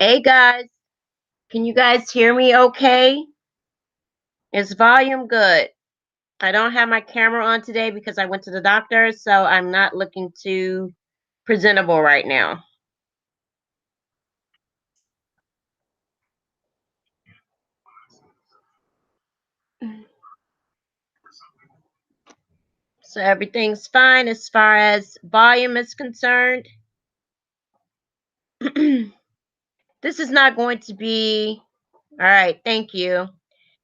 Hey guys, can you guys hear me okay? Is volume good? I don't have my camera on today because I went to the doctor, so I'm not looking too presentable right now. So everything's fine as far as volume is concerned. This is not going to be all right. Thank you.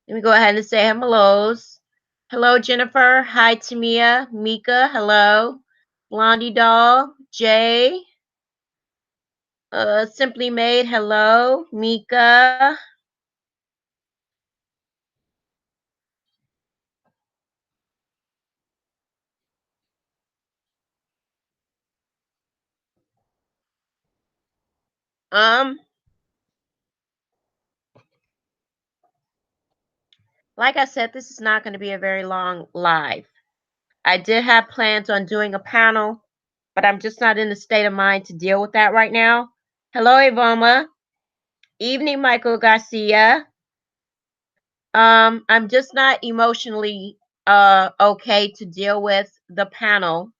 Let me go ahead and say hellos. Hello, Jennifer. Hi, Tamia. Mika. Hello. Blondie Doll. Jay. Simply Made. Hello. Mika. Like I said, this is not going to be a very long live. I did have plans on doing a panel, but I'm just not in the state of mind to deal with that right now. Hello, Ivoma. Evening, Michael Garcia. I'm just not emotionally okay to deal with the panel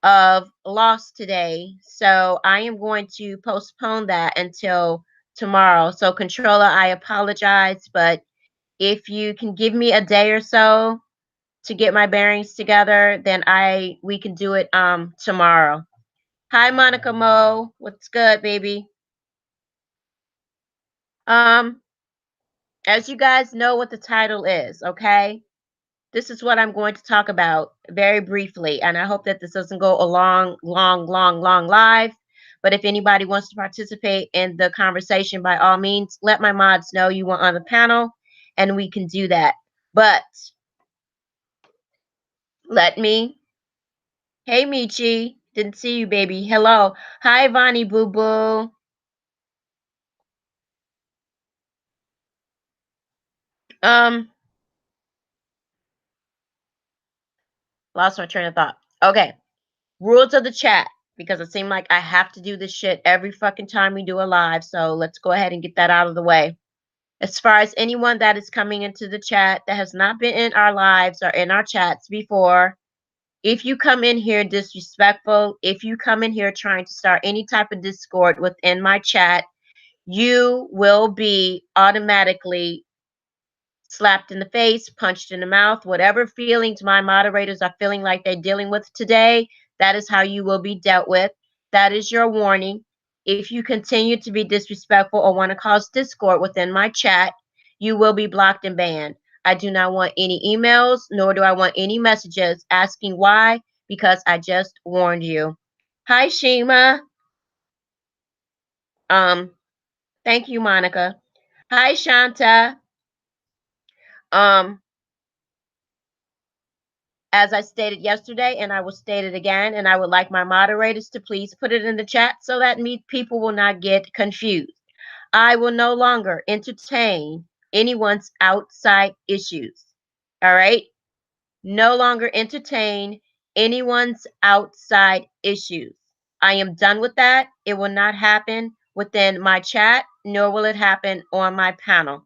of loss today. So I am going to postpone that until tomorrow. So controller, I apologize, but if you can give me a day or so to get my bearings together, then we can do it tomorrow. Hi Monica Mo, what's good, baby? Um, as you guys know what the title is, okay? This is what I'm going to talk about very briefly, and I hope that this doesn't go a long live. But if anybody wants to participate in the conversation, by all means, let my mods know you want on the panel, and we can do that. But let me. Hey, Michi. Didn't see you, baby. Hello. Hi, Vonnie Boo Boo. Lost my train of thought. Okay. Rules of the chat, because it seemed like I have to do this shit every fucking time we do a live. So let's go ahead and get that out of the way. As far as anyone that is coming into the chat that has not been in our lives or in our chats before, if you come in here disrespectful, if you come in here trying to start any type of discord within my chat, you will be automatically slapped in the face, punched in the mouth, whatever feelings my moderators are feeling like they're dealing with today, that is how you will be dealt with. That is your warning. If you continue to be disrespectful or want to cause discord within my chat, you will be blocked and banned. I do not want any emails, nor do I want any messages asking why, because I just warned you. Hi, Shima. Thank you, Monica. Hi, Shanta. Um, As I stated yesterday, and I will state it again, and I would like my moderators to please put it in the chat so that people will not get confused. I will no longer entertain anyone's outside issues. All right? No longer entertain anyone's outside issues. I am done with that. It will not happen within my chat, nor will it happen on my panel.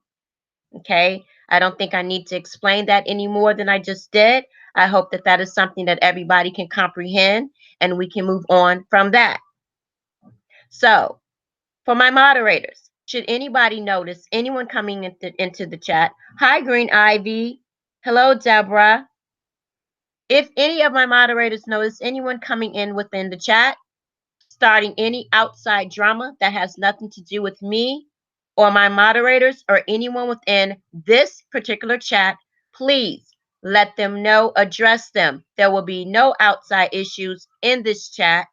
Okay? I don't think I need to explain that any more than I just did. I hope that that is something that everybody can comprehend and we can move on from that. So, for my moderators, should anybody notice anyone coming into the chat? Hi, Green Ivy. Hello, Deborah. If any of my moderators notice anyone coming in within the chat, starting any outside drama that has nothing to do with me or my moderators or anyone within this particular chat, please let them know, address them. There will be no outside issues in this chat.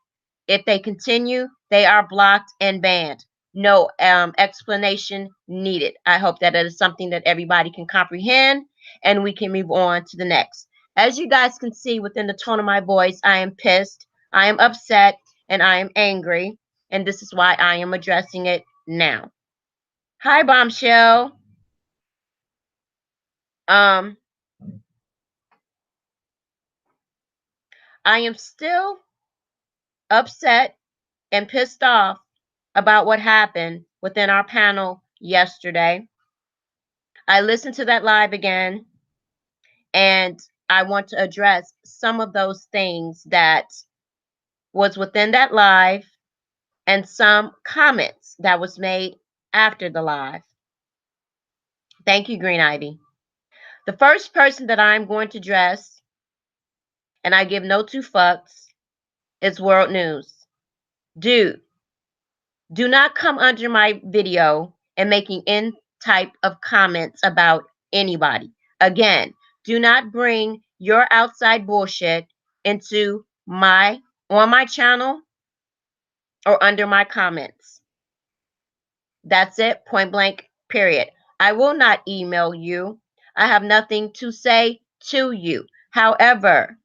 If they continue, they are blocked and banned. No explanation needed. I hope that it is something that everybody can comprehend and we can move on to the next. As you guys can see within the tone of my voice, I am pissed, I am upset, and I am angry, and this is why I am addressing it now. Hi, Bombshell. I am still upset and pissed off about what happened within our panel yesterday. I listened to that live again, and I want to address some of those things that was within that live and some comments that was made after the live. Thank you, Green Ivy. The first person that I'm going to address, and I give no two fucks, is World News. Dude, do not come under my video and making any type of comments about anybody. Again, do not bring your outside bullshit into on my channel or under my comments. That's it, point blank, period. I will not email you. I have nothing to say to you. However,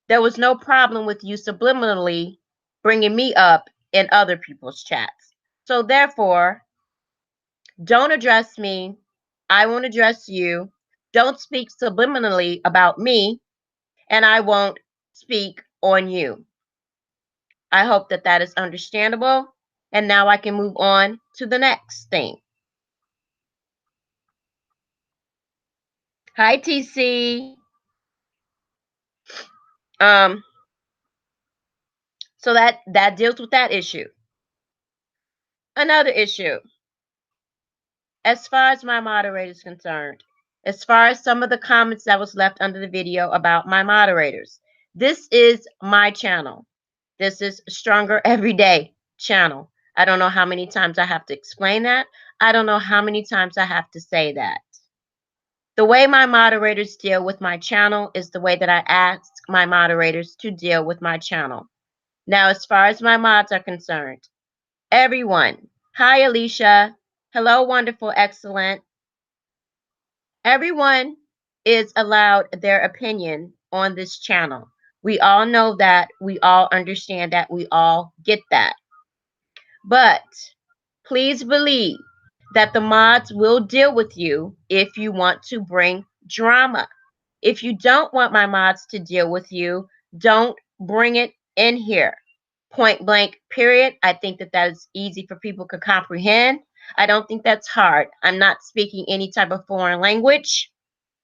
there was no problem with you subliminally bringing me up in other people's chats. So therefore, don't address me. I won't address you. Don't speak subliminally about me, and I won't speak on you. I hope that that is understandable. And now I can move on to the next thing. Hi, TC. So that deals with that issue. Another issue, as far as my moderator is concerned, as far as some of the comments that was left under the video about my moderators, this is my channel. This is Stronger Everyday channel. I don't know how many times I have to explain that. I don't know how many times I have to say that. The way my moderators deal with my channel is the way that I ask my moderators to deal with my channel. Now, as far as my mods are concerned, everyone, hi Alicia, hello wonderful, excellent. Everyone is allowed their opinion on this channel. We all know that, we all understand that, we all get that. But please believe that the mods will deal with you if you want to bring drama. If you don't want my mods to deal with you, don't bring it in here. Point blank, period. I think that that is easy for people to comprehend. I don't think that's hard. I'm not speaking any type of foreign language.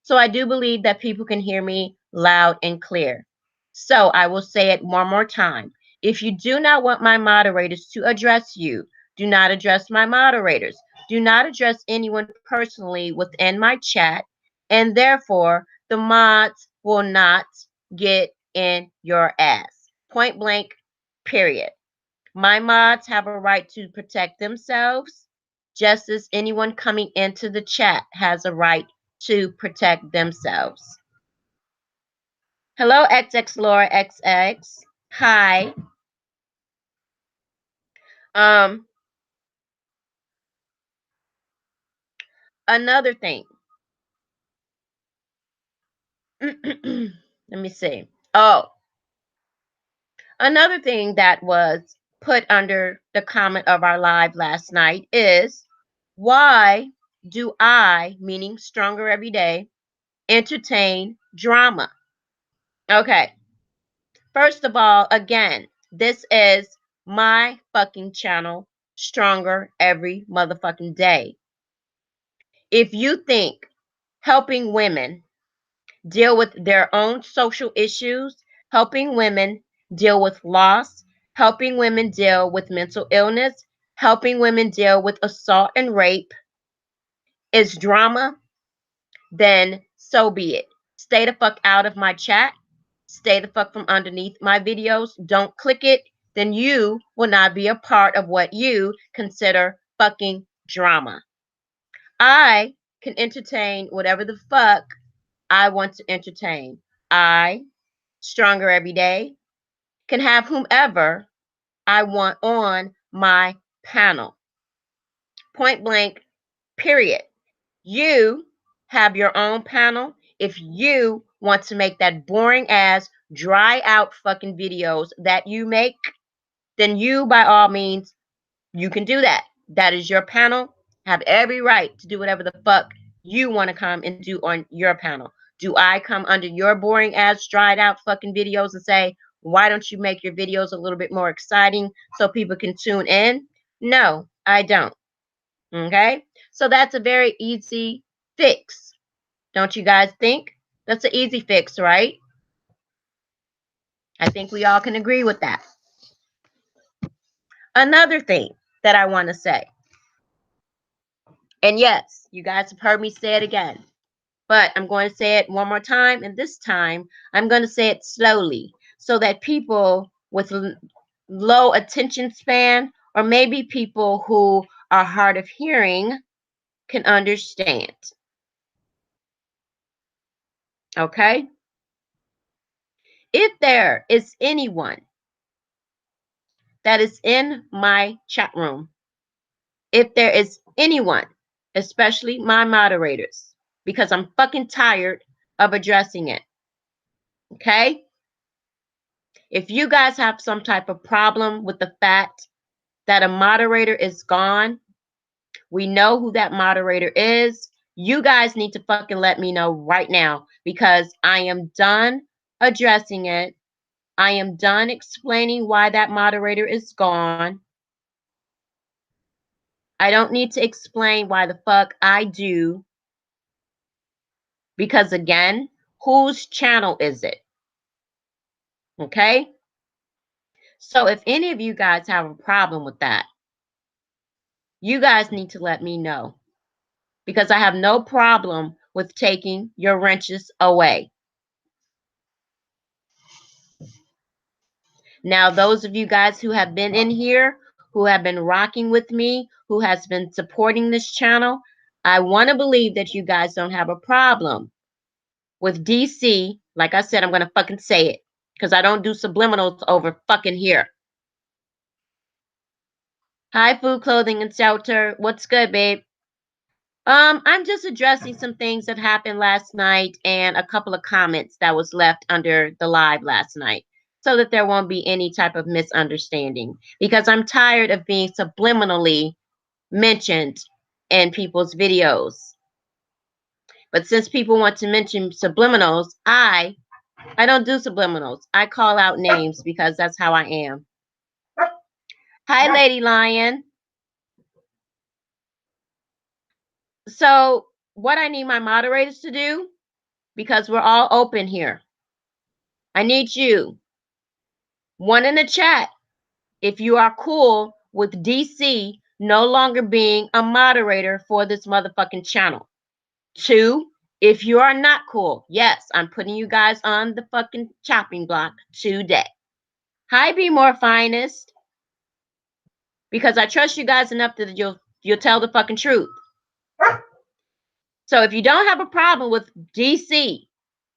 So I do believe that people can hear me loud and clear. So I will say it one more time. If you do not want my moderators to address you, do not address my moderators. Do not address anyone personally within my chat, and therefore the mods will not get in your ass. Point blank, period. My mods have a right to protect themselves, just as anyone coming into the chat has a right to protect themselves. Hello, XX Laura XX. Hi. Another thing. Let me see. Oh, another thing that was put under the comment of our live last night is, why do I, meaning Stronger Every Day, entertain drama? Okay. First of all, again, this is my fucking channel, Stronger Every Motherfucking Day. If you think helping women deal with their own social issues, helping women deal with loss, helping women deal with mental illness, helping women deal with assault and rape is drama, then so be it. Stay the fuck out of my chat. Stay the fuck from underneath my videos. Don't click it. Then you will not be a part of what you consider fucking drama. I can entertain whatever the fuck I want to entertain. I, Stronger Every Day, can have whomever I want on my panel. Point blank, period. You have your own panel. If you want to make that boring ass, dry out fucking videos that you make, then you, by all means, you can do that. That is your panel. Have every right to do whatever the fuck you want to come and do on your panel. Do I come under your boring ass, dried out fucking videos and say, why don't you make your videos a little bit more exciting so people can tune in? No, I don't. Okay? So that's a very easy fix. Don't you guys think? That's an easy fix, right? I think we all can agree with that. Another thing that I want to say, and yes, you guys have heard me say it again, but I'm going to say it one more time, and this time I'm going to say it slowly so that people with low attention span, or maybe people who are hard of hearing, can understand. Okay? If there is anyone that is in my chat room, if there is anyone, especially my moderators, because I'm fucking tired of addressing it. Okay? If you guys have some type of problem with the fact that a moderator is gone, we know who that moderator is. You guys need to fucking let me know right now, because I am done addressing it. I am done explaining why that moderator is gone. I don't need to explain why the fuck I do, because again, whose channel is it? Okay? So if any of you guys have a problem with that, you guys need to let me know, because I have no problem with taking your wrenches away. Now, those of you guys who have been in here, who have been rocking with me, who has been supporting this channel, I want to believe that you guys don't have a problem with DC. Like I said, I'm going to fucking say it, because I don't do subliminals over fucking here. Hi, Food, Clothing, and Shelter. What's good, babe? I'm just addressing some things that happened last night and a couple of comments that was left under the live last night, so that there won't be any type of misunderstanding, because I'm tired of being subliminally mentioned in people's videos. But since people want to mention subliminals, I don't do subliminals. I call out names because that's how I am. Hi, Lady Lion. So what I need my moderators to do, because we're all open here, I need you, one in the chat, if you are cool with DC no longer being a moderator for this motherfucking channel. 2, if you are not cool, yes, I'm putting you guys on the fucking chopping block today. Hi, Be More Finest, because I trust you guys enough that you'll tell the fucking truth. So if you don't have a problem with DC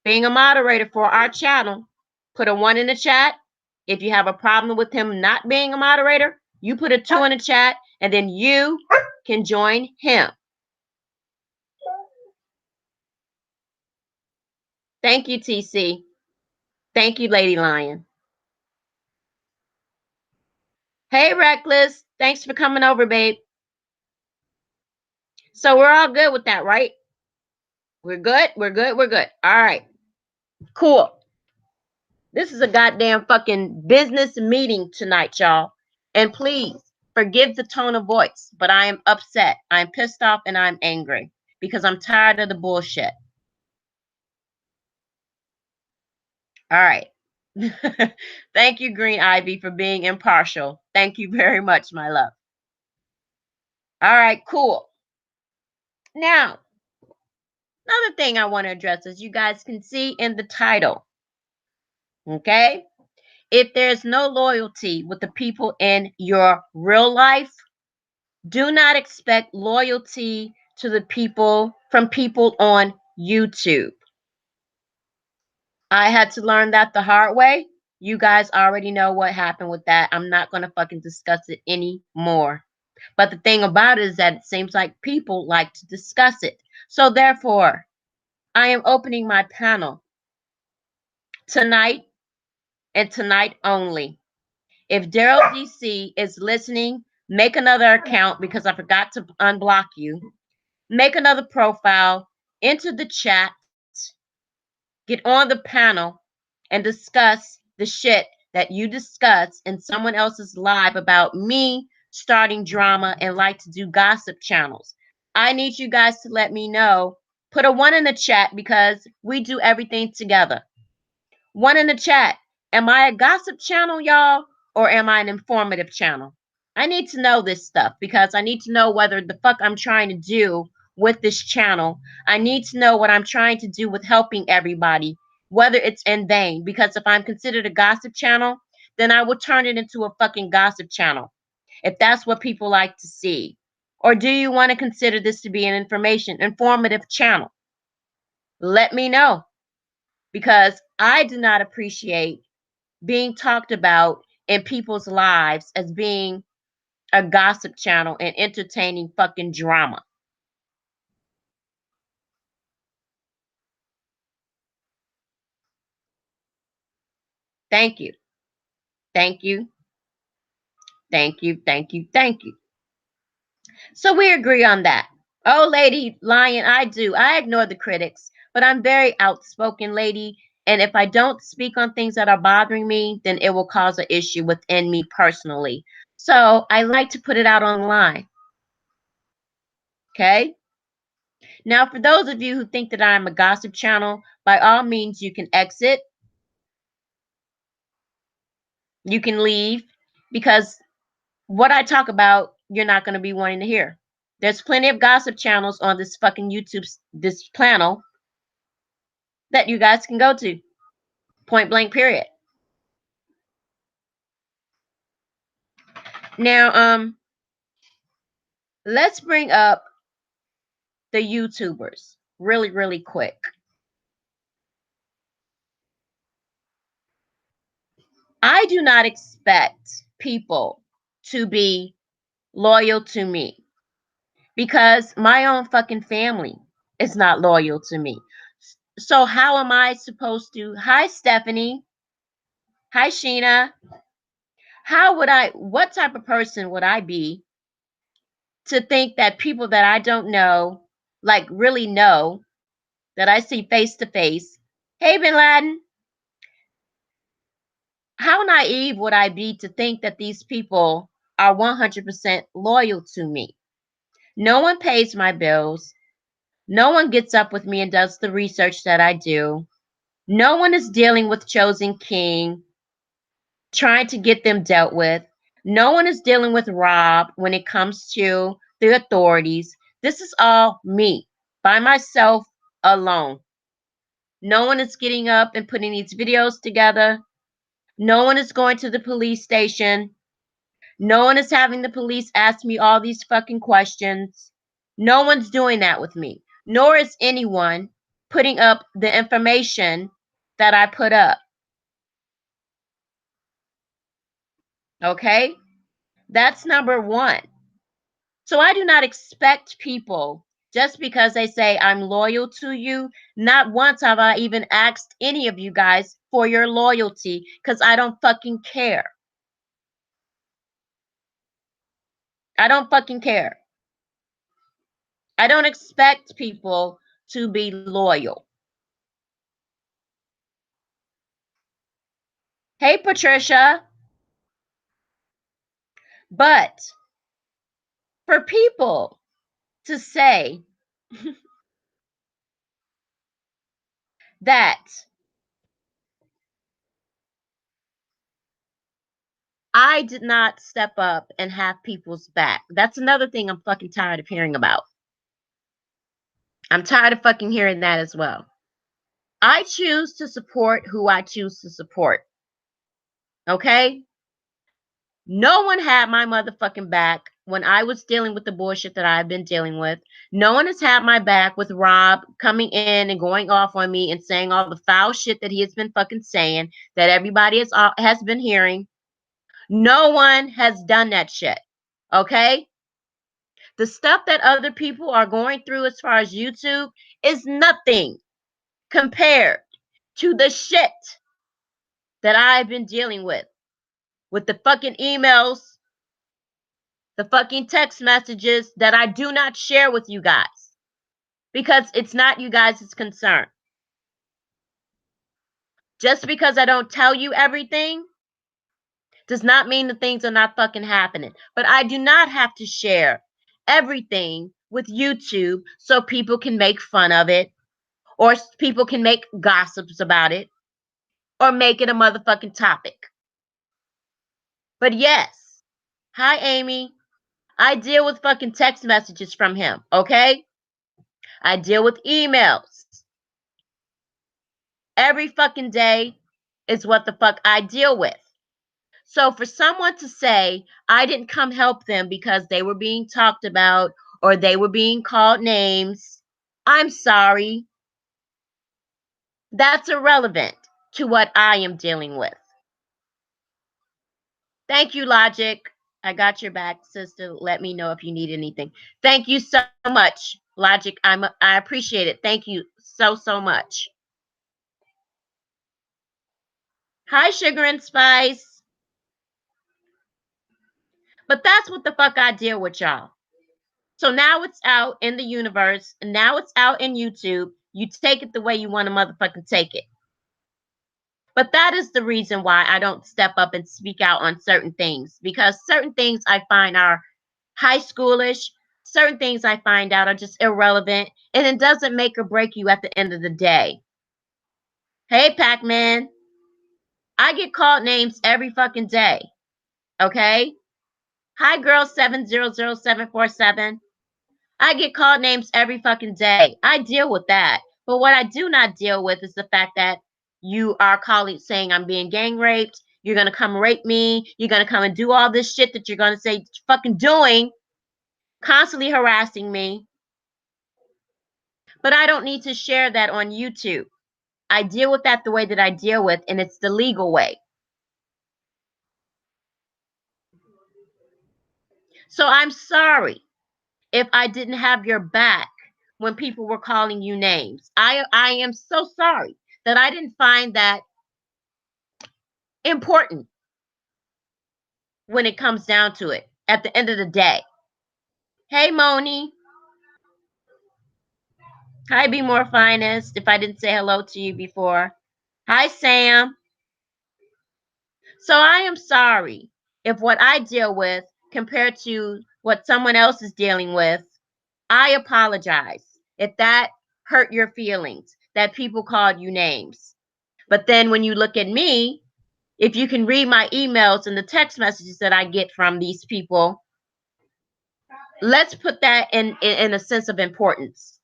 being a moderator for our channel, put a 1 in the chat. If you have a problem with him not being a moderator, you put a 2 in the chat, and then you can join him. Thank you, TC. Thank you, Lady Lion. Hey, Reckless. Thanks for coming over, babe. So we're all good with that, right? We're good? We're good? We're good. All right. Cool. This is a goddamn fucking business meeting tonight, y'all. And please forgive the tone of voice, but I am upset. I'm pissed off and I'm angry because I'm tired of the bullshit. All right. Thank you, Green Ivy, for being impartial. Thank you very much, my love. All right, cool. Now, another thing I want to address, as you guys can see in the title, okay? If there's no loyalty with the people in your real life, do not expect loyalty to the people from people on YouTube. I had to learn that the hard way. You guys already know what happened with that. I'm not going to fucking discuss it anymore. But the thing about it is that it seems like people like to discuss it. So therefore, I am opening my panel tonight and tonight only. If Daryl DC is listening, make another account because I forgot to unblock you. Make another profile, enter the chat, get on the panel, and discuss the shit that you discuss in someone else's live about me starting drama and like to do gossip channels. I need you guys to let me know. Put a 1 in the chat because we do everything together. 1 in the chat. Am I a gossip channel, y'all, or am I an informative channel? I need to know this stuff because I need to know whether the fuck I'm trying to do with this channel. I need to know what I'm trying to do with helping everybody, whether it's in vain. Because if I'm considered a gossip channel, then I will turn it into a fucking gossip channel, if that's what people like to see. Or do you want to consider this to be an informative channel? Let me know, because I do not appreciate being talked about in people's lives as being a gossip channel and entertaining fucking drama. Thank you. Thank you. Thank you. Thank you. Thank you. So we agree on that. Oh, Lady Lion, I do. I ignore the critics, but I'm very outspoken, lady. And if I don't speak on things that are bothering me, then it will cause an issue within me personally. So I like to put it out online. Okay? Now, for those of you who think that I'm a gossip channel, by all means, you can exit. You can leave, because what I talk about, you're not going to be wanting to hear. There's plenty of gossip channels on this fucking YouTube, this panel, that you guys can go to. Point blank, period. Now, let's bring up the YouTubers really, really quick. I do not expect people to be loyal to me because my own fucking family is not loyal to me. So how am I supposed to? Hi, Stephanie. Hi, Sheena. What type of person would I be to think that people that I don't know, like really know, that I see face to face, hey, Bin Laden, how naive would I be to think that these people are 100% loyal to me? No one pays my bills. No one gets up with me and does the research that I do. No one is dealing with Chosen King, trying to get them dealt with. No one is dealing with Rob when it comes to the authorities. This is all me, by myself, alone. No one is getting up and putting these videos together. No one is going to the police station. No one is having the police ask me all these fucking questions. No one's doing that with me, nor is anyone putting up the information that I put up. Okay? That's number one. So I do not expect people just because they say I'm loyal to you. Not once have I even asked any of you guys for your loyalty because I don't fucking care. I don't fucking care. I don't expect people to be loyal. Hey, Patricia. But for people to say that I did not step up and have people's back, that's another thing I'm fucking tired of hearing about. I'm tired of fucking hearing that as well. I choose to support who I choose to support. Okay? No one had my motherfucking back when I was dealing with the bullshit that I've been dealing with. No one has had my back with Rob coming in and going off on me and saying all the foul shit that he has been fucking saying that everybody has been hearing. No one has done that shit. Okay? The stuff that other people are going through as far as YouTube is nothing compared to the shit that I've been dealing with the fucking emails, the fucking text messages that I do not share with you guys because it's not you guys' concern. Just because I don't tell you everything does not mean the things are not fucking happening. But I do not have to share everything with YouTube so people can make fun of it or people can make gossips about it or make it a motherfucking topic. But yes, hi Amy, I deal with fucking text messages from him, okay? I deal with emails. Every fucking day is what the fuck I deal with. So for someone to say I didn't come help them because they were being talked about or they were being called names, I'm sorry. That's irrelevant to what I am dealing with. Thank you, Logic. I got your back, sister. Let me know if you need anything. Thank you so much, Logic. I appreciate it. Thank you so much. Hi, Sugar and Spice. But that's what the fuck I deal with, y'all. So now it's out in the universe, and now it's out in YouTube. You take it the way you want to motherfucking take it. But that is the reason why I don't step up and speak out on certain things, because certain things I find are high schoolish. Certain things I find out are just irrelevant, and it doesn't make or break you at the end of the day. Hey, Pac-Man. I get called names every fucking day. Okay? Hi, girl 700747. I get called names every fucking day. I deal with that. But what I do not deal with is the fact that you are calling saying I'm being gang raped. You're going to come rape me. You're going to come and do all this shit that you're going to say fucking doing, constantly harassing me. But I don't need to share that on YouTube. I deal with that the way that I deal with, and it's the legal way. So I'm sorry if I didn't have your back when people were calling you names. I am so sorry that I didn't find that important when it comes down to it at the end of the day. Hey, Moni. Hi, Be More Finest, if I didn't say hello to you before. Hi, Sam. So I am sorry if what I deal with compared to what someone else is dealing with, I apologize. if that hurt your feelings, that people called you names. But then when you look at me, if you can read my emails and the text messages that I get from these people, let's put that in a sense of importance.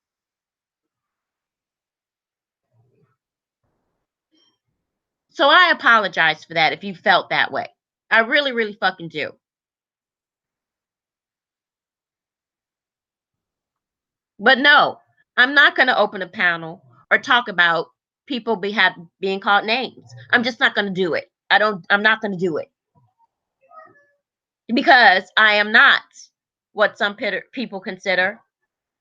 So I apologize for that if you felt that way. I really, really fucking do. But no, I'm not going to open a panel or talk about people being called names. I'm just not going to do it. I'm not going to do it because I am not what some people consider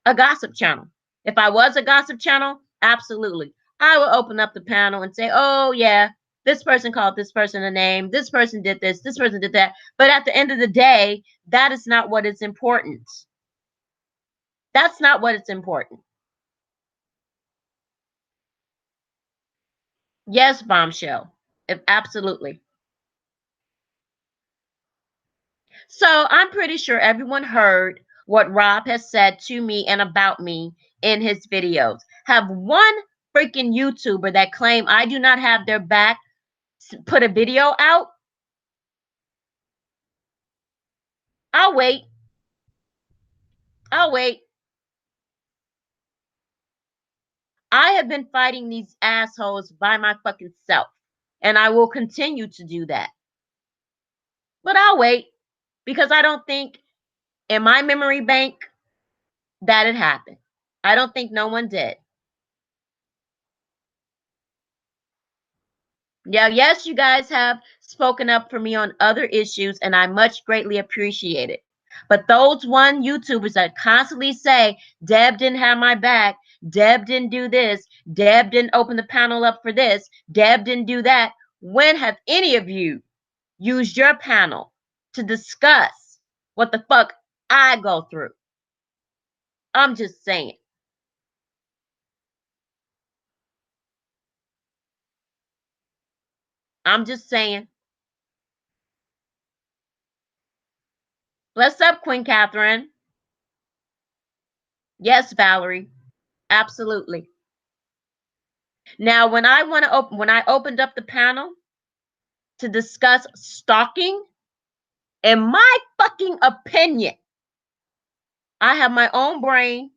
a gossip channel. If I was a gossip channel, absolutely. I would open up the panel and say, oh, yeah, this person called this person a name. This person did this person did that. But at the end of the day, that is not what is important. That's not what is important. Yes, bombshell. Absolutely. So I'm pretty sure everyone heard what Rob has said to me and about me in his videos. Have one freaking YouTuber that claim I do not have their back put a video out? I'll wait. I'll wait. I have been fighting these assholes by my fucking self, and I will continue to do that. But I'll wait because I don't think in my memory bank that it happened. I don't think no one did. Yeah, yes, you guys have spoken up for me on other issues, and I much greatly appreciate it. But those one YouTubers that constantly say, Deb didn't have my back, Deb didn't do this, Deb didn't open the panel up for this, Deb didn't do that. When have any of you used your panel to discuss what the fuck I go through? I'm just saying. I'm just saying. Bless up, Queen Catherine. Yes, Valerie. Absolutely. Now, when I opened up the panel to discuss stalking, in my fucking opinion, I have my own brain.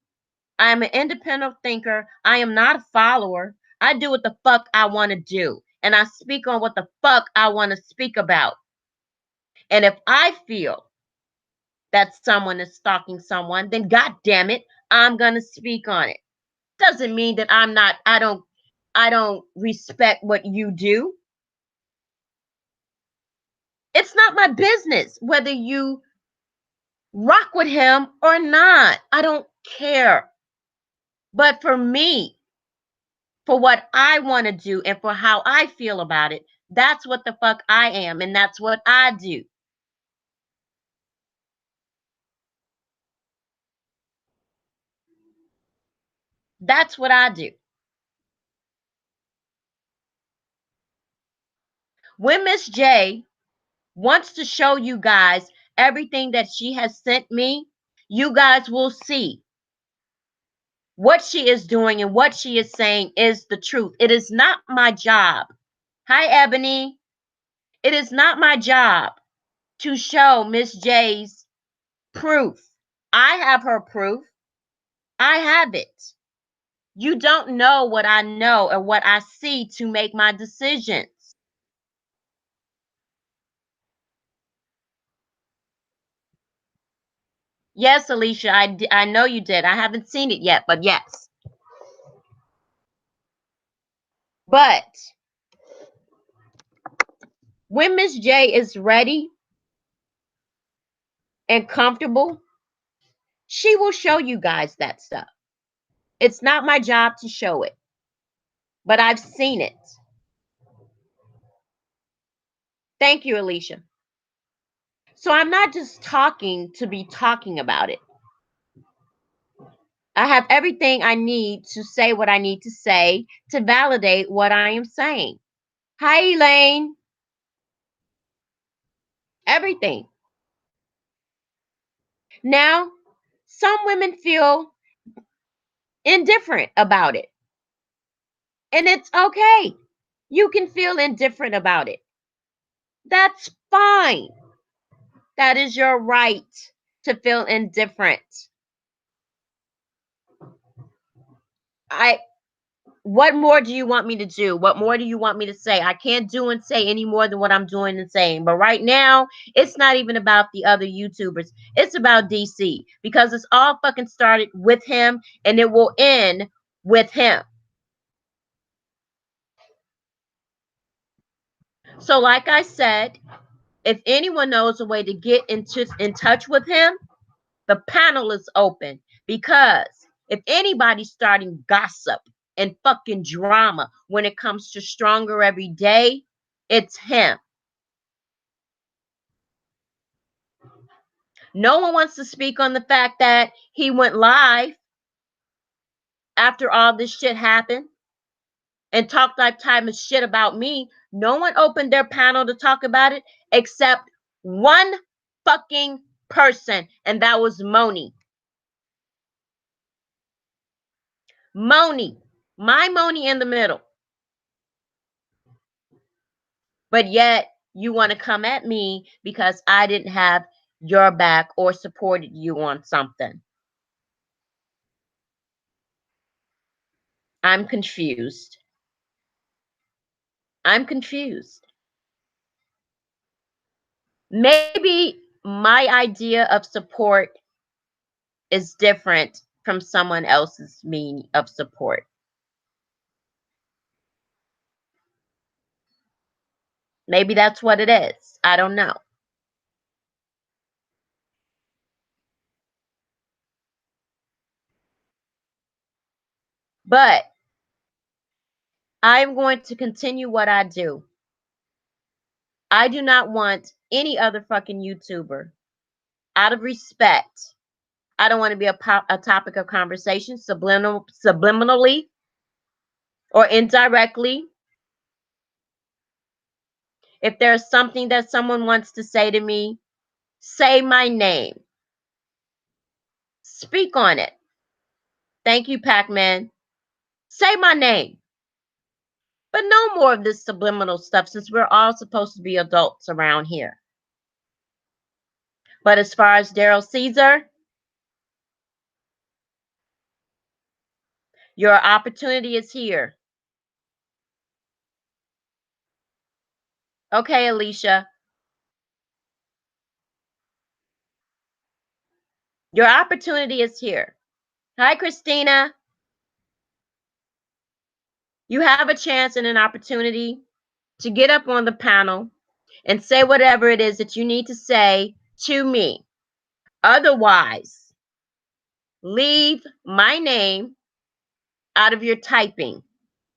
I am an independent thinker. I am not a follower. I do what the fuck I want to do. And I speak on what the fuck I want to speak about. And if I feel that someone is stalking someone, then god damn it, I'm gonna speak on it. Doesn't mean that I don't respect what you do. It's not my business whether you rock with him or not. I don't care. But for me, for what I want to do and for how I feel about it, that's what the fuck I am and that's what I do. That's what I do. When Miss J wants to show you guys everything that she has sent me, you guys will see what she is doing and what she is saying is the truth. It is not my job. Hi, Ebony. It is not my job to show Miss J's proof. I have her proof. I have it. You don't know what I know or what I see to make my decisions. Yes, Alicia, I know you did. I haven't seen it yet, but yes. But when Miss J is ready and comfortable, she will show you guys that stuff. It's not my job to show it, but I've seen it. Thank you, Alicia. So I'm not just talking to be talking about it. I have everything I need to say what I need to say to validate what I am saying. Hi, Elaine. Everything. Now, some women feel indifferent about it. And it's okay. You can feel indifferent about it. That's fine. That is your right to feel indifferent. What more do you want me to do? What more do you want me to say? I can't do and say any more than what I'm doing and saying. But right now, it's not even about the other YouTubers. It's about DC, because it's all fucking started with him and it will end with him. So like I said, if anyone knows a way to get in touch with him, the panel is open, because if anybody's starting gossip and fucking drama when it comes to Stronger Every Day, it's him. No one wants to speak on the fact that he went live after all this shit happened and talked that type of shit about me. No one opened their panel to talk about it except one fucking person, and that was Moni. Moni. My Moni in the middle. But yet you want to come at me because I didn't have your back or supported you on something. I'm confused. I'm confused. Maybe my idea of support is different from someone else's meaning of support. Maybe that's what it is. I don't know. But I'm going to continue what I do. I do not want any other fucking YouTuber, out of respect. I don't want to be a topic of conversation subliminally or indirectly. If there's something that someone wants to say to me, say my name. Speak on it. Thank you, Pac-Man. Say my name. But no more of this subliminal stuff, since we're all supposed to be adults around here. But as far as Daryl Caesar, your opportunity is here. Okay, Alicia. Your opportunity is here. Hi, Christina. You have a chance and an opportunity to get up on the panel and say whatever it is that you need to say to me. Otherwise, leave my name out of your typing.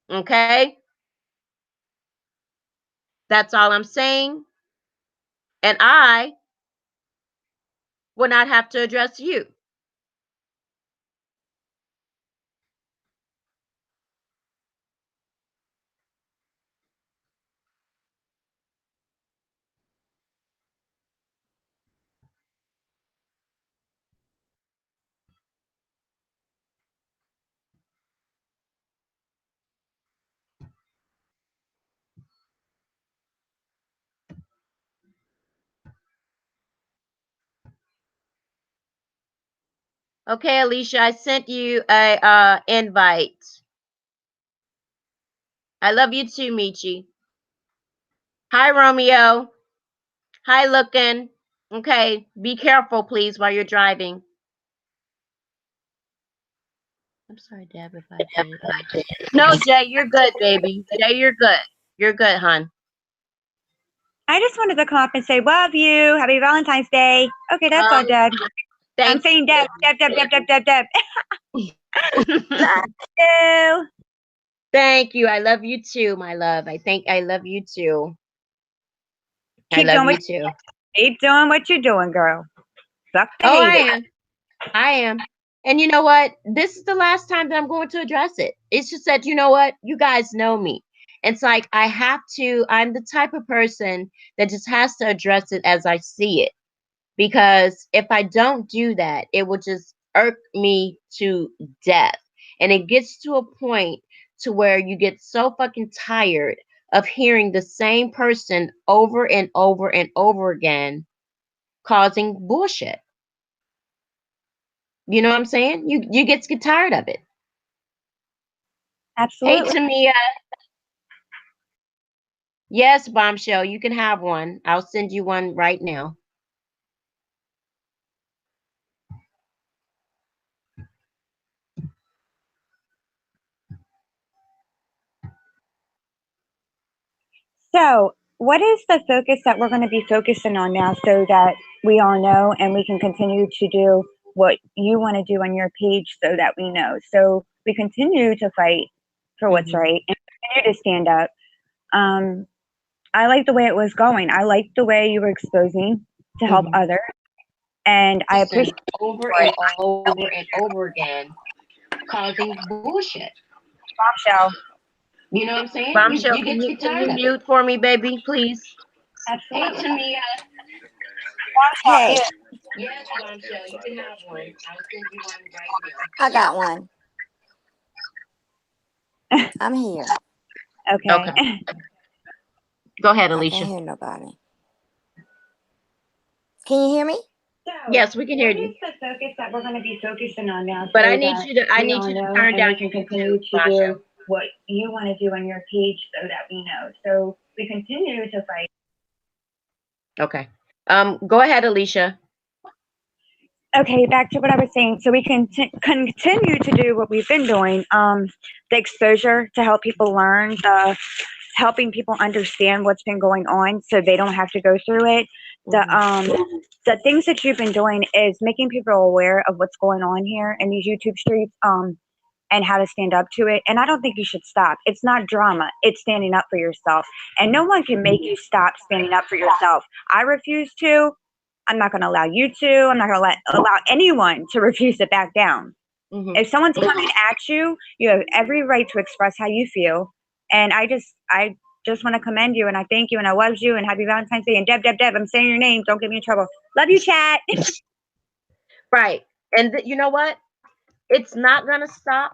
Okay? That's all I'm saying. And I will not have to address you. Okay, Alicia, I sent you a invite. I love you too, Michi. Hi, Romeo. Hi, Looking. Okay, be careful, please, while you're driving. I'm sorry, Deb, if I did. No, Jay, you're good, baby. Jay, you're good. You're good, hon. I just wanted to come up and say, love you. Happy Valentine's Day. Okay, that's all, Deb. I'm saying Deb. Deb. Love you. Thank you. I love you too, my love. I love you too. I love you too. Keep doing what you're doing, girl. Suck the haters. I am. And you know what? This is the last time that I'm going to address it. It's just that, you know what? You guys know me. It's like I'm the type of person that just has to address it as I see it. Because if I don't do that, it will just irk me to death. And it gets to a point to where you get so fucking tired of hearing the same person over and over and over again causing bullshit. You know what I'm saying? You get tired of it. Absolutely. Hey, Tamia. Yes, Bombshell, you can have one. I'll send you one right now. So, what is the focus that we're going to be focusing on now so that we all know and we can continue to do what you want to do on your page so that we know? So, we continue to fight for what's right and continue to stand up. I like the way it was going. I like the way you were exposing to help others. And I appreciate over and over and over again causing bullshit. Bombshell. You know what I'm saying? Bombshell, can you mute for me, baby, please? Absolutely. Hey, Tamia. Hey. Yes, Bombshell, you can have one. I'll send you one right now. I got one. I'm here. Okay. Go ahead, Alicia. I can't hear nobody. Can you hear me? So, yes, we can hear you. What is the focus that we're going to be focusing on now? But so I need you to turn down your continue to do what you want to do on your page so that we know. So we continue to fight. Okay. Go ahead, Alicia. Okay, back to what I was saying. So we can continue to do what we've been doing. The exposure to help people learn, the helping people understand what's been going on so they don't have to go through it. The things that you've been doing is making people aware of what's going on here in these YouTube streets, and how to stand up to it. And I don't think you should stop. It's not drama. It's standing up for yourself. And no one can make you stop standing up for yourself. I refuse to. I'm not going to allow you to. I'm not going to allow anyone to refuse to back down. If someone's coming at you, you have every right to express how you feel. And I just want to commend you, and I thank you, and I love you, and happy Valentine's Day. And Deb, I'm saying your name. Don't get me in trouble. Love you, chat. Right. And you know what? It's not going to stop.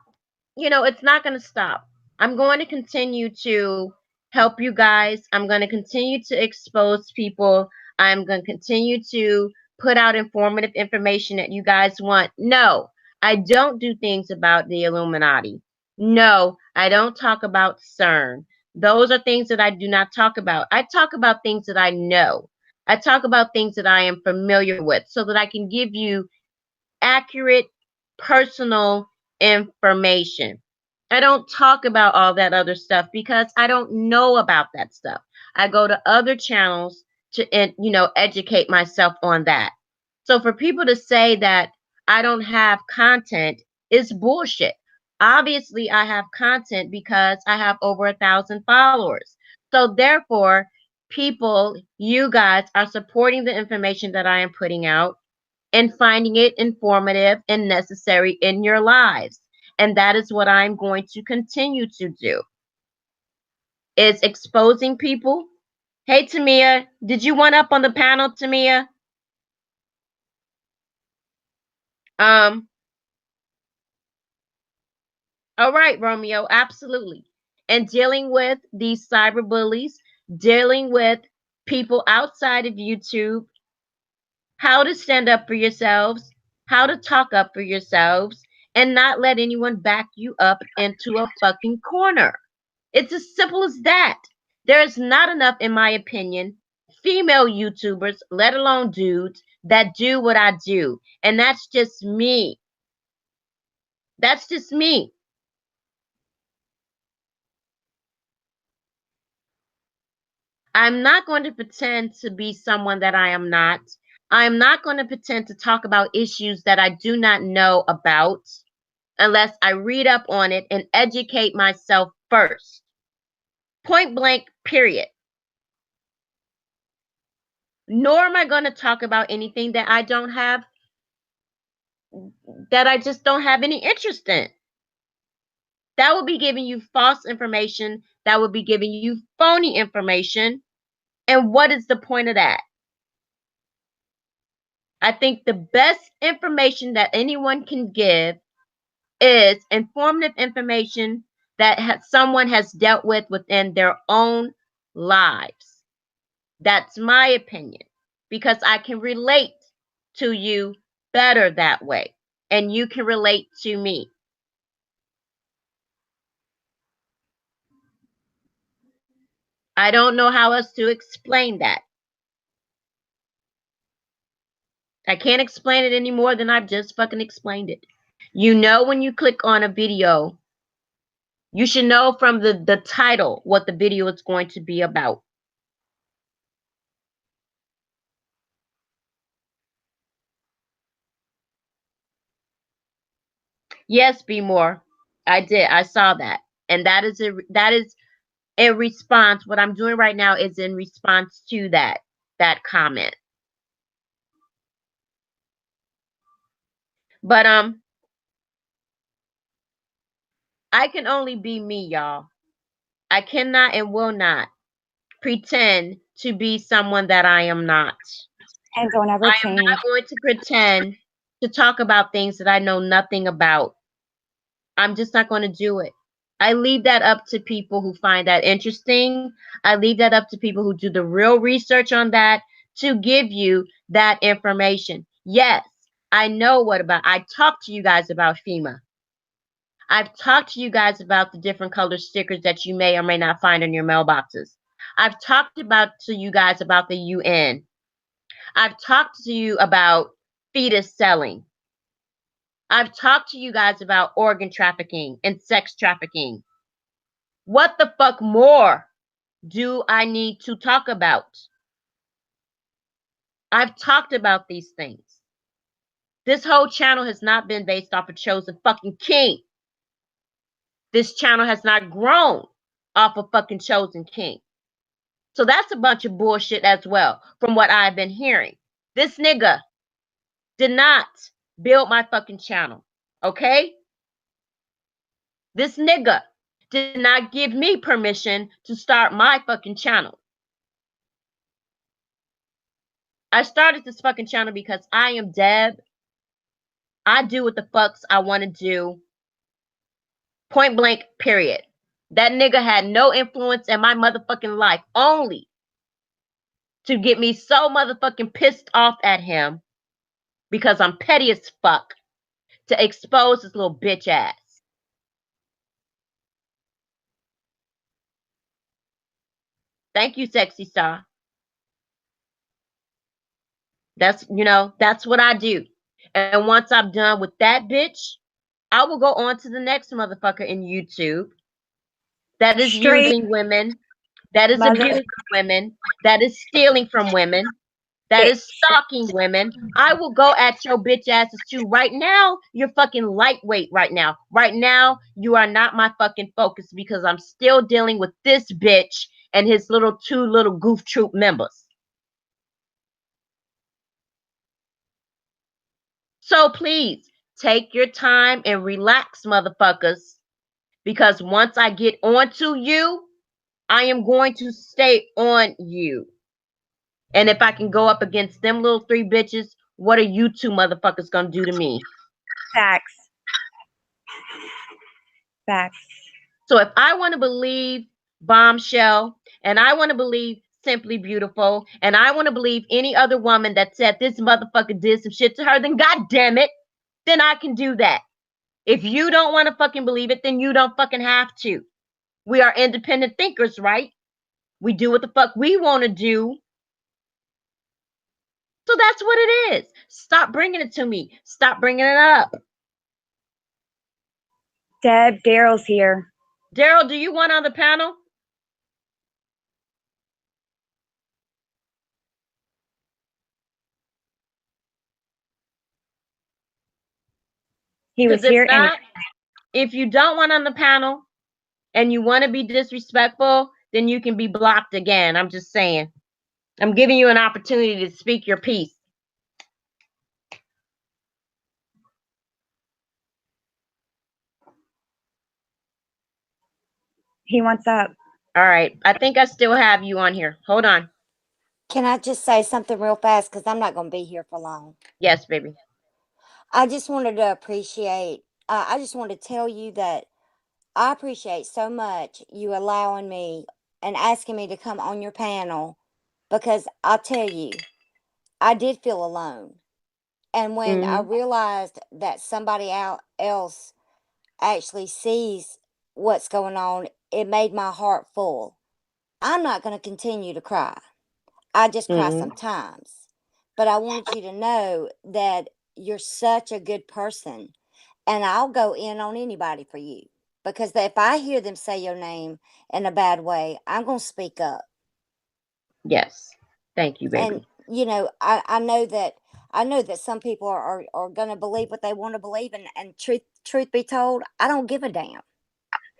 It's not going to stop. I'm going to continue to help you guys. I'm going to continue to expose people. I'm going to continue to put out informative information that you guys want. No, I don't do things about the Illuminati. No, I don't talk about CERN. Those are things that I do not talk about. I talk about things that I know. I talk about things that I am familiar with so that I can give you accurate, personal information. I don't talk about all that other stuff because I don't know about that stuff. I go to other channels to, educate myself on that. So for people to say that I don't have content is bullshit. Obviously, I have content because I have over 1,000 followers. So therefore, people, you guys are supporting the information that I am putting out and finding it informative and necessary in your lives. And that is what I'm going to continue to do, is exposing people. Hey, Tamia, did you want up on the panel, Tamia? All right, Romeo, absolutely. And dealing with these cyber bullies, dealing with people outside of YouTube, how to stand up for yourselves, how to talk up for yourselves, and not let anyone back you up into a fucking corner. It's as simple as that. There is not enough, in my opinion, female YouTubers, let alone dudes, that do what I do. And that's just me. That's just me. I'm not going to pretend to be someone that I am not. I'm not going to pretend to talk about issues that I do not know about unless I read up on it and educate myself first. Point blank, period. Nor am I going to talk about anything that I don't have, that I just don't have any interest in. That would be giving you false information. That would be giving you phony information. And what is the point of that? I think the best information that anyone can give is informative information that someone has dealt with within their own lives. That's my opinion, because I can relate to you better that way, and you can relate to me. I don't know how else to explain that. I can't explain it any more than I've just fucking explained it. You know, when you click on a video, you should know from the title what the video is going to be about. Yes, Be More. I did. I saw that. And that is a response. What I'm doing right now is in response to that comment. But I can only be me, y'all. I cannot and will not pretend to be someone that I am not. And don't ever I change. am not going to pretend to talk about things that I know nothing about. I'm just not going to do it. I leave that up to people who find that interesting. I leave that up to people who do the real research on that to give you that information. Yes, I know I talked to you guys about FEMA. I've talked to you guys about the different color stickers that you may or may not find in your mailboxes. I've talked to you guys about the UN. I've talked to you about fetus selling. I've talked to you guys about organ trafficking and sex trafficking. What the fuck more do I need to talk about? I've talked about these things. This whole channel has not been based off of Chosen fucking King. This channel has not grown off of fucking Chosen King. So that's a bunch of bullshit as well, from what I've been hearing. This nigga did not build my fucking channel, okay? This nigga did not give me permission to start my fucking channel. I started this fucking channel because I am Deb. I do what the fucks I want to do. Point blank, period. That nigga had no influence in my motherfucking life, only to get me so motherfucking pissed off at him because I'm petty as fuck to expose his little bitch ass. Thank you, Sexy Star. That's what I do. And once I'm done with that bitch, I will go on to the next motherfucker in YouTube that is using women, that is abusing women, that is stealing from women, that is stalking women. I will go at your bitch asses too. Right now, you're fucking lightweight right now. Right now, you are not my fucking focus because I'm still dealing with this bitch and his two little goof troop members. So please, take your time and relax, motherfuckers. Because once I get onto you, I am going to stay on you. And if I can go up against them little three bitches, what are you two motherfuckers gonna do to me? Facts. Facts. So if I want to believe Bombshell, and I want to believe Simply Beautiful, and I want to believe any other woman that said this motherfucker did some shit to her, then goddamn it, then I can do that. If you don't want to fucking believe it, then you don't fucking have to. We are independent thinkers, right? We do what the fuck we want to do. So that's what it is. Stop bringing it to me. Stop bringing it up. Deb, Daryl's here. Daryl, do you want on the panel? He was here. If you don't want on the panel and you want to be disrespectful, then you can be blocked again. I'm just saying. I'm giving you an opportunity to speak your piece. He wants up. All right. I think I still have you on here. Hold on. Can I just say something real fast? Because I'm not going to be here for long. Yes, baby. I just wanted to appreciate I just want to tell you that I appreciate so much you allowing me and asking me to come on your panel, because I'll tell you, I did feel alone. And when I Mm-hmm. realized that somebody else actually sees what's going on, it made my heart full. I'm not going to continue to cry. I just cry Mm-hmm. sometimes. But I wanted you to know that you're such a good person, and I'll go in on anybody for you. Because if I hear them say your name in a bad way, I'm going to speak up. Yes. Thank you, And, baby. I know that some people are going to believe what they want to believe. And truth be told, I don't give a damn,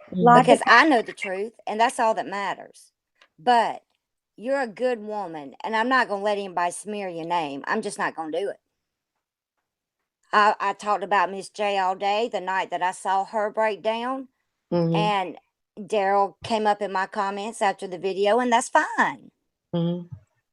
because Logic. I know the truth, and that's all that matters. But you're a good woman, and I'm not going to let anybody smear your name. I'm just not going to do it. I talked about Miss J all day the night that I saw her break down, Mm-hmm. and Daryl came up in my comments after the video, and that's fine. Mm-hmm.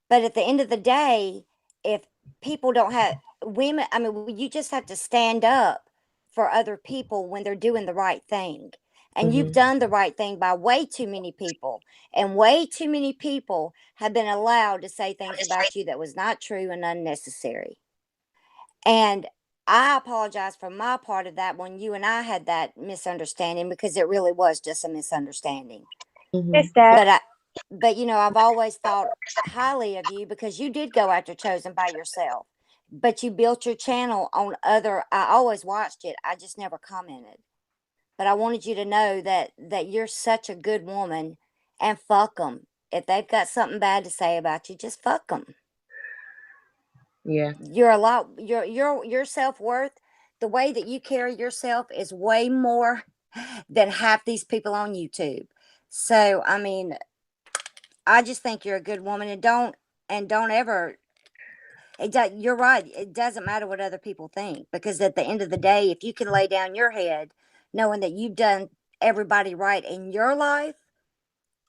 But at the end of the day, if people don't have women, I mean, you just have to stand up for other people when they're doing the right thing. And you've Mm-hmm. done the right thing by way too many people. And way too many people have been allowed to say things about you that was not true and unnecessary. And I apologize for my part of that when you and I had that misunderstanding, because it really was just a misunderstanding. Yes, Deb. But I've always thought highly of you, because you did go after Chosen by yourself. But you built your channel on other. I always watched it. I just never commented. But I wanted you to know that you're such a good woman, and fuck them. If they've got something bad to say about you, just fuck them. Yeah. You're a lot. Your self-worth, the way that you carry yourself, is way more than half these people on YouTube. So I mean, I just think you're a good woman, and don't ever. You're right. It doesn't matter what other people think, because at the end of the day, if you can lay down your head knowing that you've done everybody right in your life,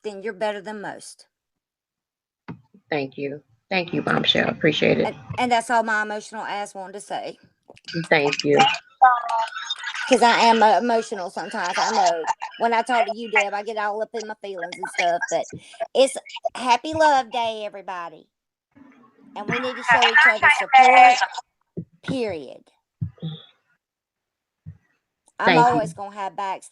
then you're better than most. Thank you. Thank you, Bombshell. Appreciate it. And that's all my emotional ass wanted to say. Thank you. Because I am emotional sometimes. I know when I talk to you, Deb, I get all up in my feelings and stuff. But it's Happy Love Day, everybody. And we need to show each other support, period. I'm Thank you. always going to have backs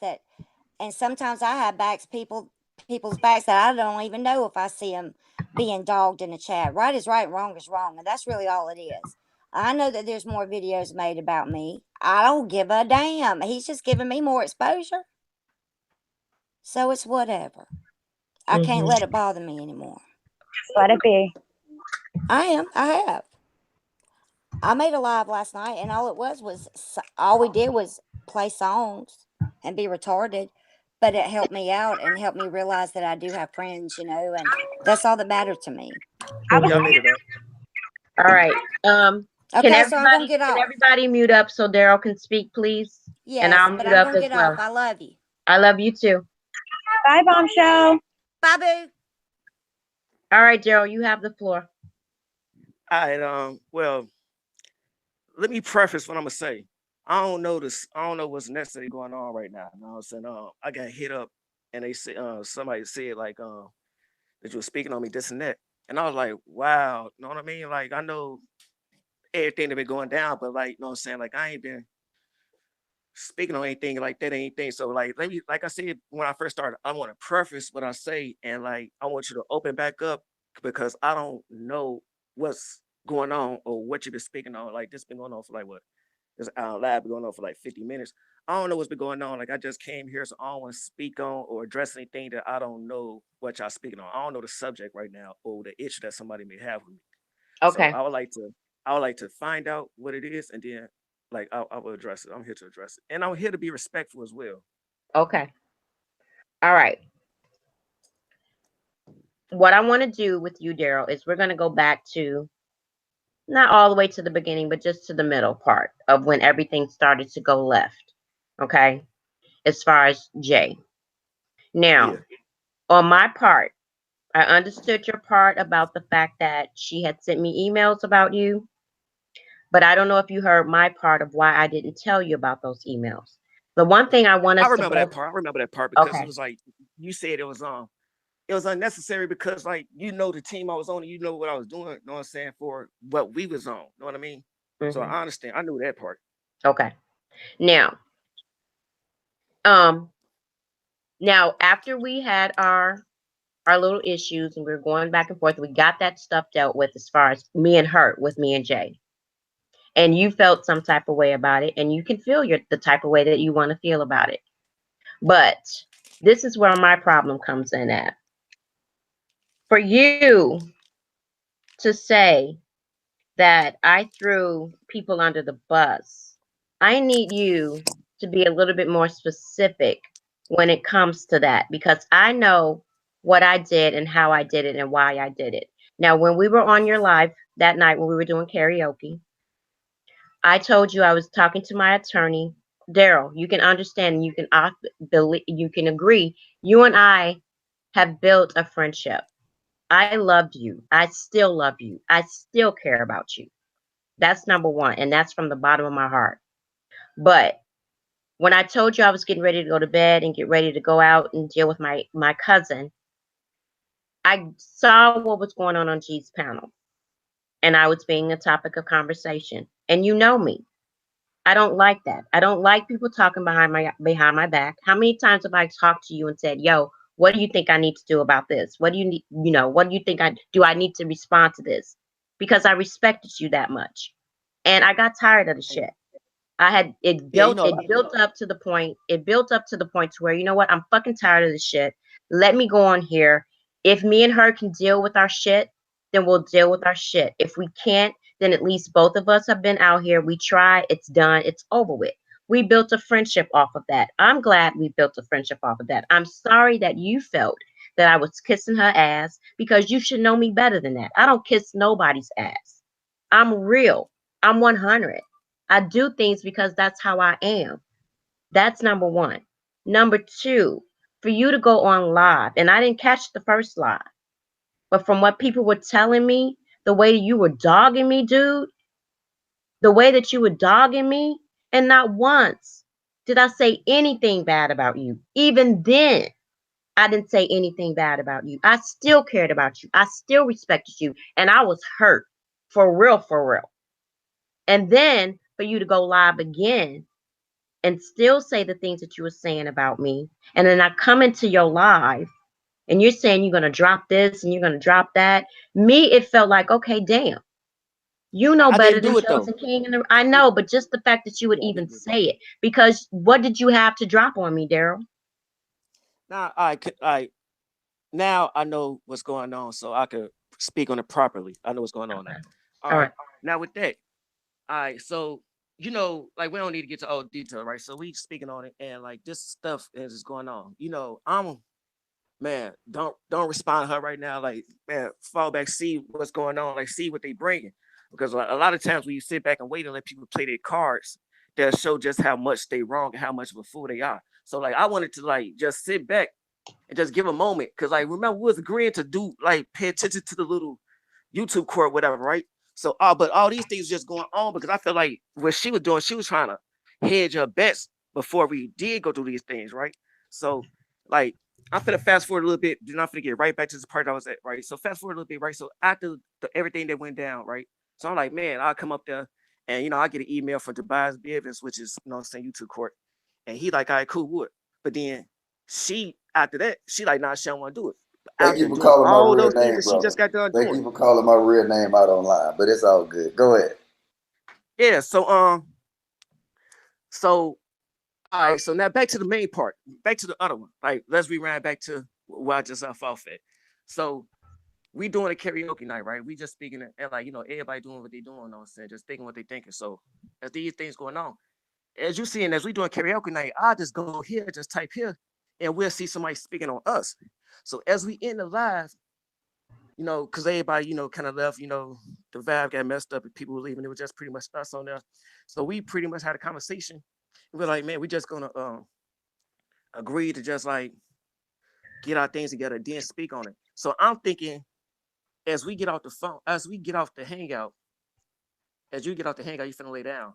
and sometimes I have people's backs that I don't even know if I see them being dogged in the chat. Right is right, wrong is wrong. And that's really all it is. I know that there's more videos made about me. I don't give a damn. He's just giving me more exposure. So it's whatever. I can't let it bother me anymore. Just let it be. I have. I made a live last night, and all we did was play songs and be retarded. But it helped me out and helped me realize that I do have friends, and that's all that mattered to me. Y'all made it up. All right. Okay, so I'm gonna get Can off. everybody mute up so Daryl can speak, please? And Yes, I'll but mute I'm up gonna as get well. off. I love you. I love you too. Bye, Bombshell. Bye, boo. All right, Daryl, you have the floor. All right. Well, let me preface what I'm gonna say. I don't know what's necessary going on right now. You know what I'm saying? I got hit up, and they said somebody said like that you were speaking on me, this and that. And I was like, wow, you know what I mean? Like, I know everything that been going down, but like, you know what I'm saying? Like, I ain't been speaking on anything like that, anything. So like, let me, like I said, when I first started, I want to preface what I say. And like, I want you to open back up, because I don't know what's going on or what you've been speaking on. Like, this been going on for like what? This live been going on for like 50 minutes. I don't know what's been going on. Like, I just came here, so I don't want to speak on or address anything that I don't know what y'all speaking on. I don't know the subject right now or the issue that somebody may have with me. So Okay. I would like to find out what it is, and then like I will address it. I'm here to address it, and I'm here to be respectful as well. Okay. All right. What I want to do with you, Daryl, is we're going to go back to not all the way to the beginning, but just to the middle part of when everything started to go left. Okay. As far as Jay. Now, Yeah. on my part, I understood your part about the fact that she had sent me emails about you, but I don't know if you heard my part of why I didn't tell you about those emails. The one thing I want I us to remember that both. part. I remember that part because Okay. it was like you said it was unnecessary because like the team I was on, and you know what I was doing, you know what I'm saying, for what we was on. You know what I mean? So Mhm. I understand. I knew that part. Okay. Now, um, now after we had our little issues and we were going back and forth, we got that stuff dealt with as far as me and her, with me and Jay. And you felt some type of way about it, and you can feel the type of way that you want to feel about it. But this is where my problem comes in at. For you to say that I threw people under the bus, I need you to be a little bit more specific when it comes to that, because I know what I did and how I did it and why I did it. Now, when we were on your live that night when we were doing karaoke, I told you I was talking to my attorney, Daryl. You can understand, you can believe, you can agree. You and I have built a friendship. I loved you. I still love you. I still care about you. That's number one, and that's from the bottom of my heart. But when I told you I was getting ready to go to bed and get ready to go out and deal with my cousin, I saw what was going on G's panel, and I was being a topic of conversation. And you know me. I don't like that. I don't like people talking behind my back. How many times have I talked to you and said, "Yo, what do you think I need to do about this? What do you need, what do you think I need to respond to this?" Because I respected you that much. And I got tired of the shit. I had Yeah, it built up to the point. It built up to the point to where, you know what? I'm fucking tired of this shit. Let me go on here. If me and her can deal with our shit, then we'll deal with our shit. If we can't, then at least both of us have been out here. We try, it's done, it's over with. We built a friendship off of that. I'm glad we built a friendship off of that. I'm sorry that you felt that I was kissing her ass, because you should know me better than that. I don't kiss nobody's ass. I'm real. I'm 100. I do things because that's how I am. That's number one. Number two, for you to go on live, and I didn't catch the first live, but from what people were telling me, the way you were dogging me, dude, the way that you were dogging me, and not once did I say anything bad about you. Even then, I didn't say anything bad about you. I still cared about you. I still respected you, and I was hurt for real, for real. And then for you to go live again and still say the things that you were saying about me, and then I come into your live and you're saying you're going to drop this and you're going to drop that. Me, it felt like, okay, damn, you know I better didn't than do it though. Chosen King. And I know, but just the fact that you would Yeah, I even didn't do it though. say it, because what did you have to drop on me, Daryl? Now now I know what's going on, so I could speak on it properly. I know what's going on now. Okay. All All right. right. Now with that, all right. So like we don't need to get to all detail, right? So we speaking on it, and like this stuff is going on. I'm man. Don't respond to her right now. Like man, fall back, see what's going on. Like see what they bringing, because a lot of times when you sit back and wait and let people play their cards, they'll show just how much they wrong and how much of a fool they are. So like I wanted to like just sit back and just give a moment. Cause like remember we was agreeing to do like pay attention to the little YouTube court, whatever, right? So but all these things just going on because I feel like what she was doing, she was trying to hedge her bets before we did go through these things, right? So like I'm finna fast forward a little bit, then I'm finna get right back to the part I was at, right? So fast forward a little bit, right? So after everything that went down, right? So I'm like, man, I'll come up there and I get an email from Tobias Bivens, which is I'm saying YouTube court. And he like, all right, cool, would. But then she after that, she like, nah, she don't want to do it. But Thank after you for doing calling my all real those things name, that she brother. just got done Thank doing. you for calling my real name out online, but it's all good. Go ahead. Yeah, so so all right, so now back to the main part, back to the other one. Like let's rewind back to where I just off at. So we doing a karaoke night, right? We just speaking and like everybody doing what they doing, I'm saying, just thinking what they thinking. So as these things going on, as you see, and as we doing karaoke night, I just go here, just type here, and we'll see somebody speaking on us. So as we end the live, because everybody, kind of left, the vibe got messed up and people were leaving. It was just pretty much us on there. So we pretty much had a conversation. We're like, man, we just gonna agree to just like get our things together, then speak on it. So I'm thinking as we get off the phone, as we get off the hangout, as you get off the hangout, you finna lay down.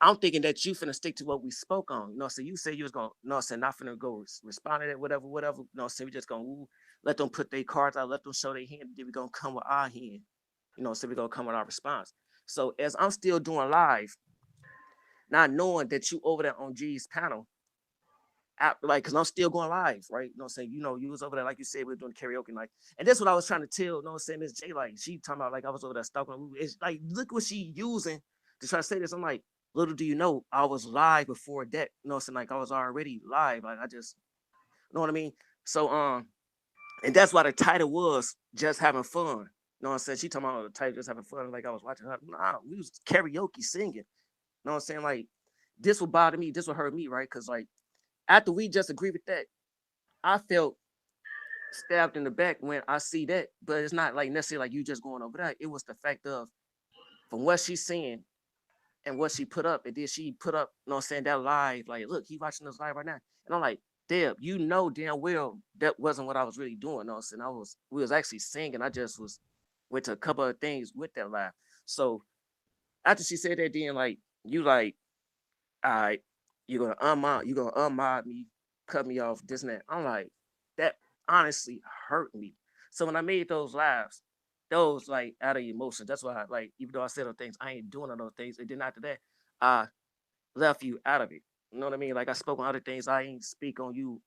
I'm thinking that you finna stick to what we spoke on. You know, so you said you was gonna, you know, saying not finna go respond to that, whatever. You know, so we just gonna let them put their cards out, let them show their hand, then we gonna come with our hand. You know, so we gonna come with our response. So as I'm still doing live, not knowing that you over there on G's panel, like, cause I'm still going live, right? You know what I'm saying? You know, you was over there, like you said, we were doing karaoke night. And that's what I was trying to tell, you know what I'm saying, Miss J, like, she talking about, like, I was over there stalking her. It's like, look what she using to try to say this. I'm like, little do you know, I was live before that. You know what I'm saying? Like, I was already live. Like, I just, you know what I mean? So, and that's why the title was Just Having Fun. You know what I'm saying? She talking about the title, Just Having Fun. Like, I was watching her. Nah, we was karaoke singing. You know what I'm saying? Like, this would bother me. This would hurt me, right? Cause, like, after we just agreed with that, I felt stabbed in the back when I see that, but it's not like necessarily like you just going over that. It was the fact of from what she's saying and what she put up, and then she put up, you know what I'm saying, that live, like, look, he watching this live right now. And I'm like, Deb, you know damn well that wasn't what I was really doing. You know what I'm saying? We was actually singing. I just went to a couple of things with that live. So after she said that, then like you like, all right, you're gonna unmod me, cut me off, this and that. I'm like, that honestly hurt me. So when I made those lives, those like out of emotion, that's why like even though I said those things, I ain't doing all those things. And then after that, I left you out of it. You know what I mean? Like I spoke on other things, I ain't speak on you, you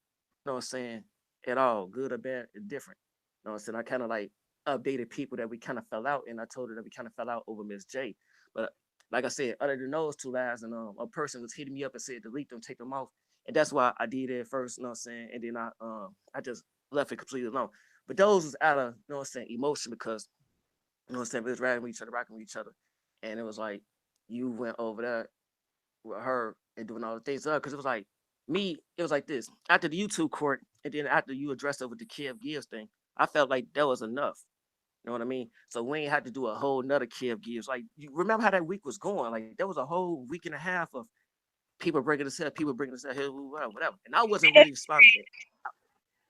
know what I'm saying, at all, good or bad, it's different. You know what I'm saying? I kind of like updated people that we kind of fell out, and I told her that we kind of fell out over Miss J. But like I said, other than those two lives, and a person was hitting me up and said delete them, take them off. And that's why I did it first, you know what I'm saying? And then I just left it completely alone. But those was out of, you know what I'm saying, emotion because, you know what I'm saying, we was riding with each other, rocking with each other. And it was like, you went over there with her and doing all the things up. Cause it was like me, it was like this. After the YouTube court, and then after you addressed it with the Kev Gibbs thing, I felt like that was enough. You know what I mean? So we ain't had to do a whole nother Kev Gibbs. Like you remember how that week was going? Like there was a whole week and a half of people breaking us up, people bringing us up, whatever. And I wasn't really responding to it.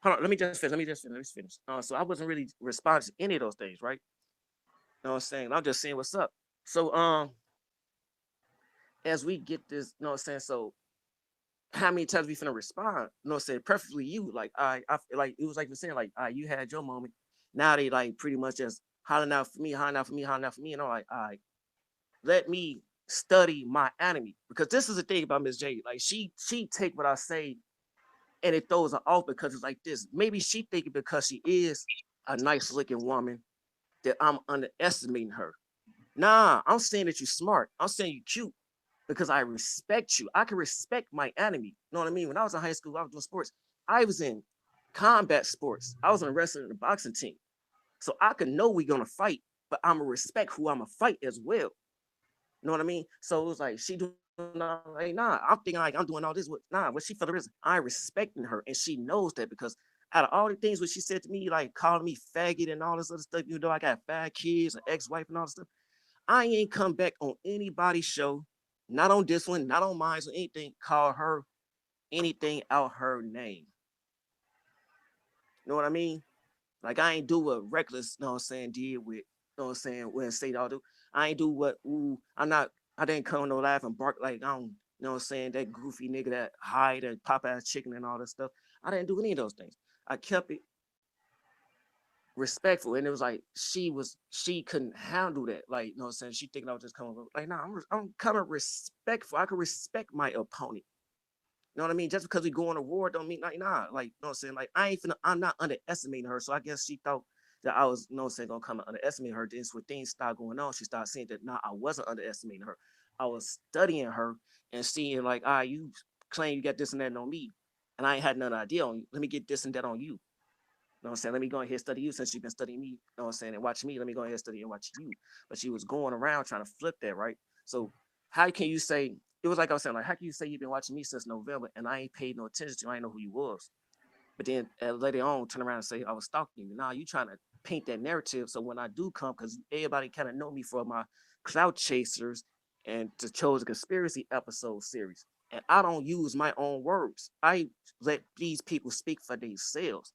Hold on, let me just finish. So I wasn't really responding to any of those things, right? You know what I'm saying? I'm just saying what's up. So as we get this, you know what I'm saying? So how many times we finna respond? You know what I'm saying? Preferably you. Like I like it was like you're saying, like you had your moment. Now they like pretty much just hollering out for me, hollering out for me, hollering out for me. And I'm like, all right, let me study my enemy. Because this is the thing about Miss J. Like she take what I say and it throws her off because it's like this. Maybe she thinking because she is a nice looking woman that I'm underestimating her. Nah, I'm saying that you're smart. I'm saying you're cute because I respect you. I can respect my enemy. You know what I mean? When I was in high school, I was doing sports. I was in combat sports. I was in a wrestling and a boxing team. So I could know we're gonna fight, but I'm gonna respect who I'm gonna fight as well. You know what I mean? So it was like she doing like, nah, I'm thinking like I'm doing all this with what she felt the reason. I respecting her and she knows that because out of all the things what she said to me, like calling me faggot and all this other stuff, you know, I got 5 kids, an ex-wife and all this stuff. I ain't come back on anybody's show, not on this one, not on mine, or anything, call her anything out her name. You know what I mean? Like I ain't do what reckless, you know what I'm saying, did with, you know what I'm saying, when say all do. I ain't do what, I didn't come no laugh and bark like I don't, you know what I'm saying, that goofy nigga that hide and pop ass chicken and all that stuff. I didn't do any of those things. I kept it respectful. And it was like she couldn't handle that. Like, you know what I'm saying? She thinking I was just coming like, nah, I'm coming respectful. I can respect my opponent. You know what I mean? Just because we go on a war don't mean like like, you know what I'm saying? Like I'm not underestimating her. So I guess she thought that I was, you know what I'm saying, gonna come and underestimate her. Then when things started going on, she started saying that I wasn't underestimating her. I was studying her and seeing like, you claim you got this and that on me. And I ain't had none idea on you. Let me get this and that on you. You know what I'm saying? Let me go ahead and study you since you've been studying me. You know what I'm saying? And watch me. Let me go ahead and study and watch you. But she was going around trying to flip that, right? So how can you say, it was like I was saying, like, how can you say you've been watching me since November and I ain't paid no attention to you? I ain't know who you was. But then later on, turn around and say, I was stalking you. Now you trying to paint that narrative. So when I do come, because everybody kind of know me for my Clout Chasers and the Chosen Conspiracy episode series. And I don't use my own words. I let these people speak for themselves.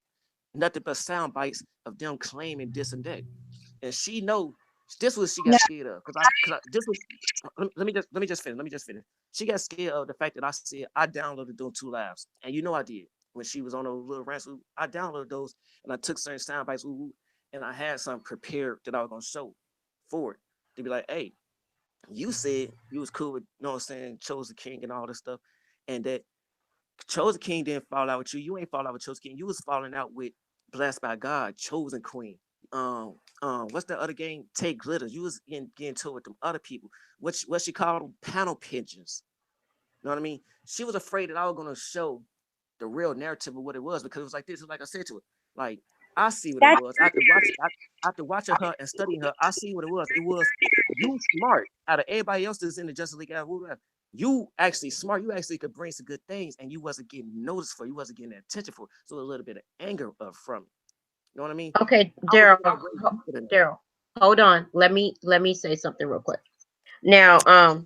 Nothing but sound bites of them claiming this and that. And she know This was she got scared of because this was let me just finish. She got scared of the fact that I said I downloaded those 2 lives, and you know I did when she was on those little rants. I downloaded those and I took certain sound bites, and I had something prepared that I was gonna show for it to be like, hey, you said you was cool with, you know what I'm saying, Chosen King and all this stuff, and that Chosen King didn't fall out with you. You ain't fall out with Chosen King. You was falling out with Blessed by God, Chosen Queen. What's the other game? Take Glitters. You was getting into it with them other people. What she called them? Panel pigeons. You know what I mean? She was afraid that I was gonna show the real narrative of what it was because it was like this. Like I said to her, like I see what it was. After watching her and studying her, I see what it was. It was you smart out of everybody else that's in the Justice League. You actually smart. You actually could bring some good things, and you wasn't getting noticed for. You wasn't getting attention for. So a little bit of anger from it. You know what I mean? Okay, Daryl, hold on. Let me say something real quick. Now,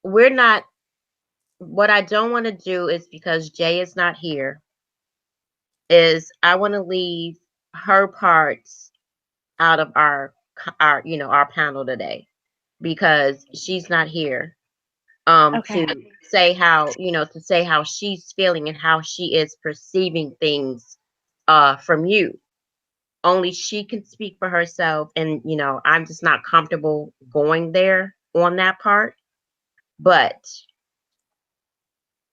we're not. What I don't want to do is because Jay is not here. Is I want to leave her parts out of our our panel today because she's not here. Okay. To say how she's feeling and how she is perceiving things from you. Only she can speak for herself, and I'm just not comfortable going there on that part. But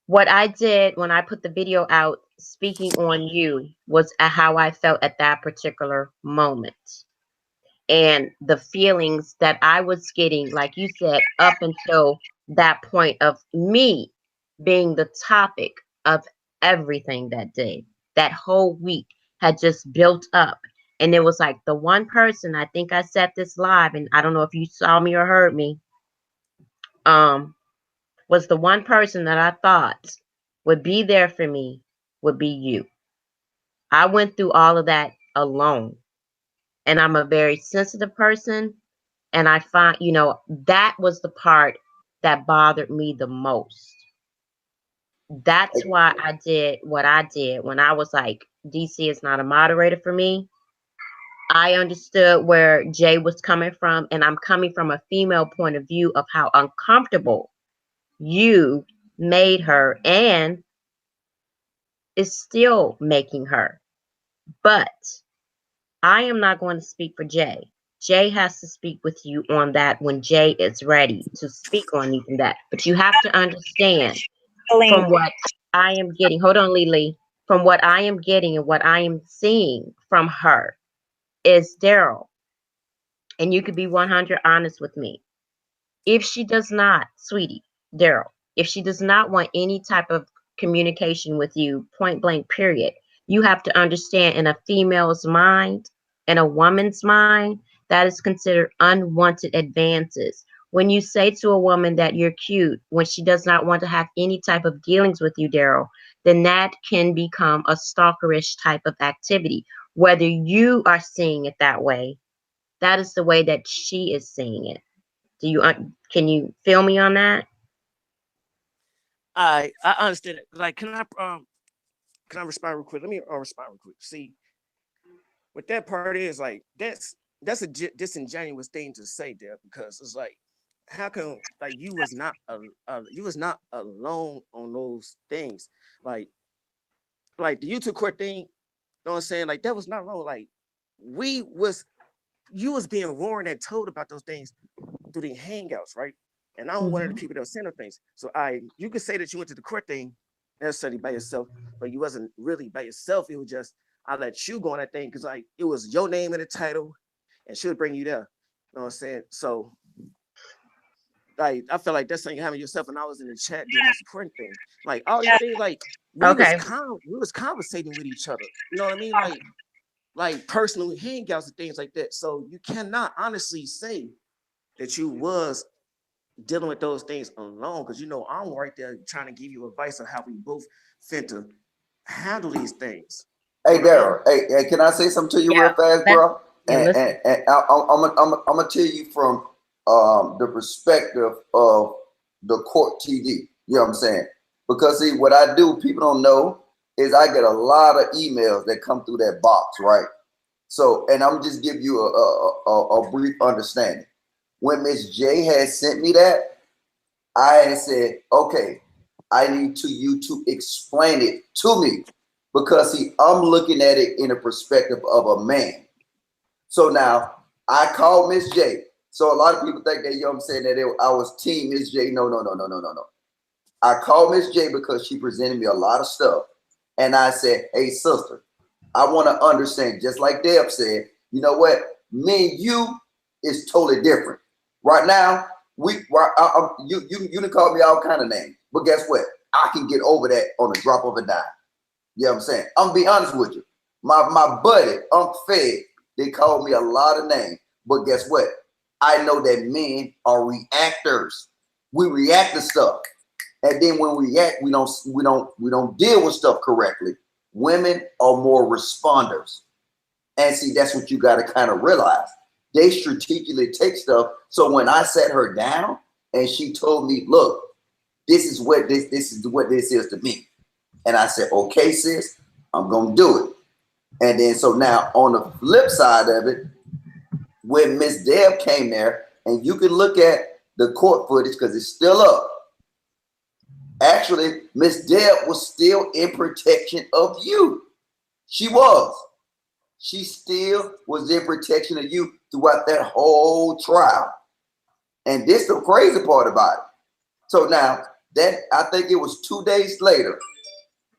what I did when I put the video out speaking on you was how I felt at that particular moment. And the feelings that I was getting, like you said, up until that point of me being the topic of everything that day, that whole week had just built up. And it was like the one person, I think I said this live, and I don't know if you saw me or heard me, was the one person that I thought would be there for me would be you. I went through all of that alone. And I'm a very sensitive person. And I find, that was the part that bothered me the most. That's why I did what I did when I was like, DC is not a moderator for me. I understood where Jay was coming from, and I'm coming from a female point of view of how uncomfortable you made her and is still making her. But I am not going to speak for Jay. Jay has to speak with you on that when Jay is ready to speak on even that. But you have to understand from what I am getting. Hold on, Lily. From what I am getting and what I am seeing from her is Daryl. And you could be 100 honest with me. If she does not, sweetie, Daryl, if she does not want any type of communication with you, point blank, period, you have to understand in a female's mind, in a woman's mind, that is considered unwanted advances. When you say to a woman that you're cute, when she does not want to have any type of dealings with you, Daryl, then that can become a stalkerish type of activity. Whether you are seeing it that way, that is the way that she is seeing it. Can you feel me on that? I understand it. Like, can I respond real quick? Let me respond real quick. See, what that part is like, that's a disingenuous thing to say there, because it's like, how come like you was not alone on those things, like the YouTube court thing. You know what I'm saying? Like that was not wrong. Like you was being warned and told about those things through the hangouts, right? And I'm one of the people that was saying those things. So you could say that you went to the court thing necessarily by yourself, but you wasn't really by yourself. It was just I let you go on that thing because like it was your name in the title, and she would bring you there. You know what I'm saying? So like I felt like that's something you having yourself, and I was in the chat doing the supporting thing. Like all these things, like we was conversating with each other. You know what I mean? Like personal hangouts and things like that. So you cannot honestly say that you was dealing with those things alone, because I'm right there trying to give you advice on how we both fit to handle these things. Hey Daryl, hey, can I say something to you real fast, bro? And I'm gonna tell you from the perspective of the court TV. You know what I'm saying? Because see, what I do, people don't know, is I get a lot of emails that come through that box, right? So, and I'm just give you a brief understanding. When Miss J had sent me that, I had said, okay, I need you to explain it to me, because see, I'm looking at it in a perspective of a man. So now I called Miss J. So a lot of people think that, you know what I'm saying, that I was team Miss J. No. I called Miss J because she presented me a lot of stuff. And I said, hey, sister, I want to understand, just like Deb said, you know what? Me and you is totally different. Right now, you done call me all kind of names. But guess what? I can get over that on the drop of a dime. You know what I'm saying? I'm going to be honest with you. My buddy, Unc Fed, they called me a lot of names. But guess what? I know that men are reactors. We react to stuff. And then when we react, we don't deal with stuff correctly. Women are more responders. And see, that's what you got to kind of realize. They strategically take stuff. So when I sat her down and she told me, look, this is what this is to me. And I said, okay, sis, I'm going to do it. And then so now on the flip side of it, when Miss Deb came there, and you can look at the court footage because it's still up. Actually, Miss Deb was still in protection of you. She was. She still was in protection of you throughout that whole trial. And this is the crazy part about it. So now, that I think it was 2 days later,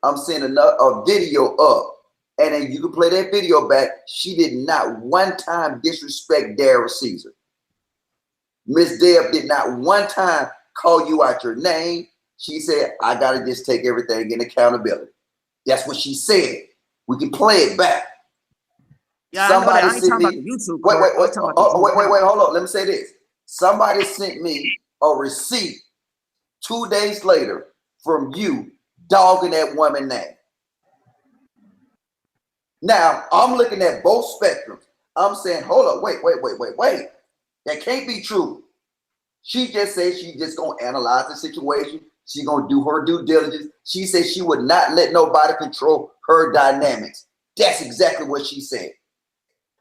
I'm seeing a video up. And then you can play that video back. She did not one time disrespect Daryl Caesar. Miss Deb did not one time call you out your name. She said, I got to just take everything in accountability. That's what she said. We can play it back. Yeah, somebody I ain't talking about the YouTube. Wait, hold on. Let me say this. Somebody sent me a receipt 2 days later from you dogging that woman name. Now, I'm looking at both spectrums. I'm saying, hold up, wait. That can't be true. She just said she just going to analyze the situation. She going to do her due diligence. She said she would not let nobody control her dynamics. That's exactly what she said.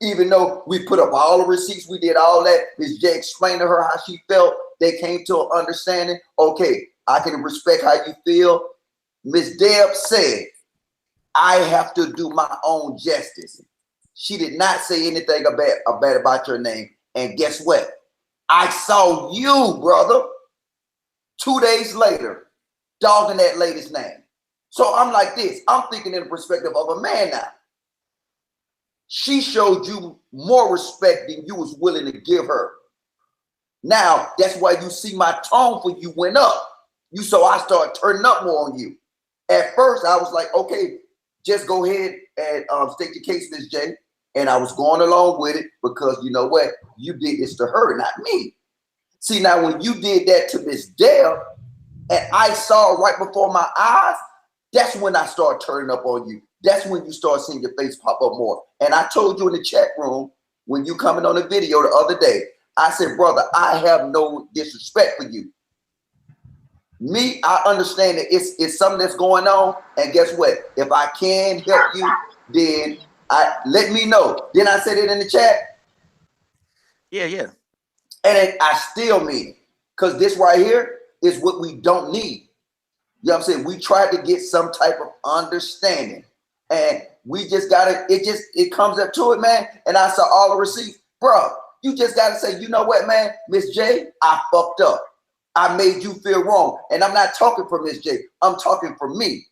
Even though we put up all the receipts, we did all that, Ms. J explained to her how she felt. They came to an understanding. Okay, I can respect how you feel. Ms. Deb said, I have to do my own justice. She did not say anything bad about your name. And guess what? I saw you, brother, 2 days later, dogging that lady's name. So I'm like this. I'm thinking in the perspective of a man now. She showed you more respect than you was willing to give her. Now, that's why you see my tone for you went up. So I started turning up more on you. At first, I was like, okay, just go ahead and state your case, Ms. J. And I was going along with it because you know what? You did this to her, not me. See, now when you did that to Miss Deb, and I saw right before my eyes, that's when I started turning up on you. That's when you start seeing your face pop up more. And I told you in the chat room, when you coming on the video the other day, I said, brother, I have no disrespect for you. Me, I understand that it's something that's going on. And guess what? If I can help you, then let me know. Then I said it in the chat. Yeah. And I still mean it. Because this right here is what we don't need. You know what I'm saying? We tried to get some type of understanding. And we just gotta, it comes up to it, man. And I saw all the receipts. Bro, you just gotta say, you know what, man? Miss J, I fucked up. I made you feel wrong. And I'm not talking for Miss J. I'm talking for me.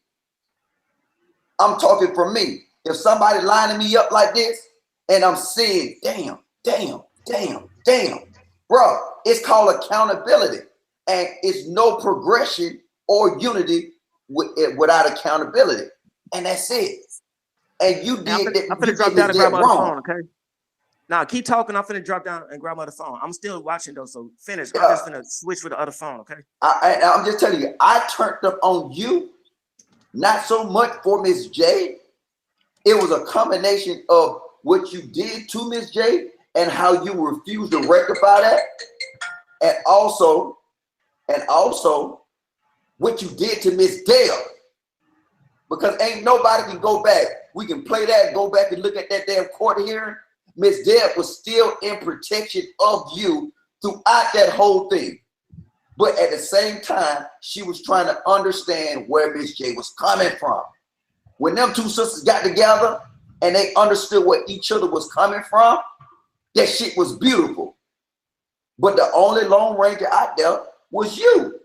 I'm talking for me. If somebody lining me up like this, and I'm saying, damn. Bro, it's called accountability. And it's no progression or unity without accountability. And that's it. And you did that. I'm finna drop down and grab my phone, okay? Now keep talking. I'm finna drop down and grab my other phone. I'm still watching though, so finish. I'm just finna switch with the other phone, okay? I'm just telling you, I turned up on you, not so much for Miss J. It was a combination of what you did to Miss J and how you refused to rectify that, and also what you did to Miss Deb. because ain't nobody can go back. We can play that, go back and look at that damn court hearing. Miss Deb was still in protection of you throughout that whole thing. But at the same time, she was trying to understand where Miss J was coming from. When them two sisters got together and they understood where each other was coming from, that shit was beautiful. But the only Lone Ranger out there was you.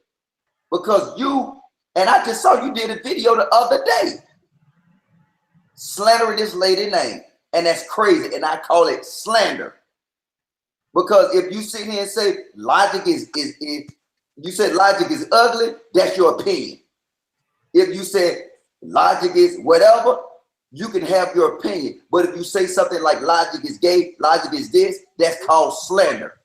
Because you, and I just saw you did a video the other day slandering this lady name. And that's crazy. And I call it slander. Because if you sit here and say Logic is you said Logic is ugly, that's your opinion. If you said Logic is whatever, you can have your opinion. But if you say something like Logic is gay, Logic is this, that's called slander.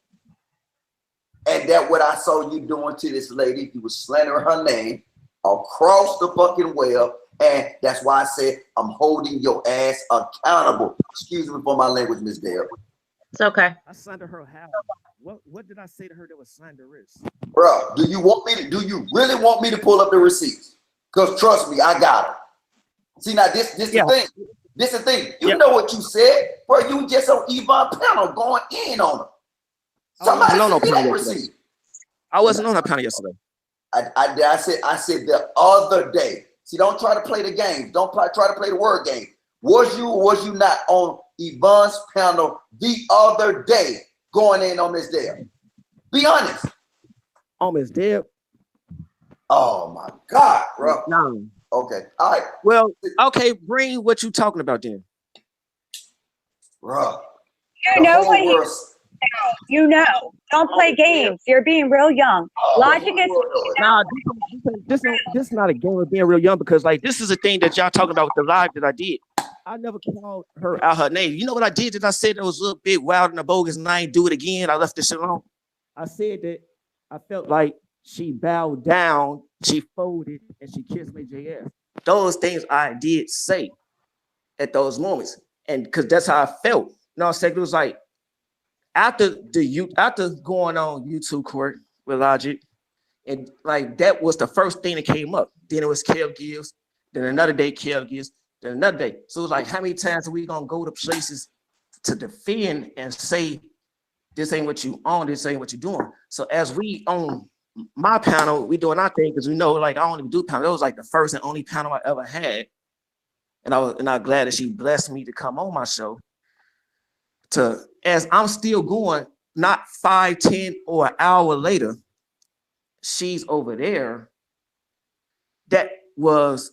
And that's what I saw you doing to this lady. You was slandering her name across the fucking web. And that's why I said I'm holding your ass accountable. Excuse me for my language, Miss Dale. It's okay. I slandered her how? What did I say to her that was slanderous? Bro, do you really want me to pull up the receipts? Because trust me, I got them. See, now this Yeah. the thing. This the thing. You Yeah. know what you said, bro. You just on Yvonne panel going in on her. Somebody no send me that panel receipt. I wasn't on her panel yesterday. I said the other day. See, don't try to play the games. Don't try to play the word game. Was you or was you not on Yvonne's panel the other day going in on Miss Dale? Be honest. On Miss Deb? Oh my God, bro. No. Okay. All right. Well, okay, bring what you talking about then. Bro. You know what you know. Don't play games. You're being real young. Logic is Nah, this not a game of being real young, because like this is a thing that y'all talking about with the live that I did. I never called her out her name. You know what I did? That I said it was a little bit wild and bogus, and I ain't do it again. I left this shit alone. I said that I felt like she bowed down, she folded, and she kissed me JS. Those things I did say at those moments, and because that's how I felt. You know what I'm saying? It was like after going on YouTube court with Logic, and like that was the first thing that came up. Then it was Kev Gibbs, then another day Kev Gibbs, then another day. So it was like, how many times are we gonna go to places to defend and say this ain't what you own, this ain't what you're doing? So as we on my panel, we doing our thing because we know, like, I don't even do panel. That was like the first and only panel I ever had, and I'm glad that she blessed me to come on my show. As I'm still going, not 5, 10, or an hour later, she's over there. That was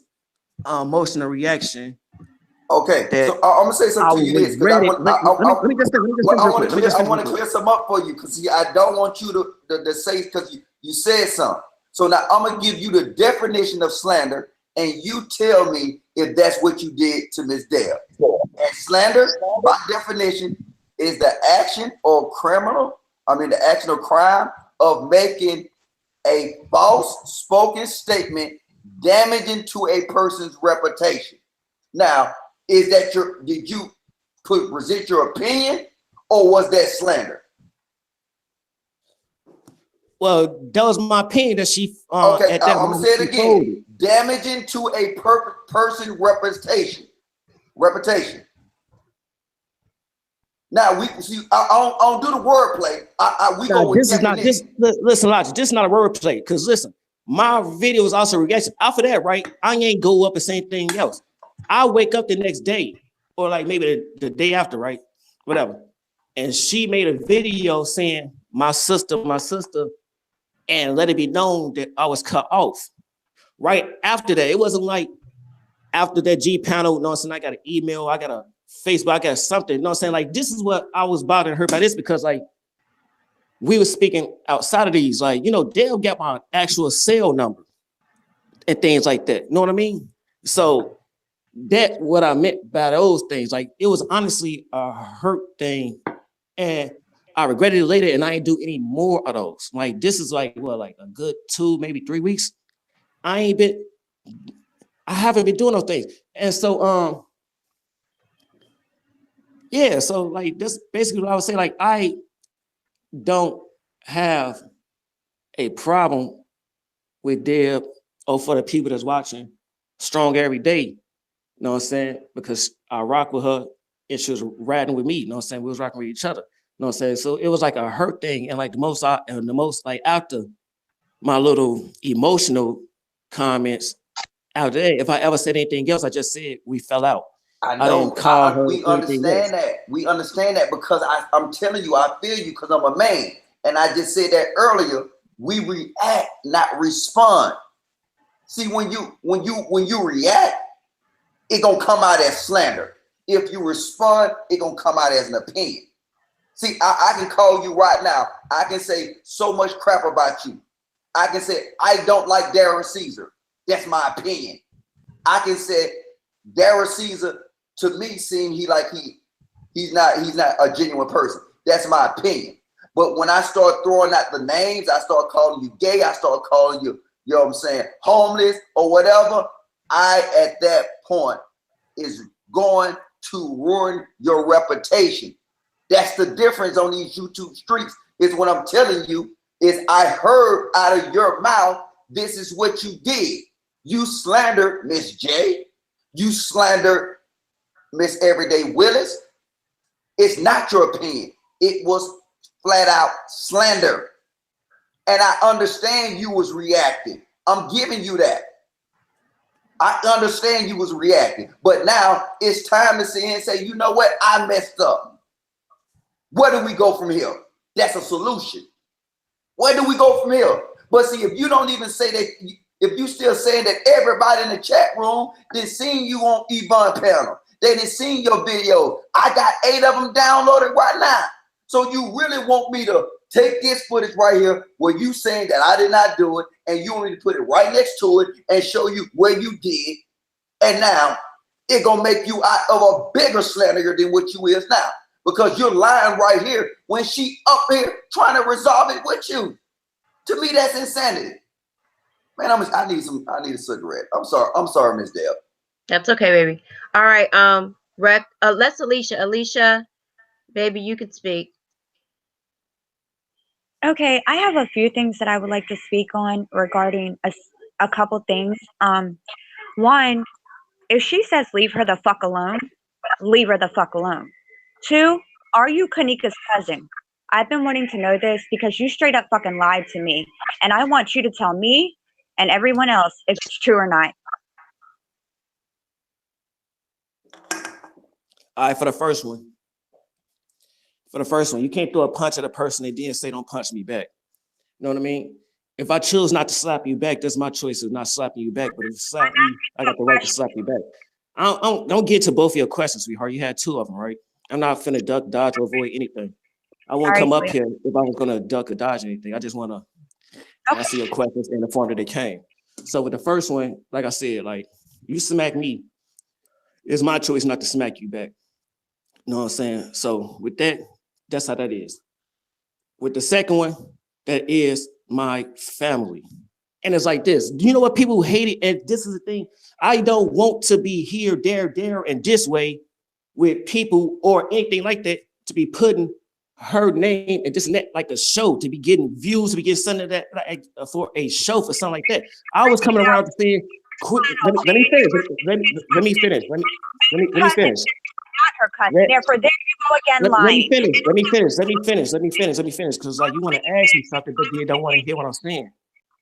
emotional reaction. Okay, so I'm gonna say something to you. This because I want to clear some up for you, because I don't want you to say, because you said something. So now I'm gonna give you the definition of slander, and you tell me if that's what you did to Miss Dale. And slander, by definition, is the action or crime of making a false spoken statement damaging to a person's reputation. Now, did you present your opinion, or was that slander? Well, that was my opinion that she. Okay, at that I'm gonna say it again. Damaging to a person reputation. Now we see. I don't do the wordplay. We go with this is not this. Listen, Logic. This is not a wordplay. Because listen, my video is also a reaction. After that, right? I ain't go up and say anything else. I wake up the next day, or like maybe the day after, right? Whatever. And she made a video saying my sister, and let it be known that I was cut off. Right after that, it wasn't like after that G panel. You know what I'm saying? I got an email, I got a Facebook, I got something. You know what I'm saying? Like, this is what I was bothering her by this, because like we were speaking outside of these, like, you know, Dale got my actual cell number and things like that. You know what I mean? So that's what I meant by those things. Like, it was honestly a hurt thing, and I regretted it later, and I ain't do any more of those. Like, this is like, well, like a good 2, maybe 3 weeks. I haven't been doing those things. And so, yeah, so like that's basically what I would say. Like, I don't have a problem with Deb, or for the people that's watching, strong every day. You know what I'm saying? Because I rock with her and she was riding with me. You know what I'm saying? We was rocking with each other. You know what I'm saying? So it was like a hurt thing. And like the most like after my little emotional comments out there, if I ever said anything else, I just said we fell out. I know. didn't call her We understand that. We understand that because I'm telling you, I feel you because I'm a man. And I just said that earlier. We react, not respond. See, when you react, it gonna come out as slander. If you respond, it gonna come out as an opinion. See, I can call you right now. I can say so much crap about you. I can say I don't like Darren Caesar. That's my opinion. I can say Darren Caesar to me seems he's not a genuine person. That's my opinion. But when I start throwing out the names, I start calling you gay, I start calling you, you know what I'm saying, homeless or whatever, I at that point is going to ruin your reputation. That's the difference on these YouTube streets, is what I'm telling you is I heard out of your mouth, this is what you did. You slandered Miss J. You slandered Miss Everyday Willis. It's not your opinion. It was flat out slander. And I understand you was reacting. I'm giving you that. I understand you was reacting. But now it's time to sit here and say, you know what? I messed up. Where do we go from here? That's a solution. Where do we go from here? But see, if you don't even say that, if you still saying that everybody in the chat room done seen you on Yvonne panel, they done seen your video. I got 8 of them downloaded right now. So you really want me to take this footage right here where you saying that I did not do it, and you want me to put it right next to it and show you where you did, and now it gonna make you out of a bigger slanderer than what you is now, because you're lying right here when she up here trying to resolve it with you. To me, that's insanity. Man, I need a cigarette. I'm sorry, Miss Deb. That's okay, baby. All right, let's Alicia, baby, you could speak. Okay, I have a few things that I would like to speak on regarding a couple things. One, if she says leave her the fuck alone, leave her the fuck alone. 2, are you Kanika's cousin? I've been wanting to know this because you straight up fucking lied to me, and I want you to tell me and everyone else if it's true or not. All right, for the first one, you can't throw a punch at a person and then say, don't punch me back. You know what I mean? If I choose not to slap you back, that's my choice of not slapping you back. But if you slap me, I got the right to slap you back. Don't get to both of your questions, sweetheart. You had 2 of them, right? I'm not finna duck, dodge, or avoid anything. I won't come up here if I was gonna duck or dodge anything. I just wanna answer your questions in the form that they came. So with the first one, like I said, like you smack me, it's my choice not to smack you back. You know what I'm saying? So with that, that's how that is. With the second one, that is my family. And it's like this. Do you know what people hate it? And this is the thing. I don't want to be here, there, and this way with people or anything like that to be putting her name and this and that, like a show, to be getting views, to be getting something of that like, for a show, for something like that. I was coming around to say, let me finish. Let me finish. Not her cousin. Therefore, there you go again, lying. Let me finish. Because like you want to ask me something, but you don't want to hear what I'm saying.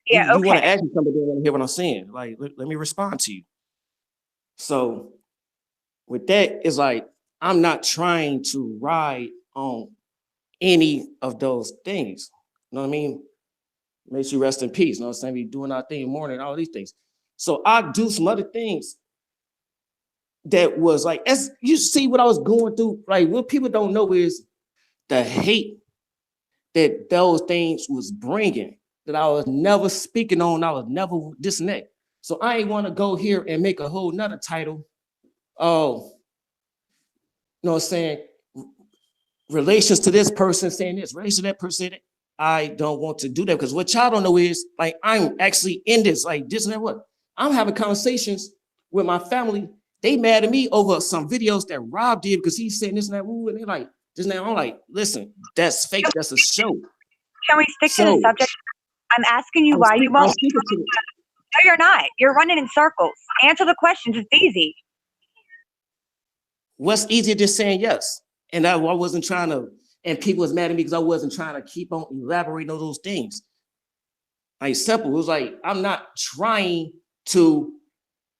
Yeah, you want to ask me something, but you don't want to hear what I'm saying. Like, let me respond to you. So with that, it's like I'm not trying to ride on any of those things. You know what I mean? Makes you rest in peace. You know what I'm saying? We doing our thing in the morning, all these things. So I do some other things that was like, as you see what I was going through, like what people don't know is the hate that those things was bringing, that I was never speaking on, I was never this and that. So I ain't want to go here and make a whole nother title. Oh, you know what I'm saying? Relations to this person saying this, relations to that person. I don't want to do that because what y'all don't know is like, I'm actually in this, like this and that. What I'm having conversations with my family. They mad at me over some videos that Rob did because he's saying this and that. Ooh, and they're like, this and that. I'm like, listen, that's fake. That's a show. Can we stick to the subject? I'm asking you why you won't. No, you're not. You're running in circles. Answer the questions. It's easy. What's easier than saying yes? And I wasn't trying to, and people was mad at me because I wasn't trying to keep on elaborating on those things. Like simple, it was like, I'm not trying to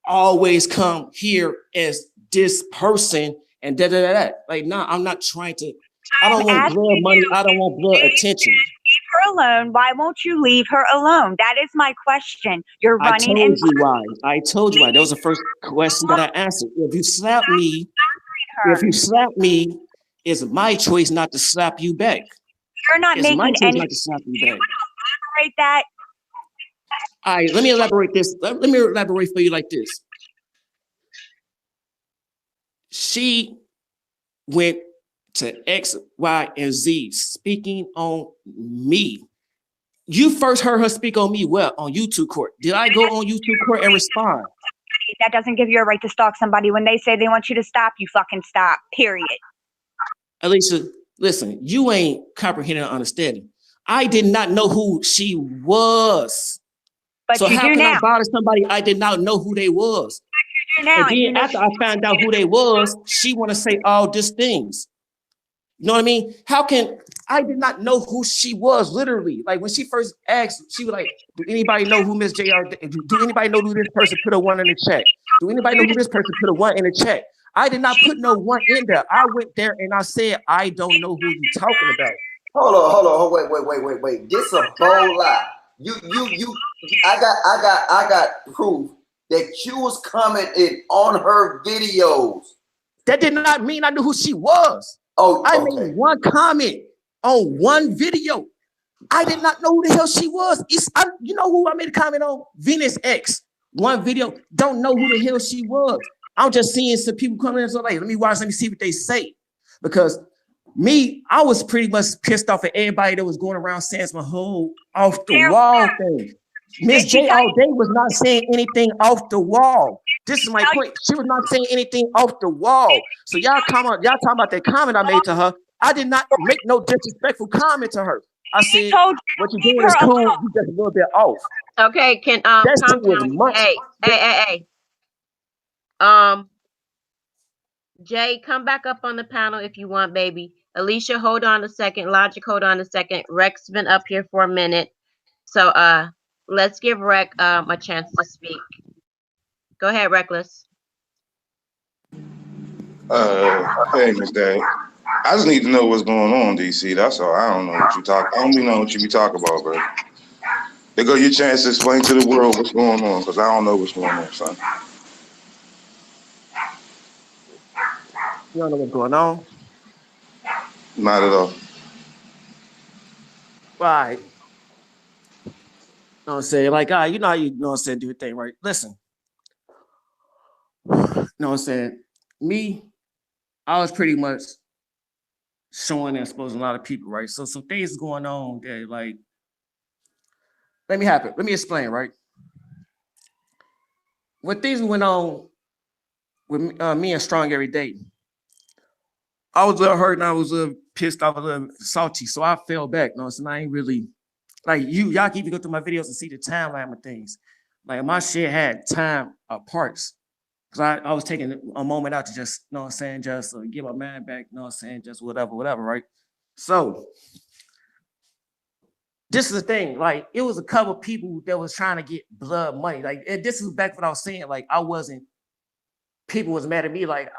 always come here as this person and da. Like, no, I'm not trying to, I don't want blood money, I don't want blood attention. Leave her alone. Why won't you leave her alone? That is my question. You're running in circles. I told you why. That was the first question that I answered. If you slap me, it's my choice not to slap you back. You're not It's making my choice any. not to slap you back. Elaborate that. All right, let me elaborate this. Let me elaborate for you like this. She went to X, Y, and Z speaking on me. You first heard her speak on me on YouTube court. Did I go on YouTube court and respond? That doesn't give you a right to stalk somebody. When they say they want you to stop, you fucking stop, period. Alicia, listen, you ain't comprehending or understanding. I did not know who she was. But so you how do can now. I bother somebody I did not know who they was? You do now. And then after I found out who they was, she want to say all these things. You know what I mean? How can I did not know who she was, literally. Like when she first asked, she was like, do anybody know who Miss JR? Do anybody know who this person put a 1 in the chat? Do anybody know who this person put a 1 in the chat? I did not put no 1 in there. I went there and I said, I don't know who you talking about. Hold on. Wait. This a bold lie. I got proof that you was commenting on her videos. That did not mean I knew who she was. Oh, I made 1 comment on 1 video. I did not know who the hell she was. You know who I made a comment on? Venus X. 1 video. Don't know who the hell she was. I'm just seeing some people coming in so like, let me see what they say. Because me, I was pretty much pissed off at everybody that was going around saying some whole off the wall thing. Miss J all day was not saying anything off the wall. This is my point. She was not saying anything off the wall. So y'all talking about that comment I made to her. I did not make no disrespectful comment to her. I said, what you doing is cool. You just a little bit off. Okay, can that shit was much. Hey. Jay, come back up on the panel if you want, baby. Alicia, hold on a second. Logic, hold on a second. Rec's been up here for a minute. So let's give Rec a chance to speak. Go ahead, Reckless. Hey, Miss Day. I just need to know what's going on, DC. That's all. I don't know what you talk. I don't even know what you be talking about, bro. There go your chance to explain to the world what's going on, because I don't know what's going on, son. You don't know what's going on? Not at all. Right. You know what I'm saying? Like, you know how you know what I'm saying, do your thing, right? Listen. You know what I'm saying? Me, I was pretty much showing and exposing a lot of people, right? So some things going on that, like, let me explain, right? When things went on with me and Strong every day, I was a little hurt and I was a little pissed off, a little salty. So I fell back. You know, so I ain't really, like y'all can even go through my videos and see the timeline of things. Like my shit had time parts. Cause I was taking a moment out to just, you know what I'm saying, just get my mind back, you know what I'm saying, just whatever, right? So this is the thing, like it was a couple of people that was trying to get blood money. Like this is back what I was saying, like people was mad at me, like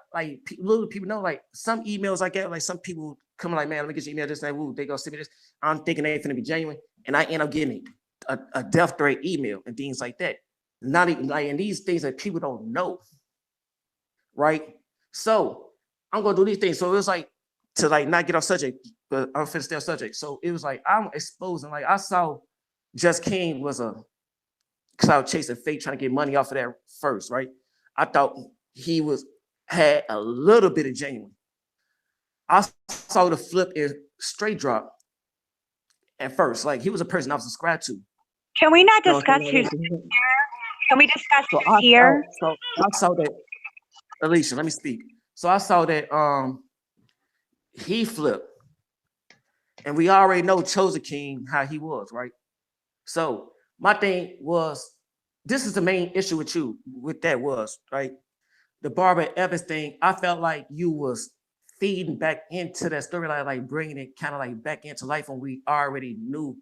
little people know, like some emails I get, like some people coming like, man, let me get your email, this, that, woo, they gonna send me this. I'm thinking they ain't finna be genuine. And I end up getting a death threat email and things like that. Not even like, and these things that people don't know. Right? So I'm gonna do these things. So it was like to like not get off subject, but I'm finna stay on subject. So it was like I'm exposing, like I saw Just King was a cloud chasing fake trying to get money off of that first, right? I thought he had a little bit of genuine. I saw the flip is straight drop at first. Like he was a person I was subscribed to. Can we not discuss who's here? Can we discuss who's here? So I saw that. Alicia, let me speak. So I saw that he flipped. And we already know Chosen King, how he was, right? So my thing was, this is the main issue with you, with that was, right? The Barbara Evans thing, I felt like you was feeding back into that storyline, like bringing it kind of like back into life when we already knew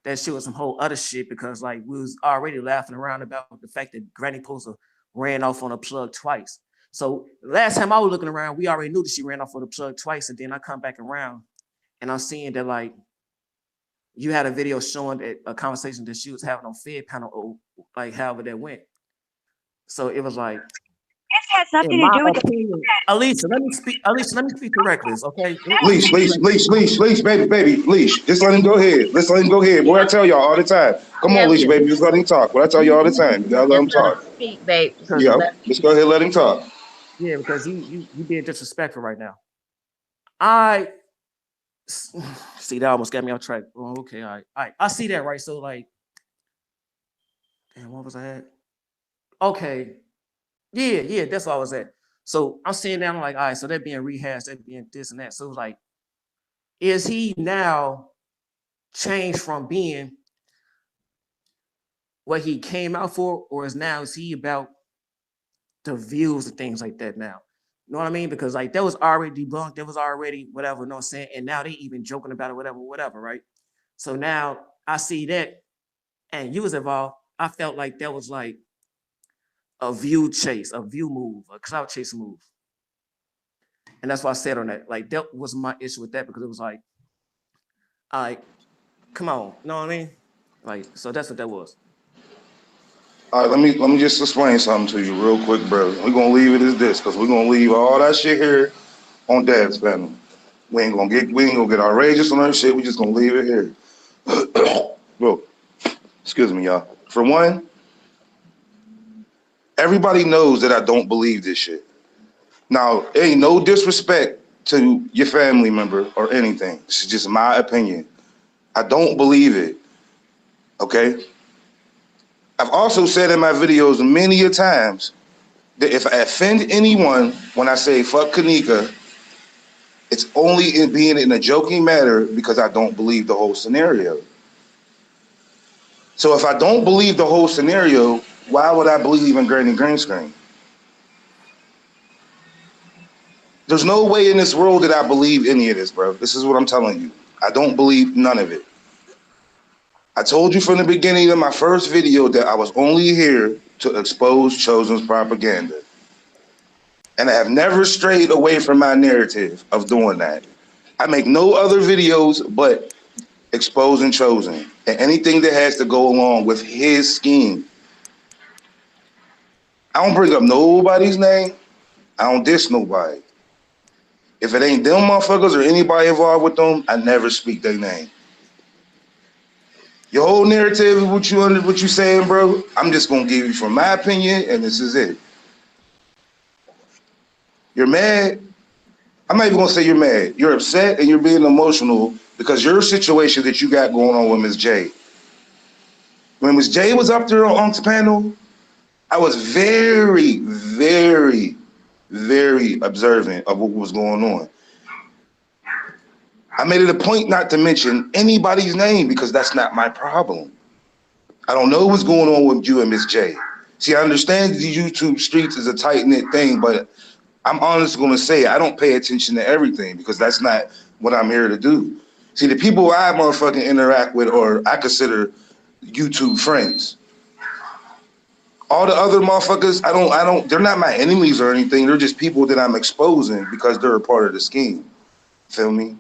that shit was some whole other shit, because like we was already laughing around about the fact that Granny Poser ran off on a plug twice. So last time I was looking around, we already knew that she ran off on the plug twice, and then I come back around and I'm seeing that like you had a video showing that a conversation that she was having on Fed Panel, or like however that went. So it was like, this has nothing to do with the Alicia, let me speak. Alicia, let me speak to Reckless, okay? Leash, baby, Leash. Just let him go ahead. Let's let him go ahead. Boy, I tell y'all all the time. Come on, Leash, baby. Just let him talk. What I tell you all the time. You gotta let him talk. Speak, babe. Yeah, just go ahead, let him talk. Yeah, because you being disrespectful right now. I see that almost got me off track. Oh, okay, all right. I see that, right? So like, damn, what was I at? Okay. Yeah, that's what I was at. So I'm seeing that, I'm like, all right, so they're being rehashed, they're being this and that. So it was like, is he now changed from being what he came out for, or is he about the views and things like that now? You know what I mean? Because like that was already debunked, there was already whatever, you know what I'm saying? And now they even joking about it, whatever, right? So now I see that, and you was involved. I felt like that was like a view chase, a view move, a clout chase move. And that's why I said on that, like that was my issue with that, because it was like, all right, come on, you know what I mean? Like, so that's what that was. All right, let me just explain something to you real quick, bro. We're gonna leave it as this, because we're gonna leave all that shit here on Dad's panel. We ain't gonna get outrageous on that shit. We just gonna leave it here. Bro, excuse me, y'all. For one, everybody knows that I don't believe this shit. Now, ain't no disrespect to your family member or anything. This is just my opinion. I don't believe it, okay? I've also said in my videos many a times that if I offend anyone when I say fuck Kanika, it's only in being in a joking manner because I don't believe the whole scenario. So if I don't believe the whole scenario, why would I believe in Granny Green Screen? There's no way in this world that I believe any of this, bro. This is what I'm telling you. I don't believe none of it. I told you from the beginning of my first video that I was only here to expose Chosen's propaganda. And I have never strayed away from my narrative of doing that. I make no other videos but exposing Chosen and anything that has to go along with his scheme. I don't bring up nobody's name. I don't diss nobody. If it ain't them motherfuckers or anybody involved with them, I never speak their name. Your whole narrative, what you saying, bro, I'm just gonna give you from my opinion, and this is it. You're mad. I'm not even gonna say you're mad. You're upset and you're being emotional because your situation that you got going on with Ms. J. When Ms. J was up there on the panel, I was very, very, very observant of what was going on. I made it a point not to mention anybody's name because that's not my problem. I don't know what's going on with you and Ms. J. See, I understand the YouTube streets is a tight-knit thing, but I'm honestly gonna say I don't pay attention to everything because that's not what I'm here to do. See, the people I motherfucking interact with or I consider YouTube friends. All the other motherfuckers, they're not my enemies or anything. They're just people that I'm exposing because they're a part of the scheme. Feel me?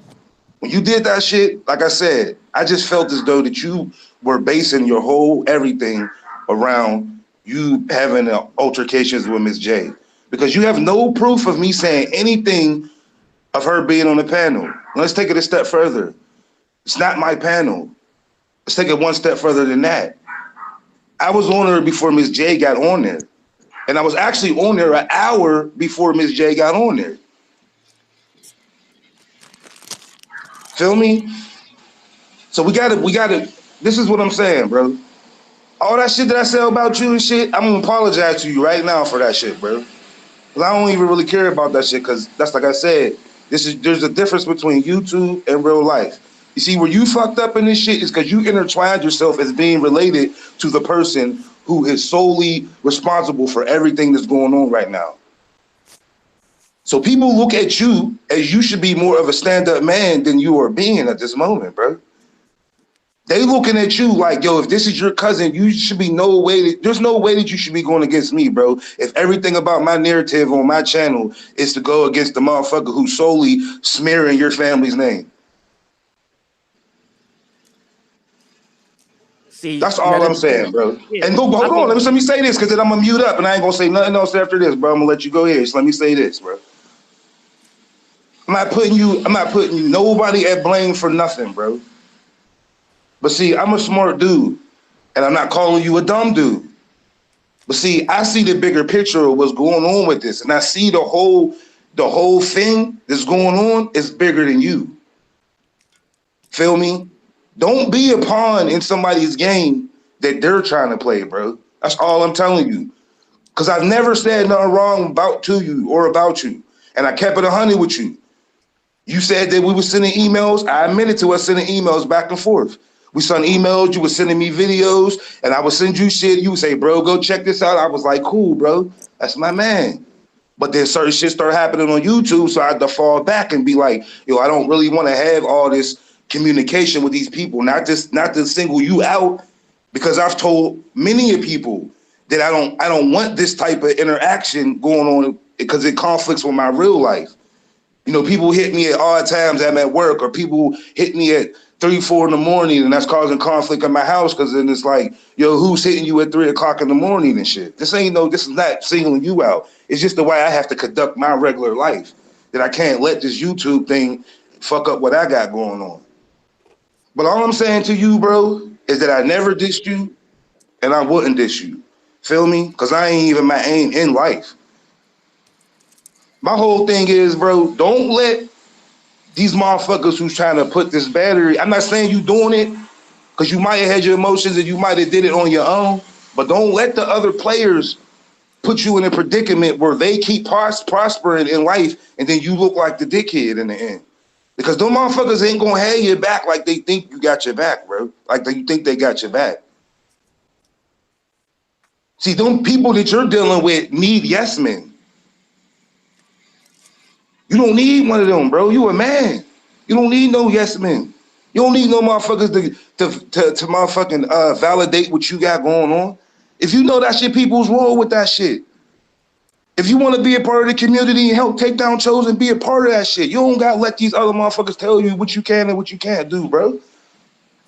When you did that shit, like I said, I just felt as though that you were basing your whole everything around you having altercations with Ms. J. Because you have no proof of me saying anything of her being on the panel. Let's take it a step further. It's not my panel. Let's take it one step further than that. I was on there before Ms. J got on there. And I was actually on there an hour before Ms. J got on there. Feel me? So we gotta, this is what I'm saying, bro. All that shit that I said about you and shit, I'm gonna apologize to you right now for that shit, bro. Cause I don't even really care about that shit, cause that's like I said, there's a difference between YouTube and real life. You see, where you fucked up in this shit is because you intertwined yourself as being related to the person who is solely responsible for everything that's going on right now. So people look at you as you should be more of a stand-up man than you are being at this moment, bro. They looking at you like, yo, if this is your cousin, you should be there's no way that you should be going against me, bro. If everything about my narrative on my channel is to go against the motherfucker who's solely smearing your family's name. See, that's all I'm saying, bro. Yeah, and hold on, let me say this, because then I'm gonna mute up and I ain't gonna say nothing else after this, bro. I'm gonna let you go here. So let me say this, bro. I'm not putting you nobody at blame for nothing, bro. But see, I'm a smart dude, and I'm not calling you a dumb dude. But see, I see the bigger picture of what's going on with this, and I see the whole thing that's going on is bigger than you. Feel me? Don't be a pawn in somebody's game that they're trying to play, bro. That's all I'm telling you. Because I've never said nothing wrong about you, and I kept it 100 with you. You said that we were sending emails. I admitted to us sending emails back and forth. We sent emails, you were sending me videos, and I would send you shit. You would say, bro, go check this out. I was like, cool, bro. That's my man. But then certain shit started happening on YouTube, so I had to fall back and be like, yo, I don't really want to have all this communication with these people, not to single you out, because I've told many of people that I don't want this type of interaction going on because it conflicts with my real life. You know, people hit me at odd times I'm at work, or people hit me at 3, 4 in the morning, and that's causing conflict in my house, because then it's like, yo, who's hitting you at 3 o'clock in the morning and shit? This is not singling you out. It's just the way I have to conduct my regular life, that I can't let this YouTube thing fuck up what I got going on. But all I'm saying to you, bro, is that I never dissed you, and I wouldn't diss you. Feel me? Because I ain't even my aim in life. My whole thing is, bro, don't let these motherfuckers who's trying to put this battery, I'm not saying you doing it, because you might have had your emotions and you might have did it on your own, but don't let the other players put you in a predicament where they keep prospering in life and then you look like the dickhead in the end. Because those motherfuckers ain't gonna have your back like they think you got your back, bro. Like you think they got your back. See, them people that you're dealing with need yes men. You don't need one of them, bro. You a man. You don't need no yes men. You don't need no motherfuckers to motherfucking validate what you got going on. If you know that shit, people's roll with that shit. If you want to be a part of the community and help take down Chosen, be a part of that shit. You don't got to let these other motherfuckers tell you what you can and what you can't do, bro.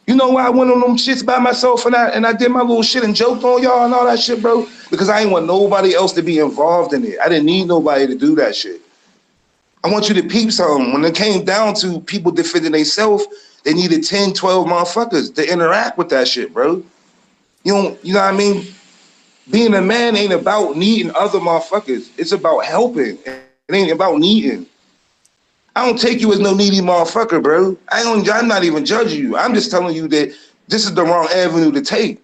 You know why I went on them shits by myself and I did my little shit and joked on y'all and all that shit, bro? Because I ain't want nobody else to be involved in it. I didn't need nobody to do that shit. I want you to peep something. When it came down to people defending themselves, they needed 10, 12 motherfuckers to interact with that shit, bro. You know what I mean? Being a man ain't about needing other motherfuckers. It's about helping. It ain't about needing. I don't take you as no needy motherfucker, bro. I'm not even judging you. I'm just telling you that this is the wrong avenue to take.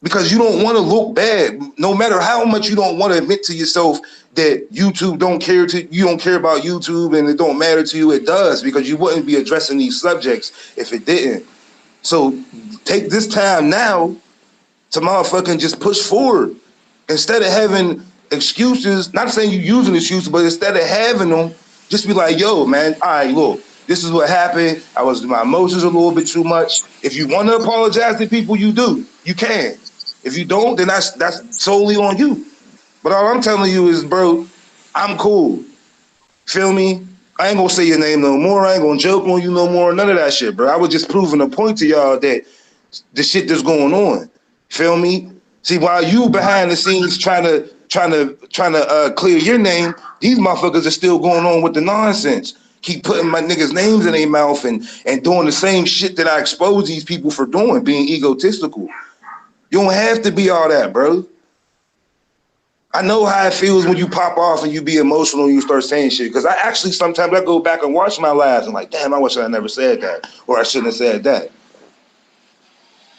Because you don't want to look bad. No matter how much you don't want to admit to yourself that YouTube you don't care about YouTube and it don't matter to you, it does, because you wouldn't be addressing these subjects if it didn't. So take this time now to motherfucking just push forward. Instead of having excuses, not saying you using excuses, but instead of having them, just be like, yo, man, all right, look, this is what happened. My emotions a little bit too much. If you want to apologize to people, you can. If you don't, then that's solely on you. But all I'm telling you is, bro, I'm cool. Feel me? I ain't gonna say your name no more. I ain't gonna joke on you no more. None of that shit, bro. I was just proving a point to y'all that the shit that's going on. Feel me? See, while you behind the scenes trying to clear your name, these motherfuckers are still going on with the nonsense. Keep putting my niggas' names in their mouth and doing the same shit that I expose these people for doing, being egotistical. You don't have to be all that, bro. I know how it feels when you pop off and you be emotional and you start saying shit. Because I actually sometimes I go back and watch my lives and like, damn, I wish I never said that, or I shouldn't have said that.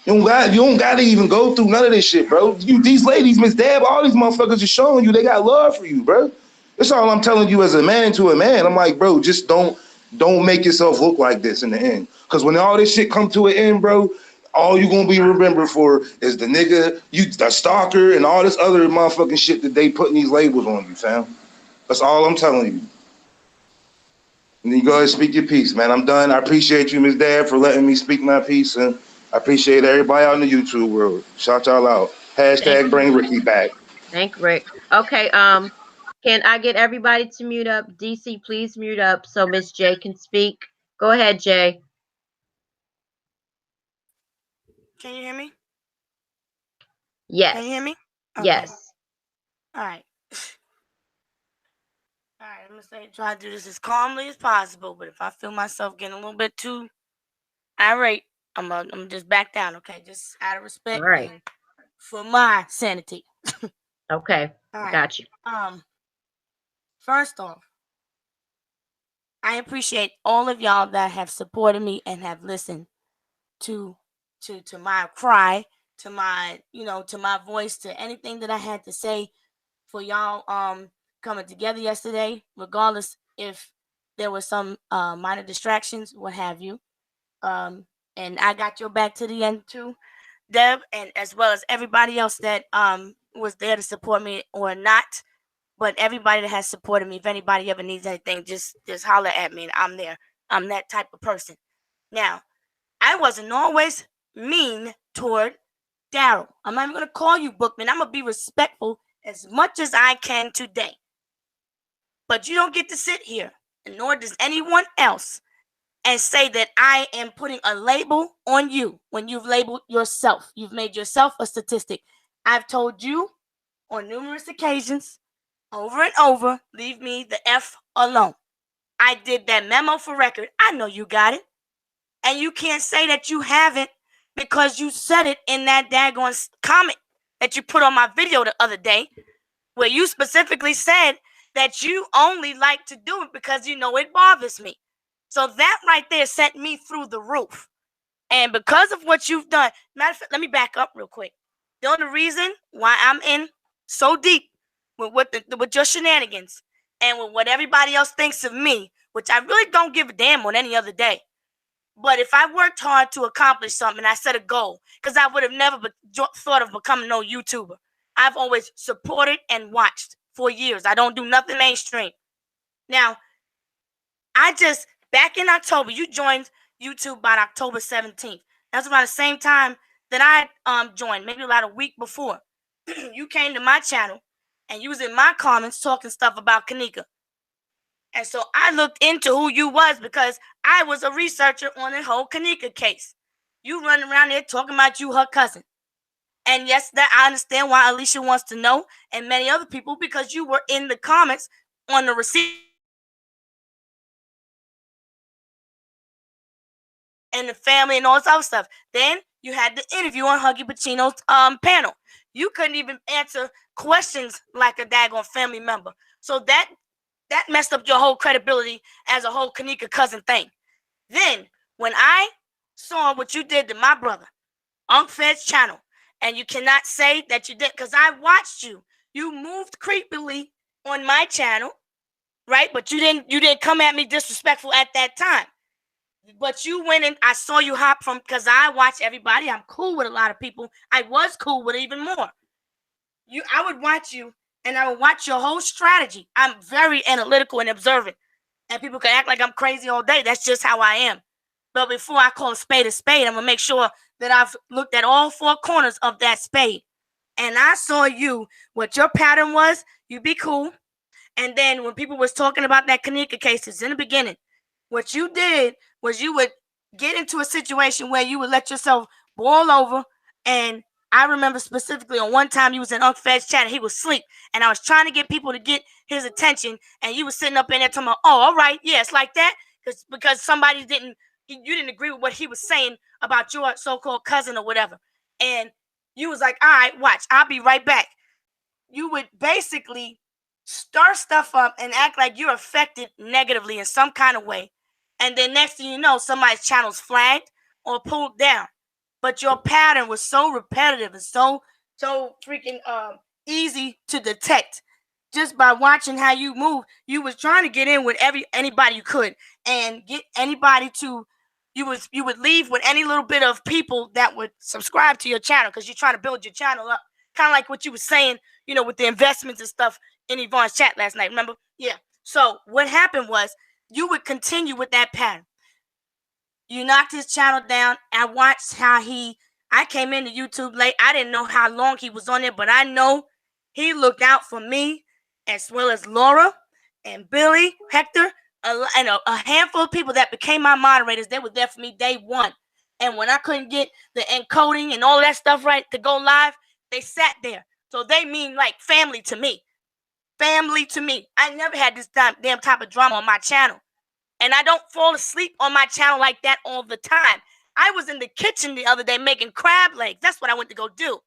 You don't got to even go through none of this shit, bro. These ladies, Miss Dab, all these motherfuckers are showing you they got love for you, bro. That's all I'm telling you as a man to a man. I'm like, bro, just don't Don't make yourself look like this in the end. Because when all this shit come to an end, bro, all you gonna be remembered for is the nigga, the stalker, and all this other motherfucking shit that they putting these labels on you, fam. That's all I'm telling you. And you go ahead and speak your piece, man. I'm done. I appreciate you, Ms. Dad, for letting me speak my piece, and I appreciate everybody out in the YouTube world. Shout y'all out. Hashtag bring Ricky back. Thank Rick. Okay, can I get everybody to mute up? DC, please mute up so Miss J can speak. Go ahead, Jay. Can you hear me? Yes. Can you hear me? Okay. Yes. All right. All right, I'm gonna try to do this as calmly as possible. But if I feel myself getting a little bit too irate, I'm just back down. Okay, just out of respect. All right. And for my sanity. Okay. All right. Got you. First off, I appreciate all of y'all that have supported me and have listened to my cry, to my to my voice, to anything that I had to say for y'all coming together yesterday, regardless if there was some minor distractions, what have you. And I got your back to the end too, Deb, and as well as everybody else that was there to support me or not. But everybody that has supported me, if anybody ever needs anything, just holler at me and I'm there. I'm that type of person. Now, I wasn't always mean toward Daryl. I'm not even going to call you Bookman. I'm going to be respectful as much as I can today. But you don't get to sit here, and nor does anyone else, and say that I am putting a label on you when you've labeled yourself. You've made yourself a statistic. I've told you on numerous occasions, over and over, leave me the F alone. I did that memo for record. I know you got it. And you can't say that you haven't because you said it in that daggone comment that you put on my video the other day, where you specifically said that you only like to do it because you know it bothers me. So that right there sent me through the roof. And because of what you've done, matter of fact, let me back up real quick. The only reason why I'm in so deep with your shenanigans and with what everybody else thinks of me, which I really don't give a damn on any other day. But if I worked hard to accomplish something, I set a goal, because I would have never thought of becoming no YouTuber. I've always supported and watched for years. I don't do nothing mainstream. Now, back in October, you joined YouTube by October 17th. That's around the same time that I joined, maybe about a week before. You came to my channel and you was in my comments talking stuff about Kanika. And so I looked into who you was because I was a researcher on the whole Kanika case. You running around there talking about you, her cousin. And yes, that I understand why Alicia wants to know, and many other people, because you were in the comments on the receipt and the family and all this other stuff. Then you had the interview on Huggy Pacino's panel. You couldn't even answer questions like a daggone family member. So that messed up your whole credibility as a whole Kanika cousin thing. Then, when I saw what you did to my brother, Unc Fed's channel, and you cannot say that you did, because I watched you. You moved creepily on my channel, right? But you didn't come at me disrespectful at that time. But you went and I saw you hop from, because I watch everybody. I'm cool with a lot of people. I was cool with even more. I would watch you, and I would watch your whole strategy. I'm very analytical and observant. And people can act like I'm crazy all day. That's just how I am. But before I call a spade, I'm going to make sure that I've looked at all four corners of that spade. And I saw you, what your pattern was, you be cool. And then when people was talking about that Kanika cases in the beginning, what you did was you would get into a situation where you would let yourself boil over. And I remember specifically on one time you was in Unc Fed's chat and he was asleep. And I was trying to get people to get his attention. And you was sitting up in there talking about, oh, all right, yeah, it's like that. Because somebody you didn't agree with what he was saying about your so-called cousin or whatever. And you was like, all right, watch, I'll be right back. You would basically stir stuff up and act like you're affected negatively in some kind of way. And then next thing you know, somebody's channel's flagged or pulled down. But your pattern was so repetitive and so freaking easy to detect. just by watching how you move, you was trying to get in with anybody you could and get anybody to. You would leave with any little bit of people that would subscribe to your channel because you're trying to build your channel up. Kind of like what you were saying, with the investments and stuff in Yvonne's chat last night. Remember? Yeah. So what happened was you would continue with that pattern. You knocked his channel down. I watched how I came into YouTube late. I didn't know how long he was on there, but I know he looked out for me as well as Laura and Billy, Hector, and a handful of people that became my moderators. They were there for me day one. And when I couldn't get the encoding and all that stuff right to go live, they sat there. So they mean like family to me. Family to me. I never had this damn type of drama on my channel. And I don't fall asleep on my channel like that all the time. I was in the kitchen the other day making crab legs. That's what I went to go do.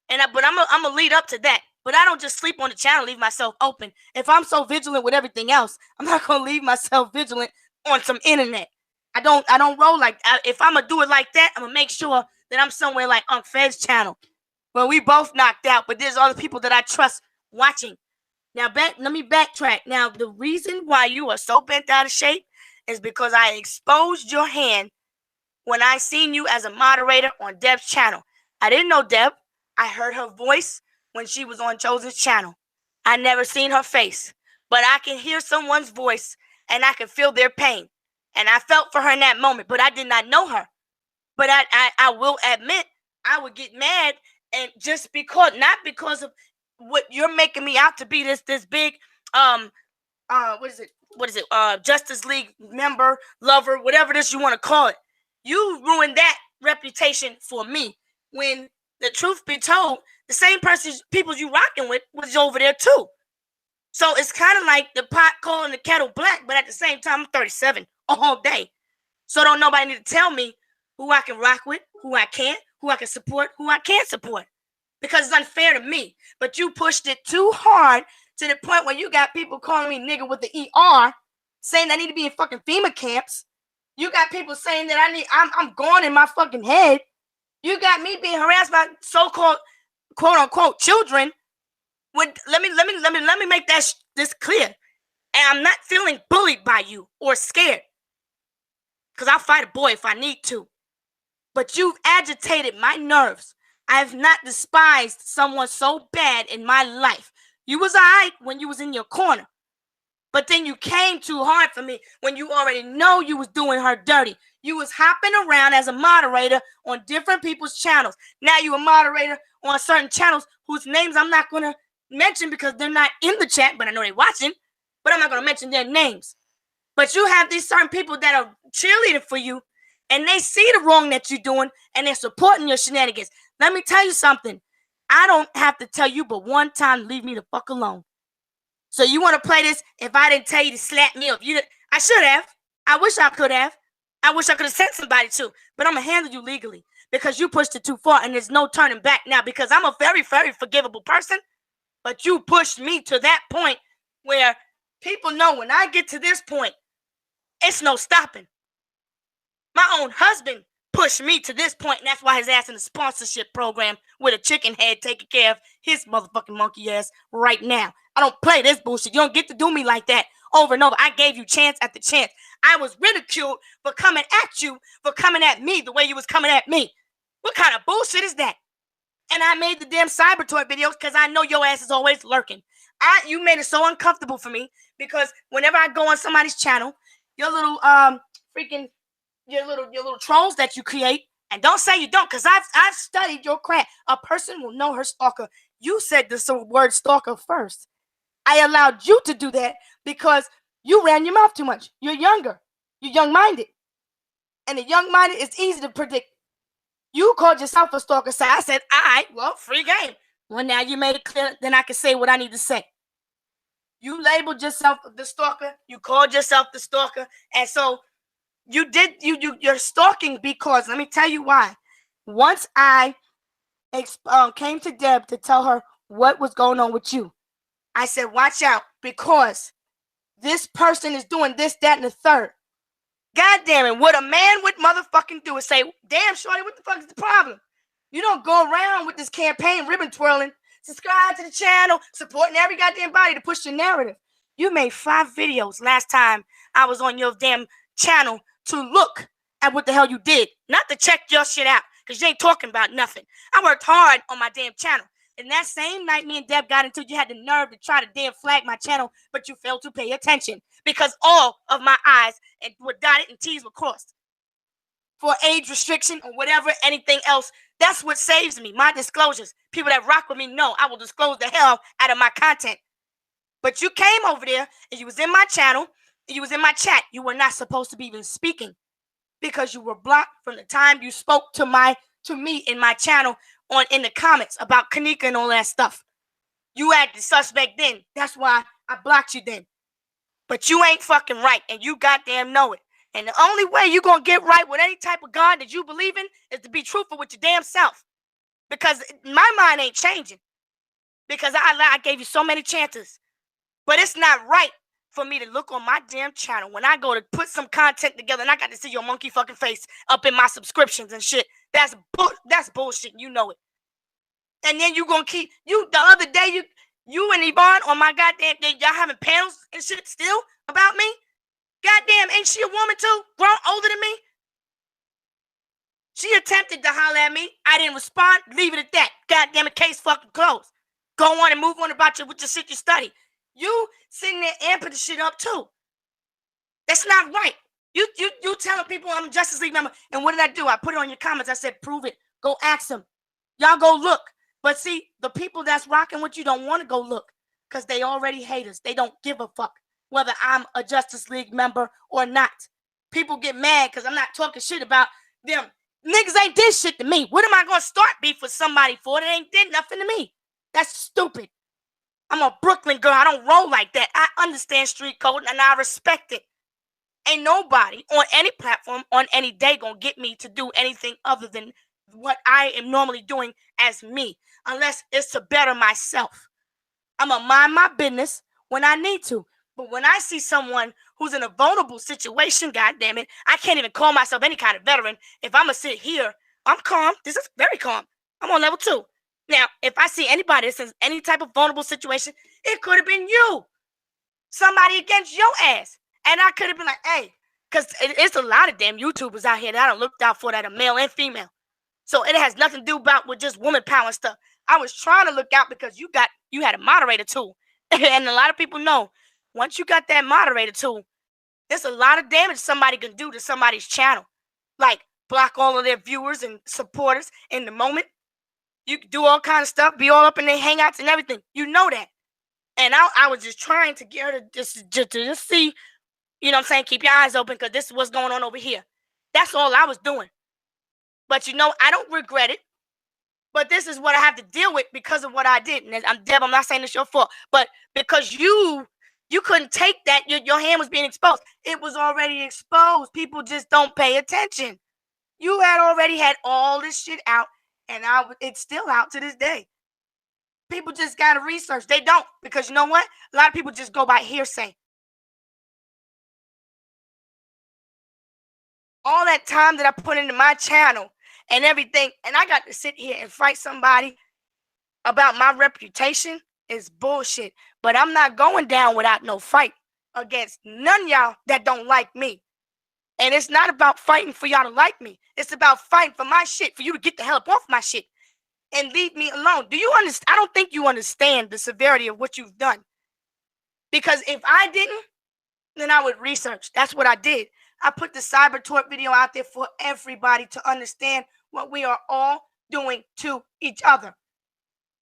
But I'm gonna lead up to that. But I don't just sleep on the channel, leave myself open. If I'm so vigilant with everything else, I'm not gonna leave myself vigilant on some internet. I don't roll like that. If I'm gonna do it like that, I'm gonna make sure that I'm somewhere like Unc Fed's channel, where we both knocked out, but there's other people that I trust watching. Now, let me backtrack. Now, the reason why you are so bent out of shape is because I exposed your hand when I seen you as a moderator on Deb's channel. I didn't know Deb. I heard her voice when she was on Chosen's channel. I never seen her face, but I can hear someone's voice and I can feel their pain. And I felt for her in that moment, but I did not know her. But I will admit, I would get mad, and just because, not because of what you're making me out to be, this big what is it Justice League member, lover, whatever this you want to call it. You ruined that reputation for me, when the truth be told, the same people you rocking with was over there too. So it's kind of like the pot calling the kettle black, but at the same time, I'm 37 all day. So don't nobody need to tell me who I can rock with, who I can't, who I can support, who I can't support, because it's unfair to me. But you pushed it too hard to the point where you got people calling me nigga with the ER, saying I need to be in fucking FEMA camps. You got people saying that I'm gone in my fucking head. You got me being harassed by so-called quote unquote children. Let me make this clear. And I'm not feeling bullied by you or scared, because I'll fight a boy if I need to. But you've agitated my nerves. I have not despised someone so bad in my life. You was all right when you was in your corner, but then you came too hard for me when you already know you was doing her dirty. You was hopping around as a moderator on different people's channels. Now you a moderator on certain channels whose names I'm not going to mention because they're not in the chat, but I know they're watching, but I'm not going to mention their names. But you have these certain people that are cheerleading for you, and they see the wrong that you're doing, and they're supporting your shenanigans. Let me tell you something. I don't have to tell you but one time, leave me the fuck alone. So you want to play this? If I didn't tell you to slap me up, I should have. I wish I could have. I wish I could have sent somebody to, but I'm going to handle you legally because you pushed it too far, and there's no turning back now, because I'm a very, very forgivable person, but you pushed me to that point where people know when I get to this point, it's no stopping. My own husband pushed me to this point, and that's why his ass in the sponsorship program with a chicken head taking care of his motherfucking monkey ass right now. I don't play this bullshit. You don't get to do me like that over and over. I gave you chance after chance. I was ridiculed for coming at you, for coming at me the way you was coming at me. What kind of bullshit is that? And I made the damn Cyber Toy videos because I know your ass is always lurking. You made it so uncomfortable for me because whenever I go on somebody's channel, your little your little trolls that you create, and don't say you don't, because I've studied your craft. A person will know her stalker. You said the word stalker first. I allowed you to do that because you ran your mouth too much. You're younger. You're young-minded. And the young-minded is easy to predict. You called yourself a stalker, so I said, all right, well, free game. Well, now you made it clear, then I can say what I need to say. You labeled yourself the stalker. You called yourself the stalker. And so you're stalking because, let me tell you why. Once I came to Deb to tell her what was going on with you, I said, watch out, because this person is doing this, that, and the third. God damn it, what a man would motherfucking do is say, damn, shorty, what the fuck is the problem? You don't go around with this campaign ribbon twirling subscribe to the channel, supporting every goddamn body to push the narrative. You made 5 videos last time I was on your damn channel to look at what the hell you did, not to check your shit out, because you ain't talking about nothing. I worked hard on my damn channel. And that same night me and Deb got into, you had the nerve to try to damn flag my channel, but you failed to pay attention because all of my I's and were dotted and T's were crossed. For age restriction or whatever, anything else, that's what saves me, my disclosures. People that rock with me know I will disclose the hell out of my content. But you came over there and you was in my channel and you was in my chat. You were not supposed to be even speaking because you were blocked from the time you spoke to me in my channel in the comments about Kanika and all that stuff. You had the suspect then. That's why I blocked you then. But you ain't fucking right, and you goddamn know it. And the only way you gonna get right with any type of God that you believe in is to be truthful with your damn self. Because my mind ain't changing. Because I gave you so many chances. But it's not right for me to look on my damn channel when I go to put some content together and I got to see your monkey fucking face up in my subscriptions and shit. That's bullshit. You know it. And then you gonna keep the other day you and Yvonne on my goddamn y'all having panels and shit still about me. Goddamn, ain't she a woman too? Grown, older than me? She attempted to holler at me. I didn't respond. Leave it at that. Goddamn it, case fucking closed. Go on and move on about with your shit you study. You sitting there amping the shit up too. That's not right. You telling people I'm a Justice League member. And what did I do? I put it on your comments. I said, prove it. Go ask them. Y'all go look. But see, the people that's rocking with you don't want to go look because they already hate us. They don't give a fuck whether I'm a Justice League member or not. People get mad because I'm not talking shit about them. Niggas ain't did shit to me. What am I going to start beef with somebody for that ain't did nothing to me? That's stupid. I'm a Brooklyn girl. I don't roll like that. I understand street code and I respect it. Ain't nobody on any platform on any day gonna get me to do anything other than what I am normally doing as me, unless it's to better myself. I'm gonna mind my business when I need to. But when I see someone who's in a vulnerable situation, goddamn it, I can't even call myself any kind of veteran. If I'm gonna sit here, I'm calm. This is very calm. I'm on level 2. Now, if I see anybody that's in any type of vulnerable situation, it could have been you. Somebody against your ass. And I could have been like, hey, because it's a lot of damn YouTubers out here that I don't look out for that are male and female. So it has nothing to do with just woman power and stuff. I was trying to look out because you had a moderator tool. And a lot of people know, once you got that moderator tool, there's a lot of damage somebody can do to somebody's channel. Like block all of their viewers and supporters in the moment. You can do all kinds of stuff, be all up in their hangouts and everything. You know that. And I was just trying to get her to just see, you know what I'm saying, keep your eyes open because this is what's going on over here. That's all I was doing. But, you know, I don't regret it. But this is what I have to deal with because of what I did. And I'm Deb, I'm not saying it's your fault. But because you couldn't take that, your hand was being exposed. It was already exposed. People just don't pay attention. You had already had all this shit out. And it's still out to this day. People just got to research. They don't. Because you know what? A lot of people just go by hearsay. All that time that I put into my channel and everything, and I got to sit here and fight somebody about my reputation is bullshit. But I'm not going down without no fight against none of y'all that don't like me. And it's not about fighting for y'all to like me. It's about fighting for my shit, for you to get the hell up off my shit and leave me alone. Do you understand? I don't think you understand the severity of what you've done. Because if I didn't, then I would research. That's what I did. I put the Cyber Talk video out there for everybody to understand what we are all doing to each other.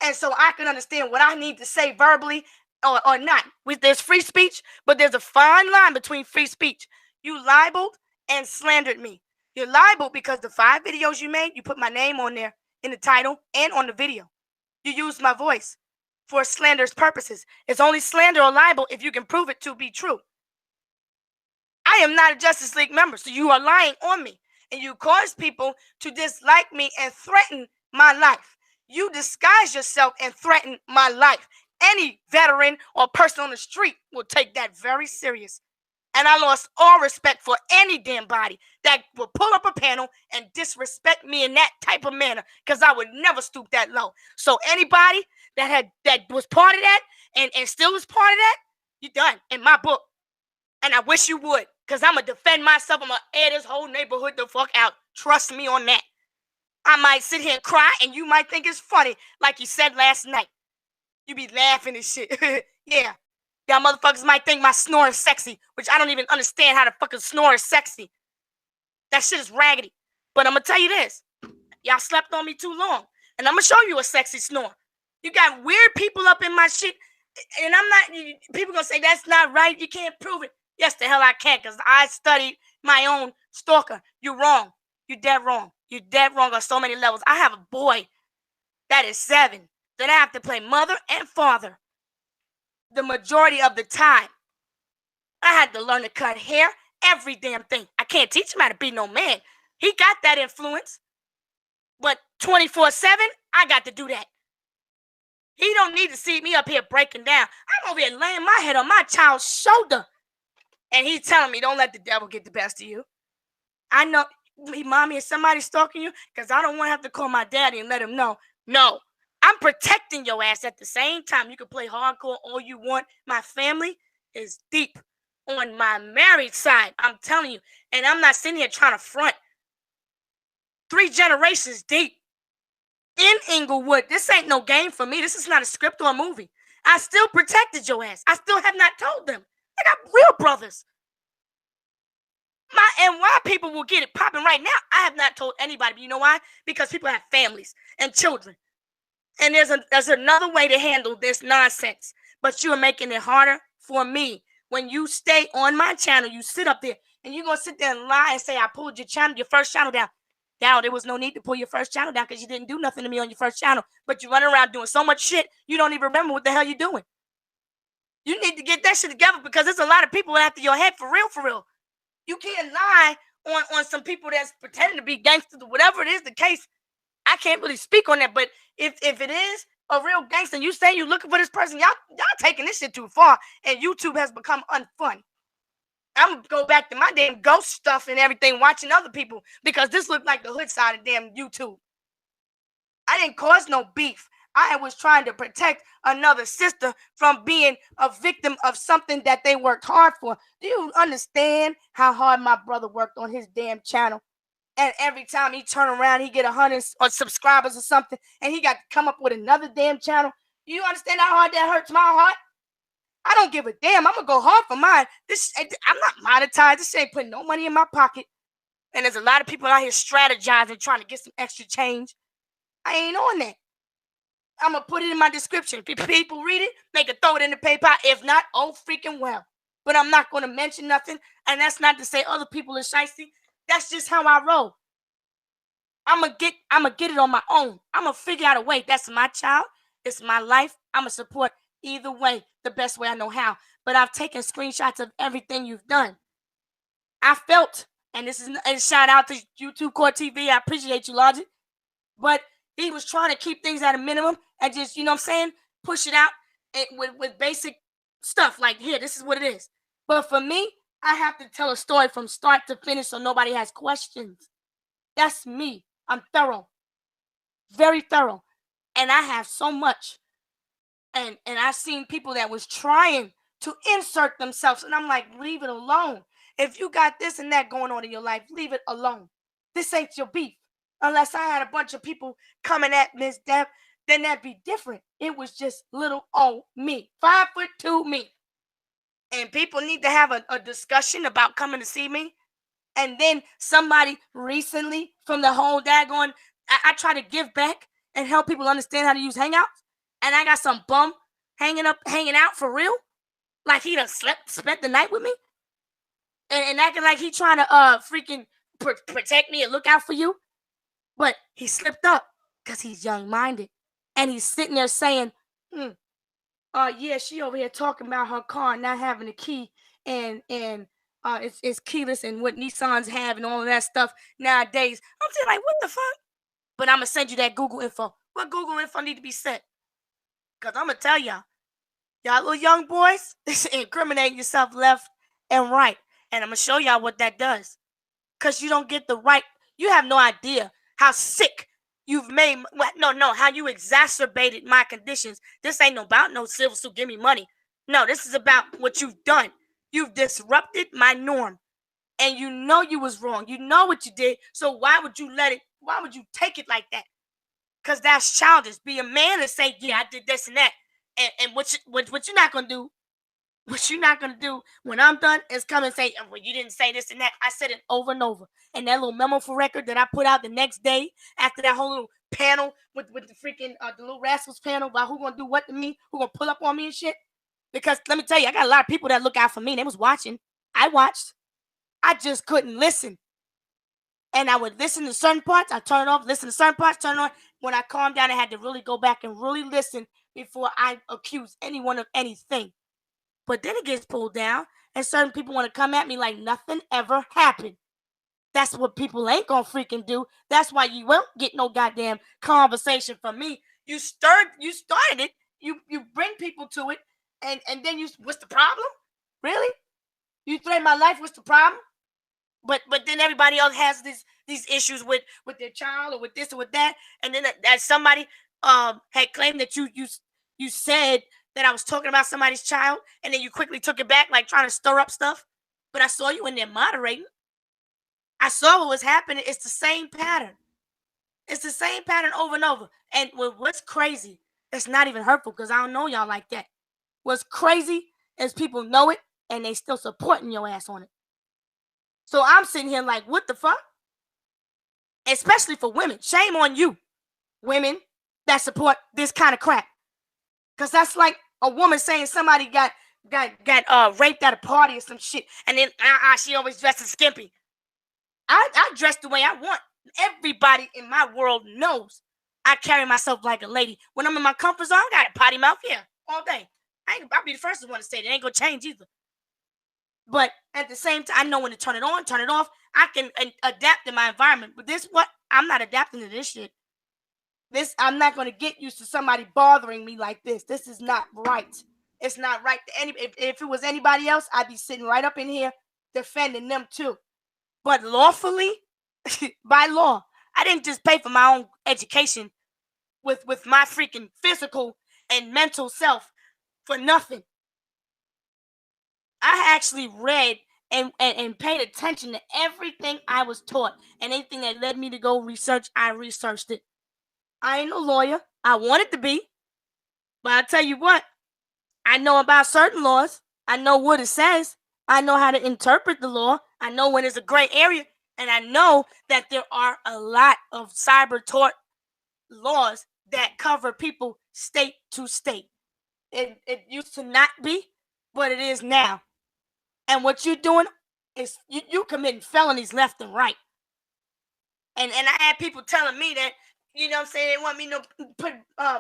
And so I can understand what I need to say verbally or not. There's free speech, but there's a fine line between free speech. You libeled and slandered me. You're libeled because the 5 videos you made, you put my name on there in the title and on the video. You used my voice for slanderous purposes. It's only slander or libel if you can prove it to be true. I am not a Justice League member, so you are lying on me. And you cause people to dislike me and threaten my life. You disguise yourself and threaten my life. Any veteran or person on the street will take that very serious. And I lost all respect for any damn body that would pull up a panel and disrespect me in that type of manner, because I would never stoop that low. So anybody that was part of that and still is part of that, you done in my book. And I wish you would, because I'm going to defend myself. I'm going to air this whole neighborhood the fuck out. Trust me on that. I might sit here and cry, and you might think it's funny, like you said last night. You be laughing and shit. Yeah. Y'all motherfuckers might think my snore is sexy, which I don't even understand how the fucking snore is sexy. That shit is raggedy. But I'm going to tell you this. Y'all slept on me too long. And I'm going to show you a sexy snore. You got weird people up in my shit. And I'm not, people going to say that's not right. You can't prove it. Yes, the hell I can, because I studied my own stalker. You're wrong. You're dead wrong. You're dead wrong on so many levels. I have a boy that is 7 that I have to play mother and father the majority of the time. I had to learn to cut hair, every damn thing. I can't teach him how to be no man. He got that influence. But 24/7, I got to do that. He don't need to see me up here breaking down. I'm over here laying my head on my child's shoulder. And he's telling me, don't let the devil get the best of you. I know, mommy, is somebody stalking you? Because I don't want to have to call my daddy and let him know. No, I'm protecting your ass at the same time. You can play hardcore all you want. My family is deep on my married side. I'm telling you. And I'm not sitting here trying to front. 3 generations deep in Inglewood. This ain't no game for me. This is not a script or a movie. I still protected your ass. I still have not told them. I got real brothers. My NY people will get it popping right now. I have not told anybody. But you know why? Because people have families and children. And there's another way to handle this nonsense. But you are making it harder for me. When you stay on my channel, you sit up there and you're going to sit there and lie and say, I pulled your first channel down. Now, there was no need to pull your first channel down because you didn't do nothing to me on your first channel. But you run around doing so much shit, you don't even remember what the hell you're doing. You need to get that shit together, because there's a lot of people after your head for real, for real. You can't lie on some people that's pretending to be gangsters or whatever it is the case. I can't really speak on that, but if it is a real gangster and you say you're looking for this person, y'all taking this shit too far, and YouTube has become unfun. I'm gonna go back to my damn ghost stuff and everything, watching other people, because this looked like the hood side of damn YouTube. I didn't cause no beef. I was trying to protect another sister from being a victim of something that they worked hard for. Do you understand how hard my brother worked on his damn channel? And every time he turn around, he get 100 or subscribers or something, and he got to come up with another damn channel. You understand how hard that hurts my heart? I don't give a damn. I'm gonna go hard for mine. I'm not monetized. This ain't putting no money in my pocket. And there's a lot of people out here strategizing, trying to get some extra change. I ain't on that. I'm going to put it in my description. If people read it, they can throw it in the PayPal. If not, oh freaking well. But I'm not going to mention nothing. And that's not to say other people are shysty. That's just how I roll. I'm going to get it on my own. I'm going to figure out a way. That's my child. It's my life. I'm going to support either way, the best way I know how. But I've taken screenshots of everything you've done. I felt, and this is a shout out to YouTube Court TV. I appreciate you, Logic. But he was trying to keep things at a minimum and just, you know what I'm saying, push it out with basic stuff like, here, this is what it is. But for me, I have to tell a story from start to finish so nobody has questions. That's me. I'm thorough. Very thorough. And I have so much. And I've seen people that was trying to insert themselves. And I'm like, leave it alone. If you got this and that going on in your life, leave it alone. This ain't your beef. Unless I had a bunch of people coming at Miss Deb, then that'd be different. It was just little old me, 5'2" me. And people need to have a discussion about coming to see me. And then somebody recently from the whole daggone, I try to give back and help people understand how to use Hangouts. And I got some bum hanging out for real. Like he done spent the night with me. And acting like he trying to freaking protect me and look out for you. But he slipped up because he's young-minded. And he's sitting there saying, yeah, she over here talking about her car not having a key. And it's keyless and what Nissans have and all of that stuff nowadays. I'm saying, like, what the fuck? But I'm going to send you that Google info. What Google info need to be sent? Because I'm going to tell y'all little young boys, incriminating yourself left and right. And I'm going to show y'all what that does. Because you don't get the right. You have no idea how sick you've made. No, how you exacerbated my conditions. This ain't about no civil suit, give me money. No, this is about what you've done. You've disrupted my norm. And you know you was wrong. You know what you did. So why would you take it like that? Because that's childish. Be a man and say, yeah, I did this and that. And what you're not going to do, what you're not going to do when I'm done is come and say, well, you didn't say this and that. I said it over and over. And that little memo for record that I put out the next day after that whole little panel with the freaking, the Little Rascals panel about who going to do what to me, who going to pull up on me and shit. Because let me tell you, I got a lot of people that look out for me. They was watching. I watched. I just couldn't listen. And I would listen to certain parts. I turn it off, listen to certain parts, turn it on. When I calmed down, I had to really go back and really listen before I accuse anyone of anything. But then it gets pulled down, and certain people want to come at me like nothing ever happened. That's what people ain't gonna freaking do. That's why you won't get no goddamn conversation from me. You started it. You bring people to it, and then what's the problem? Really? You threaten my life, what's the problem? But then everybody else has these issues with their child or with this or with that. And then that somebody had claimed that you said that I was talking about somebody's child, and then you quickly took it back, like trying to stir up stuff. But I saw you in there moderating. I saw what was happening. It's the same pattern. It's the same pattern over and over. And what's crazy, it's not even hurtful because I don't know y'all like that. What's crazy is people know it and they still supporting your ass on it. So I'm sitting here like, what the fuck? Especially for women. Shame on you, women that support this kind of crap. Because that's like a woman saying somebody got raped at a party or some shit. And then she always dresses skimpy. I dress the way I want. Everybody in my world knows I carry myself like a lady. When I'm in my comfort zone, I got a potty mouth here all day. I'll be the first one to say it. It ain't going to change either. But at the same time, I know when to turn it on, turn it off. I can adapt to my environment. But I'm not adapting to this shit. I'm not going to get used to somebody bothering me like this. This is not right. It's not right. If it was anybody else, I'd be sitting right up in here defending them too. But lawfully, by law, I didn't just pay for my own education with my freaking physical and mental self for nothing. I actually read and paid attention to everything I was taught, and anything that led me to go research, I researched it. I ain't no lawyer. I wanted to be. But I tell you what, I know about certain laws. I know what it says. I know how to interpret the law. I know when there's a gray area. And I know that there are a lot of cyber tort laws that cover people state to state. It used to not be, but it is now. And what you're doing is you committing felonies left and right. And I had people telling me that, you know what I'm saying, they want me to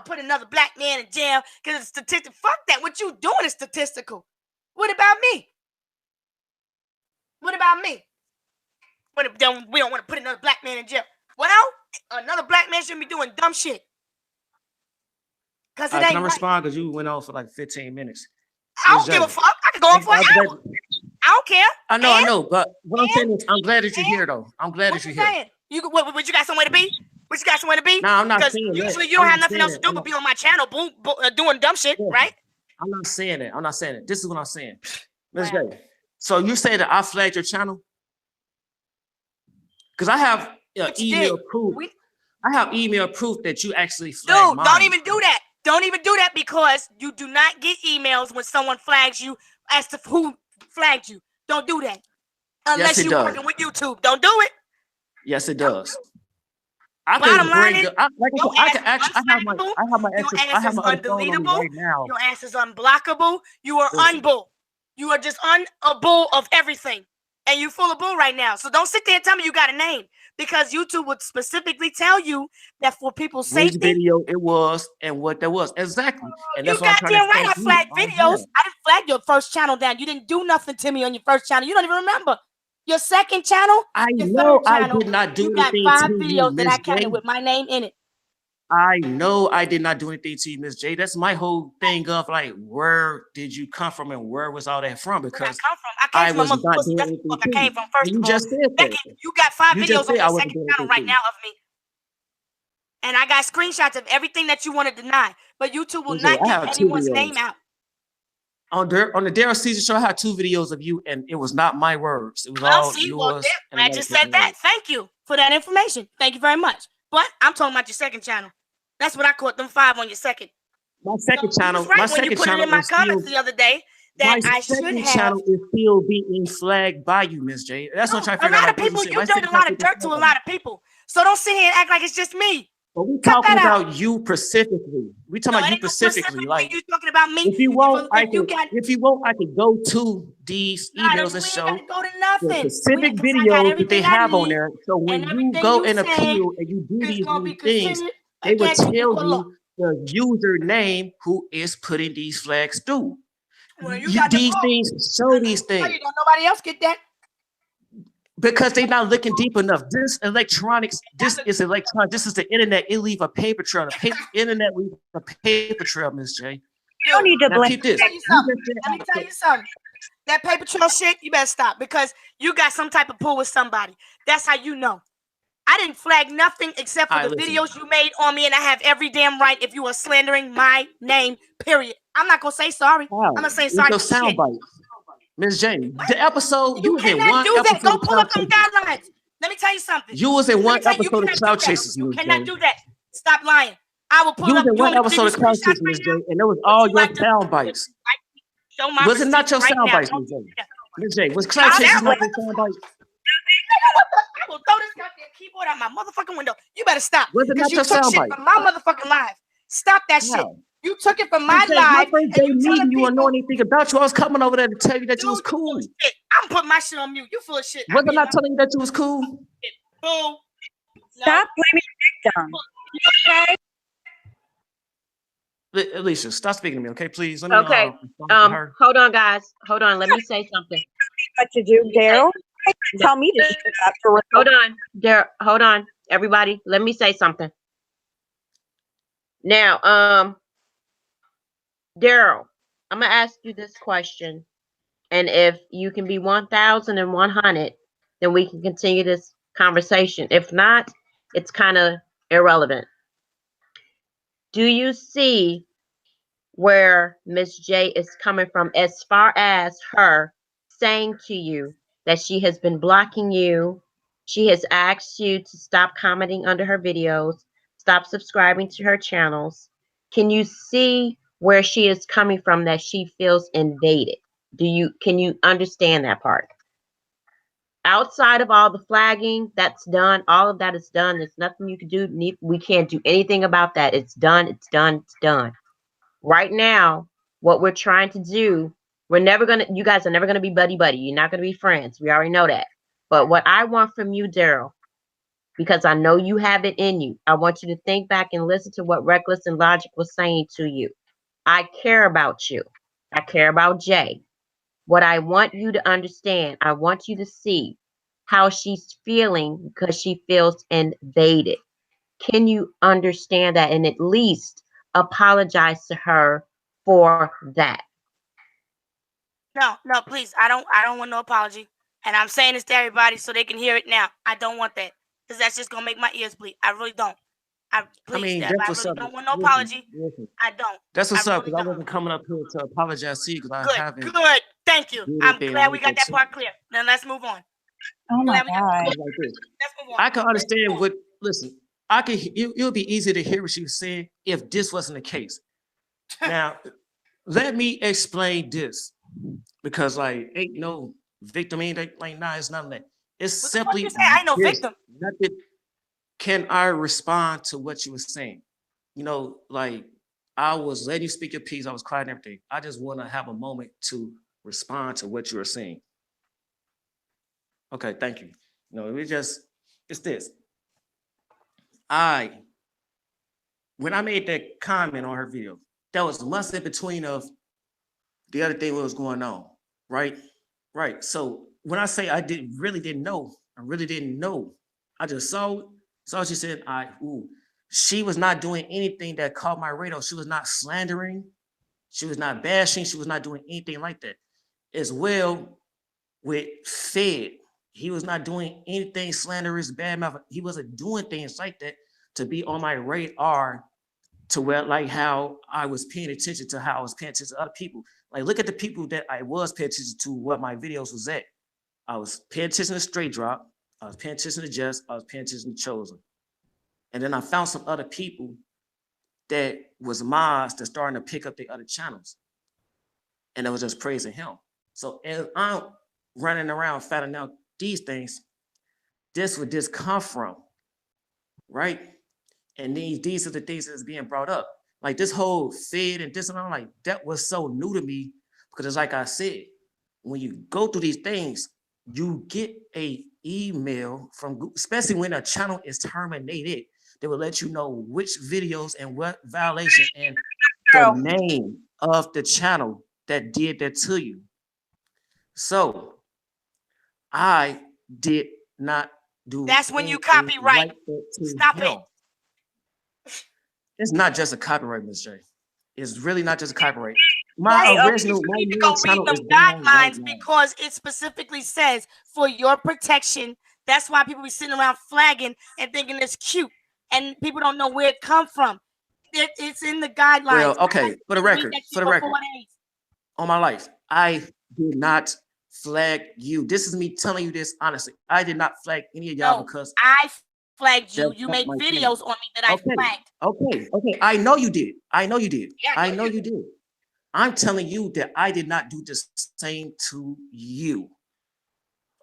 put another black man in jail because it's statistical. Fuck that. What you doing is statistical. What about me? What about me? We don't want to put another black man in jail. Well, another black man shouldn't be doing dumb shit. Because it ain't Can I respond? Because you went on for like 15 minutes. I don't give a fuck. I can go on for an hour. I don't care. I know. But what I'm saying is, I'm glad that you're here, though. I'm glad that you're here. You got somewhere to be? What you got somewhere to be? No, I'm not saying that. Because usually you don't have nothing else to do but be on my channel doing dumb shit, right? I'm not saying that. This is what I'm saying. Ms. J, so you say that I flagged your channel? Because I have email proof. I have email proof that you actually flagged mine. Don't even do that. Don't even do that because you do not get emails when someone flags you as to who flagged you. Don't do that. Unless you're working with YouTube. Don't do it. Yes, it does. I have my undeletable right now. Your ass is unblockable. You are unbull. You are just a bull of everything. And you full of bull right now. So don't sit there and tell me you got a name. Because YouTube would specifically tell you that for people's safety. Which video it was and what that was. Exactly. And that's you got damn right I flagged videos. I didn't flag your first channel down. You didn't do nothing to me on your first channel. You don't even remember. Your second channel? I know I did not do anything to you. You got 5 videos that I counted with my name in it. I know I did not do anything to you, Miss J. That's my whole thing of like, where did you come from and where was all that from? Because I I came from was my mother's not pussy. doing That's anything what I to came you. from, first And you of all. just said that. Second, you got 5 You just videos on said I your wasn't second doing channel anything to right you. now of me. And I got screenshots of everything that you want to deny. But YouTube will Miss J, not I get have 2 anyone's videos. name out. On the Daryl Caesar show, I had 2 videos of you, and it was not my words. It was Well, all see, well, yours. there, And I another just person's said that. words. Thank you for that information. Thank you very much. But I'm talking about your second channel. That's what I caught, them 5 on your second. My second So you channel, was right my when you second put it channel in my is still, comments the other day my that I should second have. channel is still being flagged by you, Miss J. That's what I'm trying to A figure out. lot Like, of what you people, say? you My did second a lot channel of dirt to a lot of people. So don't sit here and act like it's just me. But we Cut talking that out. about you specifically. We talking No, about it you ain't no specifically. specifically Like, you talking about me. if you want, I If you can. got, If you want, I can go to these nah, emails and we ain't show got to go to the nothing. specific Because I got videos that they everything I have on need, there. So when and you everything go you and say appeal and you do is these gonna new be things, considered they would against you. tell Good luck. you the username who is putting these flags through. Well, you got the These book. things show these Tell things you, don't nobody else get that. because they're not looking deep enough. This electronics, this is electronic. This is the internet. It leave a paper trail. The internet leave a paper trail, Miss J. You don't need to Now blame. keep this. Let me tell you something. That paper trail shit, you better stop because you got some type of pull with somebody. That's how you know. I didn't flag nothing except for the videos you made on me, and I have every damn right if you are slandering my name, period. I'm not going to say sorry. I'm going to say sorry for for shit. Ms. J, the episode, you was in one do that. episode Go of pull Cloud up them Chasers. guidelines. Let me tell you something. You was in one episode of Cloud You Chasers, Ms. J. cannot do that. Stop lying. I will pull You was up. in You one want me to give episode you of Cloud screenshots Chasers, Ms. J, and it was all your sound bites. Show my Was it not your receipts right sound now. bites, Ms. J? Ms. J, was Cloud Chasers not your sound bites? I will throw this goddamn keyboard out my motherfucking window. You better stop. Was it not Because you your took sound shit bite? from my motherfucking live. Stop that shit. How? You took it from my Ms. J, live. my first day and you telling meeting you people, and know anything about you. I was coming over there to tell you that you was dude, you full cool. of shit. I'm putting my shit on mute. You full of shit. Was I not telling you that you was cool? Boo. Stop blaming the victim. Okay? Alicia, stop speaking to me, okay? Please. Let me Okay. respond to her. Hold on, guys. Hold on. Let me say something. What to do, Daryl? Tell me to shut up for real. Hold on. There. Hold on, everybody. Let me say something. Now, Daryl, I'm gonna ask you this question, and if you can be 1,100, then we can continue this conversation. If not, it's kind of irrelevant. Do you see where Miss J is coming from as far as her saying to you that she has been blocking you? She has asked you to stop commenting under her videos, stop subscribing to her channels. Can you see where she is coming from, that she feels invaded? Can you understand that part? Outside of all the flagging that's done, all of that is done. There's nothing you can do. We can't do anything about that. It's done. It's done. It's done. Right now, what we're trying to do, you guys are never gonna be buddy-buddy. You're not gonna be friends. We already know that. But what I want from you, Daryl, because I know you have it in you, I want you to think back and listen to what Reckless and Logic was saying to you. I care about you. I care about Jay. What I want you to understand, I want you to see how she's feeling because she feels invaded. Can you understand that and at least apologize to her for that? No, please. I don't want no apology. And I'm saying this to everybody so they can hear it now. I don't want that. Because that's just gonna make my ears bleed. I really don't. I really don't want no apology. I don't. That's what's up, really because I don't. wasn't coming up here to apologize to you because I haven't. Good. Thank you. I'm anything glad we got that to- part clear. Now let's move on. Oh my God. Like this. Let's move on. I can understand what. Listen, it would be easy to hear what she was saying if this wasn't the case. Now, let me explain this, because like ain't no victim, ain't like nah, it's none of that. It's simply I ain't no this. victim. Nothing. Can I respond to what you were saying? You know, like I was letting you speak your piece. I was quiet and everything. I just want to have a moment to respond to what you were saying. Okay, thank you. No, it's this. When I made that comment on her video, that was months in between of the other thing that was going on, right? Right. So when I say I really didn't know. I just saw it. So she said, she was not doing anything that caught my radar. She was not slandering. She was not bashing. She was not doing anything like that. As well with Fed. He was not doing anything slanderous, bad mouth. He wasn't doing things like that to be on my radar to where like how I was paying attention to how I was paying attention to other people. Like look at the people that I was paying attention to, what my videos was at. I was paying attention to Straight Drop. I was paying attention to Just. I was paying attention to Chosen. And then I found some other people that was mods that starting to pick up the other channels. And I was just praising him. So as I'm running around finding out these things, this would just come from, right? And these are the things that's being brought up. Like this whole Fed and this and I'm like, that was so new to me because it's like I said, when you go through these things, you get a email from Google, especially when a channel is terminated. They will let you know which videos and what violation and the name of the channel that did that to you. So I did not do. That's when you copyright. Like Stop it. It's not just a copyright, Ms. J. It's really not just a copyright. My original, you need to go read them guidelines because it specifically says for your protection. That's why people be sitting around flagging and thinking it's cute, and people don't know where it come from. It's in the guidelines. Well, okay, for the record, on my life, I did not flag you. This is me telling you this honestly. I did not flag any of y'all because I flagged you. You made videos on me that I flagged. Okay. I know you did. Yeah, I know you did. I'm telling you that I did not do the same to you.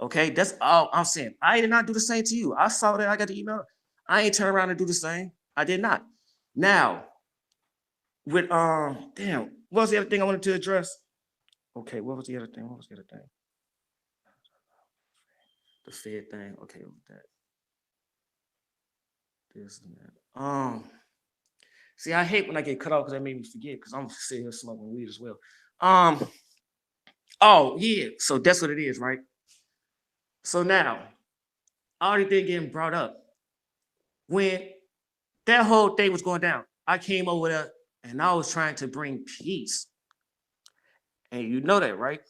Okay, that's all I'm saying. I did not do the same to you. I saw that. I got the email. I ain't turn around and do the same. I did not. Now, with damn, what was the other thing I wanted to address? Okay, what was the other thing? The Fed thing. Okay, with that. This and that. See, I hate when I get cut off because that made me forget because I'm sitting here smoking weed as well. Oh yeah, so that's what it is, right? So now, all the thing getting brought up. When that whole thing was going down, I came over there and I was trying to bring peace. And you know that, right?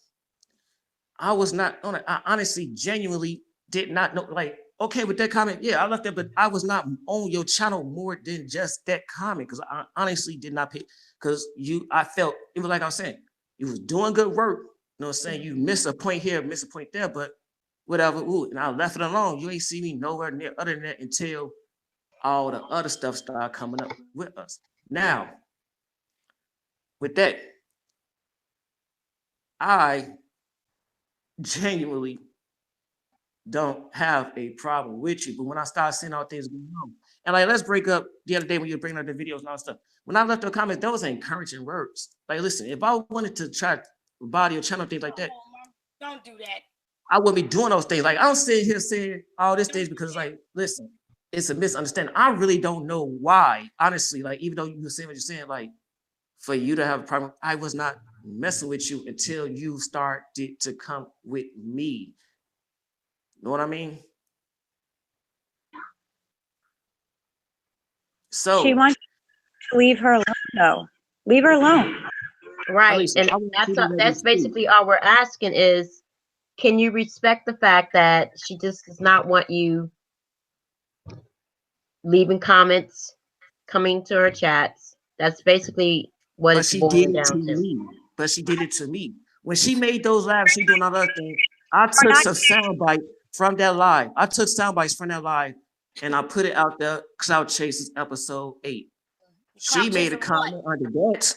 I was not on it. I honestly, genuinely did not know, like, okay, with that comment, yeah, I left that, but I was not on your channel more than just that comment because I honestly did not pay, because I felt, it was like I was saying, you was doing good work, you know what I'm saying? You miss a point here, miss a point there, but whatever, ooh, and I left it alone. You ain't see me nowhere near other than that until all the other stuff started coming up with us. Now, with that, I genuinely don't have a problem with you, but when I start seeing all things going on, and like, let's break up the other day when you were bringing up the videos and all that stuff. When I left the comments, those are encouraging words. Like, listen, if I wanted to try to body your channel, things like that, don't do that. I wouldn't be doing those things. Like, I don't sit here saying all these things because, like, listen, it's a misunderstanding. I really don't know why, honestly. Like, even though you were saying what you're saying, like, for you to have a problem, I was not messing with you until you started to come with me. Know what I mean? So she wants to leave her alone, though. Leave her alone. Right, and that's basically all we're asking is, can you respect the fact that she just does not want you leaving comments, coming to her chats? That's basically what it's boiling down to. But she did it to me. When she made those lives, she doing another thing. I took some soundbite from that live. I took sound bites from that live and I put it out there. Cloud Chasers episode 8. She made a comment under that.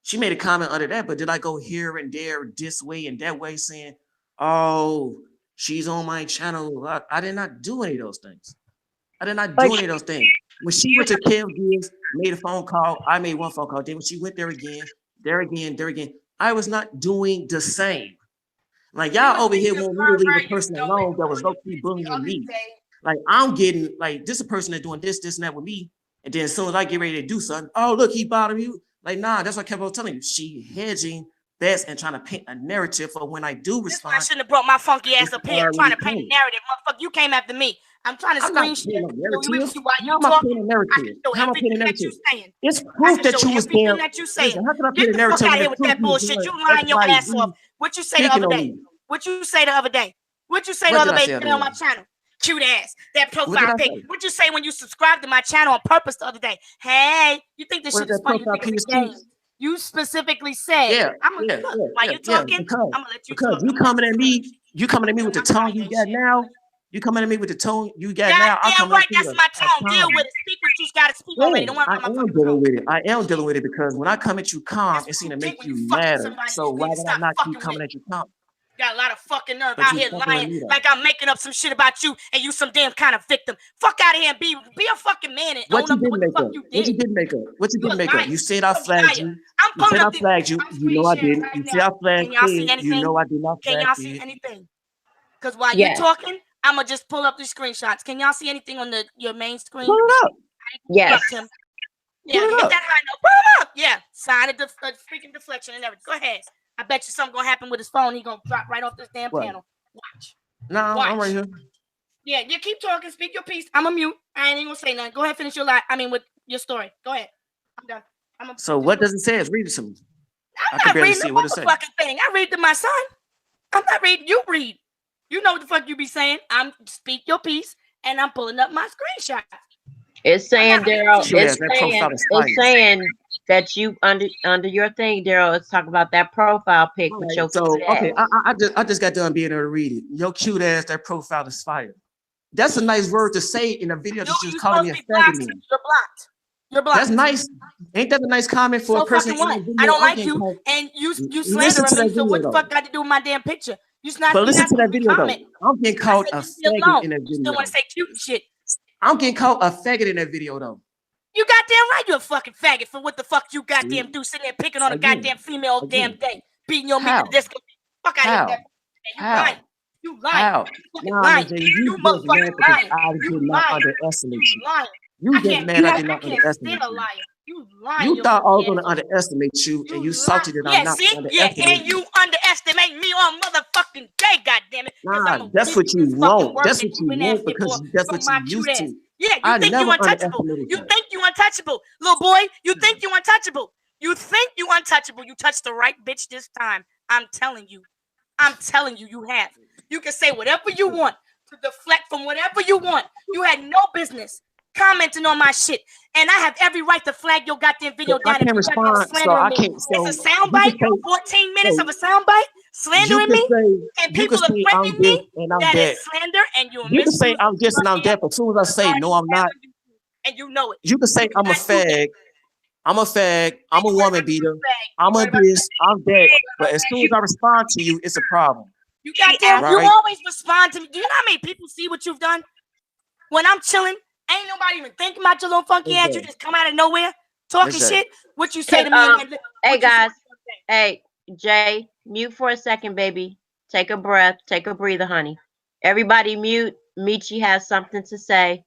She made a comment under that, but did I go here and there, this way and that way, saying, "Oh, she's on my channel"? I did not do any of those things. I did not do any of those things. When she went to Kev Gibbs, made a phone call. I made one phone call. Then when she went there again, I was not doing the same. Like, y'all over here won't really leave a person alone that was low-key bullying me. Like, I'm getting, like, this is a person that's doing this and that with me. And then as soon as I get ready to do something, oh, look, he bothered you. Like, nah, that's what I kept on telling you. She hedging best and trying to paint a narrative for when I do respond. I shouldn't have brought my funky ass up here trying to paint a narrative. Motherfucker, you came after me. I'm trying to screenshot How am I painting a narrative? How am I painting a narrative? It's proof that you was there. That you saying. How can I Get paint a the narrative? fuck out of here with that bullshit. You lying your ass off. What you say the other day? What you say the other day? What you say the other day on my channel? Cute ass. That profile pic. What you say when you subscribed to my channel on purpose the other day? Hey, you think this shit is funny? You specifically said, I'm gonna while you talking, I'm gonna let you talk. You coming at me with the tone you got now. You coming at me with the tone you got now. I'm right, that's my tone. Deal with it. Speak what you gotta speak already. Don't I am dealing with it. I am dealing with it because when I come at you calm, it seems to make you madder. So why would I not keep coming at you calm? Got a lot of fucking nerve out here lying like I'm making up some shit about you and you some damn kind of victim. Fuck out of here and be a fucking man and own up to what the fuck you did. What you did make up? What you did make up? You said I flagged you. You said I flagged you. You know I didn't. You said I flagged you. You know I did not flag you. Can y'all see anything? Because while you're talking, I'm gonna just pull up the screenshots. Can y'all see anything on your main screen? Pull it up. Yes. Yeah, hit that high note. Pull it up. Yeah, sign it. The freaking deflection and everything. Go ahead. I bet you something gonna happen with his phone. He gonna drop right off this damn panel. Watch. No, I'm right here. Yeah, you keep talking. Speak your piece. I'm a mute. I ain't gonna say nothing. Go ahead, finish your lie. I mean, with your story. Go ahead. I'm done. So what does it say? Read it to me. I'm not reading the motherfucking thing. I read to my son. I'm not reading. You read. You know what the fuck you be saying. I'm speak your piece, and I'm pulling up my screenshot. It's saying, Daryl. It's saying that you under your thing, Daryl. It's talking about that profile pic with your. So okay, I just got done being able to read it. Your cute ass, that profile is fire. That's a nice word to say in a video that you just calling me a faggot. You're blocked. You're blocked. That's nice. Ain't that a nice comment for a person? I don't like you, and you slandering me. So what the fuck got to do with my damn picture? But listen to that video though. I'm getting called a faggot in that video. You still want to say cute shit? I'm getting called a faggot in that video though. You goddamn right, you're a fucking faggot for what the fuck you goddamn do, sitting there picking on a goddamn female all damn day, beating your meat to disco. Fuck out of here. You lying. You lying. You lying. You motherfucking lying. I did not underestimate you. You get mad I did not underestimate you. You lying. You thought I was going to underestimate you, and you salty that I'm not underestimating. Yeah, and you underestimate me on motherfucking day, goddammit. Nah, that's what you want. That's what you want because that's what you used to. Yeah, you think you untouchable. You think you untouchable. Little boy, you think you untouchable. You think you untouchable. You touched the right bitch this time. I'm telling you. You have. You can say whatever you want to deflect from whatever you want. You had no business commenting on my shit. And I have every right to flag your goddamn video down. I can't respond, so I can't. It's a soundbite, 14 minutes of a soundbite, slandering me, and people are threatening me. That is slander, and you're You can say I'm this and I'm that, but as soon as I say no, I'm not, and you know it. You can say I'm a fag. I'm a fag. I'm a woman beater. I'm a this. I'm that. But as soon as I respond to you, it's a problem. You always respond to me. Do you know how many people see what you've done? When I'm chilling, ain't nobody even thinking about your little funky ass. You just come out of nowhere talking shit. What you say to me? Hey guys. Hey Jay, mute for a second, baby. Take a breath. Take a breather, honey. Everybody mute. Michi has something to say.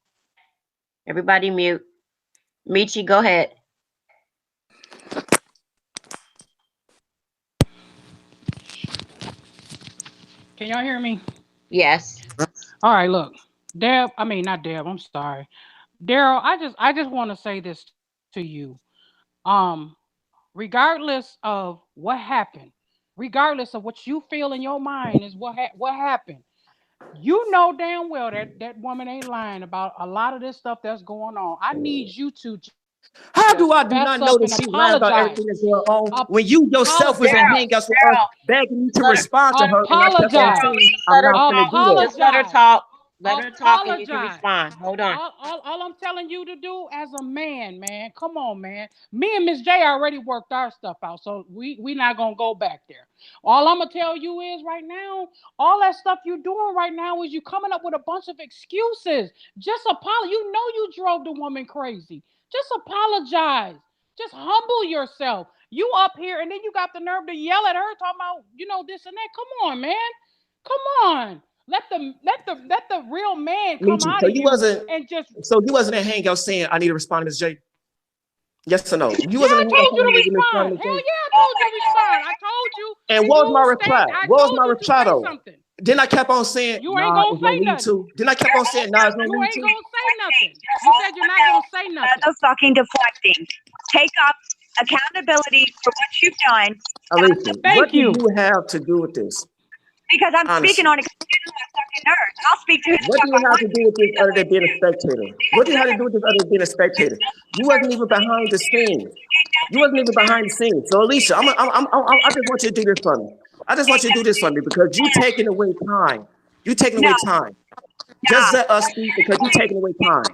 Everybody mute. Michi, go ahead. Can y'all hear me? Yes. All right, look. Deb, I mean not Deb, I'm sorry. Daryl, I just want to say this to you. Regardless of what happened, regardless of what you feel in your mind is what happened. You know damn well that woman ain't lying about a lot of this stuff that's going on. I need you to. How do I not know that she's lying about everything that's going on when you yourself was in hangouts with her, begging me to respond to her? Apologize. Just let her talk. Let her talk and you can respond. Hold on. All I'm telling you to do as a man, come on, man. Me and Miss J already worked our stuff out, so we not gonna go back there. All I'm gonna tell you is right now, all that stuff you're doing right now is you coming up with a bunch of excuses. Just apologize. You know you drove the woman crazy. Just apologize. Just humble yourself. You up here and then you got the nerve to yell at her talking about, this and that. Come on, man. Come on. Let the real man come out of here and just. So you wasn't at hangout saying I need to respond to Ms. J. Yes or no? You Yeah, wasn't I in told you to when you respond. responded. Hell yeah, I told you to respond. I told you. And what was my to reply? I What was told my you reply to say though? something. Then I kept on saying, You ain't nah, gonna it's no say need nothing. to. Then I kept on saying, nah, it's no You need ain't to. gonna say nothing. You said you're not gonna say nothing. That's fucking deflecting. Take up accountability for what you've done. Alicia, Thank what do you. you have to do with this? Because I'm Honestly. speaking on a fucking nerd. I'll speak to his What do you have to do with this other than being a spectator? What do you have to do with this other than being a spectator? You wasn't even behind the scenes. You wasn't even behind the scenes. So Alicia, I just want you to do this for me. I just want you to do this for me because you taking away time. You taking away time. Just let us speak because you taking away time.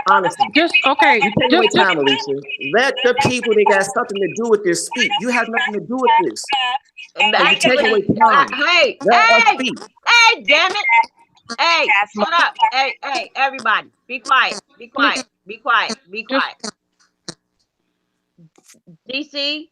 Honestly. Just okay. You taking away time, Alicia. Let the people that got something to do with this speak. You have nothing to do with this. You taking away time. Hey, hey, damn it. Hey, shut up. Hey, everybody. Be quiet. Be quiet. Be quiet. Be quiet. DC,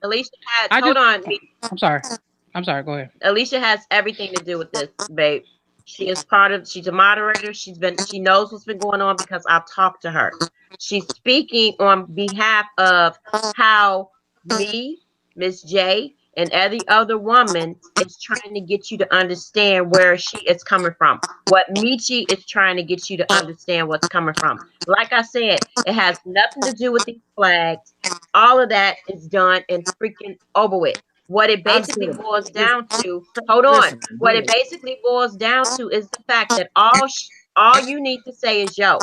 Alicia has, hold on. I'm sorry. Go ahead. Alicia has everything to do with this, babe. She is part of, she's a moderator. She knows what's been going on because I've talked to her. She's speaking on behalf of how me, Miss J, and every other woman is trying to get you to understand where she is coming from. What Michi is trying to get you to understand what's coming from. Like I said, it has nothing to do with these flags. All of that is done and freaking over with. What it basically boils down to, hold on. What it basically boils down to is the fact that all you need to say is, yo,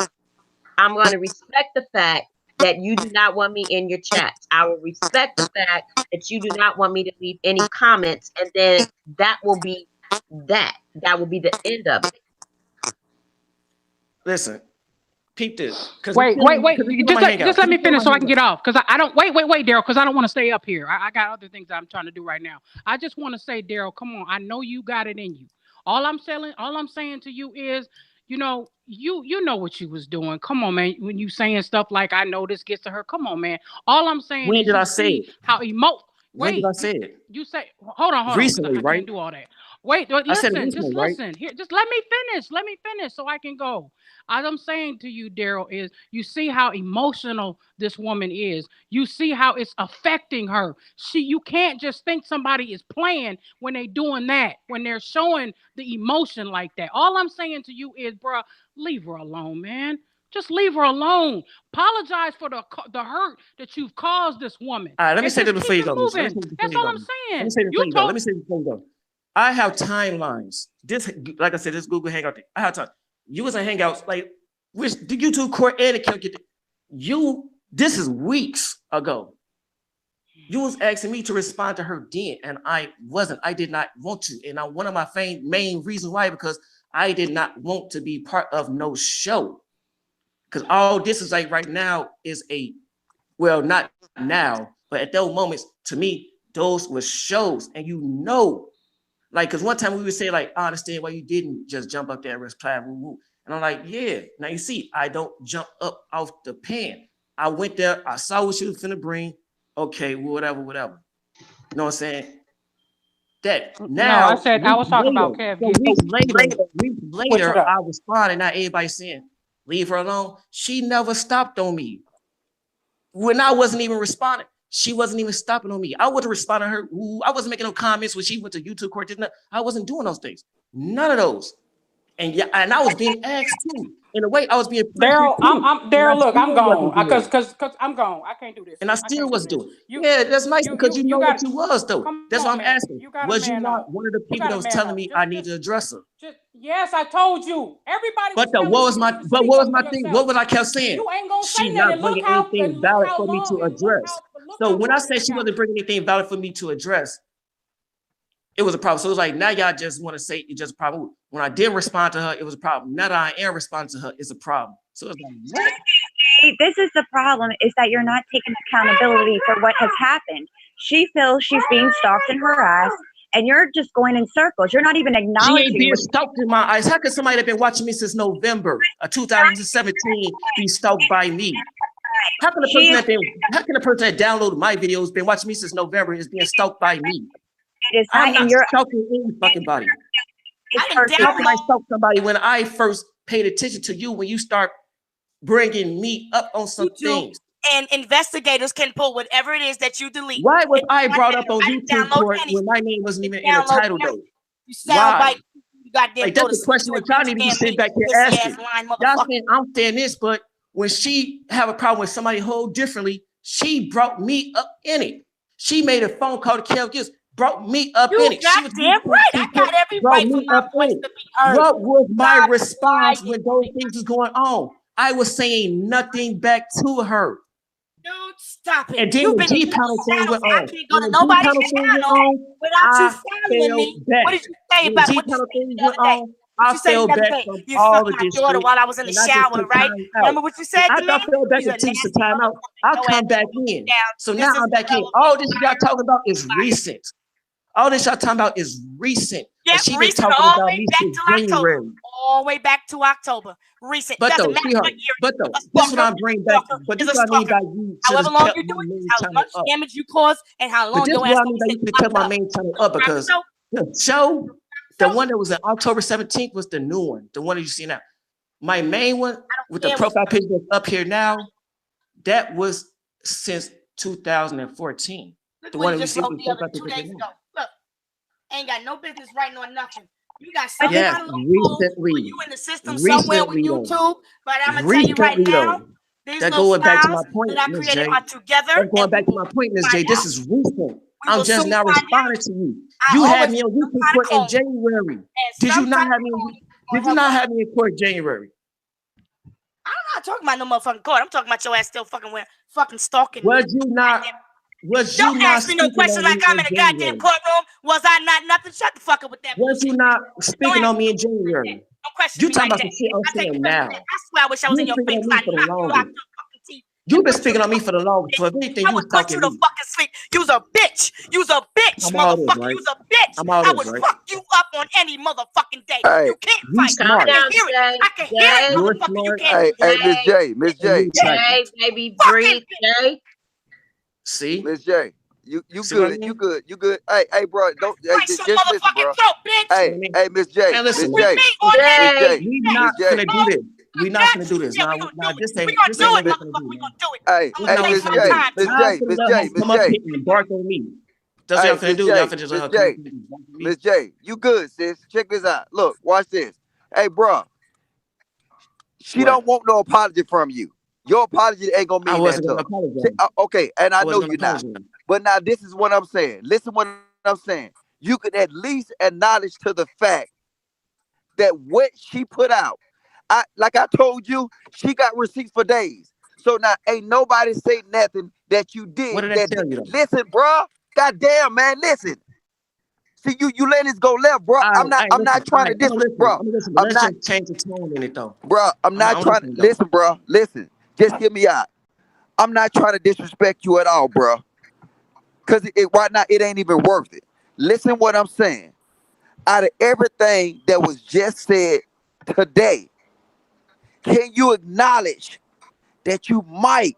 I'm going to respect the fact that you do not want me in your chats. I will respect the fact that you do not want me to leave any comments. And then that will be that. That will be the end of it. Listen, peep this. Wait. Just let me finish so I can get off. Because I don't wait, Daryl, because I don't want to stay up here. I got other things I'm trying to do right now. I just want to say, Daryl, come on. I know you got it in you. All I'm saying to you is, you know what you was doing. Come on, man. When you saying stuff like, I know this gets to her. Come on, man. All I'm saying when is did I say it? How when did I say it? You say, hold on. Recently, I right? can't do all that. Wait, listen, I said recently, just listen. right? Here, just let me finish so I can go. As I'm saying to you, Daryl, is you see how emotional this woman is. You see how it's affecting her. You can't just think somebody is playing when they're doing that, when they're showing the emotion like that. All I'm saying to you is, bruh, leave her alone, man. Just leave her alone. Apologize for the hurt that you've caused this woman. All right, let me say this before you go. That's all I'm saying. Let me say this before you go. I have timelines. This, like I said, this Google Hangout thing. I have time. You was in Hangouts, like, which the YouTube court etiquette. This is weeks ago. You was asking me to respond to her then, and I wasn't. I did not want to. And one of my main reasons why, because I did not want to be part of no show. Because all this is like right now is well, not now, but at those moments, to me, those were shows. And like, because one time we would say, like, I understand why you didn't just jump up there and reply. And I'm like, yeah. Now you see, I don't jump up off the pan. I went there, I saw what she was finna bring. Okay, whatever. You know what I'm saying? That now. No, I said I was talking about Kev. Weeks later, I responded. Now everybody saying, leave her alone. She never stopped on me. When I wasn't even responding, she wasn't even stopping on me. I wasn't responding to her. I wasn't making no comments when she went to YouTube court. I wasn't doing those things. None of those. And yeah, and I was being asked too. In a way, I was being Daryl. Daryl. Look, I'm gone because I'm gone. I can't do this. And I still was doing. Yeah, that's nice because you know that you was though. That's what I'm asking. Was you not one of the people that was telling me I need to address her? Yes, I told you. Everybody. But what was my thing? What was I kept saying? You ain't gonna say she not bringing anything valid for me to address. So when I said she wasn't bringing anything valid for me to address, it was a problem. So it was like, now y'all just want to say it's just a problem. When I didn't respond to her, it was a problem. Now that I am responding to her, it's a problem. So it's like, what? This is the problem, is that you're not taking accountability for what has happened. She feels she's being stalked in her ass, and you're just going in circles. You're not even acknowledging. She ain't being stalked in my eyes. How could somebody that been watching me since November of 2017 be stalked by me? How can a person that downloaded my videos, been watching me since November, is being stalked by me? I'm not stalking any fucking body. How can I stalk somebody when I first paid attention to you when you start bringing me up on some things? and investigators can pull whatever it is that you delete. Why was I brought up on YouTube court when my name wasn't even in the title though? You sound Why? like you goddamn Like, go that's to the question sleep, that y'all need to sit back here and ask it. Y'all saying I'm saying this, but when she have a problem with somebody whole differently, she brought me up in it. She made a phone call to Kel Gills, brought me up in it. She was damn right. I got every right for my voice to be heard. What was my response when those things was going on? I was saying nothing back to her. Dude, stop it. And then the G panel thing went on. I can't go to nobody's channel without you following me. What did you say about what you said the other day? I fell back from you all fucked of my this daughter shit, while I was in the shower, right? Remember what you said to me? I fell back into some time out. I'll come back in. So now I'm back in. All this y'all talking about is recent. All this y'all talking about is recent. Yeah, and she been recent talking all about way me back since to October. January. All the way back to October. Recent. But Doesn't though, matter sweetheart, what year. but though, this is what I'm bringing back. But this is what I mean by you should however have long kept you my do it, main how channel much up. damage you cause, and how But long this is your what ass I mean by you should have kept my main channel up, because the show, the one that was on October 17th was the new one, the one that you see now. My main one with the profile picture that's up here now, that was since 2014. The one that you see with the profile picture 2 days now. ago. Look, ain't got no business writing on nothing. You got some Yes, kind of loophole, you in the system somewhere with YouTube, but I'm gonna tell you right now, these that little going back to my styles point, that I Ms. created J. are together. That's going back to my point, Ms. J. This is recent. I'm just now responding to you. You had me on YouTube court in January. Did you not have me? Did you not have me in court in January? I'm not talking about no motherfucking court. I'm talking about your ass still fucking stalking me. Was you not? Was you Don't not ask me no questions like I'm in a goddamn courtroom. Was I not nothing? Shut the fuck up with that. Was you not speaking on me in January? Don't question You me talking like about that. the shit I'm saying now? I swear I wish I was in your face. I knocked you out your fucking teeth. You've been speaking on me for the longest. For anything I you would was put you talking to fucking sleep. You's a bitch. You's a bitch, motherfucker. You's a bitch. I would fuck you up on any motherfucking day. You can't fight. Calm down, I can hear it, motherfucker. You can't. Hey, Miss J. Jay, baby, breathe, Jay. See, Miss J. You good, you good, you good. Hey, bro, don't just listen, bro. Hey, Miss J. Hey, listen, Miss J. We not gonna do this. We not gonna do this. Now this ain't what we're gonna do. Hey, Miss J. Come up here and bark on me. That's what y'all finna do. Y'all finna just Miss J, you good, sis? Check this out. Look, watch this. Hey, bro. She don't want no apology from you. Your apology ain't gonna mean that tough. Okay, and I know you're not. But now this is what I'm saying. Listen what I'm saying. You could at least acknowledge to the fact that what she put out, like I told you, she got receipts for days. So now ain't nobody say nothing that you did. What did I tell you? Listen, bro. Goddamn, man, listen. See, you let this go left, bro. I'm not trying to disrespect, bro. I'm not change the tone in it though. Bro, I'm not trying to listen, bro. Listen. Just hear me out. I'm not trying to disrespect you at all, bro. Cause right now it ain't even worth it. Listen what I'm saying. Out of everything that was just said today, can you acknowledge that you might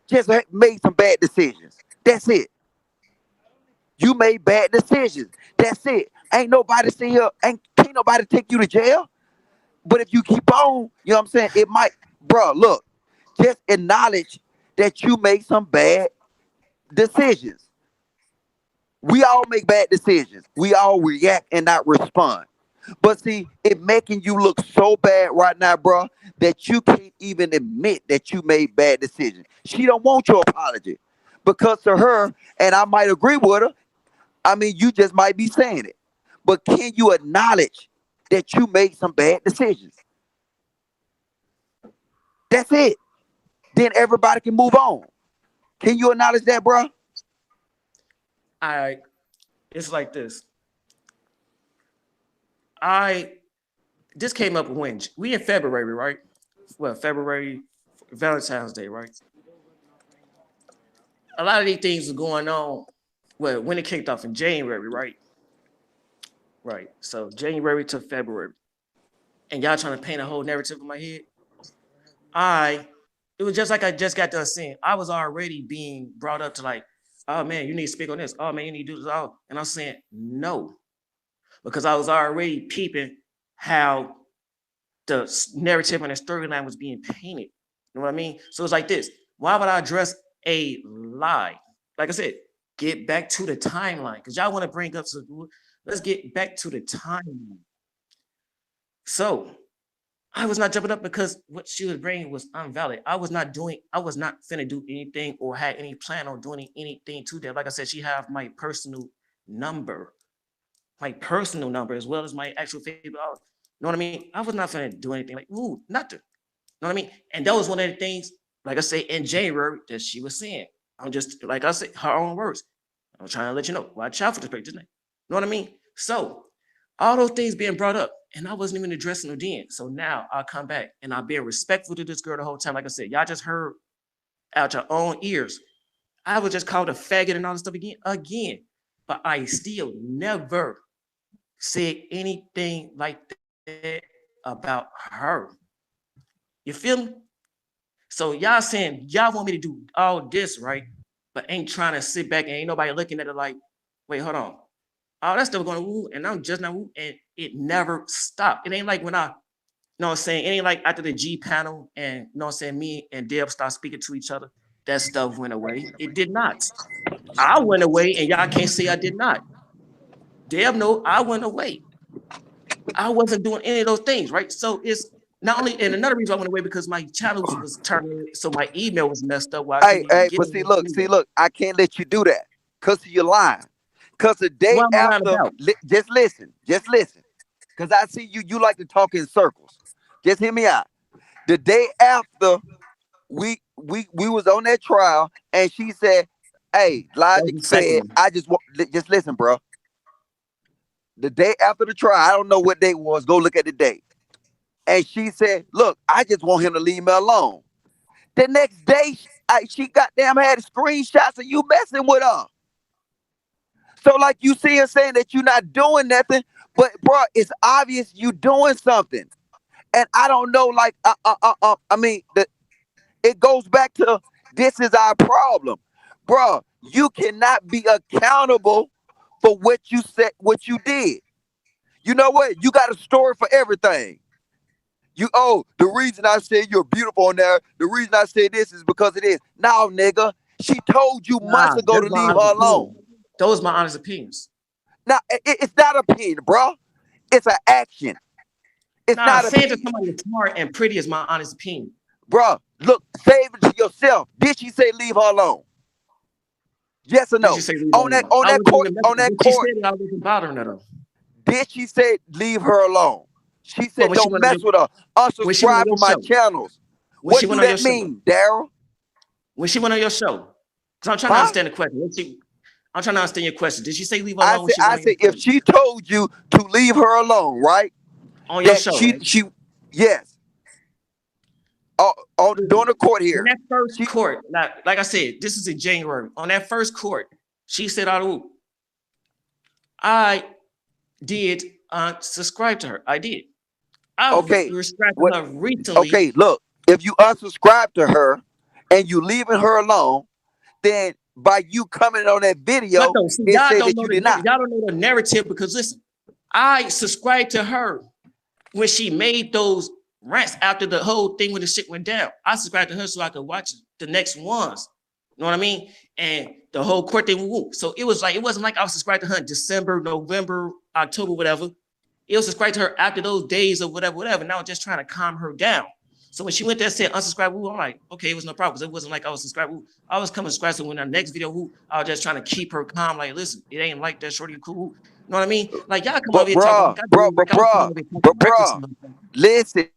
just made some bad decisions? That's it. You made bad decisions. That's it. Ain't nobody see here. Can't nobody take you to jail. But if you keep on, you know what I'm saying? It might, bro. Look, just acknowledge that you made some bad decisions. We all make bad decisions. We all react and not respond. But see, it making you look so bad right now, bro, that you can't even admit that you made bad decisions. She don't want your apology. Because to her, and I might agree with her, I mean, you just might be saying it. But can you acknowledge that you made some bad decisions? That's it. Then everybody can move on. Can you acknowledge that, bro? It's like this. This came up when we in February, right? Well, February, Valentine's Day, right? A lot of these things are going on. Well, when it kicked off in January, right? Right. So January to February, and y'all trying to paint a whole narrative in my head. It was just like I just got done saying. I was already being brought up to like, oh man, you need to speak on this. Oh man, you need to do this all. And I'm saying no, because I was already peeping how the narrative and the storyline was being painted. You know what I mean? So it's like this. Why would I address a lie? Like I said, get back to the timeline because y'all want to bring up some. Let's get back to the timeline. So I was not jumping up because what she was bringing was invalid. I was not finna do anything or had any plan on doing anything to that. Like I said, she have my personal number as well as my actual favorite. You know what I mean? I was not finna do anything like, ooh, nothing. You know what I mean? And that was one of the things, like I say, in January that she was saying. I'm just, like I said, her own words. I'm trying to let you know, watch out for this picture. You know what I mean? So all those things being brought up, and I wasn't even addressing them then. So now I'll come back and I'll be respectful to this girl the whole time. Like I said, y'all just heard out your own ears. I was just called a faggot and all this stuff again. But I still never said anything like that about her. You feel me? So y'all saying y'all want me to do all this, right? But ain't trying to sit back and ain't nobody looking at it like, wait, hold on. All that stuff going woo, and I'm just not woo, and it never stopped. It ain't like when I, you know what I'm saying, it ain't like after the G panel and, you know what I'm saying, me and Deb start speaking to each other, that stuff went away. It did not. I went away, and y'all can't say I did not. Deb, no, I went away. I wasn't doing any of those things, right? So it's not only, and another reason I went away because my channel was turned, so my email was messed up. Hey, but see, look, I can't let you do that because you're lying. Because the day after, just listen. Because I see you like to talk in circles. Just hear me out. The day after we was on that trial, and she said, "Hey, Logic said, I just listen, bro. The day after the trial, I don't know what day it was. Go look at the date." And she said, "Look, I just want him to leave me alone." The next day, she goddamn had screenshots of you messing with her. So like you see her saying that you're not doing nothing, but bro, it's obvious you doing something. And I don't know, like, I mean, it goes back to this is our problem. Bro, you cannot be accountable for what you said, what you did. You know what? You got a story for everything. The reason I said you're beautiful on there, the reason I said this is because it is. Now, nigga, she told you months ago to leave her alone. Those are my honest opinions. Now, it's not opinion, bro. It's an action. It's not saying that somebody is smart and pretty is my honest opinion. Bro, look, save it to yourself. Did she say leave her alone? Yes or no? On that court. She said I wasn't bothering her though. Did she say leave her alone? She said don't mess with her. Unsubscribe from my channels. What do that mean, Daryl? When she went on your show? Because I'm trying to understand the question. I'm trying to understand your question. Did she say leave her alone? I said if she told you to leave her alone, right? On your show. Yes. During the court here. In that first court, like I said, this is in January. On that first court, she said, I did subscribe to her. I did. I subscribed to her recently. Okay, look, if you unsubscribe to her and you leaving her alone, then by you coming on that video, y'all don't know the narrative because listen, I subscribed to her when she made those rants after the whole thing when the shit went down. I subscribed to her so I could watch the next ones. You know what I mean? And the whole court thing. So it wasn't like I was subscribed to her in December, November, October, whatever. It was subscribed to her after those days of whatever. Now I'm just trying to calm her down. So when she went there and said unsubscribe, I'm like, okay, it was no problem. Because it wasn't like I was subscribed. I was coming to subscribe. So when the next video, I was just trying to keep her calm. Like, listen, it ain't like that, shorty, cool. You know what I mean? Like, y'all come over here talking. Bro, listen.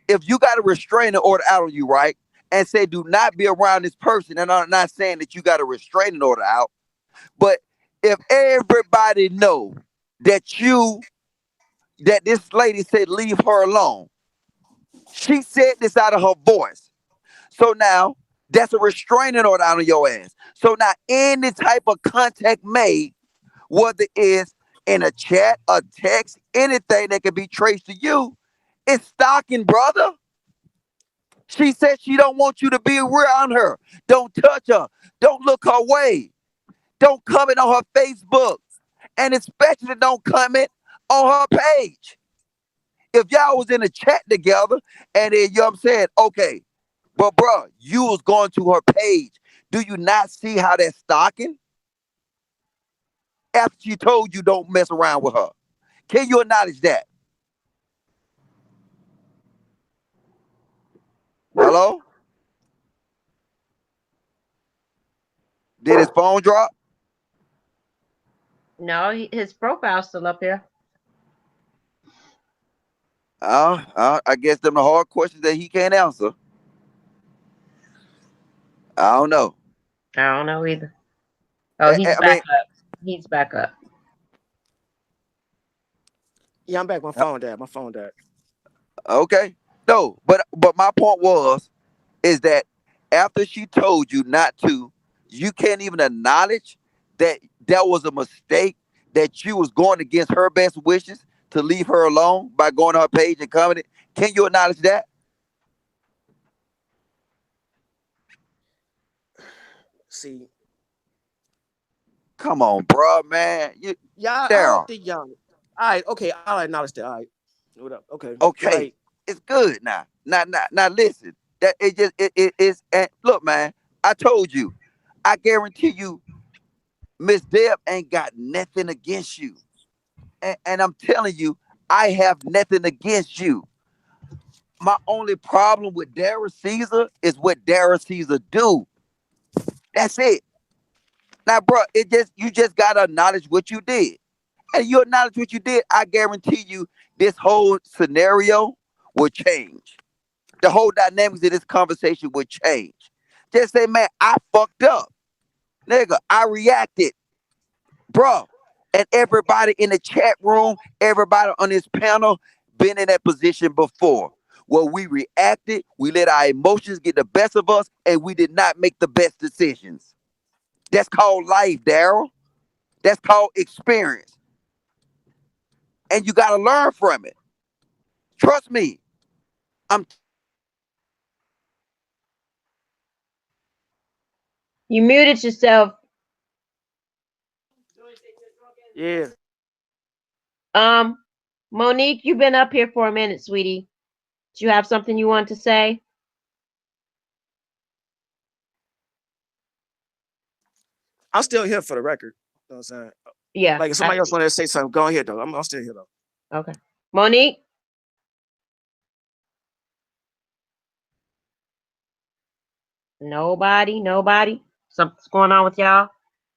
If you got a restraining order out on you, right, and say do not be around this person, and I'm not saying that you got a restraining order out, but if everybody know that this lady said leave her alone, she said this out of her voice. So now that's a restraining order out on your ass. So now any type of contact made, whether it's in a chat, a text, anything that can be traced to you, it's stalking, brother. She said she don't want you to be around her. Don't touch her. Don't look her way. Don't comment on her Facebook. And especially don't comment on her page. If y'all was in a chat together and then, you know what I'm saying, okay, But bro, you was going to her page. Do you not see how that's stalking? After she told you don't mess around with her. Can you acknowledge that? Hello? Did his phone drop? No, his profile's still up here. I guess them the hard questions that he can't answer. I don't know. I don't know either. Oh, he's back up. He's back up. Yeah, I'm back. My phone died. My phone died. Okay. No, but my point is that after she told you not to, you can't even acknowledge that that was a mistake, that you was going against her best wishes to leave her alone by going to her page and commenting. Can you acknowledge that? See. Come on, bro, man. I don't think y'all. All right, okay, I'll acknowledge that. All right. What up? Okay. Okay. Like, it's good now. Now listen. That it is, and look, man, I told you, I guarantee you, Miss Deb ain't got nothing against you. And I'm telling you, I have nothing against you. My only problem with Dara Caesar is what Dara Caesar do. That's it. Now, bro, you just gotta acknowledge what you did. And you acknowledge what you did, I guarantee you this whole scenario will change. The whole dynamics of this conversation will change. Just say, man, I fucked up. Nigga, I reacted. Bro. And everybody in the chat room, everybody on this panel been in that position before. Where we reacted, we let our emotions get the best of us, and we did not make the best decisions. That's called life, Daryl. That's called experience. And you got to learn from it. Trust me. You muted yourself. Yeah. Monique, you've been up here for a minute, sweetie. Do you have something you want to say? I'm still here for the record. You know what I'm saying? Yeah. Like if somebody else wanted to say something, go ahead though. I'm still here though. Okay. Monique? Nobody? Something's going on with y'all?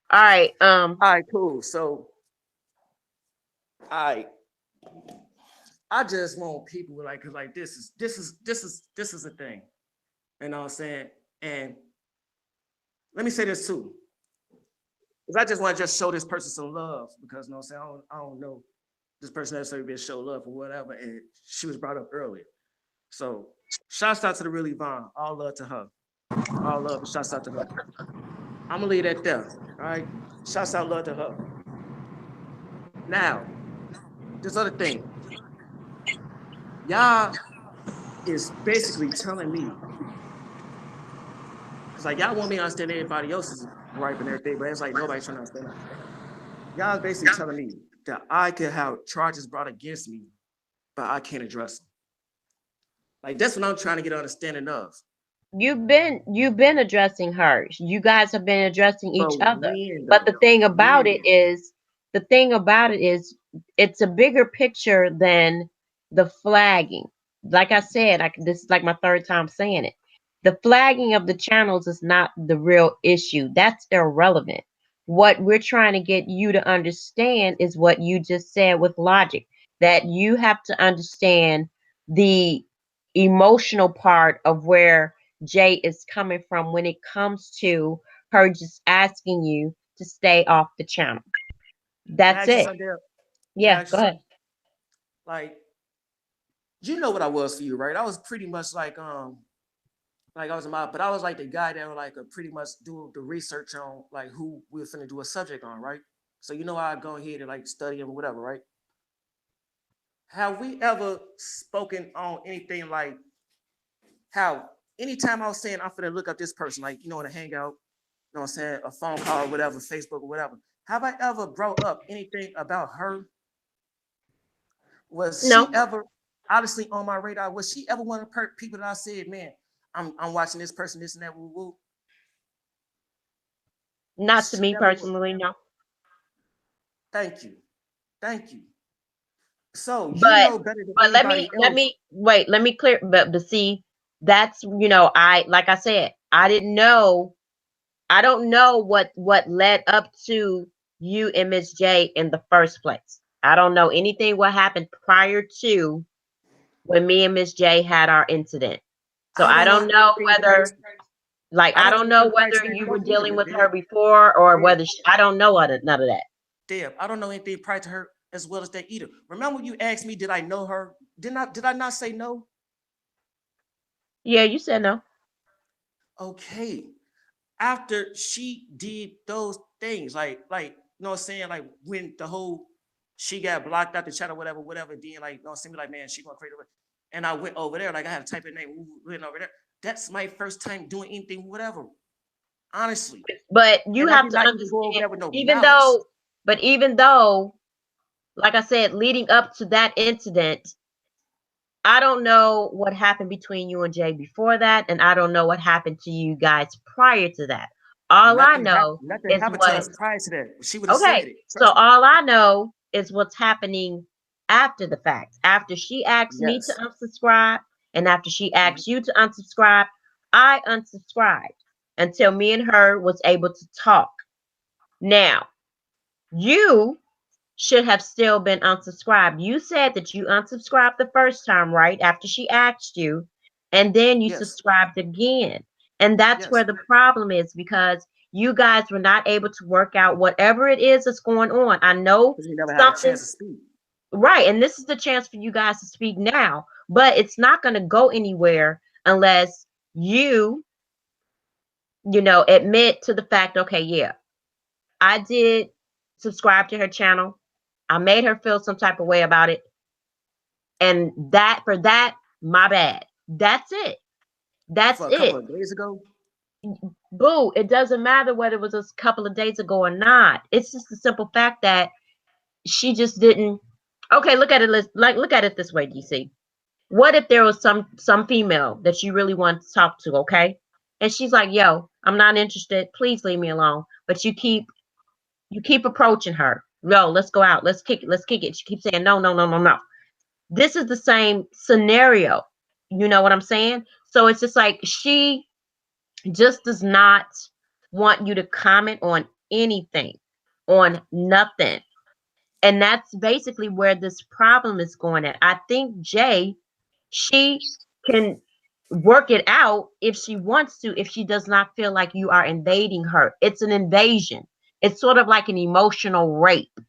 All right. All right, cool. So I just want people like, cause like this is a thing. You know what I'm saying? And let me say this too. Because I just want to just show this person some love because you know what I'm saying? I don't know this person necessarily been show love or whatever. And she was brought up earlier. So shouts out to the real Yvonne. All love to her. All love and shouts out to her. I'm gonna leave that there. All right. Shouts out love to her. Now, this other thing. Y'all is basically telling me, it's like y'all want me to understand everybody else's gripe and everything, but it's like nobody's trying to understand. Y'all basically telling me that I could have charges brought against me, but I can't address them. Like that's what I'm trying to get an understanding of. You've been addressing her. You guys have been addressing each other. But the thing about it is, it's a bigger picture than the flagging. Like I said, this is like my third time saying it. The flagging of the channels is not the real issue. That's irrelevant. What we're trying to get you to understand is what you just said with logic, that you have to understand the emotional part of where Jay is coming from when it comes to her just asking you to stay off the channel. That's it. Yeah, go ahead. Like, you know what I was for you, right? I was pretty much like I was but I was like the guy that would like pretty much do the research on like who we were finna do a subject on, right? So you know I go ahead and like study them or whatever, right? Have we ever spoken on anything like how anytime I was saying I'm finna look up this person, like you know in a hangout, you know what I'm saying, a phone call or whatever, Facebook or whatever. Have I ever brought up anything about her? Was she ever honestly on my radar? Was she ever one of the people that I said, man, I'm watching this person, this and that, woo woo. Not to me personally, no. Thank you. So you But know better than let anybody me wait, let me clear, but see, that's, you know, like I said, I don't know what led up to you and Miss J in the first place. I don't know anything what happened prior to when me and Miss J had our incident. So I don't know whether, like, I don't know whether you were dealing with her before or whether I don't know none of that. Deb, I don't know anything prior to her as well as that either. Remember you asked me, did I know her? Did I not say no? Yeah, you said no. Okay. After she did those things, like, you know what I'm saying? Like when the whole, she got blocked out the chat or whatever, then like, you know, see me like, man, she gonna create it. And I went over there, like I had to type her name, went over there. That's my first time doing anything, whatever. Honestly. But you have to understand, even though, like I said, leading up to that incident, I don't know what happened between you and Jay before that, and I don't know what happened to you guys prior to that. All I know is happened to us prior to that. She would have said it. So all I know is what's happening after the fact. After she asked me to unsubscribe, and after she asked you to unsubscribe, I unsubscribed until me and her was able to talk. Now, you should have still been unsubscribed. You said that you unsubscribed the first time, right? After she asked you, and then you subscribed again. And that's where the problem is, because you guys were not able to work out whatever it is that's going on. I know something, right? And this is the chance for you guys to speak now, but it's not going to go anywhere unless you know, admit to the fact, okay, yeah, I did subscribe to her channel. I made her feel some type of way about it. And for that, my bad. That's it. That's it. A couple of days ago? Boo, it doesn't matter whether it was a couple of days ago or not. It's just the simple fact that she just didn't. Okay, look at it this way, DC. What if there was some female that you really want to talk to, okay? And she's like, yo, I'm not interested. Please leave me alone. But you keep approaching her. No, let's go out. Let's kick it. She keeps saying, no. This is the same scenario. You know what I'm saying? So it's just like she just does not want you to comment on anything, on nothing. And that's basically where this problem is going at. I think Jay, she can work it out if she wants to, if she does not feel like you are invading her. It's an invasion. It's sort of like an emotional rape,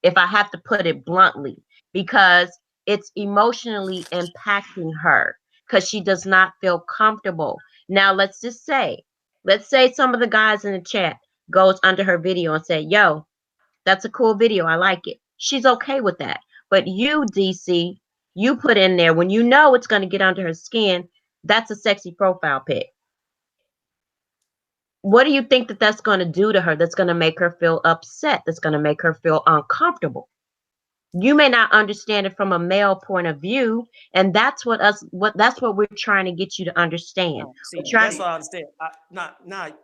if I have to put it bluntly, because it's emotionally impacting her because she does not feel comfortable. Now, let's say some of the guys in the chat goes under her video and say, yo, that's a cool video. I like it. She's okay with that. But you, DC, you put in there when you know it's going to get under her skin, that's a sexy profile pic. What do you think that's going to do to her? That's going to make her feel upset. That's going to make her feel uncomfortable. You may not understand it from a male point of view, and that's what we're trying to get you to understand. See, that's what I understand.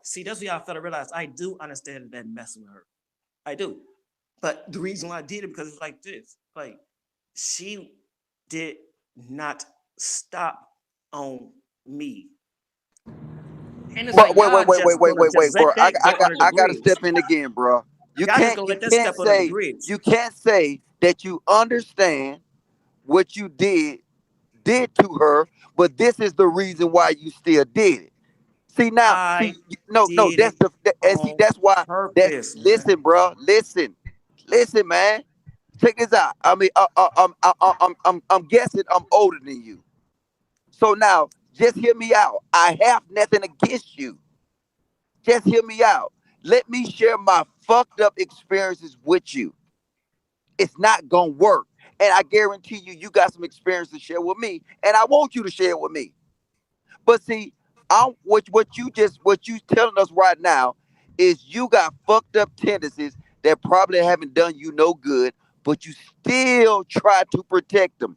See, that's what I fail to realize. I do understand that messing with her. I do. But the reason why I did it because it's like this. Like, she did not stop on me. And it's wait, bro. I gotta step in again, bro. You can't say that you understand what you did to her, but this is the reason why you still did it. See now, that's why. Listen, bro. Listen, man. Check this out. I mean, I'm guessing I'm older than you. So now, just hear me out. I have nothing against you. Just hear me out. Let me share my fucked up experiences with you. It's not gonna work. And I guarantee you got some experience to share with me. And I want you to share it with me. But see, what you telling us right now is you got fucked up tendencies that probably haven't done you no good, but you still try to protect them.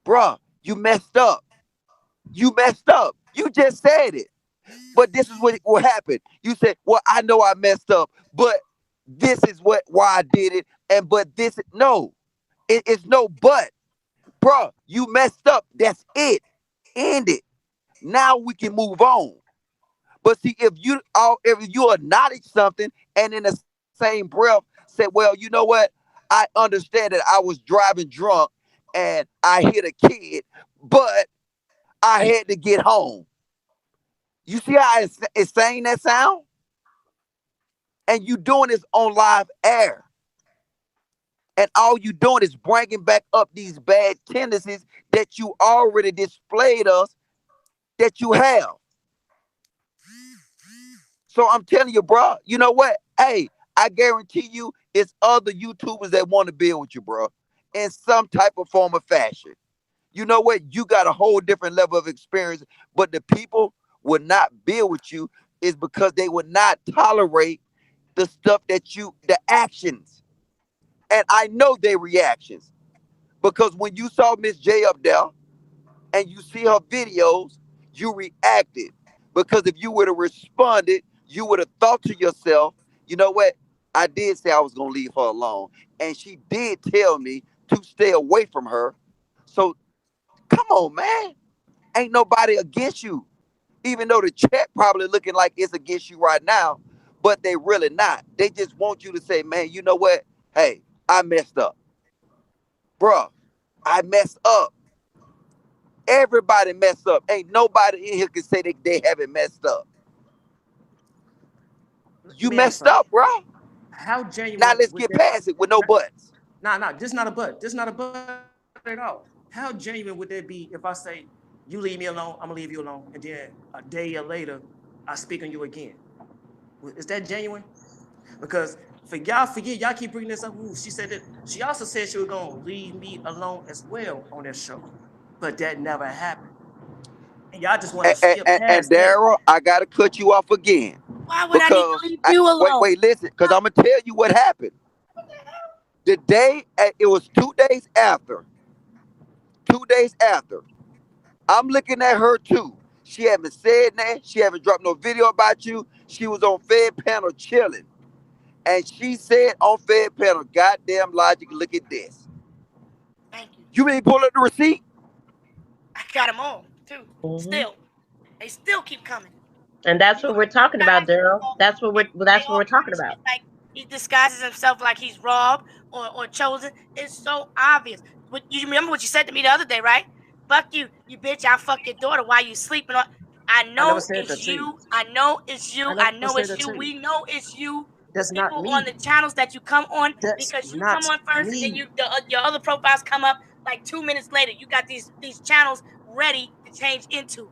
Bruh, you messed up. You messed up. You just said it. But this is what happened. You said, well, I know I messed up, but this is why I did it. And but this, no, it's no but. Bruh, you messed up. That's it. End it. Now we can move on. But see, if you acknowledge something and in the same breath say, well, you know what? I understand that I was driving drunk and I hit a kid, but I had to get home. You see how it's saying that sound? And you doing this on live air. And all you doing is bringing back up these bad tendencies that you already displayed us that you have. So I'm telling you, bro, you know what? Hey, I guarantee you it's other YouTubers that want to build with you, bro, in some type of form or fashion. You know what? You got a whole different level of experience, but the people would not build with you is because they would not tolerate the stuff the actions. And I know their reactions because when you saw Miss J up there and you see her videos, you reacted. Because if you would have responded, you would have thought to yourself, you know what? I did say I was going to leave her alone. And she did tell me to stay away from her. So come on, man. Ain't nobody against you. Even though the chat probably looking like it's against you right now, but they really not. They just want you to say, man, you know what? Hey, I messed up. Bruh, I messed up. Everybody messed up. Ain't nobody in here can say they haven't messed up. You messed up, bro. How genuine? Now let's get past it with no buts. Nah, this not a but. This not a but at all. How genuine would that be if I say, you leave me alone, I'm gonna leave you alone, and then a day later, I speak on you again? Is that genuine? Because y'all keep bringing this up. Ooh, she said that. She also said she was gonna leave me alone as well on that show, but that never happened. And y'all just want to skip past and Daryl, I gotta cut you off again. Why would I need to leave you alone? Wait, listen, because I'm gonna tell you what happened. The day it was 2 days after. 2 days after. I'm looking at her too. She haven't said that. She haven't dropped no video about you. She was on Fed Panel chilling. And she said on Fed Panel, goddamn Logic, look at this. Thank you. You mean pull up the receipt? I got them all, too. Still. They still keep coming. And that's what we're talking about, Daryl. That's what we're talking about. Like he disguises himself like he's Rob or Chosen. It's so obvious. You remember what you said to me the other day, right? Fuck you, you bitch, I'll fuck your daughter while you sleeping on. I know it's you. I know it's you. I know it's you. We know it's you. That's people not me. On the channels that you come on, That's because you come on first me. and then your other profiles come up like 2 minutes later. You got these channels ready to change into.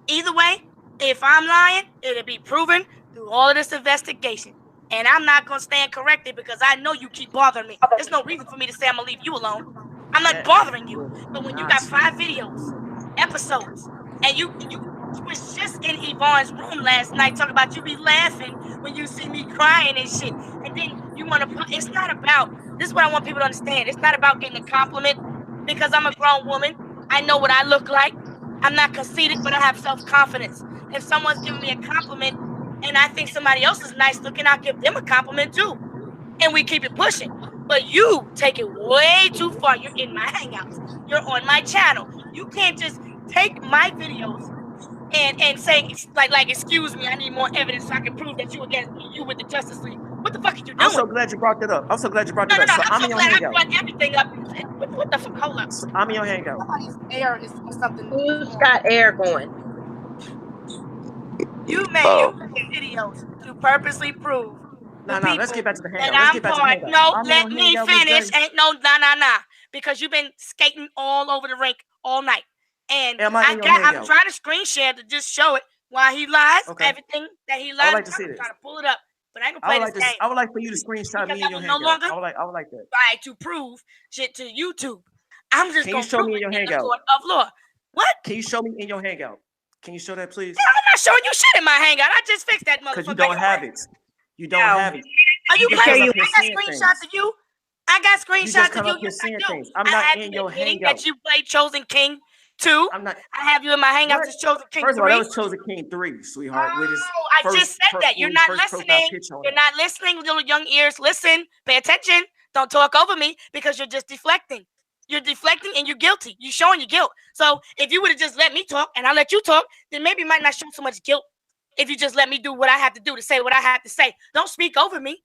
Either way, if I'm lying, it'll be proven through all of this investigation. And I'm not going to stand corrected because I know you keep bothering me. There's no reason for me to say I'm going to leave you alone. I'm not bothering you. But when you got 5 videos, episodes, and you was just in Yvonne's room last night talking about you be laughing when you see me crying and shit. And then you want to, it's not about, this is what I want people to understand. It's not about getting a compliment because I'm a grown woman. I know what I look like. I'm not conceited, but I have self-confidence. If someone's giving me a compliment and I think somebody else is nice looking, I'll give them a compliment too. And we keep it pushing. But you take it way too far. You're in my hangouts. You're on my channel. You can't just take my videos and say, like, excuse me, I need more evidence so I can prove that you against me, you with the Justice League. What the fuck are you doing? I'm so glad you brought that up. No, I'm so glad I brought everything up. What the fuck? Hold up. I'm in your hangout. Somebody's air is something. Who's got air going? You made videos to purposely prove. No, let's get back to the hangout. Let's get back to the hangout. No, let me finish. Ain't no nah. Because you've been skating all over the rink all night. And I'm trying to screen share to just show it while he lies. Okay. Everything that he lies. I would like to see this. Trying to pull it up. But I ain't gonna play this game. I would like for you to screenshot me in your hangout. I would like that. Right, to prove shit to YouTube. I'm just gonna show me in your hangout. Court of law. What? Can you show me in your hangout? Can you show that, please? Yeah, I'm not showing you shit in my hangout. I just fixed that motherfucker. Because you don't have it. You don't have it. Are you playing? I got screenshots of you. I got screenshots of you. I'm not in your hangout. That you played Chosen King 2. I'm not. I have you in my Hangouts What? as Chosen King First 3. of all, that was Chosen King 3, sweetheart. With his I just said that. You're not listening. You're not listening, little young ears. Listen. Pay attention. Don't talk over me because you're just deflecting. You're deflecting and you're guilty. You're showing your guilt. So if you would have just let me talk and I let you talk, then maybe you might not show so much guilt if you just let me do what I have to do to say what I have to say. Don't speak over me.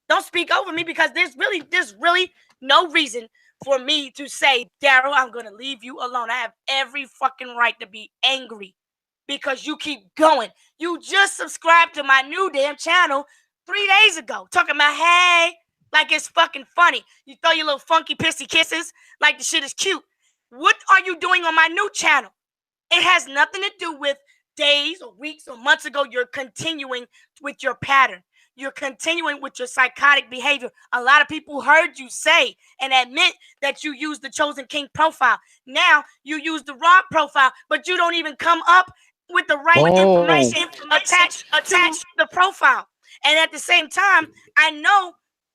Don't speak over me because there's really no reason for me to say, Daryl, I'm going to leave you alone. I have every fucking right to be angry because you keep going. You just subscribed to my new damn channel 3 days ago talking about, hey, like it's fucking funny. You throw your little funky pissy kisses like the shit is cute. What are you doing on my new channel? It has nothing to do with days or weeks or months ago. You're continuing with your pattern. You're continuing with your psychotic behavior. A lot of people heard you say and admit that you used the Chosen King profile. Now you use the Rob profile, but you don't even come up with the right information attached to the profile. And at the same time, I know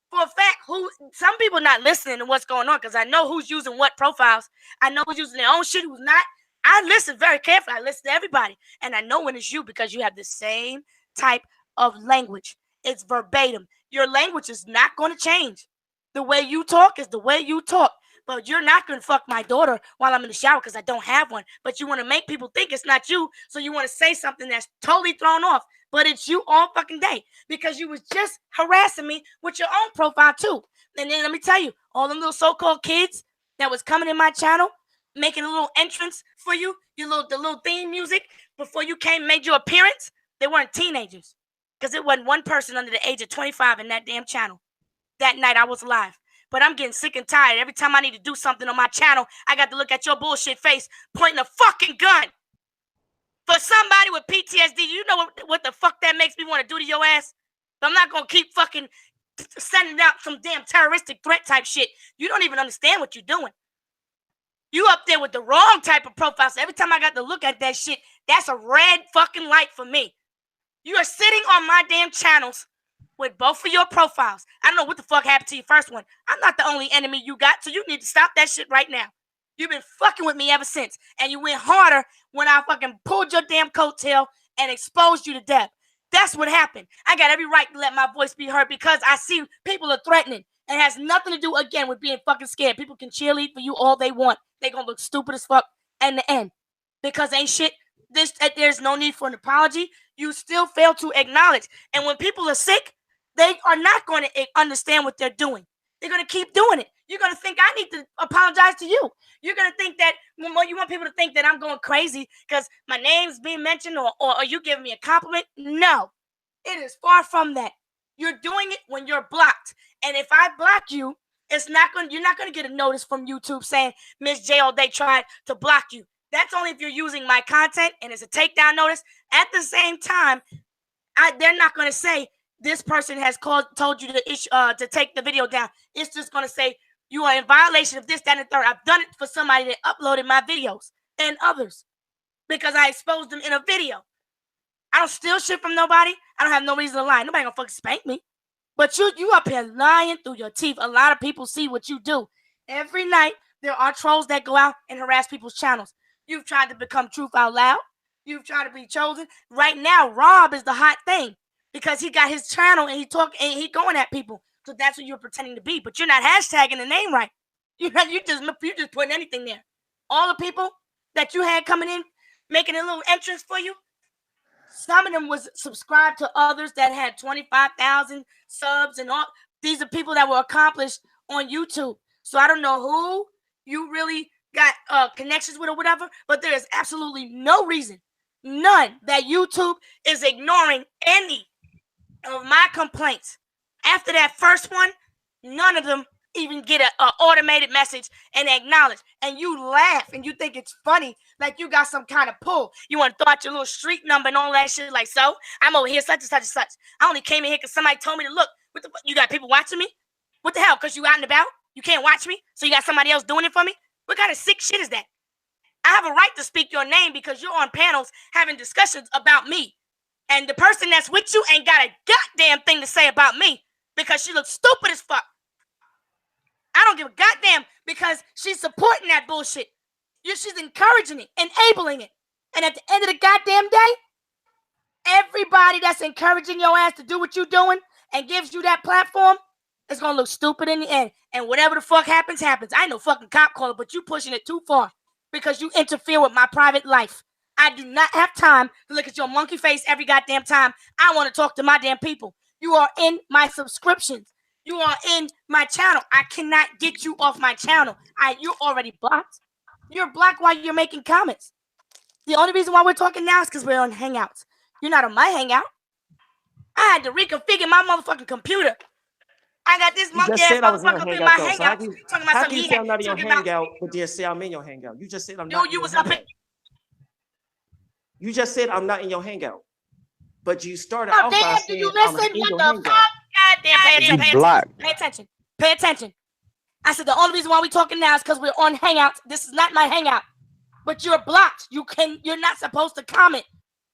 for a fact who some people not listening to what's going on because I know who's using what profiles. I know who's using their own shit, who's not. I listen very carefully. I listen to everybody. And I know when it's you because you have the same type of language. It's verbatim. Your language is not going to change. The way you talk is the way you talk. But you're not going to fuck my daughter while I'm in the shower because I don't have one. But you want to make people think it's not you. So you want to say something that's totally thrown off. But it's you all fucking day because you was just harassing me with your own profile too. And then let me tell you, all them little so-called kids that was coming in my channel, making a little entrance for you, the little theme music before you came made your appearance, they weren't teenagers. Because it wasn't one person under the age of 25 in that damn channel. That night I was live. But I'm getting sick and tired. Every time I need to do something on my channel, I got to look at your bullshit face pointing a fucking gun. For somebody with PTSD, you know what the fuck that makes me want to do to your ass? But I'm not going to keep fucking sending out some damn terroristic threat type shit. You don't even understand what you're doing. You up there with the wrong type of profile. So every time I got to look at that shit, that's a red fucking light for me. You are sitting on my damn channels with both of your profiles. I don't know what the fuck happened to your first one. I'm not the only enemy you got, so you need to stop that shit right now. You've been fucking with me ever since, and you went harder when I fucking pulled your damn coattail and exposed you to death. That's what happened. I got every right to let my voice be heard because I see people are threatening and it has nothing to do, again, with being fucking scared. People can cheerlead for you all they want. They're going to look stupid as fuck in the end because ain't shit. There's no need for an apology. You still fail to acknowledge. And when people are sick, they are not going to understand what they're doing. They're going to keep doing it. You're going to think I need to apologize to you. You're going to think that you want people to think that I'm going crazy because my name's being mentioned or you giving me a compliment. No, it is far from that. You're doing it when you're blocked. And if I block you, you're not going to get a notice from YouTube saying Miss J all day tried to block you. That's only if you're using my content and it's a takedown notice. At the same time, they're not going to say this person has told you to take the video down. It's just going to say you are in violation of this, that, and the third. I've done it for somebody that uploaded my videos and others because I exposed them in a video. I don't steal shit from nobody. I don't have no reason to lie. Nobody gonna fucking spank me. But you up here lying through your teeth. A lot of people see what you do. Every night, there are trolls that go out and harass people's channels. You've tried to become Truth Out Loud. You've tried to be chosen. Right now, Rob is the hot thing because he got his channel and he going at people. So that's what you're pretending to be. But you're not hashtagging the name right. You just putting anything there. All the people that you had coming in, making a little entrance for you, some of them was subscribed to others that had 25,000 subs and all. These are people that were accomplished on YouTube. So I don't know who you really got connections with or whatever, but there is absolutely no reason, none, that YouTube is ignoring any of my complaints. After that first one, none of them even get an automated message and acknowledge. And you laugh and you think it's funny, like you got some kind of pull. You want to throw out your little street number and all that shit, like, so I'm over here such and such and such. I only came in here because somebody told me to look. What the fuck? You got people watching me? What the hell? Because you out and about? You can't watch me? So you got somebody else doing it for me? What kind of sick shit is that? I have a right to speak your name because you're on panels having discussions about me. And the person that's with you ain't got a goddamn thing to say about me because she looks stupid as fuck. I don't give a goddamn because she's supporting that bullshit. She's encouraging it, enabling it. And at the end of the goddamn day, everybody that's encouraging your ass to do what you're doing and gives you that platform is going to look stupid in the end. And whatever the fuck happens, happens. I ain't no fucking cop caller, but you pushing it too far because you interfere with my private life. I do not have time to look at your monkey face every goddamn time I want to talk to my damn people. You are in my subscriptions. You are in my channel. I cannot get you off my channel. You're already blocked. You're blocked while you're making comments. The only reason why we're talking now is because we're on Hangouts. You're not on my Hangout. I had to reconfigure my motherfucking computer. I got this monkey ass motherfucker up in my Hangout. Talking about how something can you he say had. I'm not in your Talking about, hangout, but then say I'm in your hangout? You just said I'm yo, not in you your was up in. hangout. You just said I'm not in your hangout. But you started Oh, off by damn, do saying you I'm listen? in What your the hangout. fuck? Goddamn, pay attention, pay blocked. attention, pay attention, pay attention. I said the only reason why we're talking now is because we're on Hangouts. This is not my Hangout. But you're blocked. You're not supposed to comment.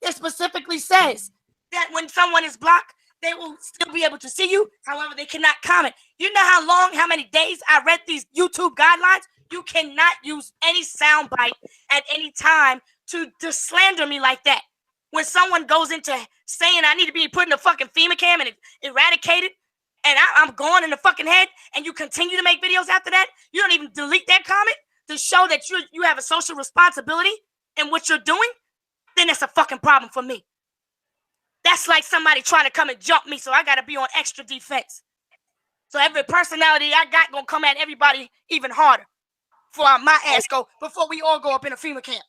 It specifically says that when someone is blocked, they will still be able to see you. However, they cannot comment. You know how many days I read these YouTube guidelines? You cannot use any soundbite at any time to slander me like that. When someone goes into saying I need to be put in a fucking FEMA cam and eradicated, and I'm gone in the fucking head, and you continue to make videos after that, you don't even delete that comment to show that you have a social responsibility in what you're doing, then that's a fucking problem for me. That's like somebody trying to come and jump me, so I got to be on extra defense. So every personality I got gonna come at everybody even harder before my ass before we all go up in a FEMA camp.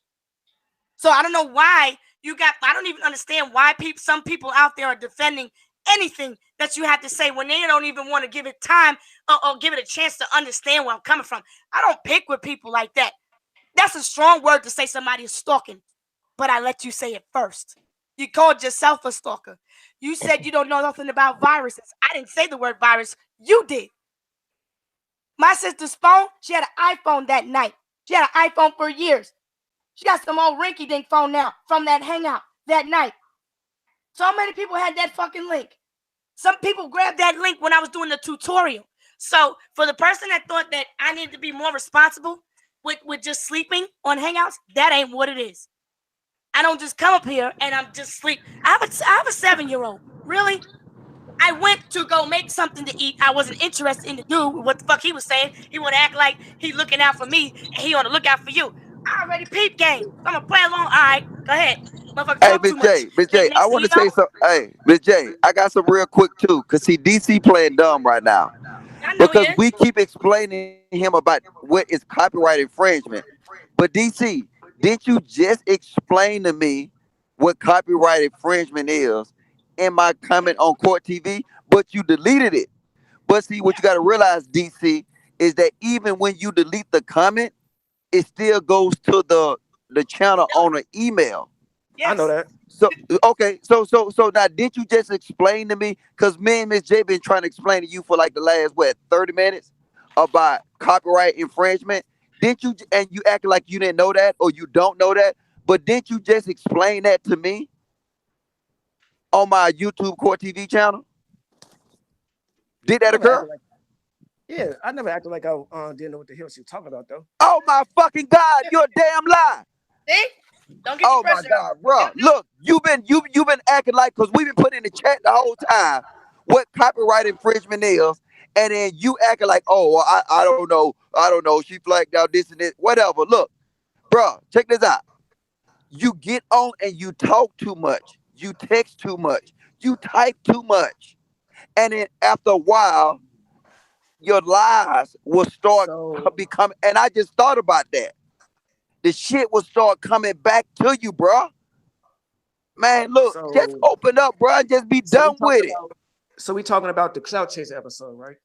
So I don't know why I don't even understand why some people out there are defending anything that you have to say when they don't even want to give it time or give it a chance to understand where I'm coming from. I don't pick with people like that. That's a strong word to say somebody is stalking, but I let you say it first. You called yourself a stalker. You said you don't know nothing about viruses. I didn't say the word virus. You did. My sister's phone, she had an iPhone that night. She had an iPhone for years. She got some old rinky-dink phone now from that Hangout that night. So many people had that fucking link. Some people grabbed that link when I was doing the tutorial. So for the person that thought that I need to be more responsible with just sleeping on Hangouts, that ain't what it is. I don't just come up here and I'm just sleep. I have a 7-year-old. Really? I went to go make something to eat. I wasn't interested in to do what the fuck he was saying. He would act like he looking out for me and he on the lookout for you. I already peeped game. I'm gonna play along. All right, go ahead. Hey, Miss J, I want to say something. Hey, Miss J, I got some real quick too, cause see DC playing dumb right now. Because we keep explaining him about what is copyright infringement. But DC, didn't you just explain to me what copyright infringement is in my comment on Court TV? But you deleted it. But see, what you got to realize, DC, is that even when you delete the comment, it still goes to the channel on an email. Yes. I know that. So okay, so now didn't you just explain to me? Because me and Miss J been trying to explain to you for like the last 30 minutes about copyright infringement. Didn't you? And you acting like you didn't know that or you don't know that. But didn't you just explain that to me on my YouTube Court TV channel? Did that occur? Yeah, I never acted like I didn't know what the hell she was talking about though. Oh my fucking God, you're a damn lie. See? Don't get oh my God, bro. Look, you've been acting like, because we've been putting in the chat the whole time what copyright infringement is, and then you acting like, oh, well, I don't know. She flagged out this and this, whatever. Look, bro, check this out. You get on and you talk too much. You text too much. You type too much. And then after a while, your lies will start becoming, and I just thought about that. The shit will start coming back to you, bro. Man, look, just open up, bro, and just be done with it. So we talking about the Clout Chase episode, right?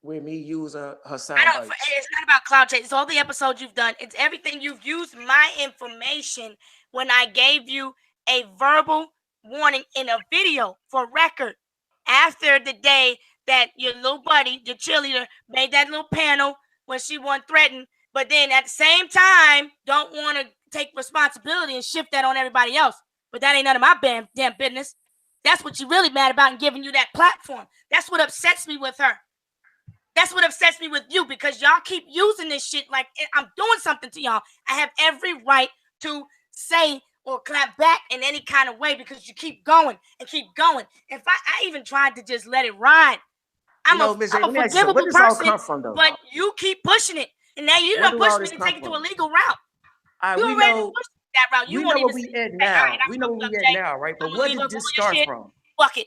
Where me use her sound bites. It's not about Clout Chase. It's all the episodes you've done. It's everything you've used my information when I gave you a verbal warning in a video for record after the day that your little buddy, your cheerleader, made that little panel when she wasn't threatened. But then at the same time, don't want to take responsibility and shift that on everybody else. But that ain't none of my damn business. That's what you're really mad about and giving you that platform. That's what upsets me with her. That's what upsets me with you, because y'all keep using this shit like I'm doing something to y'all. I have every right to say or clap back in any kind of way because you keep going and keep going. If I even tried to just let it ride, I'm a forgivable person, but you keep pushing it. And now you don't push me to take it to a legal route. You already pushed that route. You won't even we at now. We know where we at now, right? But where did this start from? Fuck it.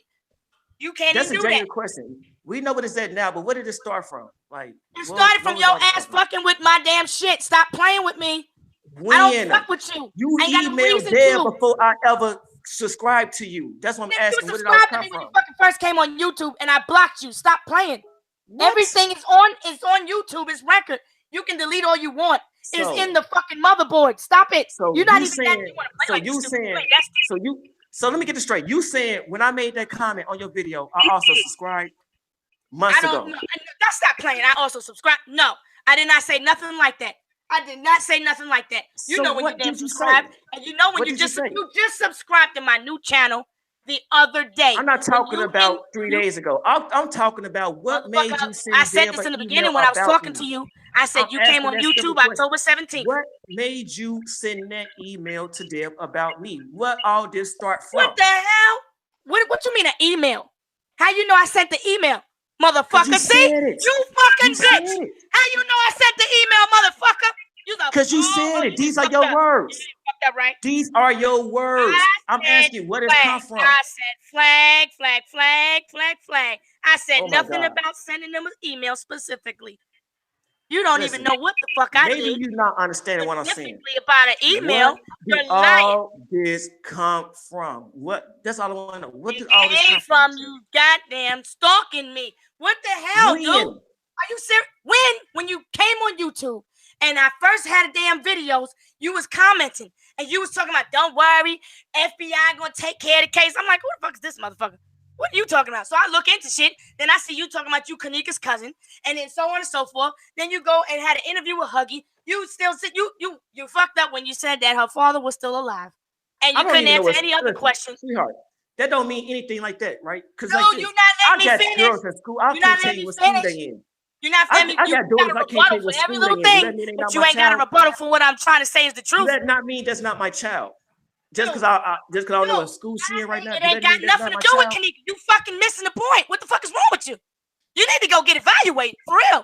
You can't That's even do that. That's a genuine question. We know what it's at now, but where did it start from? Like, it started from your ass fucking with my damn shit. Stop playing with me. When? I don't fuck with you. You emailed Deb before I ever subscribed to you. That's what I'm asking. Where did all come from? When you fucking first came on YouTube and I blocked you. Stop playing. What? Everything is on YouTube. It's record. You can delete all you want. It's in the fucking motherboard. Stop it. So you're not even saying, So let me get this straight. You saying when I made that comment on your video, I also subscribed months ago. Stop playing. I also subscribed. No, I did not say nothing like that. I did not say nothing like that. You know when you didn't subscribe, and you know when you just subscribed to my new channel the other day. I'm not talking about 3 days ago. I'm talking about what made you send. I said this in the beginning when I was talking to you. I said you came on YouTube October 17th. What made you send that email to Deb about me? What all this start from? What the hell? What you mean an email? How you know I sent the email, motherfucker? See, you fucking bitch. How you know I sent the email, motherfucker? Because you said it. These are your words. That right? These are your words. I'm asking where it come from. I said flag, flag, flag, flag, flag. I said nothing about sending them an email specifically. You don't even know what the fuck I did. Maybe you're not understanding what I'm saying. About an email. Where did all this come from? What? That's all I want to know. What did all this come from? You goddamn stalking me. What the hell, dude? Are you serious? When you came on YouTube and I first had a damn videos, you was commenting and you was talking about, don't worry, FBI gonna take care of the case. I'm like, who the fuck is this motherfucker? What are you talking about? So I look into shit. Then I see you talking about you Kanika's cousin, and then so on and so forth. Then you go and had an interview with Huggy. You still said you fucked up when you said that her father was still alive, and you couldn't answer any other questions. Sweetheart, that don't mean anything like that, right? Because no, like you're not letting me finish. Girls at school. I can't tell you what school they in. You're not letting me. You got a rebuttal for every little thing, but you ain't got a rebuttal for what I'm trying to say is the truth. That not mean that's not my child. Just because I don't know what school she in right now. It ain't got nothing to do with Kanika. You fucking missing the point. What the fuck is wrong with you? You need to go get evaluated for real.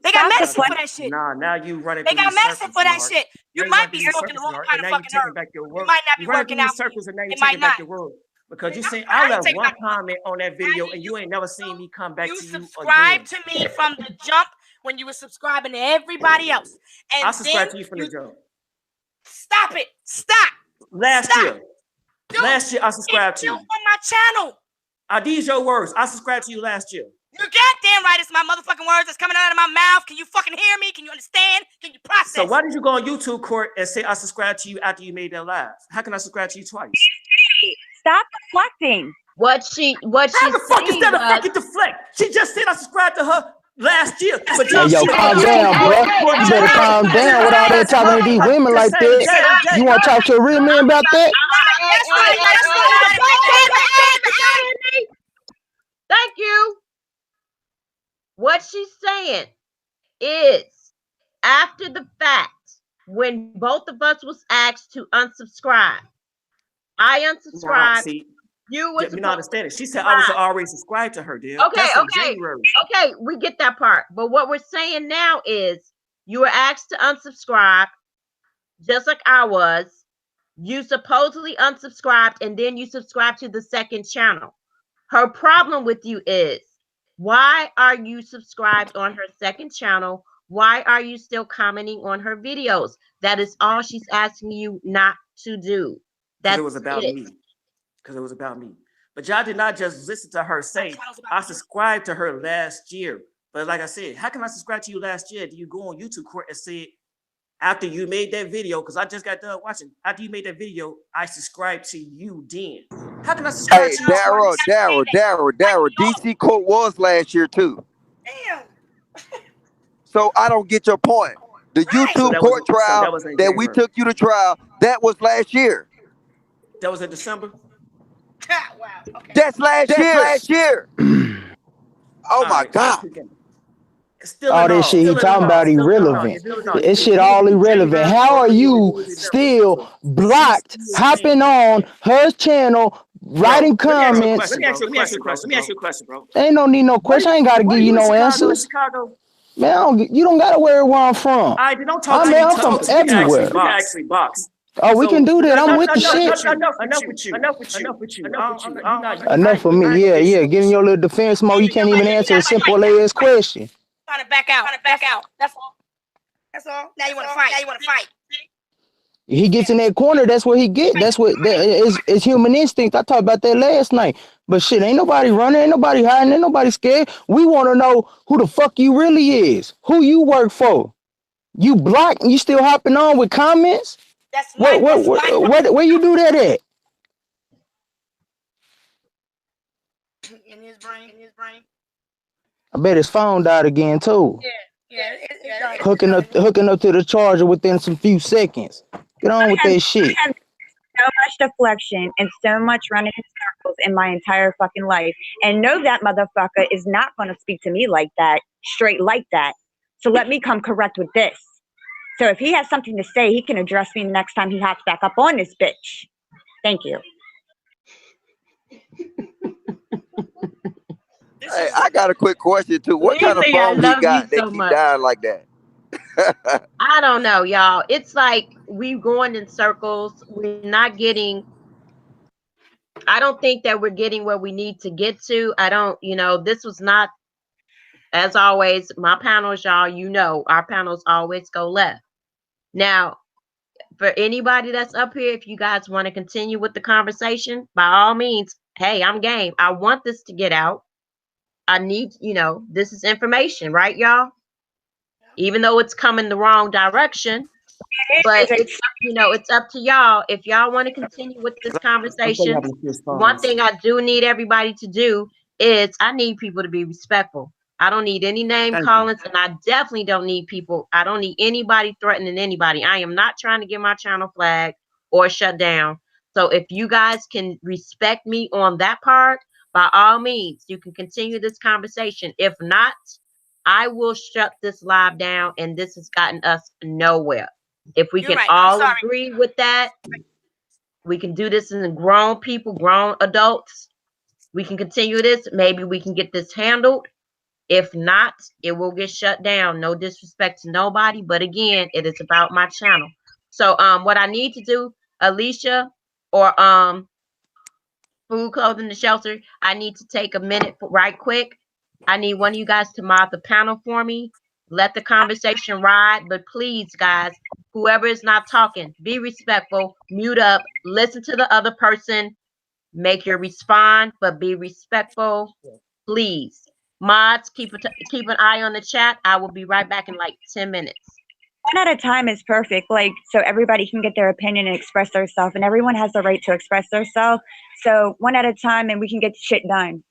They got medicine for that shit. Nah, now you running. They got medicine for that shit. You might be smoking the wrong kind of fucking herb. You might not be working out. It might not. Because you saying I left one comment on that video and you ain't never seen me come back to you. You subscribed to me from the jump when you were subscribing to everybody else. And I subscribed to you from the jump. Stop it. Stop. Last year, I subscribed to you on my channel. Are these your words? I subscribed to you last year. You're goddamn right. It's my motherfucking words that's coming out of my mouth. Can you fucking hear me? Can you understand? Can you process? So why did you go on YouTube court and say I subscribed to you after you made that live? How can I subscribe to you twice? Stop deflecting. What she How the fuck is that a fucking deflect? She just said I subscribed to her last year. But hey, yo, calm down, bro. You better calm down with all that talking to these women like that. You want to talk to a real man about that? Thank you. What she's saying is, after the fact, when both of us was asked to unsubscribe, I unsubscribed. You not understanding. She said I was already subscribed to her, dude. Okay, we get that part. But what we're saying now is you were asked to unsubscribe, just like I was. You supposedly unsubscribed, and then you subscribed to the second channel. Her problem with you is, why are you subscribed on her second channel? Why are you still commenting on her videos? That is all she's asking you not to do. Because it was about me. Because it was about me. But y'all did not just listen to her say, I subscribed to her last year. But like I said, how can I subscribe to you last year? Do you go on YouTube court and say, after you made that video, because I just got done watching, after you made that video, I subscribed to you then. How can I subscribe to you? Daryl, DC court was last year too. Damn. So I don't get your point. The YouTube court trial that we took you to trial, that was last year. That was in December? Wow. Okay. That's last year. Oh my God. All that shit he talking about irrelevant. That shit all irrelevant. How are you still blocked, hopping on her channel, writing comments? Let me ask you a question, bro. Ain't no need no question. I ain't gotta give you no answers. Man, you don't gotta worry where I'm from. I'm from everywhere. Oh, we can do that. I'm with the shit. Enough for me. Yeah. Giving your little defense mode. You can't even answer a simple ass question. Trying to back out. That's all. Now you want to fight. He gets in that corner. That's what he get. That's what it's human instinct. I talked about that last night. But shit, ain't nobody running, ain't nobody hiding, ain't nobody scared. We want to know who the fuck you really is, who you work for. You blocked and you still hopping on with comments? That's where you do that at? In his brain. I bet his phone died again too. Yeah. Hooking up to the charger within some few seconds. Get on with that shit. I have so much deflection and so much running in circles in my entire fucking life. And know that motherfucker is not going to speak to me like that, straight like that. So let me come correct with this. So if he has something to say, he can address me next time he hops back up on this bitch. Thank you. Hey, I got a quick question too. What kind of phone he got that keep dying like that? I don't know, y'all. It's like we going in circles. We're not getting. I don't think that we're getting where we need to get to. I don't. This was not. As always, my panels, y'all. Our panels always go left. Now, for anybody that's up here, if you guys want to continue with the conversation, by all means, hey, I'm game. I want this to get out. I need, this is information, right, y'all? Even though it's coming the wrong direction, but it's up to y'all. If y'all want to continue with this conversation, one thing I do need everybody to do is I need people to be respectful. I don't need any name callings, and I definitely don't need people. I don't need anybody threatening anybody. I am not trying to get my channel flagged or shut down. So if you guys can respect me on that part, by all means, you can continue this conversation. If not, I will shut this live down, and this has gotten us nowhere. If we can all agree with that, we can do this in grown people, grown adults. We can continue this. Maybe we can get this handled. If not, it will get shut down. No disrespect to nobody, but again, it is about my channel. So what I need to do, Alicia or Food, Clothing, the Shelter, I need to take a minute right quick. I need one of you guys to mod the panel for me. Let the conversation ride, but please, guys, whoever is not talking, be respectful, mute up, listen to the other person, make your respond, but be respectful, please. Mods, keep an eye on the chat. I will be right back in like 10 minutes. One at a time is perfect, so everybody can get their opinion and express themselves, and everyone has the right to express themselves. So one at a time, and we can get shit done.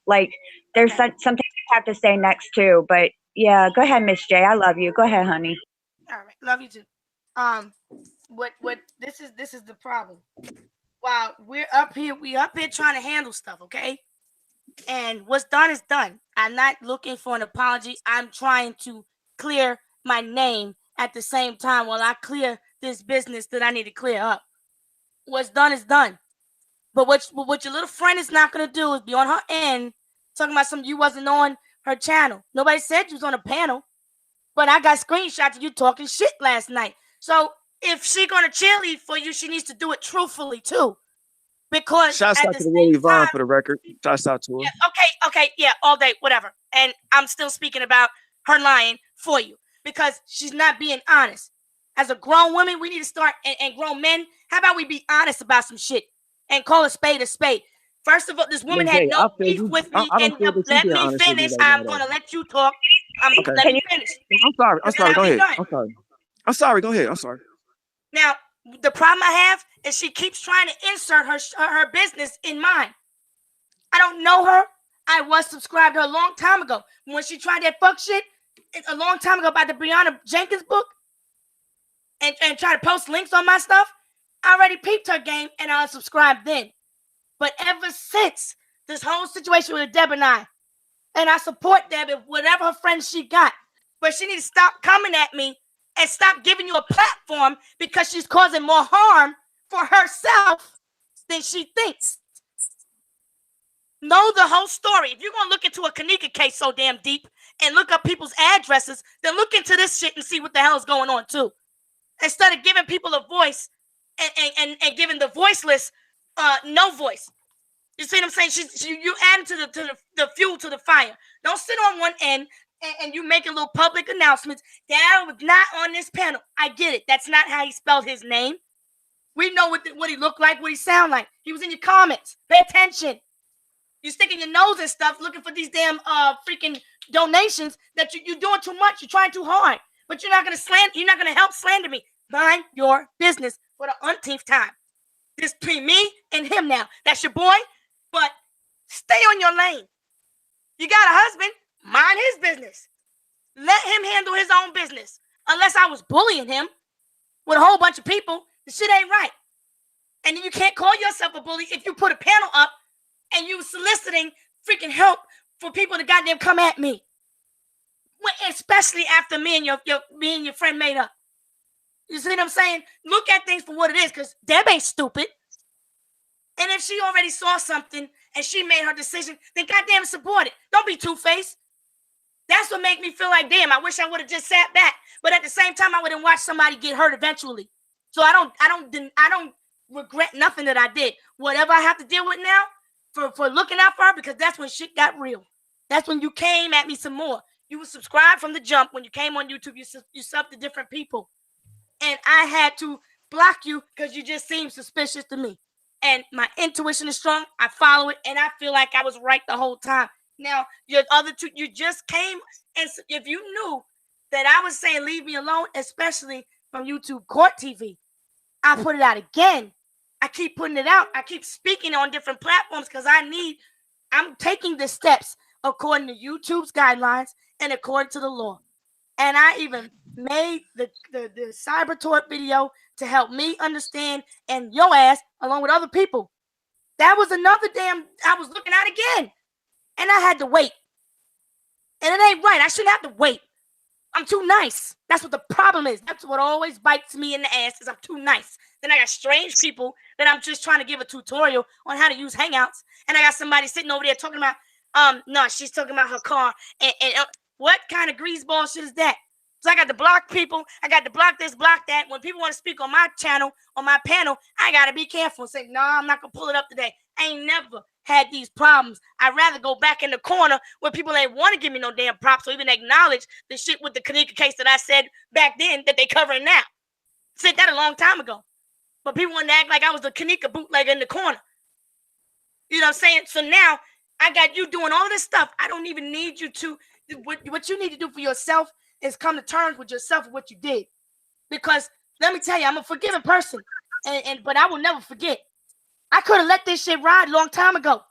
There's something I have to say next too, but yeah, go ahead, Miss J. I love you. Go ahead, honey. All right, love you too. What this is the problem. While we're up here trying to handle stuff, okay? And what's done is done. I'm not looking for an apology. I'm trying to clear my name at the same time while I clear this business that I need to clear up. What's done is done. But what your little friend is not going to do is be on her end talking about something you wasn't on her channel. Nobody said you was on a panel, but I got screenshots of you talking shit last night. So if she going to cheerlead for you, she needs to do it truthfully too. Because shouts out to the Willie Vaughn for the record. Shouts out to her. Yeah, okay, yeah, all day, whatever. And I'm still speaking about her lying for you because she's not being honest. As a grown woman, we need to start, and grown men, how about we be honest about some shit and call a spade a spade? First of all, this woman had no beef with me, and let me finish. I'm going to let you talk. Let me finish. I'm sorry. Go ahead. I'm sorry. Go ahead. I'm sorry. Now, the problem I have is she keeps trying to insert her business in mine. I don't know her. I was subscribed to her a long time ago. When she tried that fuck shit a long time ago about the Brianna Jenkins book and try to post links on my stuff, I already peeped her game and I unsubscribed then. But ever since this whole situation with Deb and I support Deb and whatever her friends she got, but she needs to stop coming at me and stop giving you a platform because she's causing more harm for herself than she thinks. Know the whole story. If you're going to look into a Kenneka case so damn deep and look up people's addresses, then look into this shit and see what the hell is going on too. Instead of giving people a voice and giving the voiceless no voice. You see what I'm saying? You add to the fuel to the fire. Don't sit on one end and you making little public announcements. Dad was not on this panel. I get it. That's not how he spelled his name. We know what he looked like, what he sound like. He was in your comments. Pay attention. You're sticking your nose and stuff looking for these damn freaking donations that you're doing too much. You're trying too hard. But you're not going to slander. You're not going to help slander me. Mind your business for the umpteenth time. This between me and him now. That's your boy. But stay on your lane. You got a husband, mind his business. Let him handle his own business. Unless I was bullying him with a whole bunch of people, the shit ain't right. And then you can't call yourself a bully if you put a panel up and you soliciting freaking help for people to goddamn come at me. Especially after me and your friend made up. You see what I'm saying? Look at things for what it is, because Deb ain't stupid. And if she already saw something and she made her decision, then goddamn support it. Don't be two-faced. That's what made me feel like, damn, I wish I would have just sat back. But at the same time, I wouldn't watch somebody get hurt eventually. So I don't regret nothing that I did. Whatever I have to deal with now for looking out for her, because that's when shit got real. That's when you came at me some more. You were subscribed from the jump. When you came on YouTube, you subbed to different people. And I had to block you because you just seemed suspicious to me. And my intuition is strong. I follow it, and I feel like I was right the whole time. Now, your other two, you just came, and if you knew that I was saying leave me alone, especially from YouTube Court TV, I put it out again. I keep putting it out. I keep speaking on different platforms because I'm taking the steps according to YouTube's guidelines and according to the law. And I even made the cyber tort video to help me understand, and your ass along with other people. That was another damn I was looking at again. And I had to wait. And it ain't right. I shouldn't have to wait. I'm too nice. That's what the problem is. That's what always bites me in the ass, is I'm too nice. Then I got strange people that I'm just trying to give a tutorial on how to use Hangouts. And I got somebody sitting over there talking about, no, she's talking about her car. And what kind of greaseball shit is that? So I got to block people. I got to block this, block that. When people want to speak on my channel, on my panel, I got to be careful and say, no, I'm not going to pull it up today. I ain't never had these problems. I'd rather go back in the corner where people ain't want to give me no damn props or even acknowledge the shit with the Kenneka case that I said back then that they covering now. Said that a long time ago. But people want to act like I was the Kenneka bootlegger in the corner. You know what I'm saying? So now I got you doing all this stuff. I don't even need you to. What you need to do for yourself is come to terms with yourself and what you did. Because let me tell you, I'm a forgiving person. But I will never forget. I could have let this shit ride a long time ago.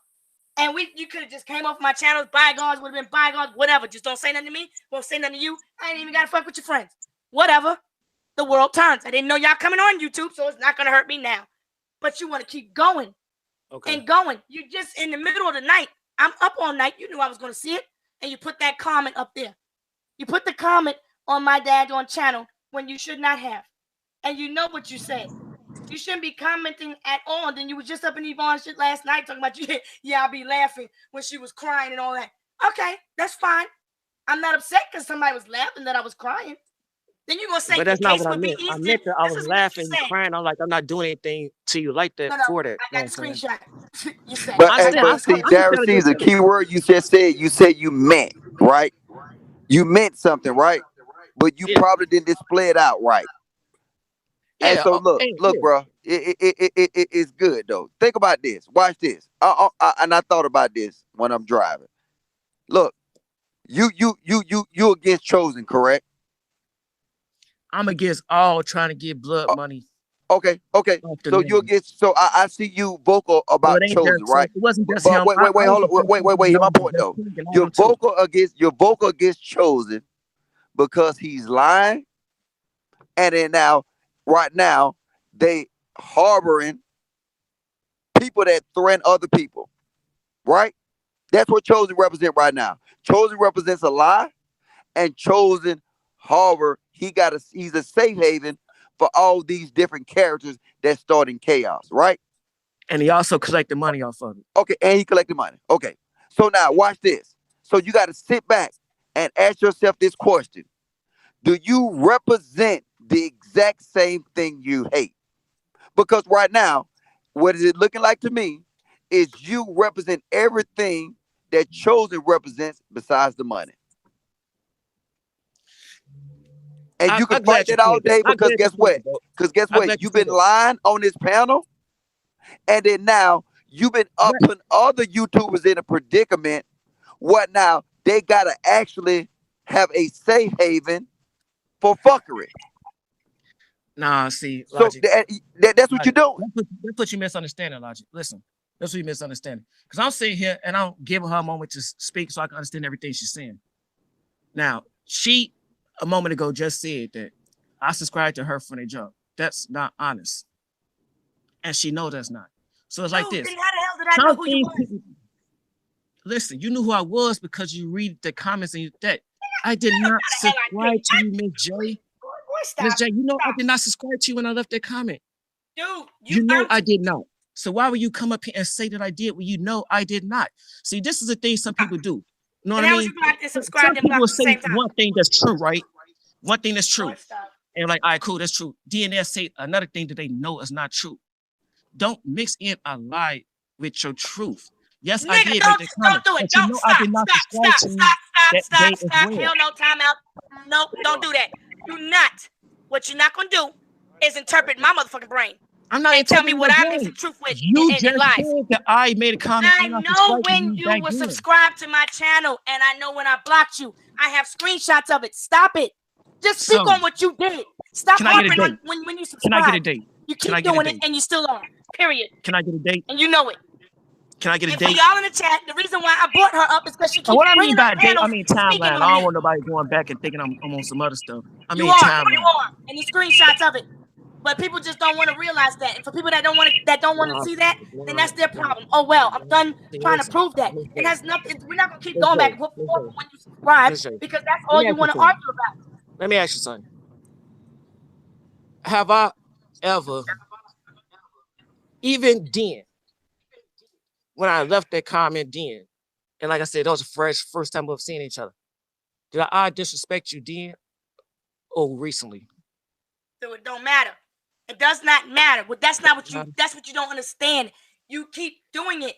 And you could have just came off my channels. Bygones would have been bygones. Whatever. Just don't say nothing to me. Won't say nothing to you. I ain't even got to fuck with your friends. Whatever. The world turns. I didn't know y'all coming on YouTube, so it's not going to hurt me now. But you want to keep going. Okay. And going. You just in the middle of the night. I'm up all night. You knew I was going to see it. And you put that comment up there. You put the comment on my daggone channel when you should not have. And you know what you said. You shouldn't be commenting at all. And then you were just up in Yvonne's shit last night talking about you. Yeah, I'll be laughing when she was crying and all that. Okay, that's fine. I'm not upset because somebody was laughing that I was crying. Then you're going to say, but that's not what I meant. I meant that I was laughing and crying. I'm like, I'm not doing anything to you like that for that. I got the screenshot. You said. But see, Darcy, the key word you just said, you meant, right? You meant something, right? But you probably didn't display it out right. Yeah, and so look, bro, it's good though. Think about this. Watch this. And I thought about this when I'm driving. Look, you against Chosen, correct? I'm against all trying to get blood money. Okay. So you against? So I see you vocal about Chosen, right? It wasn't just him. Wait, hold on. Wait. Here's my point though. You're vocal against Chosen because he's lying, and then right now, they harboring people that threaten other people, right? That's what Chosen represents right now. Chosen represents a lie, and Chosen Harbor, he's a safe haven for all these different characters that start in chaos, right? And he also collected money off of it. Okay, and he collected money. Okay. So now watch this. So you got to sit back and ask yourself this question. Do you represent the exact same thing you hate? Because right now, what is it looking like to me is you represent everything that Chosen represents besides the money. And you can fight that all day because guess what? Because guess what? You've been lying on this panel, and then now you've been putting other YouTubers in a predicament. What now? They gotta actually have a safe haven for fuckery. Nah, see, Logic. So that's what you're doing. That's what you misunderstanding, Logic. Listen, that's what you misunderstanding. Because I'm sitting here and I'm giving her a moment to speak so I can understand everything she's saying. Now, she a moment ago just said that I subscribed to her from the jump. That's not honest. And she knows that's not. So it's like this. Then how the hell did I know who you was? Listen, you knew who I was because you read the comments and that. I did not subscribe to you, Miss J. Miss J, you know I did not subscribe to you when I left that comment. Dude, you know I did not. So why would you come up here and say that I did when you know I did not? See, this is the thing some people do. You know what I mean? Some people will say one thing that's true, right? One thing that's true. And like, all right, cool, that's true. DNS say another thing that they know is not true. Don't mix in a lie with your truth. Yes, I did make the comment. Don't do it. Don't stop. Stop. Hell no, time out. No, don't do that. Do not. What you're not gonna do is interpret my motherfucking brain. I'm not tell me what I mix the truth with. You just said that I made a comment. I know when you were subscribed to my channel, and I know when I blocked you. I have screenshots of it. Stop it. Just speak on what you did. Stop harping on when you subscribe. Can I get a date? You keep doing it, and you still are. Period. Can I get a date? And you know it. Can I get a and date? For y'all in the chat, the reason why I brought her up is because she keeps what I mean by date, I mean timeline. I don't want nobody going back and thinking I'm on some other stuff. I mean timeline. You are, and these screenshots of it. But people just don't want to realize that. And for people that don't want to see that, then that's their problem. Oh well, I'm done trying to prove that. It has nothing. We're not gonna keep going back and forth when you subscribe because that's all you want to argue about. Let me ask you something. Have I ever, even then, when I left that comment then, and like I said, that was the first time we've seen each other, did I disrespect you then or recently? So it don't matter. It does not matter. Well, that's what you don't understand. You keep doing it.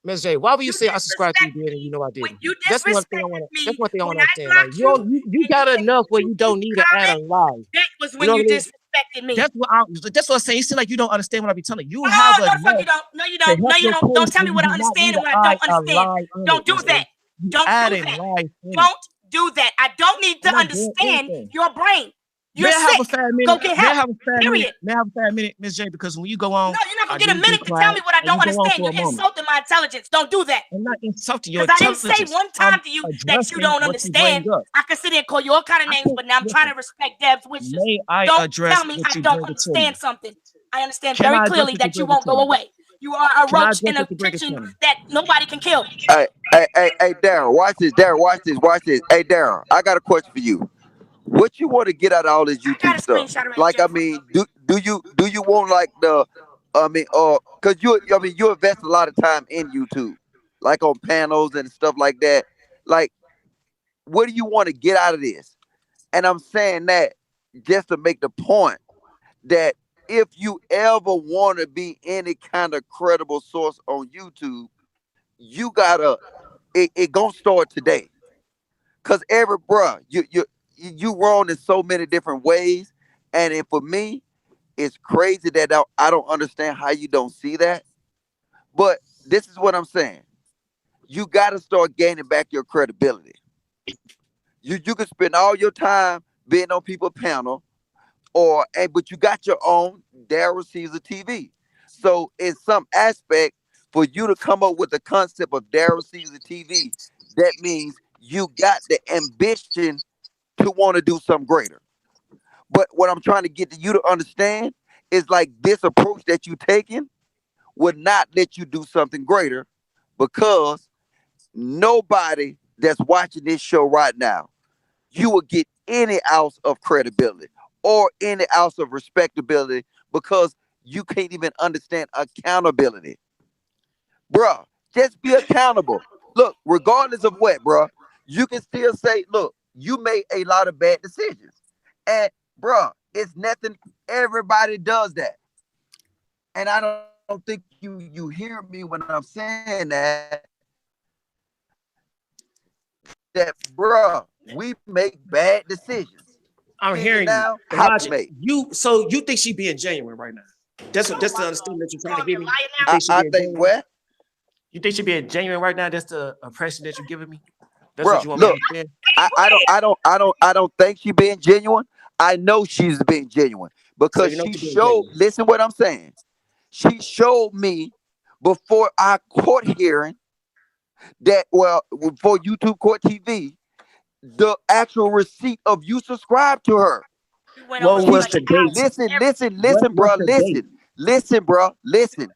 Ms. J, why would you say I subscribed to you then and you know I didn't? That's one thing I want to understand. Like, you got enough where you don't need to add a lie. That was when you disrespected me. That's what I'm saying. You seem like you don't understand what I be telling you. No, you don't. Don't tell me what I understand and what I don't understand. Don't do that. Don't do that. Don't do that. I don't need to understand your brain. You're sick. Go get help. Period. May I have a 5 minute, Ms. J? Because when you go on, no, you're not gonna get a minute to tell me what I don't understand. You're insulting my intelligence. Don't do that. I'm not insulting your intelligence. I didn't say one time to you that you don't understand. I can sit there and call you all kind of names, but now I'm trying to respect Deb's wishes. Don't tell me I don't understand something. I understand very clearly that you won't go away. You are a roach in a kitchen that nobody can kill. Hey, Daryl, watch this. Hey, Daryl, I got a question for you. What you want to get out of all this YouTube stuff? Like, I mean, do you want like cause you invest a lot of time in YouTube, like on panels and stuff like that. Like, what do you want to get out of this? And I'm saying that just to make the point that if you ever want to be any kind of credible source on YouTube, you gotta it gonna start today. Cause you wrong in so many different ways, and for me, it's crazy that I don't understand how you don't see that. But this is what I'm saying: you got to start gaining back your credibility. You can spend all your time being on people's panel, but you got your own Daryl Caesar TV. So in some aspect, for you to come up with the concept of Daryl Caesar TV, that means you got the ambition to want to do something greater. But what I'm trying to get you to understand is like this approach that you're taking would not let you do something greater, because nobody that's watching this show right now, you will get any ounce of credibility or any ounce of respectability because you can't even understand accountability. Bruh, just be accountable. Look, regardless of what, bruh, you can still say, look, you made a lot of bad decisions. And bruh, it's nothing, everybody does that. And I don't think you hear me when I'm saying that bruh, we make bad decisions. I'm hearing now, you. how to make. So you think she being genuine right now? That's the understanding that you're trying to give me. I think what? You think she being genuine right now? That's the impression that you're giving me. That's Bruh, what you want look, me to understand? I don't think she's being genuine. I know she's being genuine because So you know she she's being showed. genuine. Listen, what I'm saying. She showed me before our court hearing that, well, for YouTube Court TV, the actual receipt of you subscribe to her. What was the date? Listen, bro. Listen, bro. Listen.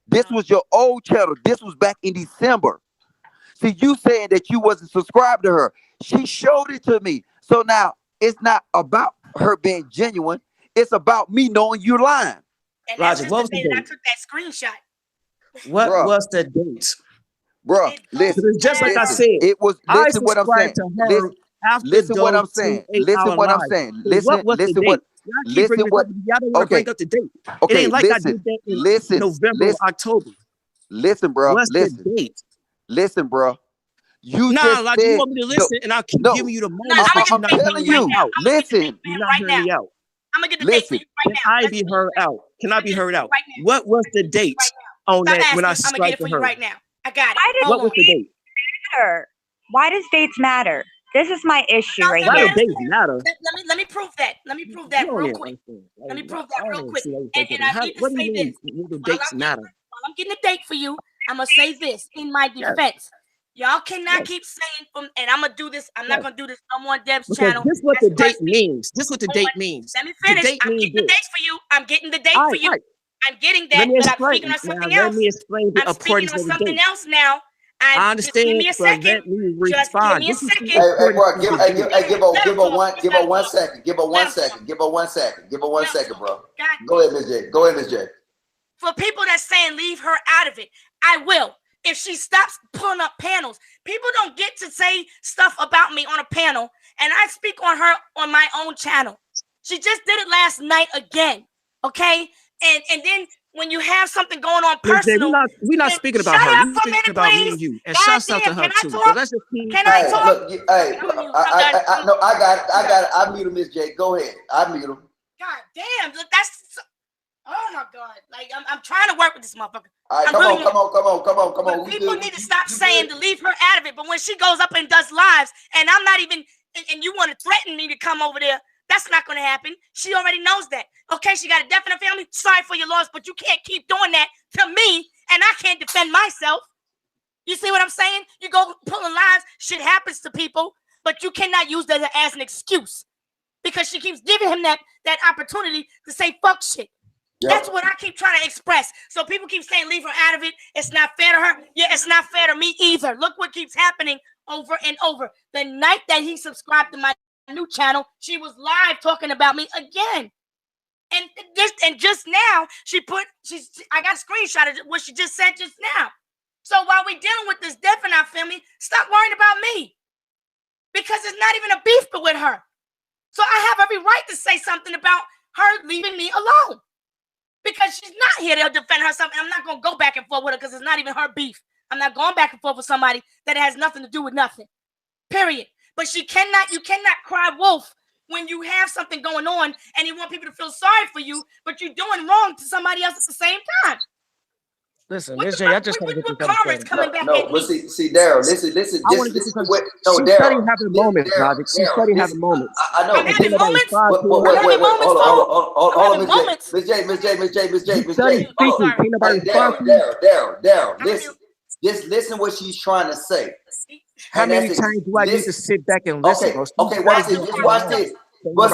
This was your old channel. This was back in December. See, you saying that you wasn't subscribed to her. She showed it to me. So now it's not about her being genuine. It's about me knowing you lying. And Roger, that's what just was the the day that I date? took that screenshot. What Bruh. was the date? Bro, listen. Because just like I listen, said, it was. I Listen, what I'm saying. subscribed to her after Listen what I'm those saying. 2 Listen 8-hour what I'm lives. saying. So Listen. what was the Listen date? what. Y'all keep Listen bringing this what. up. Y'all don't want to bring up the date. It Okay. ain't like I Listen. did that in Listen. November or Listen. October. Listen, bro. What's Listen. the date? Listen, bro. You Nah, just like you said. want me to listen, and I'll keep No. giving you the No, moments, but you're I'm not telling hearing you. me out. Listen. You're not hearing me out. I'm gonna get the date for Listen. you right Can now. I Let's be do heard it. out? Can I be heard out? Right now. What was the date on Stop that when I asking. I'm gonna get subscribed it to for you her? right now. I got it. Why does Hold What was on. the date? matter? Why does dates matter? This is my issue right Why here. do dates matter? Let me prove that. Let me prove You that don't real even quick. understand. Let me Like, prove I that real don't quick. see how you And, think and of it. I need to What do you say mean? this. What do While dates matter? I'm getting a date for you, I'm gonna say this in my Yes. defense. Y'all cannot Yes. keep saying and I'm gonna do this. I'm not Yes. gonna do this no more on Deb's Because channel. this what That's the date personal. means. This what the date means. Let me The finish. date I'm means getting the this. date for you. I'm getting the date All for right, you. all right. I'm getting Let that, me but I'm explain. speaking on something Now, let else. me explain the I'm speaking importance on of the something date. else now. I Just give understand, me a but second. let me Just give respond. me a This is the second. Hey, importance bro, of give the hey, date. give her Let him talk. give her 1 Let him second. Give her Let 1 him second. talk. Give her 1 second. Give her 1 Let him second, talk. bro. God Go ahead, Miss J. Go ahead, Miss J. For people that's saying leave her out of it, I will. If she stops pulling up panels, people don't get to say stuff about me on a panel, and I speak on her on my own channel. She just did it last night again, okay? And then when you have something going on Miss J, personal, we're not then speaking about shut her. up We're for a speaking minute, about me please. and you. And God shouts out damn, to her can I too. talk? But let's just keep Can I Hey, talk? look, hey, I'm mute. I'm done. no, I got it. I mute him, Miss J. Go ahead. I mute him. God damn, look, that's oh my god. Like I'm trying to work with this motherfucker. All right, I'm come really on. But We people good. need to stop You saying good. to leave her out of it. But when she goes up and does lives, and I'm not even, and you want to threaten me to come over there, that's not going to happen. She already knows that. Okay, she got a death in her family. Sorry for your loss, but you can't keep doing that to me, and I can't defend myself. You see what I'm saying? You go pulling lies. Shit happens to people, but you cannot use that as an excuse because she keeps giving him that opportunity to say fuck shit. Yep. That's what I keep trying to express. So people keep saying leave her out of it. It's not fair to her. Yeah, it's not fair to me either. Look what keeps happening over and over. The night that he subscribed to my new channel, she was live talking about me again. And just now, I got a screenshot of what she just said just now. So while we're dealing with this death in our family, stop worrying about me. Because it's not even a beef with her. So I have every right to say something about her leaving me alone. Because she's not here to defend herself, and I'm not going to go back and forth with her because it's not even her beef. I'm not going back and forth with somebody that has nothing to do with nothing. Period. But you cannot cry wolf when you have something going on and you want people to feel sorry for you, but you're doing wrong to somebody else at the same time. Listen, Miss J, I just want to get this understanding. But see, Daryl, listen. I want to get this understanding. She's starting having moments, Logic. She's starting having moments. I know. I'm having moments. Wait, hold on, Miss J. She's starting speaking. Can't nobody respond to you. Daryl, listen. Just listen what she's trying to say. How many times do I need to sit back and listen? Okay, watch this. Just watch this. But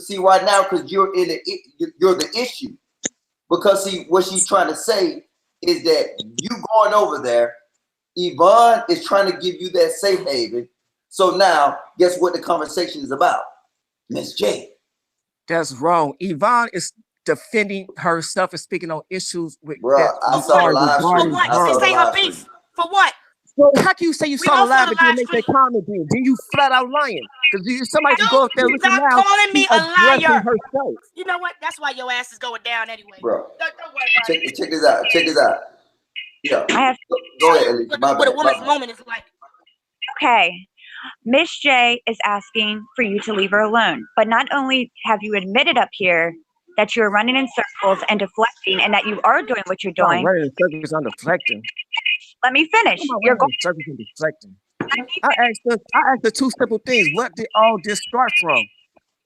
see, right now, because you're the issue. Because see, what she's trying to say is that you going over there, Yvonne is trying to give you that safe haven. So now, guess what the conversation is about? Miss J. That's wrong. Yvonne is defending herself and speaking on issues with Bruh, that I saw the live For stream. what? I saw This the ain't her live beef. stream. For what? So how can you say you We saw all the live saw and the then live make that stream. comment then you flat out lying? Because somebody can go up there and listen Stop now. calling me She a addressing liar. herself. You know what? That's why your ass is going down anyway. Bro, Don't worry about it. check this out. Check this out. Yeah. I have Go ahead, Alicia. My What a bad. woman's moment is like. okay. Miss J is asking for you to leave her alone. But not only have you admitted up here that you're running in circles and deflecting and that you are doing what you're doing. Running in circles, I'm deflecting. Let me finish. You're going circles and deflecting. I asked the two simple things. What did all this start from?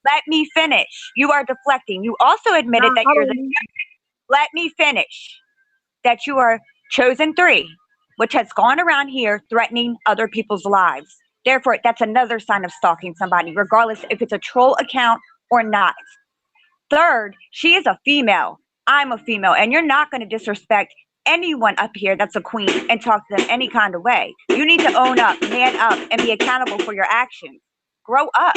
Let me finish. You are deflecting. You also admitted that you're the. Let me finish. That you are chosen 3, which has gone around here threatening other people's lives. Therefore, that's another sign of stalking somebody, regardless if it's a troll account or not. 3rd, she is a female. I'm a female, and you're not going to disrespect anyone up here that's a queen and talk to them any kind of way. You need to own up, man up, and be accountable for your actions. Grow up.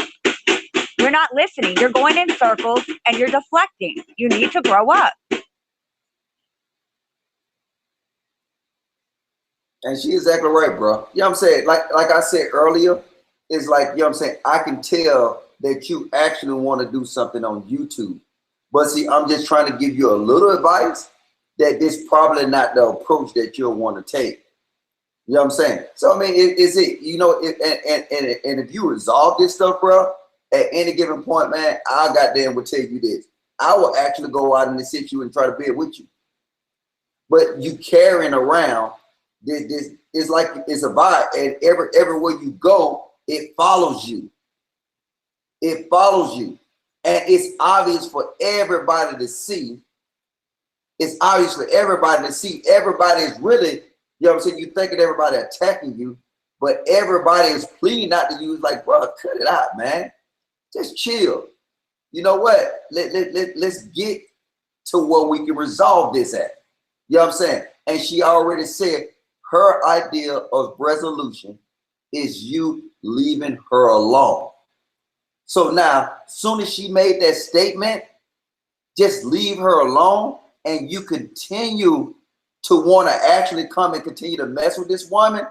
You're not listening. You're going in circles and you're deflecting. You need to grow up. And she exactly right, bro. You know what I'm saying? Like I said earlier, it's like, you know what I'm saying? I can tell that you actually want to do something on YouTube. But see, I'm just trying to give you a little advice that this probably not the approach that you'll want to take. You know what I'm saying? So, I mean, you know, and if you resolve this stuff, bro, at any given point, man, I goddamn will tell you this. I will actually go out and sit you and try to bid with you. But you carrying around this is like it's a vibe, and everywhere you go, it follows you. It follows you. And it's obvious for everybody to see. It's obvious for everybody to see. Everybody is really, you know what I'm saying? You thinking everybody attacking you, but everybody is pleading not to use like, bro, cut it out, man. Just chill. You know what? Let's get to where we can resolve this at. You know what I'm saying? And she already said her idea of resolution is you leaving her alone. So now, soon as she made that statement, just leave her alone, and you continue to want to actually come and continue to mess with this woman.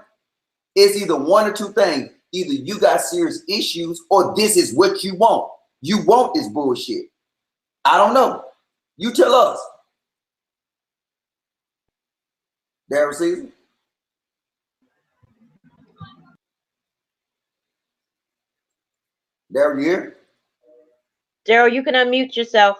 It's either one or two things. Either you got serious issues or this is what you want. You want this bullshit. I don't know. You tell us. Daryl Caesar? Daryl, you here? Daryl, you can unmute yourself.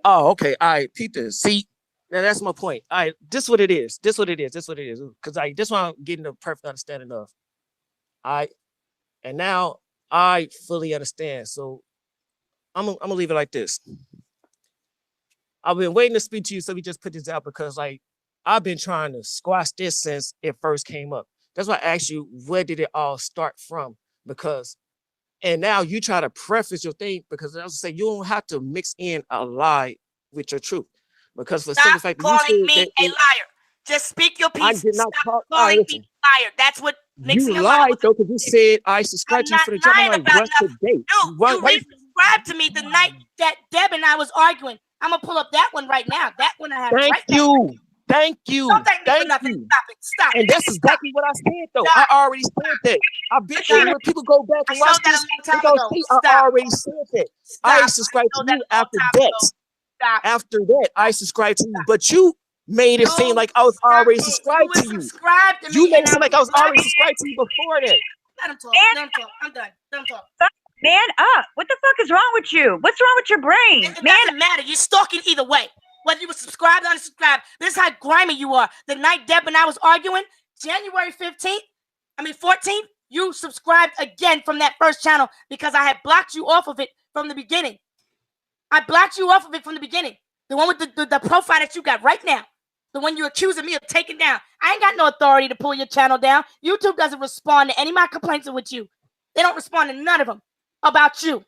Oh, okay. All right, Peter. See, now that's my point. All right, this what it is. This what it is. This what it is. Because this one I'm getting the perfect understanding of. All right. And now I fully understand. So I'm gonna leave it like this. I've been waiting to speak to you, so we just put this out because like I've been trying to squash this since it first came up. That's why I asked you, where did it all start from? Because, and now you try to preface your thing because I was say you don't have to mix in a lie with your truth. Because for Stop like calling me a liar. Just speak your piece. I did not Stop calling me a liar. That's what makes me a liar. You lied though, because you said I subscribed to you for the job. I'm like, what's the date? No, you resubscribed to me the night that Deb and I was arguing. I'm gonna pull up that one right now. That one I have right now. Thank you. Don't thank me for nothing. Stop it. Stop it. And that's exactly what I said though. I already said that. I bet you when people go back and watch this, they gonna see I already said that. I subscribed to you after that. After that, I subscribed to you. But you made it seem like I was already subscribed to you. You made it seem like I was already subscribed to you before that. Let him talk. Let him talk. I'm done. Let him talk. Man up. What the fuck is wrong with you? What's wrong with your brain? It doesn't matter. You're stalking either way. Whether you were subscribed or unsubscribed. This is how grimy you are. The night Deb and I was arguing, January 14th, you subscribed again from that first channel because I had blocked you off of it from the beginning. I blocked you off of it from the beginning. The one with the profile that you got right now. The one you're accusing me of taking down. I ain't got no authority to pull your channel down. YouTube doesn't respond to any of my complaints with you. They don't respond to none of them about you.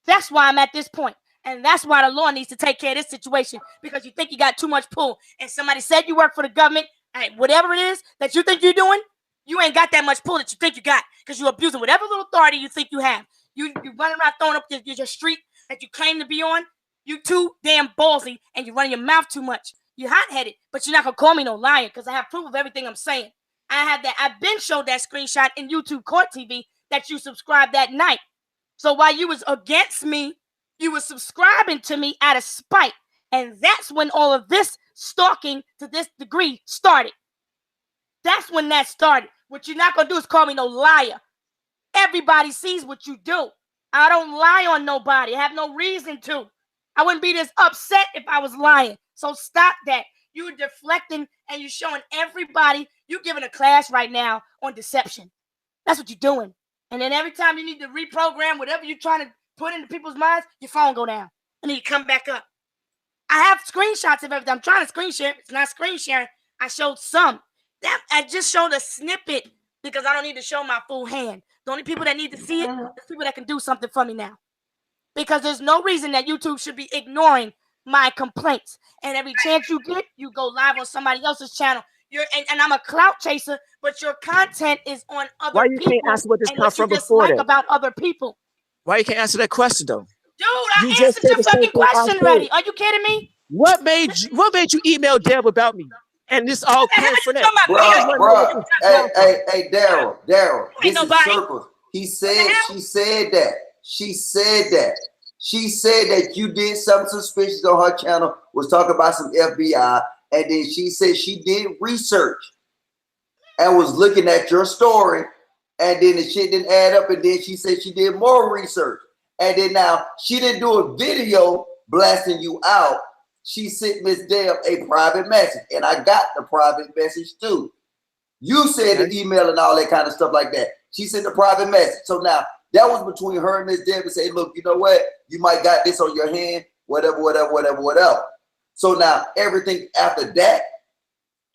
That's why I'm at this point. And that's why the law needs to take care of this situation, because you think you got too much pull. And somebody said you work for the government. Hey, whatever it is that you think you're doing, you ain't ain't got that much pull that you think you got because you're abusing whatever little authority you think you have. You running around throwing up your street that you claim to be on. You too damn ballsy and you running your mouth too much. You're hot-headed, but you're not going to call me no liar because I have proof of everything I'm saying. I've been showed that screenshot in YouTube Court TV that you subscribed that night. So while you was against me, you was subscribing to me out of spite. And that's when all of this stalking to this degree started. That's when that started. What you're not going to do is call me no liar. Everybody sees what you do. I don't lie on nobody. I have no reason to. I wouldn't be this upset if I was lying. So stop that. You're deflecting and you're showing everybody you're giving a class right now on deception. That's what you're doing. And then every time you need to reprogram whatever you're trying to put into people's minds, your phone go down. And then you come back up. I have screenshots of everything. I'm trying to screen share. It's not screen sharing. I showed some. I just showed a snippet because I don't need to show my full hand. The only people that need to see it is people that can do something for me now. Because there's no reason that YouTube should be ignoring my complaints. And every chance you get, you go live on somebody else's channel. And I'm a clout chaser, but your content is on other people. Why you can't answer what this comes from before that? About other people. Why you can't answer that question though? Dude, I answered your fucking question already. Are you kidding me? What made you email Deb about me? And this all came from that. Bro, hey, Daryl, this is circles. She said that you did something suspicious on her channel, was talking about some FBI, and then she said she did research and was looking at your story, and then the shit didn't add up, and then she said she did more research. And then now she didn't do a video blasting you out. She sent Miss Deb a private message, and I got the private message too. You said the email and all that kind of stuff like that. She sent a private message. So now that was between her and Miss Deb and say, look, you know what? You might got this on your hand, whatever. So now everything after that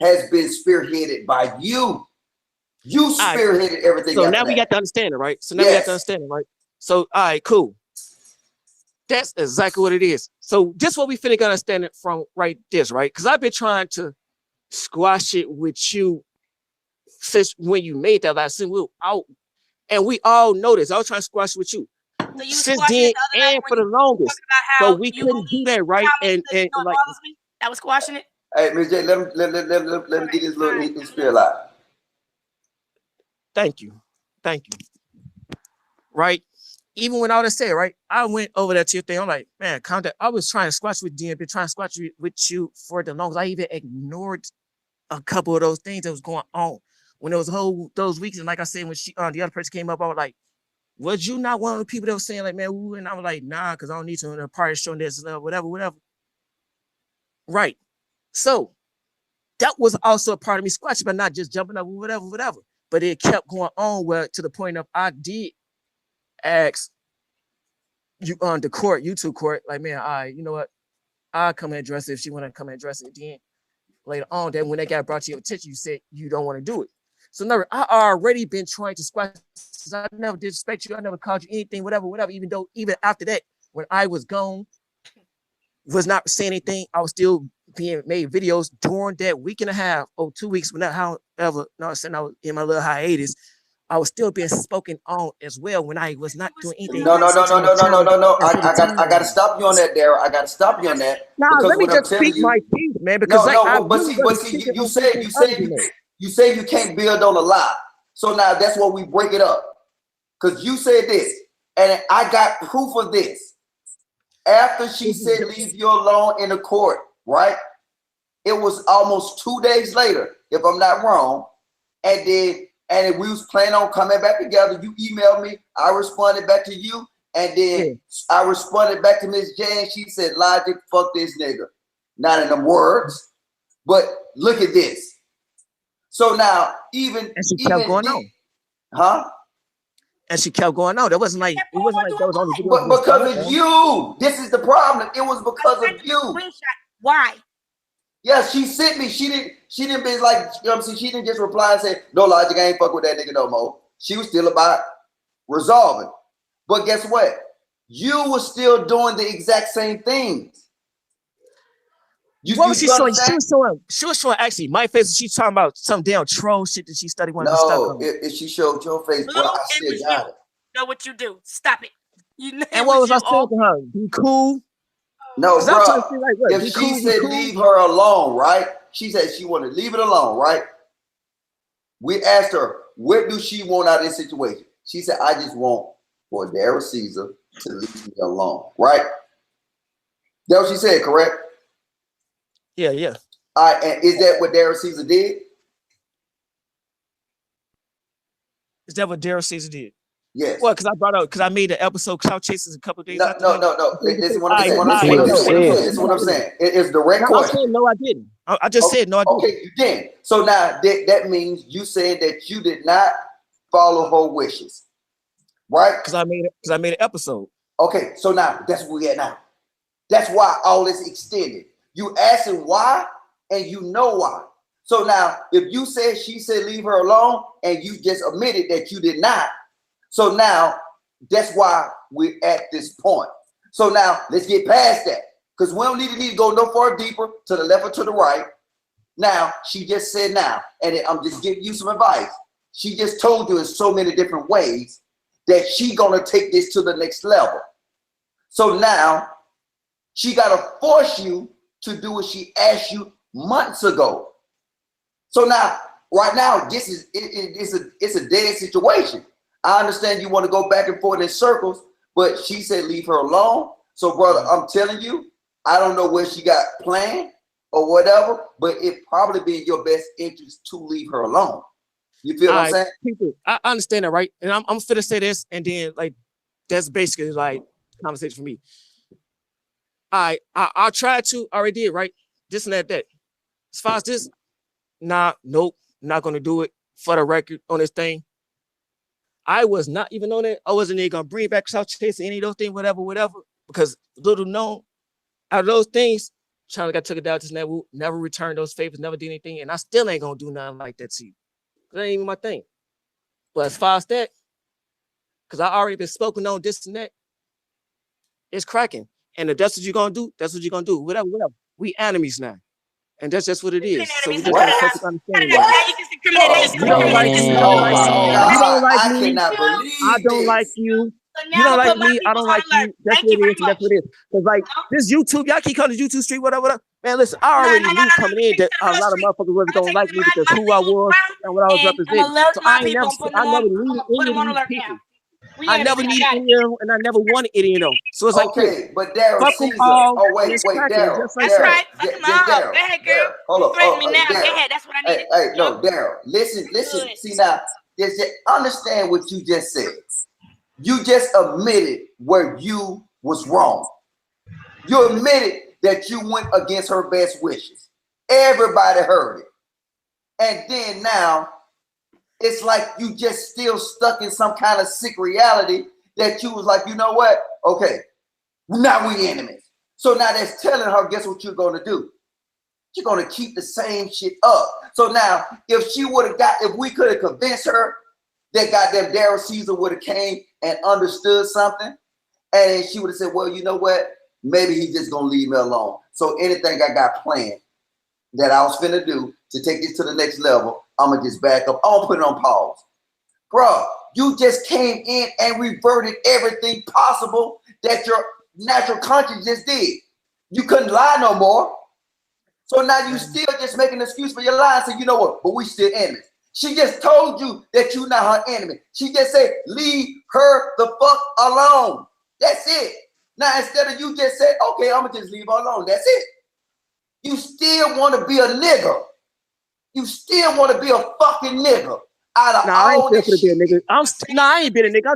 has been spearheaded by you. You spearheaded everything. So now we got to understand it, right? So all right, cool. That's exactly what it is. So this what we finna understand it from right this, right? Because I've been trying to squash it with you since when you made that last scene. We were out, and we all know this. I was trying to squash it with you since then and for the longest. So we couldn't do that, right? And like I was squashing it. Hey, Ms. J, let me get this little spiel out. Thank you. Right. Even when all that said, right, I went over there to your thing. I'm like, man, contact. I was trying to squash with DMB, trying to squash with you for the longest. I even ignored a couple of those things that was going on when there was those weeks. And like I said, when the other person came up, I was like, was you not one of the people that was saying like, man, ooh, and I was like, nah, because I don't need to. And the party showing this, whatever. Right. So that was also a part of me squashing, but not just jumping up, whatever. But it kept going on to the point of I did ask you on the court, YouTube court, like, man, you know what? I'll come and address it if she want to come and address it. Then later on, then when they got brought to your attention, you said you don't want to do it. So no, I already been trying to squash. I never disrespect you. I never called you anything, whatever. Even though even after that, when I was gone, was not saying anything, I was still being made videos during that week and a half or 2 weeks, however, no, I'm saying I was in my little hiatus. I was still being spoken on as well when I was not doing anything. No. I got to stop you on that, Daryl. I got to stop you on that. No, let me just speak my piece, man. Because you say you can't build on a lie. So now that's where we break it up. Because you said this, and I got proof of this. After she said leave you alone in the court, right? It was almost 2 days later, if I'm not wrong, and we was planning on coming back together. You emailed me. I responded back to you. And then I responded back to Miss J. And she said, Logic, fuck this nigga. Not in them words. But look at this. So now, and she kept going on. Huh? And she kept going on. That wasn't like, that was only video. But because of you. This is the problem. It was because of you. Why? Yeah, she sent me. She didn't be like, you know what I'm saying? She didn't just reply and say, no, Logic, I ain't fuck with that nigga no more. She was still about resolving. But guess what? You were still doing the exact same things. What was she showing? She was showing actually my face. She's talking about some damn troll shit that she studied one of the stuff. If she showed your face, bro, I still got it. Know what you do. Stop it. And what was I saying to her? Be cool. No, bro. If she said leave her alone, right? She said she wanted to leave it alone, right? We asked her, what do she want out of this situation? She said, I just want for Daryl Caesar to leave me alone, right? That's what she said, correct? Yeah, yeah. All right, and is that what Daryl Caesar did? Is that what Daryl Caesar did? Yes. Well, because I brought up, because I made the episode Cloud Chasers a couple of days after. No. This is what I'm saying. This is what I'm saying. It's direct question. Saying, no, I didn't. I just said no, I didn't. Okay, you didn't. So now that means you said that you did not follow her wishes, right? Because I made an episode. Okay, so now that's where we at now. That's why all this extended. You asking why, and you know why. So now, if you said she said leave her alone, and you just admitted that you did not, so now that's why we're at this point. So now let's get past that, because we don't need to go no far deeper to the left or to the right. Now she just said now, and I'm just giving you some advice. She just told you in so many different ways that she gonna take this to the next level. So now she gotta force you to do what she asked you months ago. So now, right now, this is it's a dead situation. I understand you want to go back and forth in circles, but she said leave her alone. So, brother, I'm telling you, I don't know where she got planned or whatever, but it probably be in your best interest to leave her alone. You feel what I'm saying? People, I understand that, right? And I'm finna say this, and then like that's basically like conversation for me. I tried to, I already did, right? This and that. As far as this, nope, not gonna do it. For the record on this thing, I was not even on it. I wasn't even gonna bring back South Chase or any of those things, whatever, because little known out of those things, China got took it down to never returned those favors, never did anything, and I still ain't gonna do nothing like that to you. That ain't even my thing. But as far as that, because I already been spoken on this and that, it's cracking. And if that's what you're gonna do, that's what you're gonna do. Whatever. We enemies now. And that's just what it is. So we just got a perfect understanding. You don't like me. You don't like me. I don't like you. You don't like me. I don't like you. That's what it is. And that's what it is. Because like this YouTube, y'all keep coming to YouTube Street, whatever. Man, listen, I already knew coming in that a lot of motherfuckers wasn't gonna like me because who I was and what I was representing. So I never needed any of these people. I never needed any of them, and I never wanted any of them. So it's like, okay, but Daryl, fuck them all. Oh wait, Daryl. That's right. Fuck them all. Go ahead, girl. Hold up. Threaten me now. Go ahead. That's what I needed. Hey, no, Daryl. Listen. See now, just understand what you just said. You just admitted where you was wrong. You admitted that you went against her best wishes. Everybody heard it, and then now. It's like you just still stuck in some kind of sick reality that you was like, you know what? Okay, now we enemies. So now that's telling her, guess what you're going to do? You're going to keep the same shit up. So now, if we could have convinced her that goddamn Daryl Caesar would have came and understood something, and she would have said, well, you know what? Maybe he's just going to leave me alone. So anything I got planned that I was finna do to take this to the next level, I'm gonna just back up. I'm gonna put it on pause. Bro, you just came in and reverted everything possible that your natural conscience just did. You couldn't lie no more. So now you still just making an excuse for your lie and say, you know what, but we still enemies. She just told you that you're not her enemy. She just said, leave her the fuck alone. That's it. Now, instead of you just say, okay, I'm gonna just leave her alone. That's it. You still want to be a nigga. You still want to be a fucking nigga. Out of I ain't all still this finna be a nigga. I ain't been a nigga.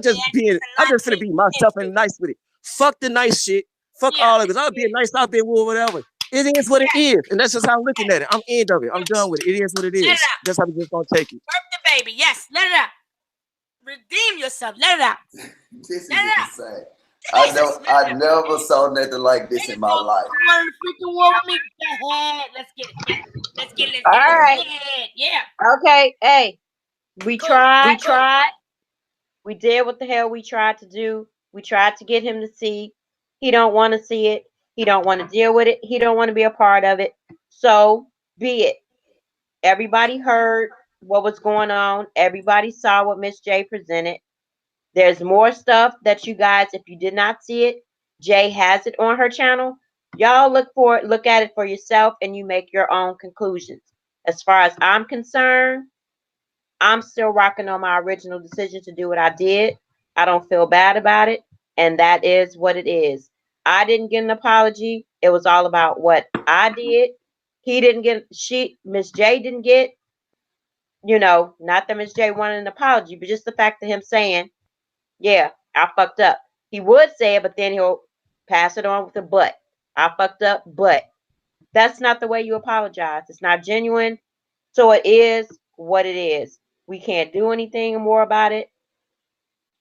I'm just finna be myself and nice with it. Fuck the nice shit. Fuck all of it. I'll be nice, I'll be with whatever. It is what it is. And that's just how I'm looking at it. I'm end of it. I'm done with it. It is what it is. That's how we just gonna take it. Birth the baby. Yes, let it out. Redeem yourself. Let it out. This is insane. I never saw nothing like this in my life. You want to freaking war with me? Go ahead. Let's get it. Let's get it. All right. Yeah. Okay. Hey, we tried. We did what the hell we tried to do. We tried to get him to see. He don't want to see it. He don't want to deal with it. He don't want to be a part of it. So be it. Everybody heard what was going on. Everybody saw what Miss J presented. There's more stuff that you guys, if you did not see it, Jay has it on her channel. Y'all look at it for yourself, and you make your own conclusions. As far as I'm concerned, I'm still rocking on my original decision to do what I did. I don't feel bad about it, and that is what it is. I didn't get an apology. It was all about what I did. He didn't get, Miss J didn't get, not that Miss J wanted an apology, but just the fact of him saying, yeah, I fucked up. He would say it, but then he'll pass it on with a but. I fucked up, but that's not the way you apologize. It's not genuine. So it is what it is. We can't do anything more about it.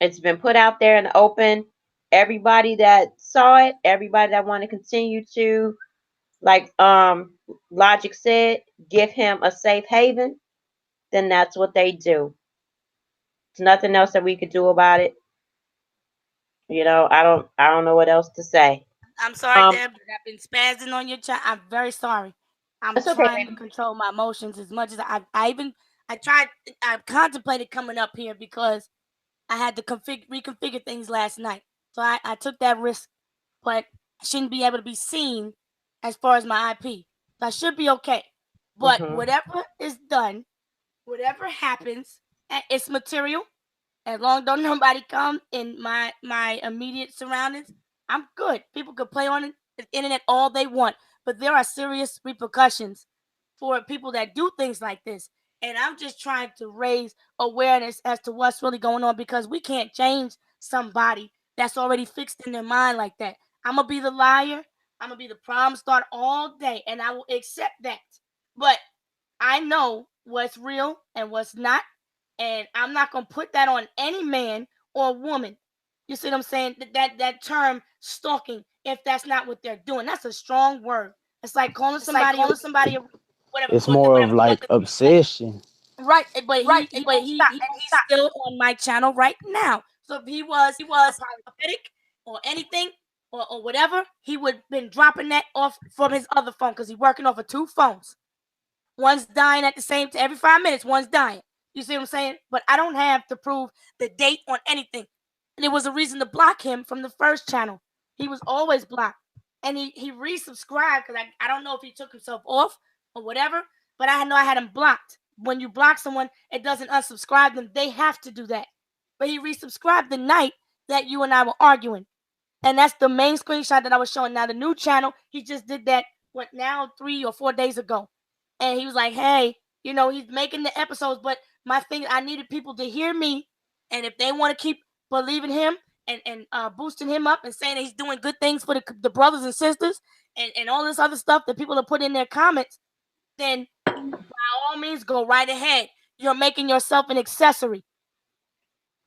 It's been put out there in the open. Everybody that saw it, everybody that want to continue to, like Logic said, give him a safe haven, then that's what they do. There's nothing else that we could do about it. I don't know what else to say. I'm sorry, Deb, that I've been spazzing on your chat. I'm very sorry. I'm trying to control my emotions as much as I contemplated coming up here because I had to reconfigure things last night. So I took that risk, but I shouldn't be able to be seen as far as my IP. So I should be okay. But whatever is done, whatever happens, it's material. As long as don't nobody come in my immediate surroundings, I'm good. People could play on the internet all they want, but there are serious repercussions for people that do things like this. And I'm just trying to raise awareness as to what's really going on, because we can't change somebody that's already fixed in their mind like that. I'm going to be the liar. I'm going to be the problem starter all day, and I will accept that. But I know what's real and what's not, and I'm not going to put that on any man or woman. You see what I'm saying? That term stalking, if that's not what they're doing, that's a strong word. It's like calling somebody whatever. It's more of like obsession. Right, but he's still on my channel right now. So if he was apologetic or anything or whatever, he would have been dropping that off from his other phone, because he's working off of 2 phones. One's dying at the same time. Every 5 minutes, one's dying. You see what I'm saying? But I don't have to prove the date on anything. And it was a reason to block him from the first channel. He was always blocked. And he resubscribed, because I don't know if he took himself off or whatever, but I know I had him blocked. When you block someone, it doesn't unsubscribe them. They have to do that. But he resubscribed the night that you and I were arguing. And that's the main screenshot that I was showing. Now, the new channel, he just did that, 3 or 4 days ago. And he was like, hey, he's making the episodes, but my thing, I needed people to hear me. And if they want to keep believing him and boosting him up and saying that he's doing good things for the brothers and sisters and all this other stuff that people have put in their comments, then by all means, go right ahead. You're making yourself an accessory.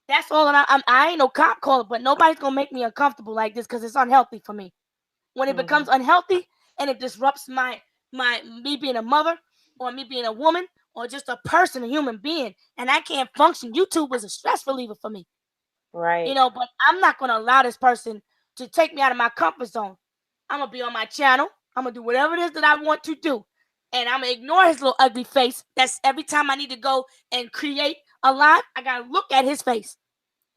That's all. I ain't no cop caller, but nobody's going to make me uncomfortable like this, because it's unhealthy for me. When it becomes unhealthy and it disrupts me being a mother or me being a woman or just a person, a human being, and I can't function, YouTube is a stress reliever for me. Right. But I'm not going to allow this person to take me out of my comfort zone. I'm going to be on my channel. I'm going to do whatever it is that I want to do. And I'm going to ignore his little ugly face. That's every time I need to go and create a live, I got to look at his face.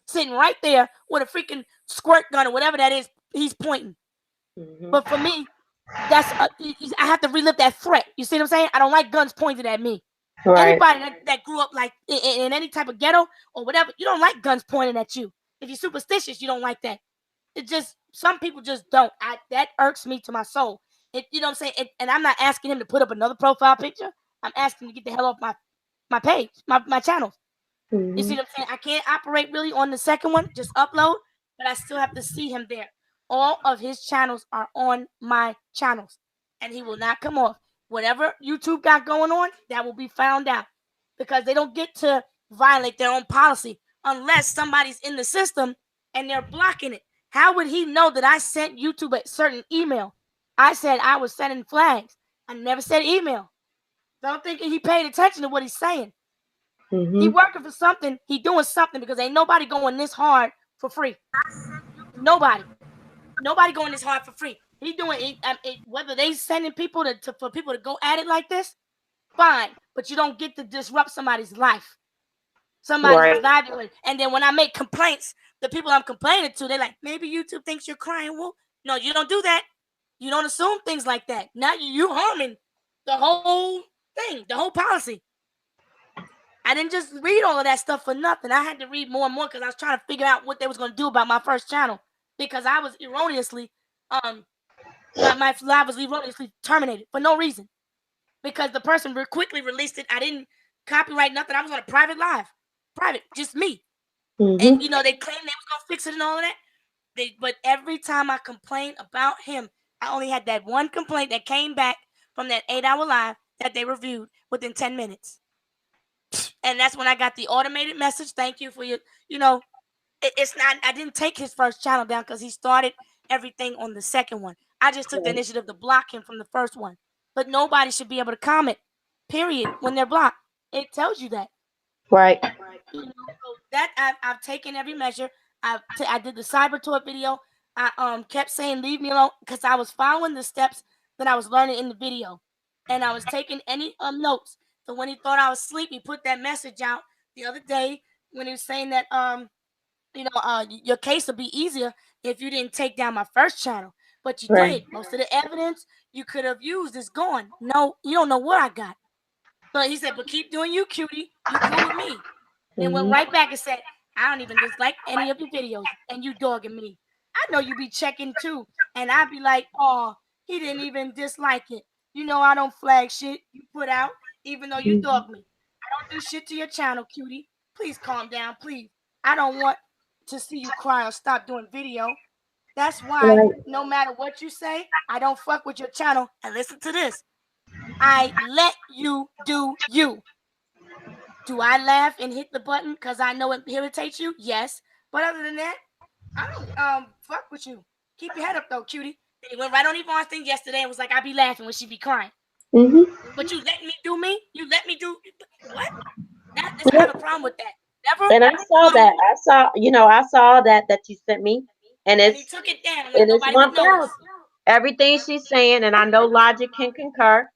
Sitting right there with a freaking squirt gun or whatever that is, he's pointing. But for me, I have to relive that threat. You see what I'm saying? I don't like guns pointed at me. Right. Anybody that grew up like in any type of ghetto or whatever, you don't like guns pointed at you. If you're superstitious, you don't like that. It just, some people just don't. That irks me to my soul. You know what I'm saying? And I'm not asking him to put up another profile picture. I'm asking him to get the hell off my page, my channels. You see what I'm saying? I can't operate really on the second one, just upload, but I still have to see him there. All of his channels are on my channels, and he will not come off. Whatever YouTube got going on, that will be found out, because they don't get to violate their own policy unless somebody's in the system and they're blocking it. How would he know that I sent YouTube a certain email? I said I was sending flags. I never said email. Don't think he paid attention to what he's saying. He working for something. He doing something, because ain't nobody going this hard for free. Nobody going this hard for free. He doing it, whether they sending people for people to go at it like this, fine. But you don't get to disrupt somebody's life. Somebody's livelihood. And then when I make complaints, the people I'm complaining to, they're like, maybe YouTube thinks you're crying wolf. No, you don't do that. You don't assume things like that. Now you harming the whole thing, the whole policy. I didn't just read all of that stuff for nothing. I had to read more and more because I was trying to figure out what they was going to do about my first channel, because I was erroneously, my live was erroneously terminated for no reason, because the person quickly released it. I didn't copyright nothing. I was on a private live, just me. And you know, they claimed they was gonna fix it and all of that. But every time I complained about him, I only had that one complaint that came back from that 8-hour live that they reviewed within 10 minutes. And that's when I got the automated message. Thank you for your, you know, it's not, I didn't take his first channel down because he started everything on the second one. I just took the initiative to block him from the first one. But nobody should be able to comment, period, when they're blocked. It tells you that. Right. You know, so that I've taken every measure. I did the Cybertour video. I kept saying leave me alone because I was following the steps that I was learning in the video, and I was taking any notes. So when he thought I was asleep, he put that message out the other day when he was saying that you know, your case would be easier if you didn't take down my first channel, but you did. Most of the evidence you could have used is gone. No, you don't know what I got. But he said, but keep doing you, cutie. You cool with me. Then went right back and said, I don't even dislike any of your videos, and you dogging me. I know you be checking too. And I'd be like, oh, he didn't even dislike it. You know I don't flag shit you put out, even though you dog me. I don't do shit to your channel, cutie. Please calm down, please. I don't want to see you cry or stop doing video. That's why no matter what you say, I don't fuck with your channel. And listen to this. I let you do you. Do I laugh and hit the button because I know it irritates you? Yes. But other than that, I don't fuck with you. Keep your head up though, cutie. And he went right on Yvonne's thing yesterday and was like, I be laughing when she be crying. But you let me do me? You let me do what? I have a problem with that. Never. And I saw that. I saw that you sent me. And he took it down. And it's 1,000. Everything she's saying, and I know Logic can concur.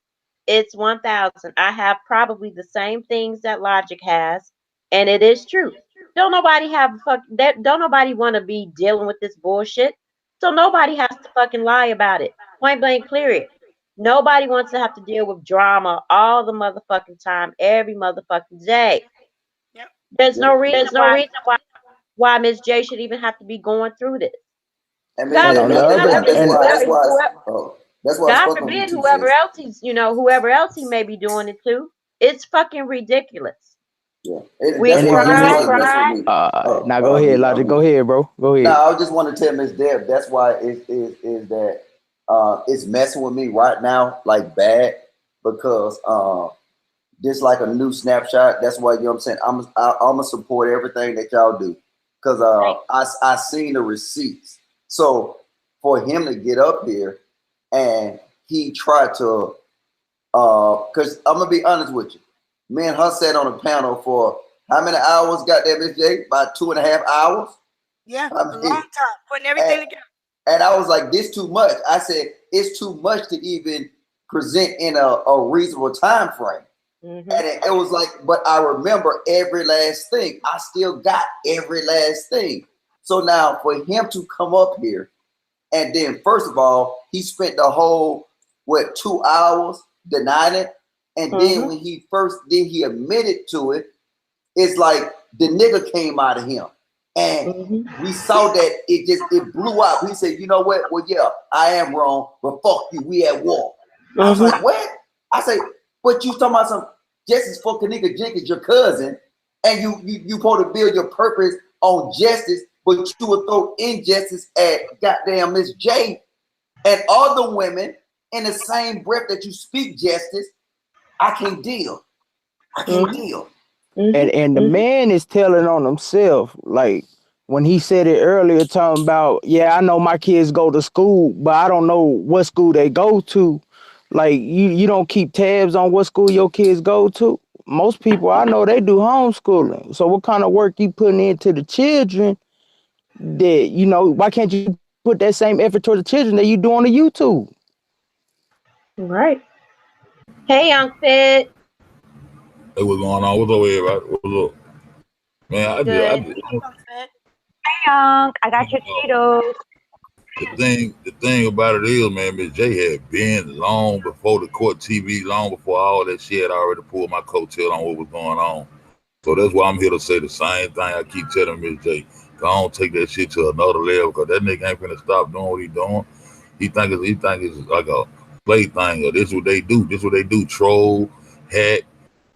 It's 1,000. I have probably the same things that Logic has, and it is true. Don't nobody don't nobody want to be dealing with this bullshit. So nobody has to fucking lie about it. Point blank, period. Nobody wants to have to deal with drama all the motherfucking time, every motherfucking day. Yep. There's no reason why Ms. J should even have to be going through this. God forbid whoever else he may be doing it to. It's fucking ridiculous. Yeah. Now go ahead, Logic. Go ahead, bro. Go ahead. Now I just want to tell Ms. Deb, that's why is that it's messing with me right now, like bad, because this like a new snapshot. That's why, you know what I'm saying, I'm gonna support everything that y'all do, because I seen the receipts. So for him to get up here and he tried to, because I'm gonna be honest with you, me and her sat on a panel for how many hours? Goddamn, Miss J, about 2.5 hours. Yeah, a long time putting everything together. And I was like, this too much. I said, it's too much to even present in a reasonable time frame. And it was like, but I remember every last thing. I still got every last thing. So now for him to come up here, and then first of all, he spent the whole 2 hours denying it, and then when he admitted to it, it's like the nigga came out of him, and we saw that it blew up. He said, you know what? Well, yeah, I am wrong, but fuck you, we at war. I was like, what? I say, but you talking about some justice for Kenneka Jenkins, your cousin, and you supposed to build your purpose on justice, but you would throw injustice at goddamn Miss J and other women in the same breath that you speak justice. I can't deal. I can't deal. And the man is telling on himself, like when he said it earlier, talking about, yeah, I know my kids go to school, but I don't know what school they go to. Like you don't keep tabs on what school your kids go to. Most people I know, they do homeschooling. So what kind of work you putting into the children that, you know, why can't you put that same effort towards the children that you do on the YouTube. Right. Hey, Unc Fit. Hey, what's going on? What's up, everybody? What's up? Man, I Good. just Hey, Unc, I got your Cheetos. the thing about it is, man, Miss J had been long before the court TV, long before all that shit had already pulled my coattail on what was going on. So that's why I'm here to say the same thing I keep telling Miss J. Go on, take that shit to another level, because that nigga ain't finna stop doing what he doing. He think it's like a play thing, or this is what they do. This is what they do. Troll, hack,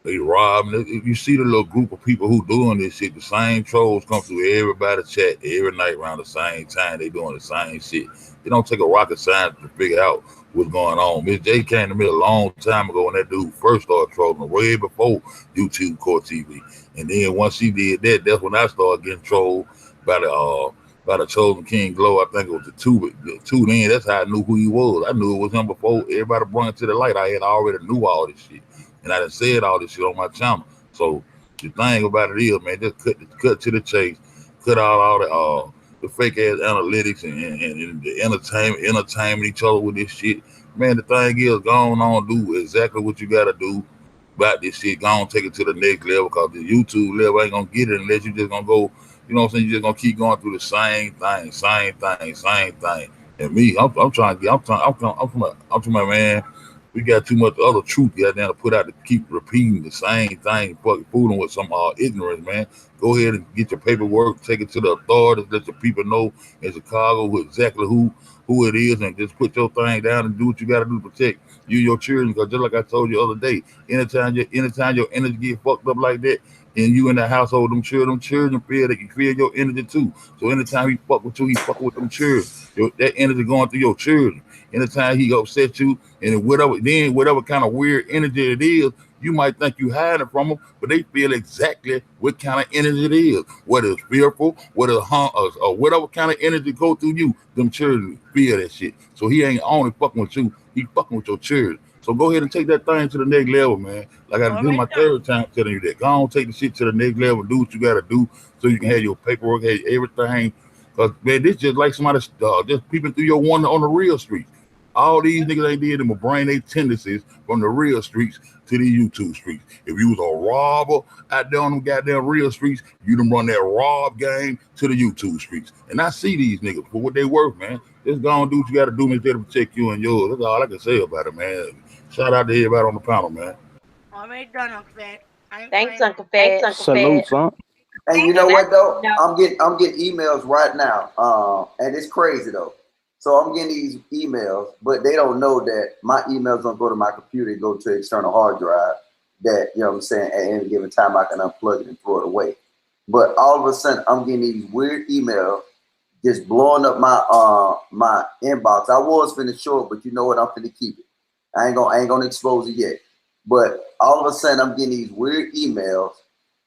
they rob. If you see the little group of people who doing this shit, the same trolls come through everybody's chat every night around the same time. They doing the same shit. It don't take a rocket science to figure out what's going on. Miss J came to me a long time ago when that dude first started trolling, way before YouTube Court TV. And then once she did that, that's when I started getting trolled by the Chosen King Glow. I think it was the two then. That's how I knew who he was. I knew it was him before everybody brought it to the light. I had already knew all this shit. And I done said all this shit on my channel. So the thing about it is, man, just cut to the chase, cut out all the fake ass analytics and the entertainment each other with this shit. Man, the thing is, go on, do exactly what you gotta do about this shit. Go on, take it to the next level, because the YouTube level ain't gonna get it unless you just gonna go, you know what I'm saying? You just gonna keep going through the same thing. And me, I'm trying to get, I'm talking about, man. We got too much other truth goddamn to put out to keep repeating the same thing, fucking fooling with some ignorance, man. Go ahead and get your paperwork, take it to the authorities, let the people know in Chicago exactly who it is, and just put your thing down and do what you got to do to protect you and your children. Because just like I told you the other day, anytime your energy get fucked up like that, and you in the household, them children feel your energy too. So anytime he fuck with you, he fuck with them children. That energy going through your children. Anytime he upset you, and whatever kind of weird energy it is, you might think you hiding from them, but they feel exactly what kind of energy it is. Whether it's fearful, whether it's or whatever kind of energy go through you, them children feel that shit. So he ain't only fucking with you, he fucking with your children. So go ahead and take that thing to the next level, man. Like I do my third time telling you that. Go on, take the shit to the next level, do what you gotta do so you can have your paperwork, have everything. Because, man, this just like somebody just peeping through your one on the real street. All these niggas ain't did them will bring their tendencies from the real streets to the YouTube streets. If you was a robber out there on them goddamn real streets, you done run that rob game to the YouTube streets. And I see these niggas for what they worth, man. Just go and do what you got to do, man, to protect you and yours. That's all I can say about it, man. Shout out to everybody on the panel, man. Already done, Uncle Fat. Thanks, Uncle Fat. Salute, son. And you know what though? I'm getting emails right now. And it's crazy though. So I'm getting these emails, but they don't know that my emails don't go to my computer, go to external hard drive that, you know what I'm saying, at any given time I can unplug it and throw it away. But all of a sudden I'm getting these weird emails just blowing up my inbox. I was finna show it, but you know what? I'm finna keep it. I ain't gonna expose it yet. But all of a sudden I'm getting these weird emails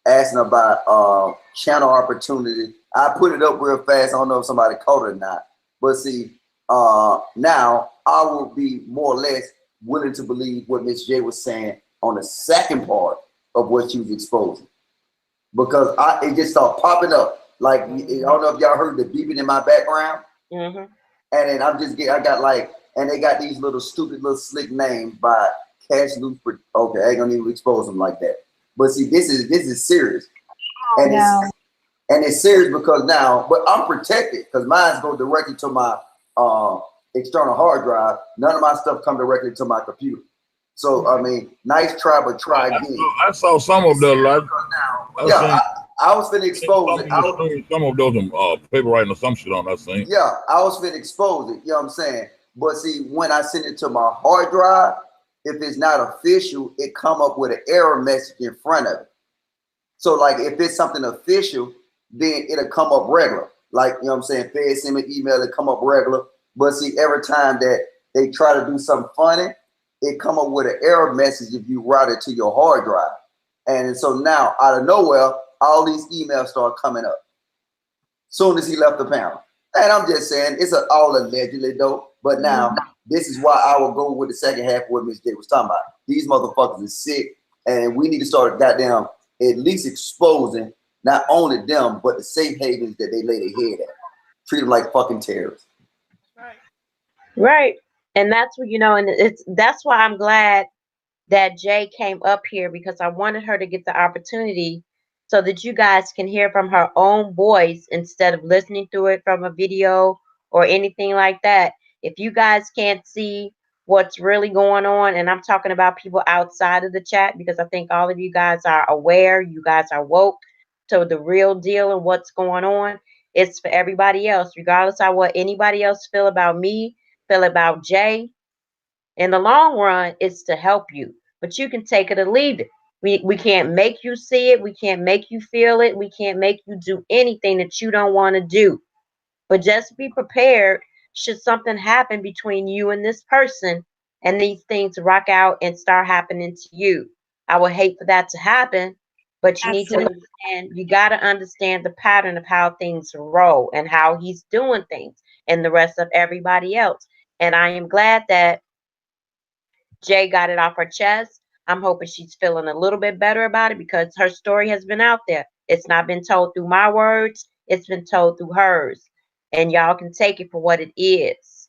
asking about channel opportunity. I put it up real fast. I don't know if somebody caught it or not. But see, now I will be more or less willing to believe what Miss J was saying on the second part of what she was exposing, because it just started popping up. Like, I don't know if y'all heard the beeping in my background. Mm-hmm. And then I got like, and they got these little stupid little slick names by Cash Loose. Okay, I ain't gonna even expose them like that. But see, this is serious. And it's serious because now, but I'm protected because mine go directly to my external hard drive. None of my stuff come directly to my computer. So I mean, nice try, but try again. I saw some of those. I was finna expose it. Some of those paper writing or some shit on that thing. Yeah, I was finna expose it. You know what I'm saying? But see, when I send it to my hard drive, if it's not official, it come up with an error message in front of it. So like if it's something official, then it'll come up regular. Like, you know what I'm saying? Fed send me an email, it come up regular. But see, every time that they try to do something funny, it come up with an error message if you route it to your hard drive. And so now, out of nowhere, all these emails start coming up. Soon as he left the panel. And I'm just saying, it's all allegedly though. But now, this is why I will go with the second half of what Ms. J was talking about. These motherfuckers are sick, and we need to start goddamn at least exposing not only them, but the safe havens that they lay their head at. Treat them like fucking terrorists. Right. And that's what, and that's why I'm glad that Jay came up here, because I wanted her to get the opportunity so that you guys can hear from her own voice instead of listening to it from a video or anything like that. If you guys can't see what's really going on, and I'm talking about people outside of the chat, because I think all of you guys are aware, you guys are woke to the real deal and what's going on. It's for everybody else, regardless of what anybody else feel about me, feel about Jay. In the long run, it's to help you, but you can take it or leave it. We can't make you see it. We can't make you feel it. We can't make you do anything that you don't want to do. But just be prepared should something happen between you and this person and these things rock out and start happening to you. I would hate for that to happen, but you need to understand, you got to understand the pattern of how things roll and how he's doing things and the rest of everybody else. And I am glad that Jay got it off her chest. I'm hoping she's feeling a little bit better about it, because her story has been out there. It's not been told through my words, it's been told through hers. And y'all can take it for what it is.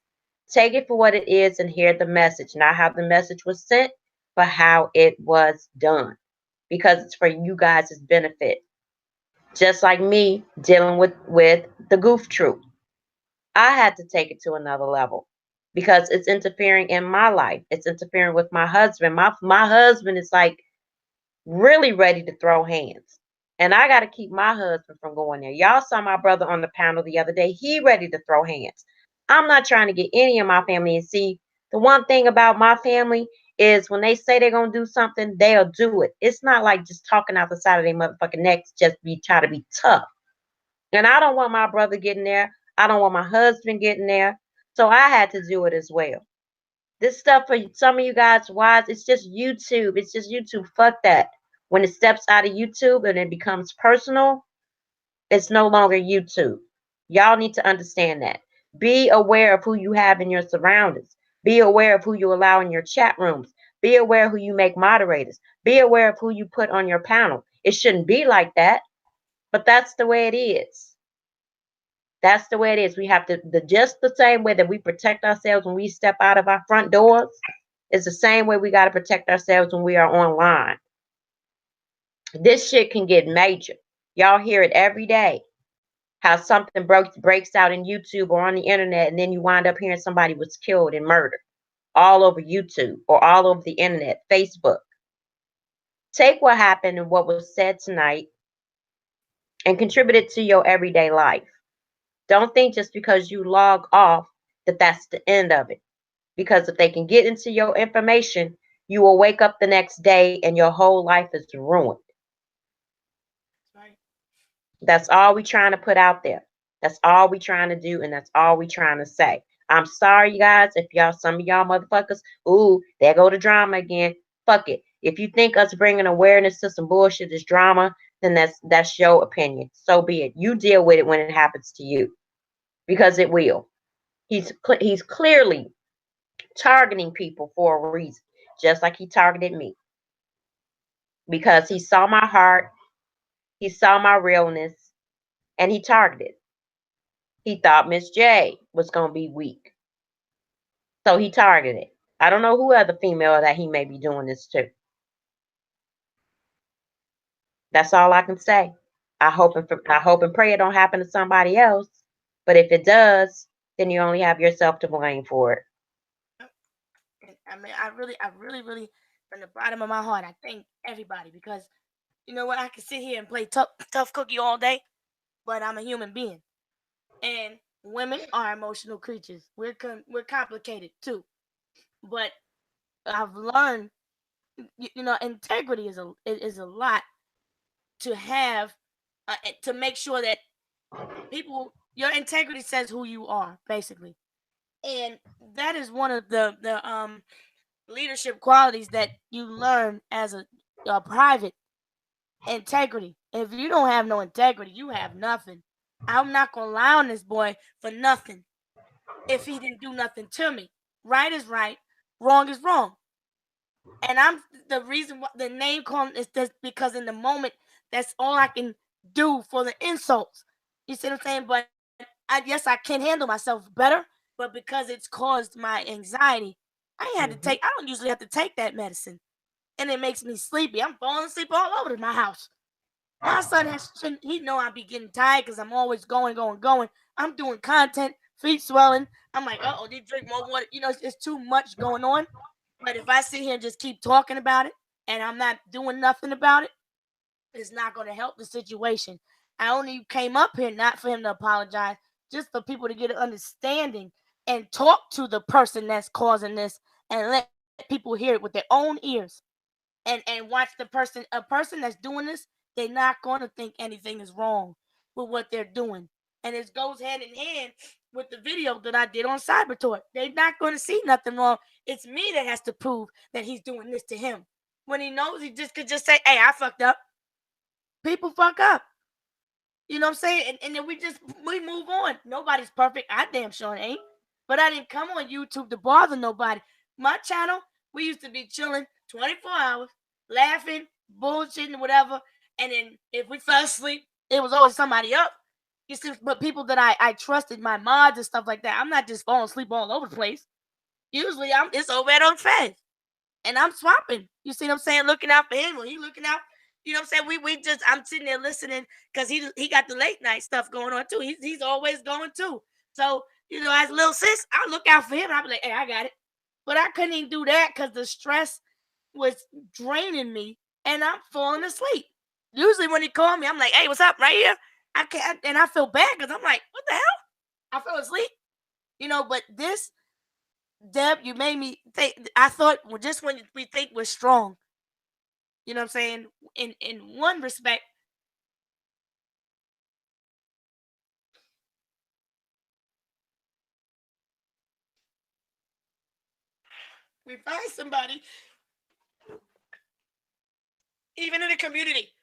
Take it for what it is and hear the message. Not how the message was sent, but how it was done. Because it's for you guys' benefit. Just like me dealing with the goof troop. I had to take it to another level because it's interfering in my life. It's interfering with my husband. My husband is like really ready to throw hands. And I got to keep my husband from going there. Y'all saw my brother on the panel the other day. He ready to throw hands. I'm not trying to get any of my family. And see, the one thing about my family is when they say they're going to do something, they'll do it. It's not like just talking out the side of their motherfucking necks, just try to be tough. And I don't want my brother getting there. I don't want my husband getting there. So I had to do it as well. This stuff for some of you guys, why it's just YouTube. It's just YouTube. Fuck that. When it steps out of YouTube and it becomes personal, it's no longer YouTube. Y'all need to understand that. Be aware of who you have in your surroundings. Be aware of who you allow in your chat rooms. Be aware of who you make moderators. Be aware of who you put on your panel. It shouldn't be like that, but that's the way it is. That's the way it is. We have to, just the same way that we protect ourselves when we step out of our front doors, it's the same way we got to protect ourselves when we are online. This shit can get major. Y'all hear it every day. How something breaks out in YouTube or on the internet, and then you wind up hearing somebody was killed and murdered all over YouTube or all over the internet, Facebook. Take what happened and what was said tonight and contribute it to your everyday life. Don't think just because you log off that that's the end of it. Because if they can get into your information, you will wake up the next day and your whole life is ruined. Right. That's all we trying to put out there. That's all we trying to do, and that's all we trying to say. I'm sorry, you guys, if some of y'all motherfuckers, ooh, there go the drama again. Fuck it. If you think us bringing awareness to some bullshit is drama, then that's your opinion. So be it. You deal with it when it happens to you, because it will. He's clearly targeting people for a reason, just like he targeted me, because he saw my heart, he saw my realness, and he targeted. He thought Miss J was gonna be weak, so he targeted. I don't know who other female that he may be doing this to. That's all I can say. I hope and pray it don't happen to somebody else. But if it does, then you only have yourself to blame for it. I mean, I really, from the bottom of my heart, I thank everybody, because you know what? I can sit here and play tough cookie all day, but I'm a human being, and women are emotional creatures. We're complicated too, but I've learned, integrity is a lot to have, to make sure that your integrity says who you are, basically, and that is one of the leadership qualities that you learn as a private. Integrity. If you don't have no integrity, you have nothing. I'm not gonna lie on this boy for nothing. If he didn't do nothing to me, right is right, wrong is wrong. And I'm the reason why the name calling is this, because in the moment, that's all I can do for the insults. You see what I'm saying? But I can handle myself better. but because it's caused my anxiety, I ain't had to take. I don't usually have to take that medicine, and it makes me sleepy. I'm falling asleep all over my house. My son he know I be getting tired because I'm always going. I'm doing content, feet swelling. I'm like, oh, you drink more water. You know, it's too much going on. But if I sit here and just keep talking about it and I'm not doing nothing about it, it's not going to help the situation. I only came up here not for him to apologize, just for people to get an understanding and talk to the person that's causing this and let people hear it with their own ears and watch a person that's doing this. They're not going to think anything is wrong with what they're doing. And it goes hand in hand with the video that I did on CyberTalk. They're not going to see nothing wrong. It's me that has to prove that he's doing this to him. When he knows, he just could just say, hey, I fucked up. People fuck up. You know what I'm saying? And then we move on. Nobody's perfect. I damn sure ain't. But I didn't come on YouTube to bother nobody. My channel, we used to be chilling 24 hours, laughing, bullshitting, whatever. And then if we fell asleep, it was always somebody up. You see, but people that I trusted, my mods and stuff like that, I'm not just falling asleep all over the place. Usually it's over at Unfed. And I'm swapping. You see what I'm saying? Looking out for him when he looking out. You know what I'm saying? I'm sitting there listening because he got the late night stuff going on too. He's always going too. So, you know, as little sis, I look out for him. I'll be like, hey, I got it. But I couldn't even do that because the stress was draining me and I'm falling asleep. Usually when he called me, I'm like, hey, what's up? Right here. I can't, and I feel bad because I'm like, what the hell? I fell asleep. You know, but this, Deb, you made me think. I thought just when we think we're strong, you know what I'm saying? In one respect, we find somebody, even in the community,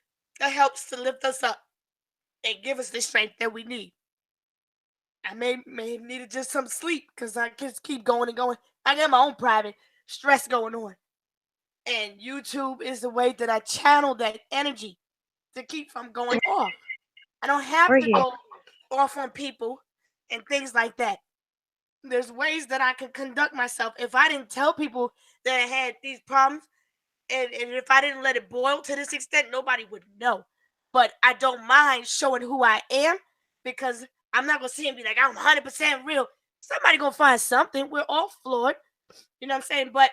that helps to lift us up and give us the strength that we need. I may needed just some sleep because I just keep going and going. I got my own private stress going on. And YouTube is the way that I channel that energy to keep from going off. I don't have to go off on people and things like that. There's ways that I could conduct myself. If I didn't tell people that I had these problems, and if I didn't let it boil to this extent, nobody would know. But I don't mind showing who I am because I'm not going to sit and be like, I'm 100% real. Somebody going to find something. We're all flawed. You know what I'm saying? But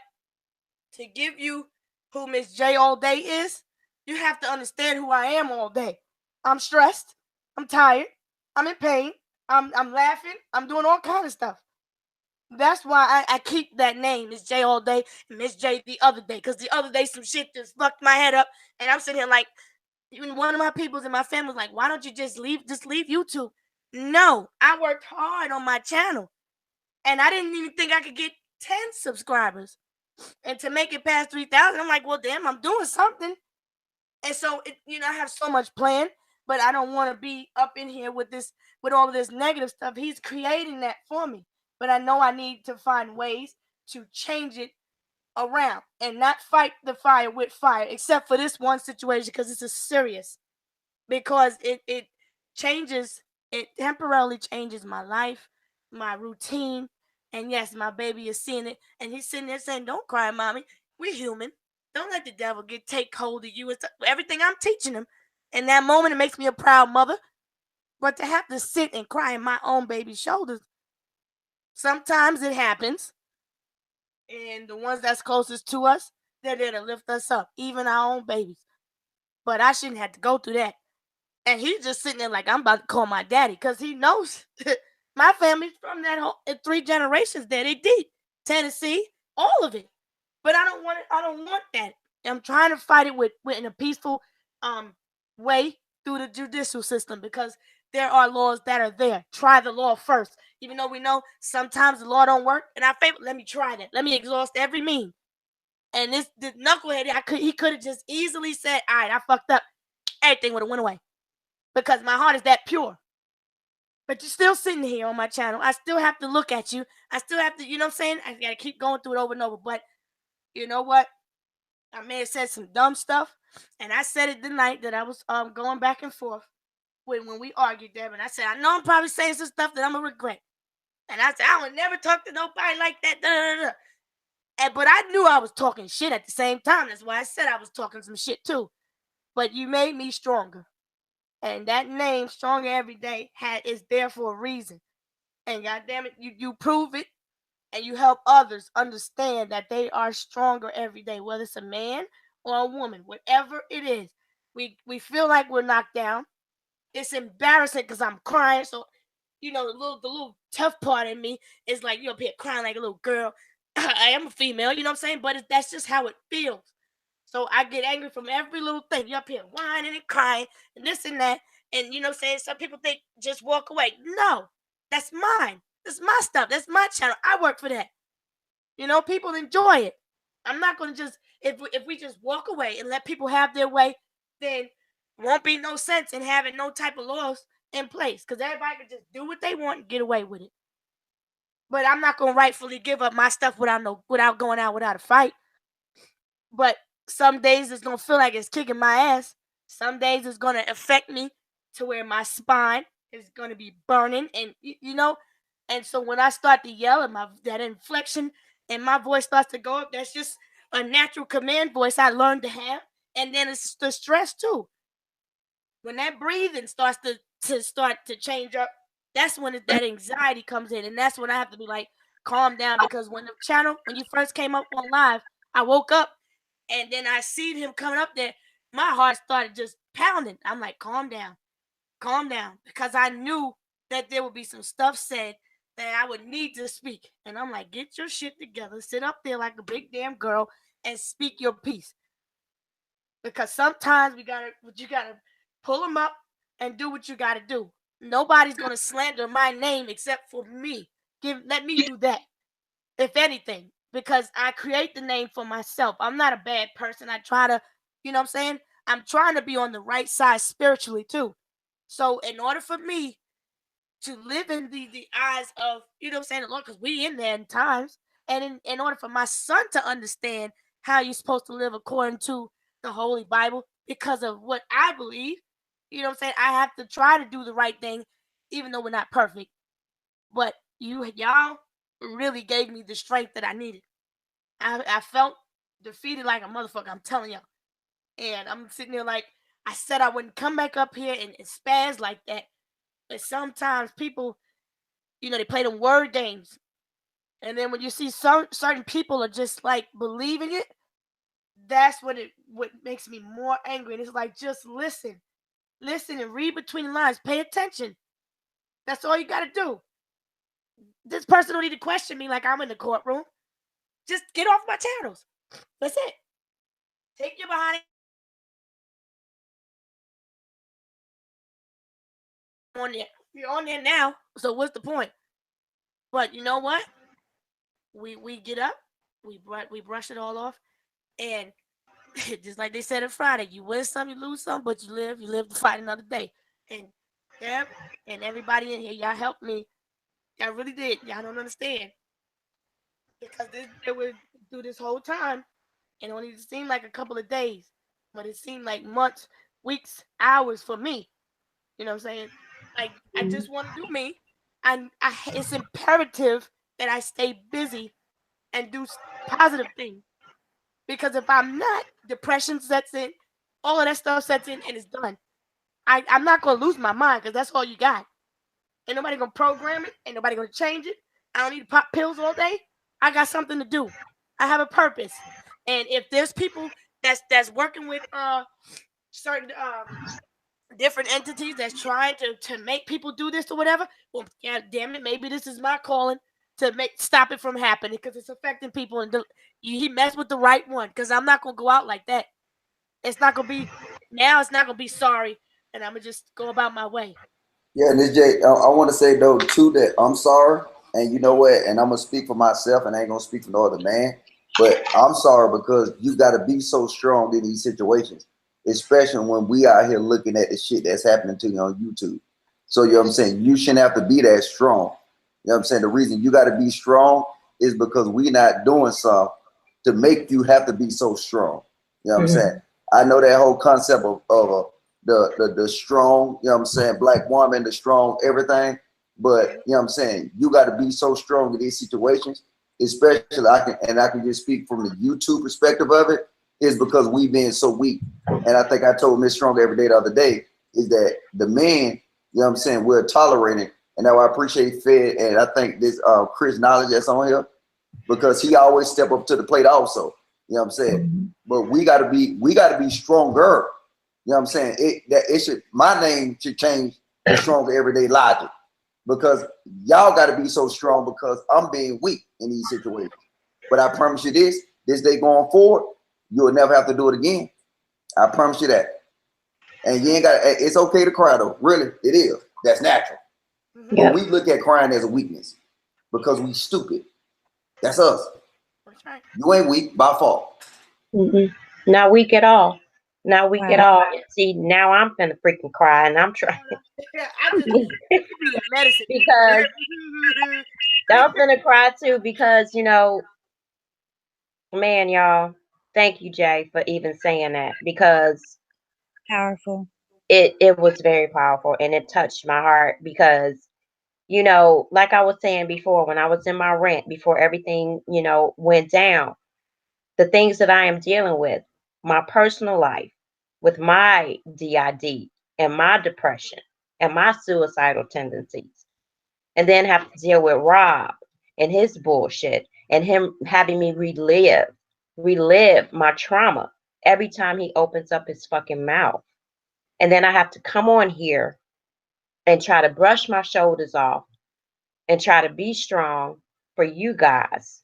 to give you who Miss J all day is, you have to understand who I am all day. I'm stressed. I'm tired. I'm in pain. I'm laughing. I'm doing all kind of stuff. That's why I keep that name, Miss J all day, and Miss J the other day. Because the other day some shit just fucked my head up. And I'm sitting here like, even one of my peoples in my family was like, why don't you just leave YouTube? No, I worked hard on my channel. And I didn't even think I could get 10 subscribers. And to make it past 3,000, I'm like, well, damn, I'm doing something. And so, I have so much planned, but I don't want to be up in here with all of this negative stuff. He's creating that for me. But I know I need to find ways to change it around and not fight the fire with fire, except for this one situation because this is serious. Because it temporarily changes my life, my routine. And yes, my baby is seeing it. And he's sitting there saying, don't cry, mommy. We're human. Don't let the devil take hold of you. It's everything I'm teaching him. In that moment, it makes me a proud mother. But to have to sit and cry in my own baby's shoulders, sometimes it happens. And the ones that's closest to us, they're there to lift us up, even our own babies. But I shouldn't have to go through that. And he's just sitting there like, I'm about to call my daddy because he knows my family's from that whole 3 generations there. They did Tennessee, all of it. But I don't want it. I don't want that. I'm trying to fight it with in a peaceful way through the judicial system because there are laws that are there. Try the law first. Even though we know sometimes the law don't work in our favor, let me try that. Let me exhaust every means. And this knucklehead, he could have just easily said, all right, I fucked up. Everything would have went away. Because my heart is that pure. But you're still sitting here on my channel. I still have to look at you. I still have to, you know what I'm saying? I got to keep going through it over and over. But you know what? I may have said some dumb stuff. And I said it the night that I was going back and forth when we argued, Deb. And I said, I know I'm probably saying some stuff that I'm going to regret. And I said, I would never talk to nobody like that. Da, da, da. But I knew I was talking shit at the same time. That's why I said I was talking some shit too. But you made me stronger. And that name, Stronger Every Day, is there for a reason. And goddamn it, you prove it, and you help others understand that they are stronger every day, whether it's a man or a woman, whatever it is. We feel like we're knocked down. It's embarrassing because I'm crying. So, the little tough part in me is like, you're up here crying like a little girl. I am a female, you know what I'm saying? But that's just how it feels. So I get angry from every little thing. You're up here whining and crying and this and that. And you know what I'm saying? Some people think just walk away. No, that's mine. That's my stuff. That's my channel. I work for that. People enjoy it. I'm not going to just, if we just walk away and let people have their way, then won't be no sense in having no type of laws in place. Because everybody can just do what they want and get away with it. But I'm not going to rightfully give up my stuff without going out without a fight. But some days it's going to feel like it's kicking my ass. Some days it's going to affect me to where my spine is going to be burning. And, and so when I start to yell and that inflection and my voice starts to go up, that's just a natural command voice I learned to have. And then it's the stress too. When that breathing starts to change up, that's when that anxiety comes in. And that's when I have to be like, calm down. Because when you first came up on live, I woke up and then I seen him coming up there. My heart started just pounding. I'm like, calm down. Because I knew that there would be some stuff said that I would need to speak. And I'm like, get your shit together. Sit up there like a big damn girl and speak your piece. Because sometimes you gotta pull them up and do what you gotta do. Nobody's gonna slander my name except for me. Let me do that, if anything, because I create the name for myself. I'm not a bad person. I try to, you know what I'm saying? I'm trying to be on the right side spiritually too. So in order for me to live in the eyes of, you know what I'm saying, the Lord, because we in there in times, and in order for my son to understand how you're supposed to live according to the Holy Bible, because of what I believe, you know what I'm saying, I have to try to do the right thing, even though we're not perfect. But y'all really gave me the strength that I needed. I felt defeated like a motherfucker, I'm telling y'all. And I'm sitting there like, I said I wouldn't come back up here and spaz like that. But sometimes people, they play them word games. And then when you see certain people are just like believing it, that's what makes me more angry. And it's like, just listen and read between the lines. Pay attention. That's all you got to do. This person don't need to question me like I'm in the courtroom. Just get off my channels. That's it. Take your behind on there. You're on there now, so what's the point? But you know what? We get up, we brush it all off, and just like they said on Friday, you win some, you lose some, but you live to fight another day. And Deb and everybody in here, y'all helped me. Y'all really did. Y'all don't understand. Because they would do this whole time, and it only seemed like a couple of days, but it seemed like months, weeks, hours for me. You know what I'm saying? Like, I just want to do me. And it's imperative that I stay busy and do positive things. Because if I'm not, depression sets in, all of that stuff sets in, and it's done. I'm not going to lose my mind, because that's all you got. Ain't nobody going to program it. Ain't nobody going to change it. I don't need to pop pills all day. I got something to do. I have a purpose. And if there's people that's working with certain different entities that's trying to make people do this or whatever, well, yeah, damn it, maybe this is my calling to stop it from happening, because it's affecting people, and he messed with the right one, because I'm not gonna go out like that. It's not gonna be sorry, and I'm gonna just go about my way. Yeah, and Jay, I want to say though too that I'm sorry, and you know what, and I'm gonna speak for myself, and I ain't gonna speak for no other man, but I'm sorry because you got to be so strong in these situations, especially when we out here looking at the shit that's happening to you on YouTube. So you know what I'm saying, you shouldn't have to be that strong. You know what I'm saying? The reason you got to be strong is because we not doing something to make you have to be so strong. You know what I'm saying? I know that whole concept of the strong, you know what I'm saying, black woman, the strong everything. But you know what I'm saying, you got to be so strong in these situations, especially I can just speak from the YouTube perspective of it, is because we've been so weak. And I think I told Miss Strong every day the other day is that the men, you know what I'm saying, we're tolerating. And now I appreciate Fed, and I think this Chris Knowledge that's on here, because he always step up to the plate also. You know what I'm saying? But we gotta be stronger. You know what I'm saying? My name should change to Stronger Everyday Logic, because y'all gotta be so strong, because I'm being weak in these situations. But I promise you this day going forward, you'll never have to do it again. I promise you that. And you ain't got, it's okay to cry though. Really, it is. That's natural. Yeah. But we look at crying as a weakness because we stupid. That's us. You ain't weak by fault. Not weak at all. Not weak at all. See, now I'm finna freaking cry, and I'm trying. Because I'm finna cry too, because you know, man, y'all, thank you, Jay, for even saying that, because Powerful. It was very powerful, and it touched my heart, because you know, like I was saying before, when I was in my rant, before everything, you know, went down, the things that I am dealing with, my personal life, with my DID and my depression and my suicidal tendencies, and then have to deal with Rob and his bullshit, and him having me relive my trauma every time he opens up his fucking mouth. And then I have to come on here and try to brush my shoulders off and try to be strong for you guys.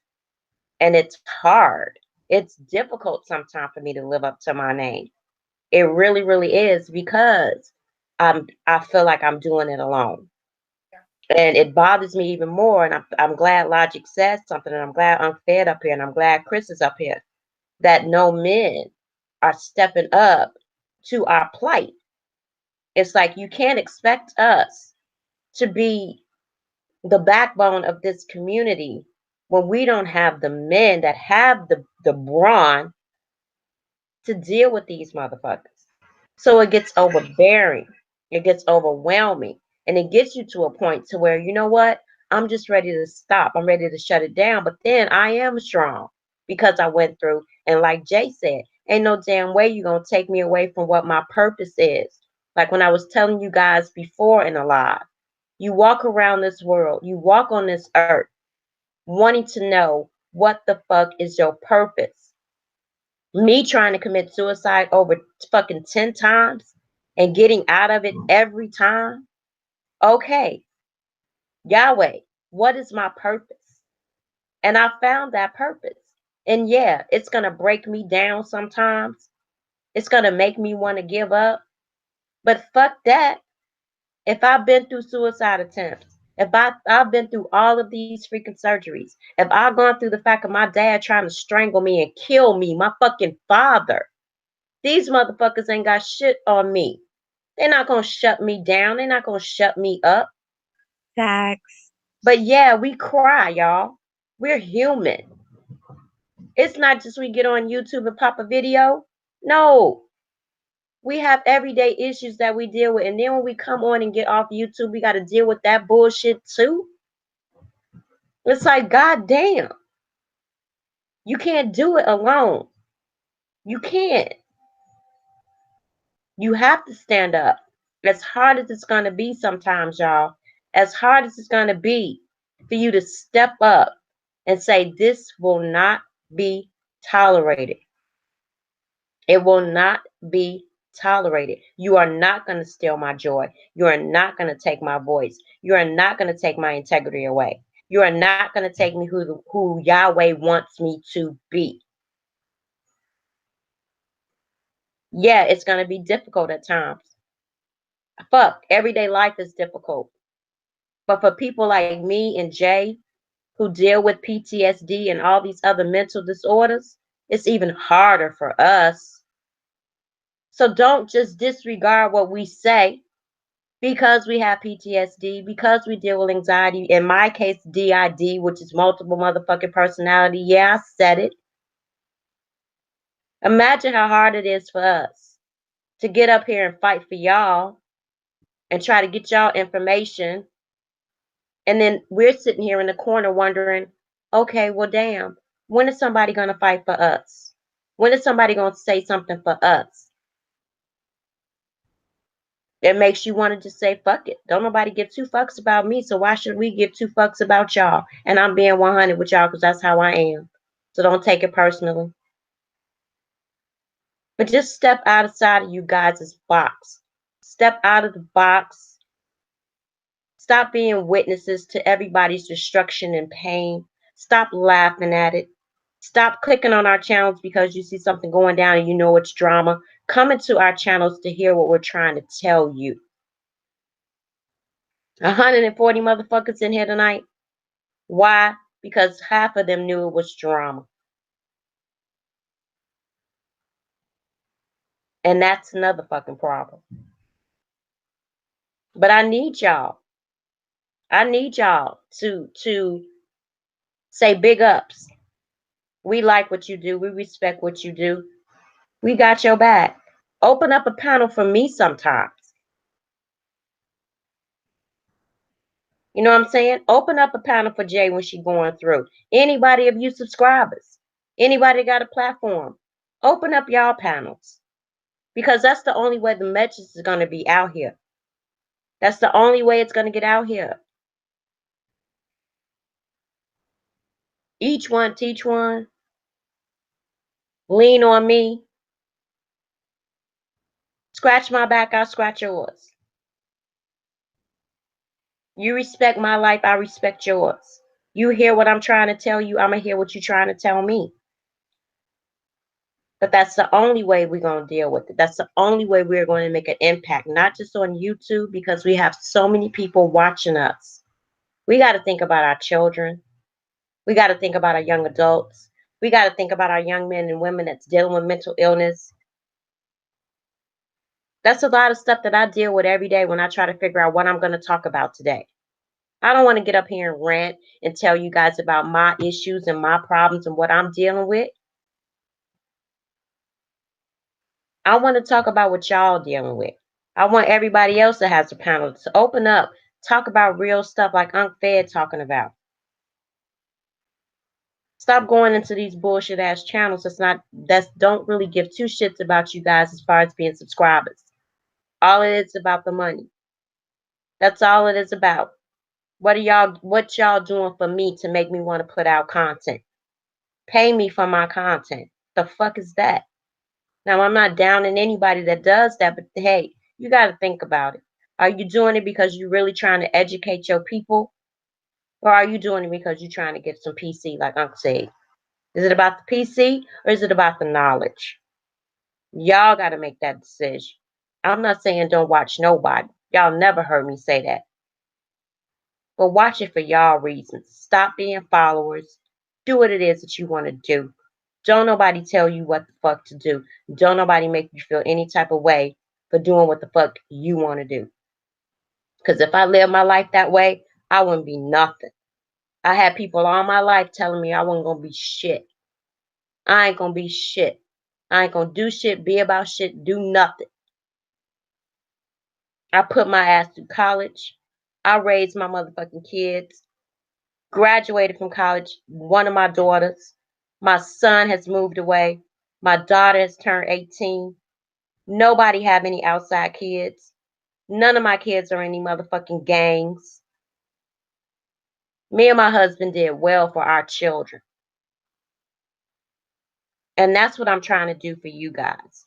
And it's hard. It's difficult sometimes for me to live up to my name. It really, really is, because I feel like I'm doing it alone. And it bothers me even more. And I'm glad Logic says something, and I'm glad Unfed up here, and I'm glad Chris is up here, that no men are stepping up to our plight. It's like you can't expect us to be the backbone of this community when we don't have the men that have the brawn to deal with these motherfuckers. So it gets overbearing, it gets overwhelming, and it gets you to a point to where, you know what, I'm just ready to stop. I'm ready to shut it down. But then I am strong because I went through, and like Jay said, ain't no damn way you're gonna take me away from what my purpose is. Like when I was telling you guys before in a live, you walk around this world, you walk on this earth, wanting to know what the fuck is your purpose. Me trying to commit suicide over fucking 10 times and getting out of it every time. Okay, Yahweh, what is my purpose? And I found that purpose. And yeah, it's going to break me down sometimes. It's going to make me want to give up. But fuck that. If I've been through suicide attempts, if I've been through all of these freaking surgeries, if I've gone through the fact of my dad trying to strangle me and kill me, my fucking father, these motherfuckers ain't got shit on me. They're not going to shut me down. They're not going to shut me up. Facts. But yeah, we cry, y'all. We're human. It's not just we get on YouTube and pop a video. No. We have everyday issues that we deal with. And then when we come on and get off YouTube, we got to deal with that bullshit too. It's like, God damn. You can't do it alone. You can't. You have to stand up. As hard as it's going to be sometimes, y'all, as hard as it's going to be for you to step up and say, this will not be tolerated. It will not be tolerated. You are not going to steal my joy. You are not going to take my voice. You are not going to take my integrity away. You are not going to take me who Yahweh wants me to be. Yeah, it's going to be difficult at times. Fuck, everyday life is difficult. But for people like me and Jay, who deal with PTSD and all these other mental disorders, it's even harder for us. So don't just disregard what we say because we have PTSD, because we deal with anxiety. In my case, DID, which is multiple motherfucking personality. Yeah, I said it. Imagine how hard it is for us to get up here and fight for y'all and try to get y'all information And then we're sitting here in the corner wondering, okay, well, damn, when is somebody going to fight for us? When is somebody going to say something for us? It makes you want to just say, fuck it. Don't nobody give two fucks about me, so why should we give two fucks about y'all? And I'm being 100 with y'all because that's how I am. So don't take it personally. But just step outside of you guys' box. Step out of the box. Stop being witnesses to everybody's destruction and pain. Stop laughing at it. Stop clicking on our channels because you see something going down and you know it's drama. Come into our channels to hear what we're trying to tell you. 140 motherfuckers in here tonight. Why? Because half of them knew it was drama. And that's another fucking problem. But I need y'all. I need y'all to say big ups. We like what you do. We respect what you do. We got your back. Open up a panel for me sometimes. You know what I'm saying? Open up a panel for Jay when she's going through. Anybody of you subscribers, anybody got a platform, open up y'all panels. Because that's the only way the message is going to be out here. That's the only way it's going to get out here. Each one teach one. Lean on me. Scratch my back, I'll scratch yours. You respect my life, I respect yours. You hear what I'm trying to tell you, I'm going to hear what you're trying to tell me. But that's the only way we're going to deal with it. That's the only way we're going to make an impact, not just on YouTube, because we have so many people watching us. We got to think about our children. We got to think about our young adults. We got to think about our young men and women that's dealing with mental illness. That's a lot of stuff that I deal with every day when I try to figure out what I'm going to talk about today. I don't want to get up here and rant and tell you guys about my issues and my problems and what I'm dealing with. I want to talk about what y'all dealing with. I want everybody else that has a panel to open up, talk about real stuff like Unc Fed talking about. Stop going into these bullshit ass channels that don't really give two shits about you guys as far as being subscribers. All it is about the money. That's all it is about. What y'all doing for me to make me want to put out content? Pay me for my content. The fuck is that? Now, I'm not downing anybody that does that, but hey, you got to think about it. Are you doing it because you're really trying to educate your people? Or are you doing it because you're trying to get some PC, like Uncle said? Is it about the PC or is it about the knowledge? Y'all got to make that decision. I'm not saying don't watch nobody. Y'all never heard me say that. But watch it for y'all reasons. Stop being followers. Do what it is that you want to do. Don't nobody tell you what the fuck to do. Don't nobody make you feel any type of way for doing what the fuck you want to do. Because if I lived my life that way, I wouldn't be nothing. I had people all my life telling me I wasn't going to be shit. I ain't going to be shit. I ain't going to do shit, be about shit, do nothing. I put my ass through college. I raised my motherfucking kids. Graduated from college. One of my daughters. My son has moved away. My daughter has turned 18. Nobody have any outside kids. None of my kids are in any motherfucking gangs. Me and my husband did well for our children. And that's what I'm trying to do for you guys.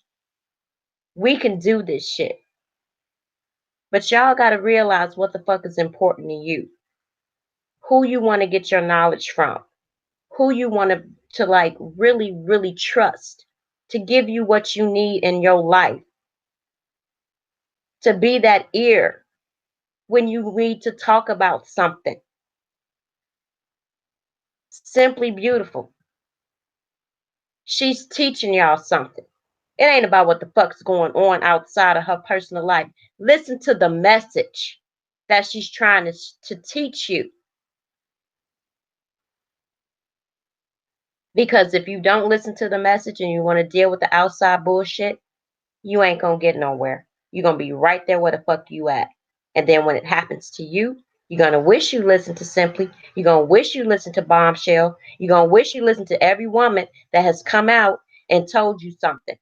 We can do this shit. But y'all got to realize what the fuck is important to you. Who you want to get your knowledge from. Who you want to like really, really trust to give you what you need in your life. To be that ear when you need to talk about something. Simply Beautiful. She's teaching y'all something. It ain't about what the fuck's going on outside of her personal life. Listen to the message that she's trying to teach you. Because if you don't listen to the message and you want to deal with the outside bullshit, you ain't going to get nowhere. You're going to be right there where the fuck you at. And then when it happens to you, You're going to wish you listened to Simply. You're going to wish you listened to Bombshell. You're going to wish you listened to every woman that has come out and told you something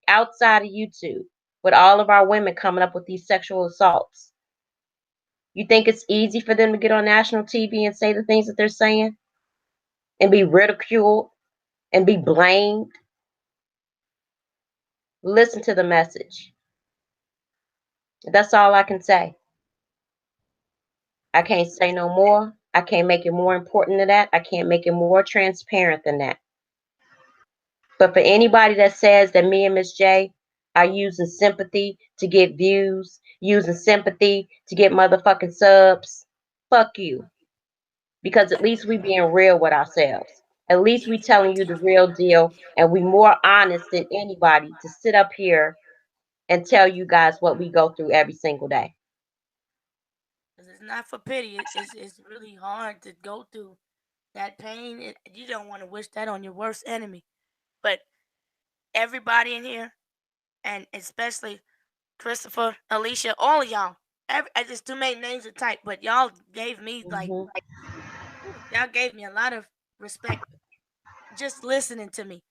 outside of YouTube, with all of our women coming up with these sexual assaults. You think it's easy for them to get on national TV and say the things that they're saying and be ridiculed and be blamed? Listen to the message. That's all I can say. I can't say no more. I can't make it more important than that. I can't make it more transparent than that. But for anybody that says that me and Miss J are using sympathy to get views, using sympathy to get motherfucking subs, fuck you. Because at least we being real with ourselves. At least we telling you the real deal, and we more honest than anybody to sit up here and tell you guys what we go through every single day. It's not for pity. It's really hard to go through that pain. You don't want to wish that on your worst enemy. But everybody in here, and especially Christopher, Alicia, all of y'all. I just too many names to type, but y'all gave me y'all gave me a lot of respect. Just listening to me,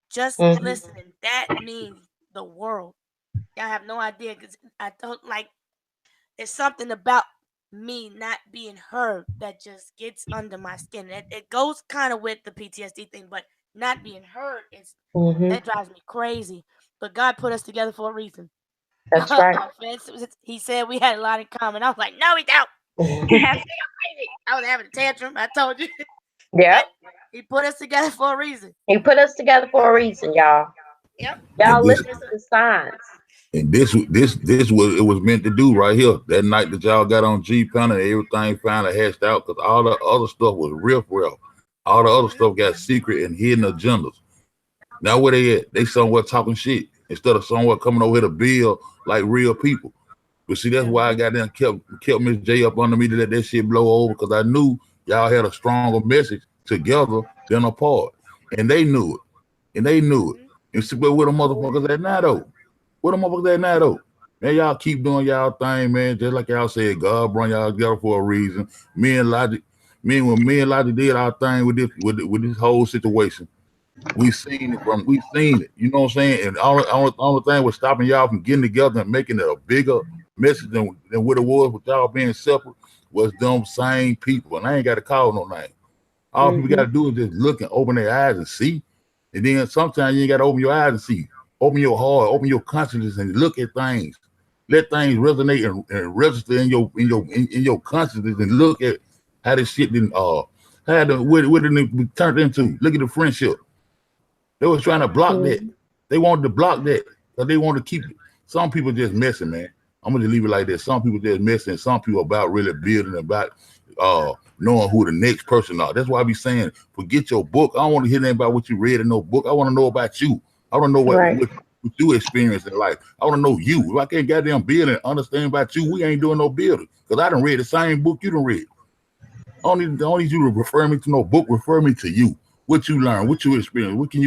just listening. That means the world. Y'all have no idea, because I don't like. There's something about me not being heard that just gets under my skin. It goes kind of with the PTSD thing, but not being heard that drives me crazy. But God put us together for a reason. That's right. He said we had a lot in common. I was like, no, we don't. I was having a tantrum. I told you. Yeah. He put us together for a reason. He put us together for a reason, y'all. Yep. Y'all listen to the signs. And this what it was meant to do right here. That night that y'all got on G-Pen and everything finally hashed out, because all the other stuff was riff. All the other stuff got secret and hidden agendas. Now where they at? They somewhere talking shit instead of somewhere coming over here to build like real people. But see, that's why I got there and kept Miss J up under me to let that shit blow over, because I knew y'all had a stronger message together than apart. And they knew it. And see, but where the motherfuckers at now though? Where the motherfuckers at now though? Man, y'all keep doing y'all thing, man. Just like y'all said, God brought y'all together for a reason. Me and Logic did our thing with this whole situation. We seen it. You know what I'm saying? And all the thing was stopping y'all from getting together and making it a bigger message than what it was with y'all being separate was them same people. And I ain't got to call no name. All people got to do is just look and open their eyes and see. And then sometimes you ain't got to open your eyes and see. Open your heart, open your consciousness, and look at things. Let things resonate and register in your consciousness, and look at how this shit didn't what did it turned into. Look at the friendship. They was trying to block that. They wanted to block that because they want to keep it. Some people just messing, man. I'm gonna just leave it like that. Some people just messing. Some people about really building, about knowing who the next person are. That's why I be saying, forget your book. I don't want to hear anything about what you read in no book. I want to know about you. I want to know what you experienced in life. I want to know you. If I can't goddamn build and understand about you, we ain't doing no building. Because I done read the same book you done read. I don't need you to refer me to no book. Refer me to you. What you learn, what you experience, what can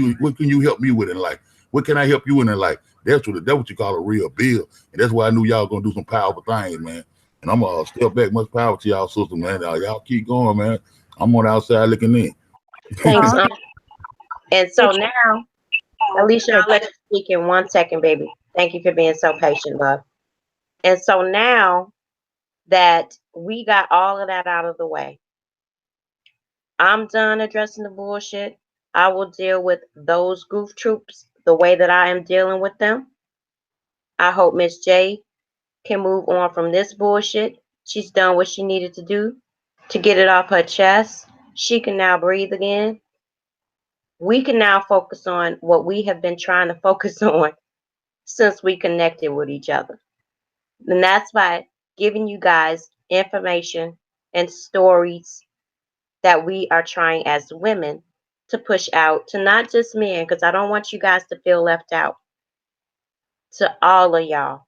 you help me with in life? What can I help you in life? That's what you call a real build. And that's why I knew y'all gonna do some powerful things, man. And I'm gonna step back. Much power to y'all, sister, man. Y'all keep going, man. I'm on the outside looking in. Thanks. And so now, Alicia, I'll let you speak in 1 second, baby. Thank you for being so patient, love. And so now that we got all of that out of the way, I'm done addressing the bullshit. I will deal with those goof troops the way that I am dealing with them. I hope Miss J can move on from this bullshit. She's done what she needed to do to get it off her chest. She can now breathe again. We can now focus on what we have been trying to focus on since we connected with each other. And that's by giving you guys information and stories that we are trying as women to push out to not just men, because I don't want you guys to feel left out. To all of y'all.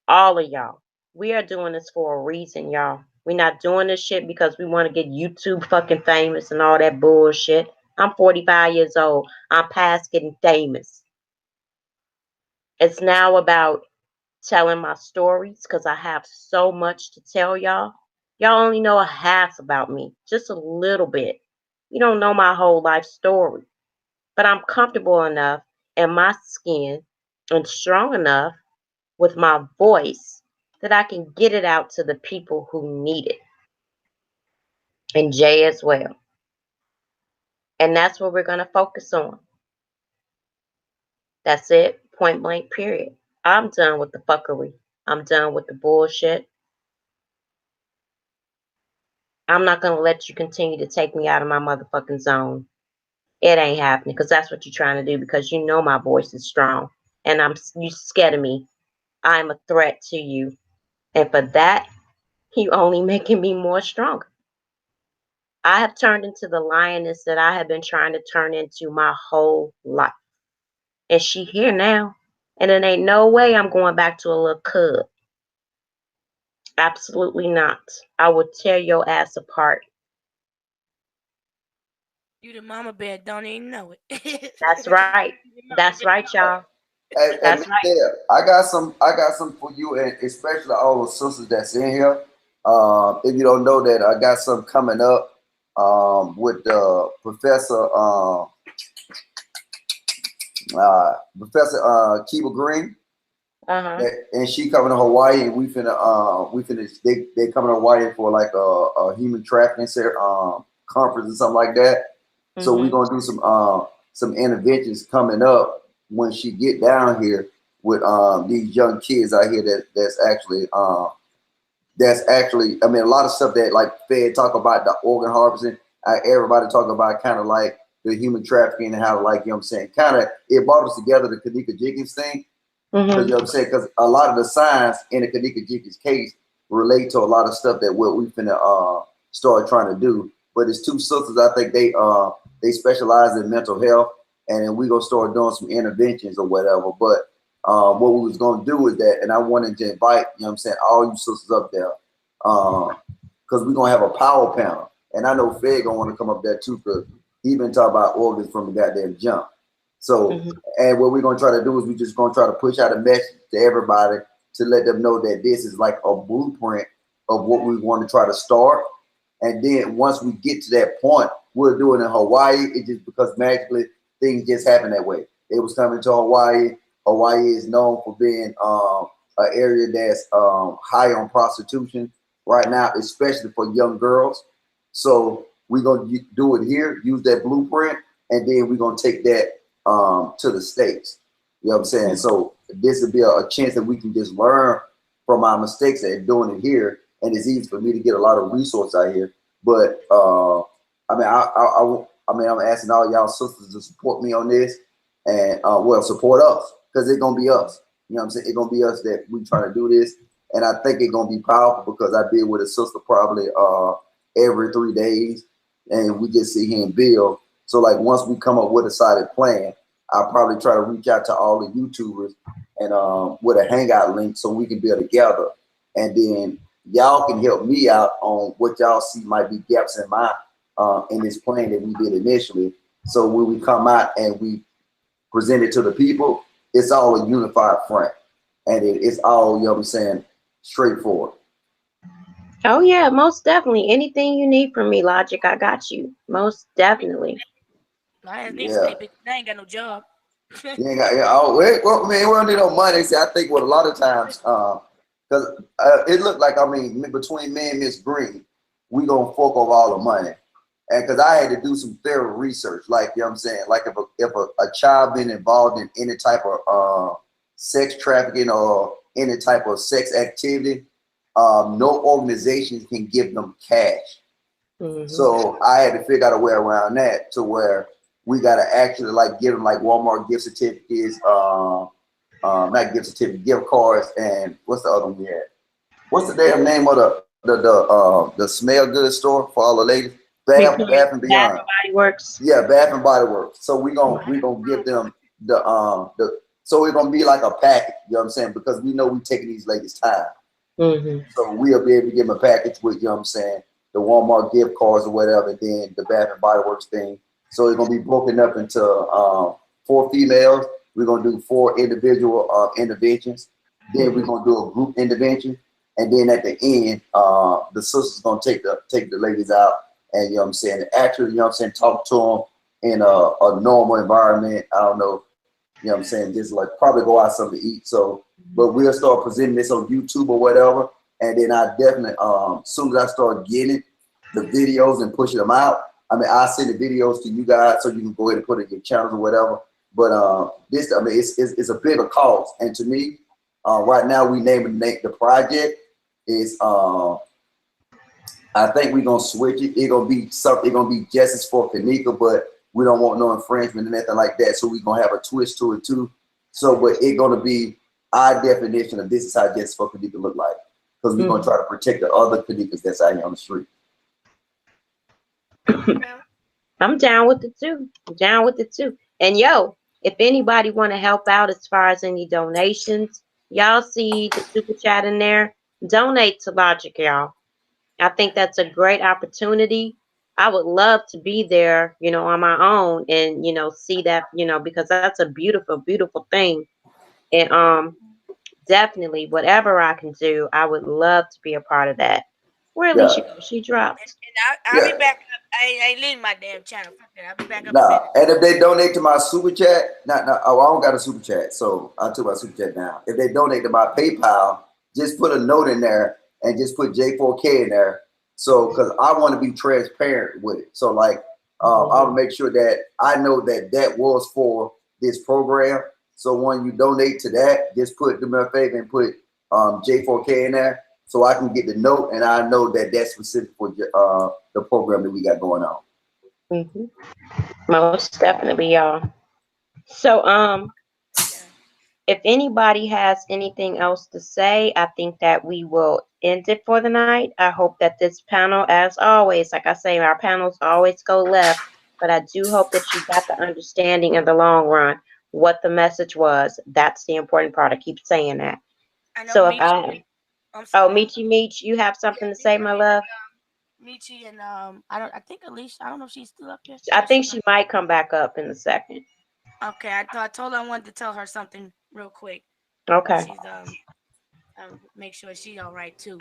All of y'all. We are doing this for a reason, y'all. We're not doing this shit because we want to get YouTube fucking famous and all that bullshit. I'm 45 years old. I'm past getting famous. It's now about telling my stories because I have so much to tell y'all. Y'all only know a half about me, just a little bit. You don't know my whole life story. But I'm comfortable enough in my skin and strong enough with my voice that I can get it out to the people who need it. And Jay as well. And that's what we're going to focus on. That's it. Point blank, period. I'm done with the fuckery. I'm done with the bullshit. I'm not going to let you continue to take me out of my motherfucking zone. It ain't happening because that's what you're trying to do because you know my voice is strong. And you scared of me. I'm a threat to you. And for that, you only making me more stronger. I have turned into the lioness that I have been trying to turn into my whole life. And she here now. And it ain't no way I'm going back to a little cub. Absolutely not. I would tear your ass apart. You the mama bear, don't even know it. That's right. That's right, y'all. Hey, That's right. Yeah, I got some for you, and especially all the sisters that's in here. If you don't know that, I got some coming up with Professor Kiva Green. And she coming to Hawaii, and we finna they coming to Hawaii for like a human trafficking conference or something like that. So we're gonna do some interventions coming up when she get down here with these young kids out here that's actually I mean, a lot of stuff that like Fed talk about, the organ harvesting, everybody talk about kind of like the human trafficking and how, like, you know what I'm saying, kind of it brought us together, the Kenneka Jenkins thing. You know what I'm saying? Because a lot of the signs in the Kenneka Jenkins case relate to a lot of stuff that what we finna start trying to do. But it's two sisters, I think they specialize in mental health, and then we gonna start doing some interventions or whatever. But what we was gonna do is that, and I wanted to invite, you know what I'm saying, all you sisters up there, because we're gonna have a power panel. And I know Fed gonna want to come up there too, because he been talking about organs from the goddamn jump. So, and what we're going to try to do is we're just going to try to push out a message to everybody to let them know that this is like a blueprint of what we want to try to start. And then once we get to that point, we'll do it in Hawaii. It just because magically things just happen that way. It was coming to Hawaii. Hawaii is known for being an area that's high on prostitution right now, especially for young girls. So we're going to do it here, use that blueprint, and then we're going to take that to the States. You know what I'm saying? So this would be a chance that we can just learn from our mistakes and doing it here. And it's easy for me to get a lot of resources out here. But I mean, I'm asking all y'all sisters to support me on this, and support us, because it's gonna be us. You know what I'm saying? It's gonna be us that we trying to do this. And I think it's gonna be powerful because I deal with a sister probably every 3 days, and we just sit here and build. So like once we come up with a solid plan, I'll probably try to reach out to all the YouTubers and with a hangout link so we can build together. And then y'all can help me out on what y'all see might be gaps in my in this plan that we did initially. So when we come out and we present it to the people, it's all a unified front. And it's all, you know what I'm saying, straightforward. Oh yeah, most definitely. Anything you need from me, Logic, I got you. Most definitely. I ain't got no job. You ain't got, well, man, we don't need no money. See, I think what a lot of times, because it looked like, I mean, between me and Miss Green, we gonna fork over all the money. And because I had to do some thorough research, like, you know what I'm saying, like if a child been involved in any type of sex trafficking or any type of sex activity, no organization can give them cash. So I had to figure out a way around that to where we got to actually like give them like Walmart gift certificates, not gift certificates, gift cards, and what's the other one we had? What's the damn name of the smell good store for all the ladies? Bath and Beyond. Bath and Body Works. Yeah, Bath and Body Works. So we gonna give them the so it's gonna be like a package, you know what I'm saying? Because we know we taking these ladies' time. So we'll be able to give them a package with, you know what I'm saying, the Walmart gift cards or whatever, and then the Bath and Body Works thing. So it's gonna be broken up into 4 females. We're gonna do 4 individual interventions, Then we're gonna do a group intervention, and then at the end, the sister's gonna take the ladies out, and you know what I'm saying, actually, you know what I'm saying, talk to them in a normal environment. I don't know, you know what I'm saying, just like probably go out something to eat. So, but we'll start presenting this on YouTube or whatever, and then I definitely, soon as I start getting the videos and pushing them out, I mean, I send the videos to you guys so you can go ahead and put it in your channels or whatever. But this, I mean, it's a bigger cause, and to me, right now we name the project is I think we're gonna switch it. It's gonna be something. It's gonna be Justice for Kanika, but we don't want no infringement and nothing like that. So we're gonna have a twist to it too. So, but it's gonna be our definition of this is how Justice for Kanika look like, because we're gonna try to protect the other Kanikas that's out here on the street. I'm down with it too. I'm down with it too. And yo, if anybody want to help out as far as any donations, y'all see the super chat in there. Donate to Logic, y'all. I think that's a great opportunity. I would love to be there, you know, on my own and, you know, see that, you know, because that's a beautiful, beautiful thing. And definitely whatever I can do, I would love to be a part of that. Where Alicia go? She dropped. And I'll be back up. I ain't leaving my damn channel. I'll be back up. Nah, and if they donate to my super chat, oh, I don't got a super chat, so I took my super chat down. If they donate to my PayPal, just put a note in there and just put J4K in there. So, because I want to be transparent with it. So, like, I'll make sure that I know that that was for this program. So, when you donate to that, just put them a favor and put J4K in there, so I can get the note and I know that that's specific for the program that we got going on. Most definitely, y'all. So, if anybody has anything else to say, I think that we will end it for the night. I hope that this panel, as always, like I say, our panels always go left, but I do hope that you got the understanding in the long run what the message was. That's the important part. I keep saying that. So if Michi, you have something to say, my love? Michi and I think Alicia, I don't know if she's still up there. I think she might come back up in a second. Okay, I told her I wanted to tell her something real quick. Okay. She's make sure she's all right too.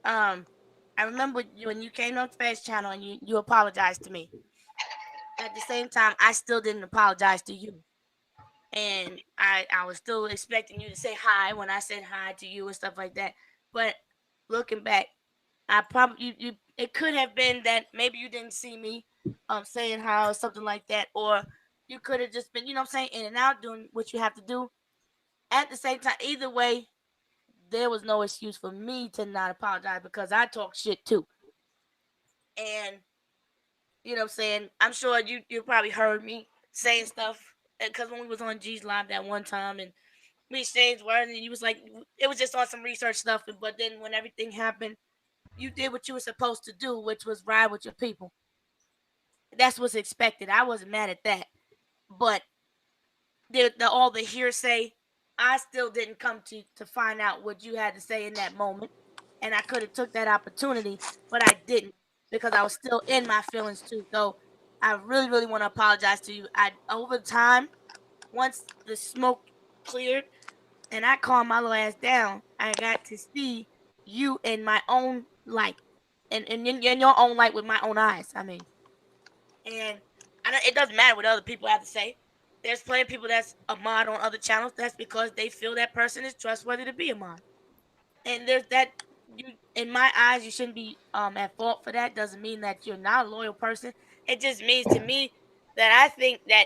I remember when you came on Fed's channel and you apologized to me. At the same time, I still didn't apologize to you. And I was still expecting you to say hi when I said hi to you and stuff like that. But looking back, I probably it could have been that maybe you didn't see me saying hi or something like that, or you could have just been, you know what I'm saying, in and out doing what you have to do. At the same time, either way, there was no excuse for me to not apologize because I talk shit too. And you know what I'm saying, I'm sure you probably heard me saying stuff because when we was on G's Live that one time and we exchanged words and you was like, it was just on some research stuff, but then when everything happened, you did what you were supposed to do, which was ride with your people. That's what's expected. I wasn't mad at that. But all the hearsay, I still didn't come to find out what you had to say in that moment. And I could have took that opportunity, but I didn't because I was still in my feelings too. So I really, really want to apologize to you. Over time, once the smoke cleared and I calmed my little ass down, I got to see you in my own light. And in your own light with my own eyes, I mean. And it doesn't matter what other people have to say. There's plenty of people that's a mod on other channels. That's because they feel that person is trustworthy to be a mod. And there's that. In my eyes, you shouldn't be at fault for that. Doesn't mean that you're not a loyal person. It just means to me that I think that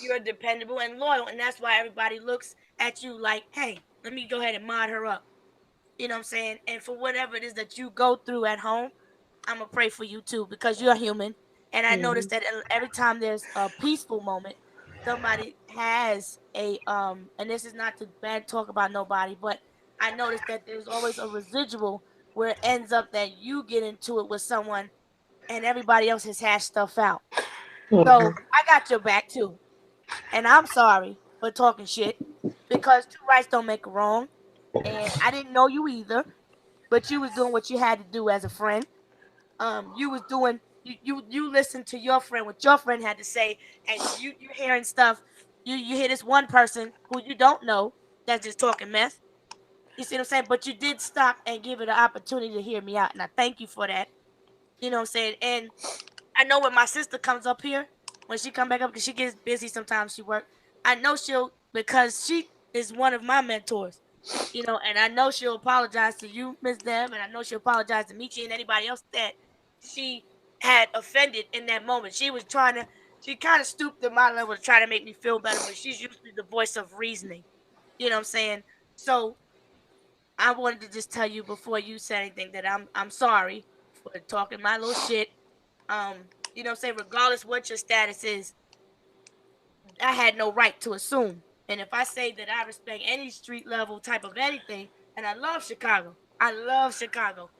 you're dependable and loyal, and that's why everybody looks at you like, hey, let me go ahead and mod her up. You know what I'm saying? And for whatever it is that you go through at home, I'm gonna pray for you too because you're human. And I noticed that every time there's a peaceful moment, somebody has a and this is not to bad talk about nobody, but I noticed that there's always a residual where it ends up that you get into it with someone and everybody else has hashed stuff out. So I got your back too. And I'm sorry for talking shit because two rights don't make a wrong. And I didn't know you either, but you was doing what you had to do as a friend. You was doing you listened to your friend what your friend had to say, and you hearing stuff. You hear this one person who you don't know that's just talking mess, You see what I'm saying? But you did stop and give it an opportunity to hear me out. And I thank you for that. You know what I'm saying? And I know when my sister comes up here, when she come back up, because she gets busy sometimes, she work. I know she'll, because she is one of my mentors, you know, and I know she'll apologize to you, Miss Deb, and I know she'll apologize to Michi and anybody else that she had offended in that moment. She was trying to, she kind of stooped to my level to try to make me feel better, but she's usually the voice of reasoning. You know what I'm saying? So I wanted to just tell you before you said anything that I'm sorry for talking my little shit. You know what I'm saying? Regardless what your status is, I had no right to assume. And if I say that I respect any street level type of anything, and I love Chicago, I love Chicago.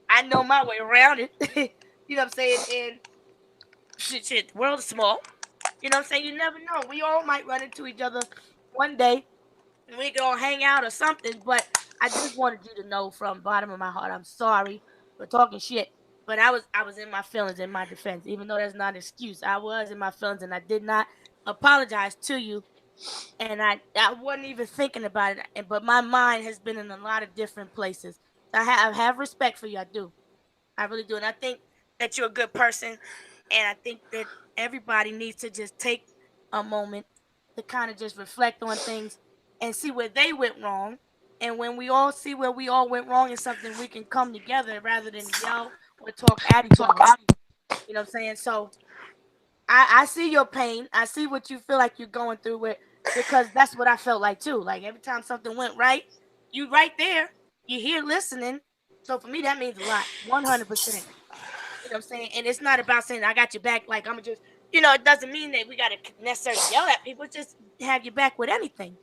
I know my way around it. You know what I'm saying? And shit, the world is small. You know what I'm saying? You never know. We all might run into each other one day and we can all hang out or something. But I just wanted you to know from the bottom of my heart, I'm sorry for talking shit. But I was in my feelings in my defense, even though that's not an excuse. I was in my feelings and I did not apologize to you. And I wasn't even thinking about it. But my mind has been in a lot of different places. I have respect for you. I do. I really do. And I think that you're a good person. And I think that everybody needs to just take a moment to kind of just reflect on things and see where they went wrong. And when we all see where we all went wrong in something, we can come together rather than yell or talk at each other. You know what I'm saying? So I see your pain. I see what you feel like you're going through with, because that's what I felt like too. Like every time something went right, you right there, you here listening. So for me, that means a lot, 100%. You know what I'm saying? And it's not about saying I got your back. Like I'm just, it doesn't mean that we got to necessarily yell at people. Just have your back with anything.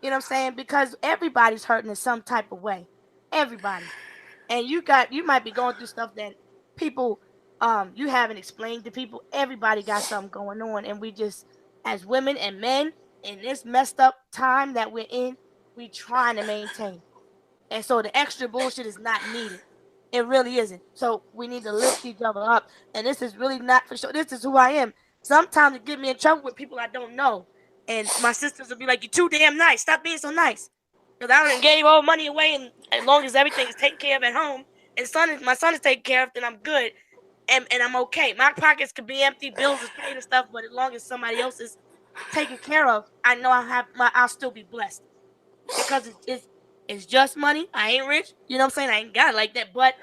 You know what I'm saying? Because everybody's hurting in some type of way. Everybody. And you might be going through stuff that people you haven't explained to people. Everybody got something going on, and we just, as women and men in this messed up time that we're in, we trying to maintain. And so the extra bullshit is not needed. It really isn't. So we need to lift each other up. And this is really not for sure. This is who I am. Sometimes it get me in trouble with people I don't know. And my sisters will be like, "You're too damn nice. Stop being so nice." Because I done gave all money away, and as long as everything is taken care of at home, and my son is taken care of, then I'm good. And I'm okay. My pockets could be empty, bills is paid and stuff, but as long as somebody else is taken care of, I know I'll still be blessed. Because it's just money. I ain't rich. You know what I'm saying? I ain't got it like that. But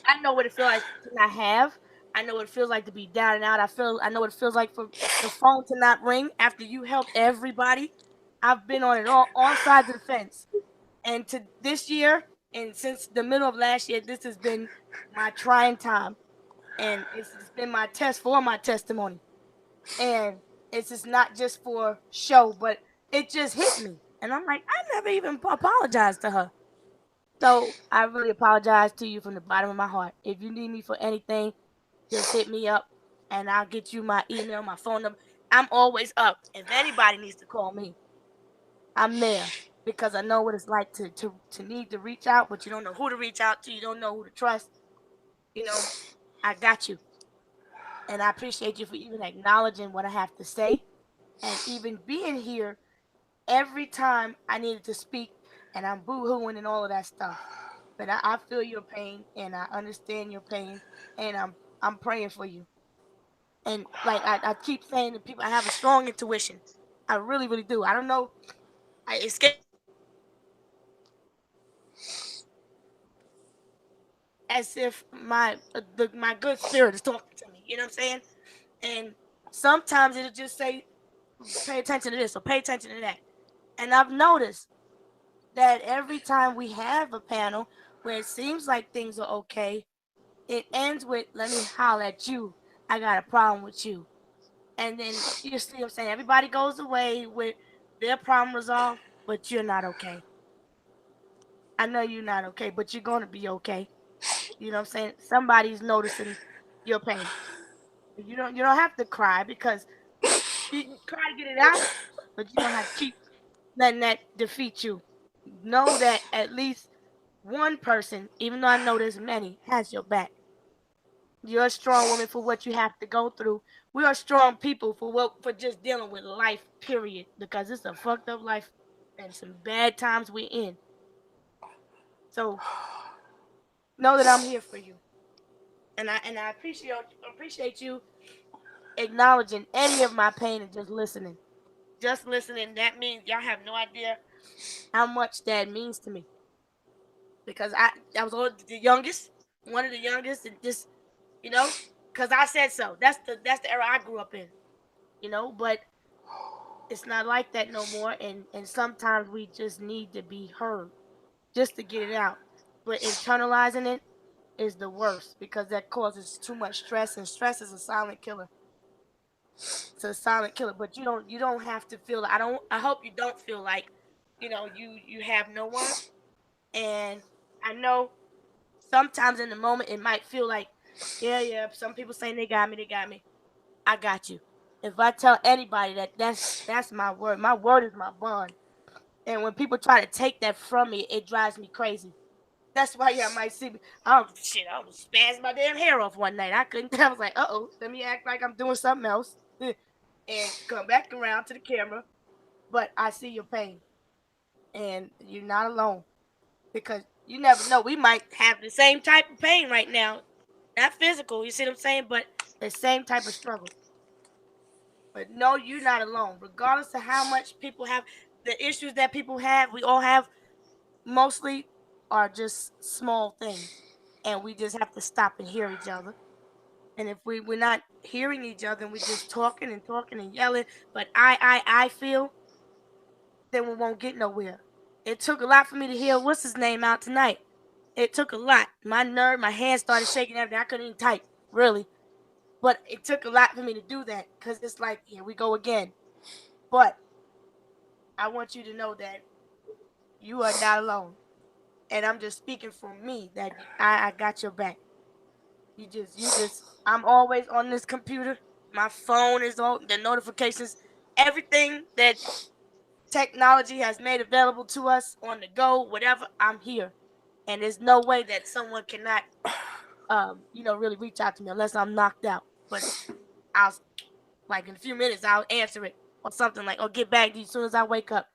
I know what it feels like to not have. I know what it feels like to be down and out. I know what it feels like for the phone to not ring after you helped everybody. I've been on it all sides of the fence. And to this year, and since the middle of last year, this has been my trying time. And it's been my test for my testimony. And it's just not just for show, but it just hit me. And I'm like, I never even apologized to her. So I really apologize to you from the bottom of my heart. If you need me for anything, just hit me up and I'll get you my email, my phone number. I'm always up. If anybody needs to call me, I'm there, because I know what it's like to need to reach out, but you don't know who to reach out to. You don't know who to trust. I got you. And I appreciate you for even acknowledging what I have to say and even being here every time I needed to speak, and I'm boo-hooing and all of that stuff. But I feel your pain and I understand your pain, and I'm praying for you. And like I keep saying to people, I have a strong intuition. I really, really do. I don't know. It's as if my good spirit is talking to me. You know what I'm saying? And sometimes it'll just say, pay attention to this or pay attention to that. And I've noticed that every time we have a panel where it seems like things are okay, it ends with, let me holler at you. I got a problem with you. And then you see what I'm saying? Everybody goes away with their problem resolved, but you're not okay. I know you're not okay, but you're going to be okay. You know what I'm saying? Somebody's noticing your pain. You don't have to cry, because you can cry to get it out, but you don't have to keep letting that defeat you. Know that at least one person, even though I know there's many, has your back. You're a strong woman for what you have to go through. We are strong people for just dealing with life, period. Because it's a fucked up life and some bad times we're in. So know that I'm here for you, and I appreciate you acknowledging any of my pain and just listening. Just listening. That means y'all have no idea how much that means to me. Because I was the youngest, one of the youngest, and just because I said so. That's the era I grew up in, But it's not like that no more, and sometimes we just need to be heard, just to get it out. But internalizing it is the worst because that causes too much stress, and stress is a silent killer. It's a silent killer, but you don't have to feel. I hope you don't feel like, you have no one. And I know sometimes in the moment it might feel like, yeah. Some people saying they got me. I got you. If I tell anybody that's my word. My word is my bond. And when people try to take that from me, it drives me crazy. That's why y'all might see me. I was spazzing my damn hair off one night. I was like, let me act like I'm doing something else. And come back around to the camera. But I see your pain. And you're not alone. Because you never know. We might have the same type of pain right now. Not physical, you see what I'm saying? But the same type of struggle. But no, you're not alone. Regardless of how much people have, the issues that people have, we all have, mostly are just small things. And we just have to stop and hear each other. And if we're not hearing each other and we're just talking and yelling, but I feel, then we won't get nowhere. It took a lot for me to hear what's his name out tonight. It took a lot. My hands started shaking everything. I couldn't even type, really. But it took a lot for me to do that because it's like, here we go again. But I want you to know that you are not alone. And I'm just speaking for me that I got your back. You just, I'm always on this computer. My phone is on, the notifications, everything that technology has made available to us on the go, whatever, I'm here. And there's no way that someone cannot, really reach out to me unless I'm knocked out. But I'll, like in a few minutes, I'll answer it or something like, or get back to you as soon as I wake up.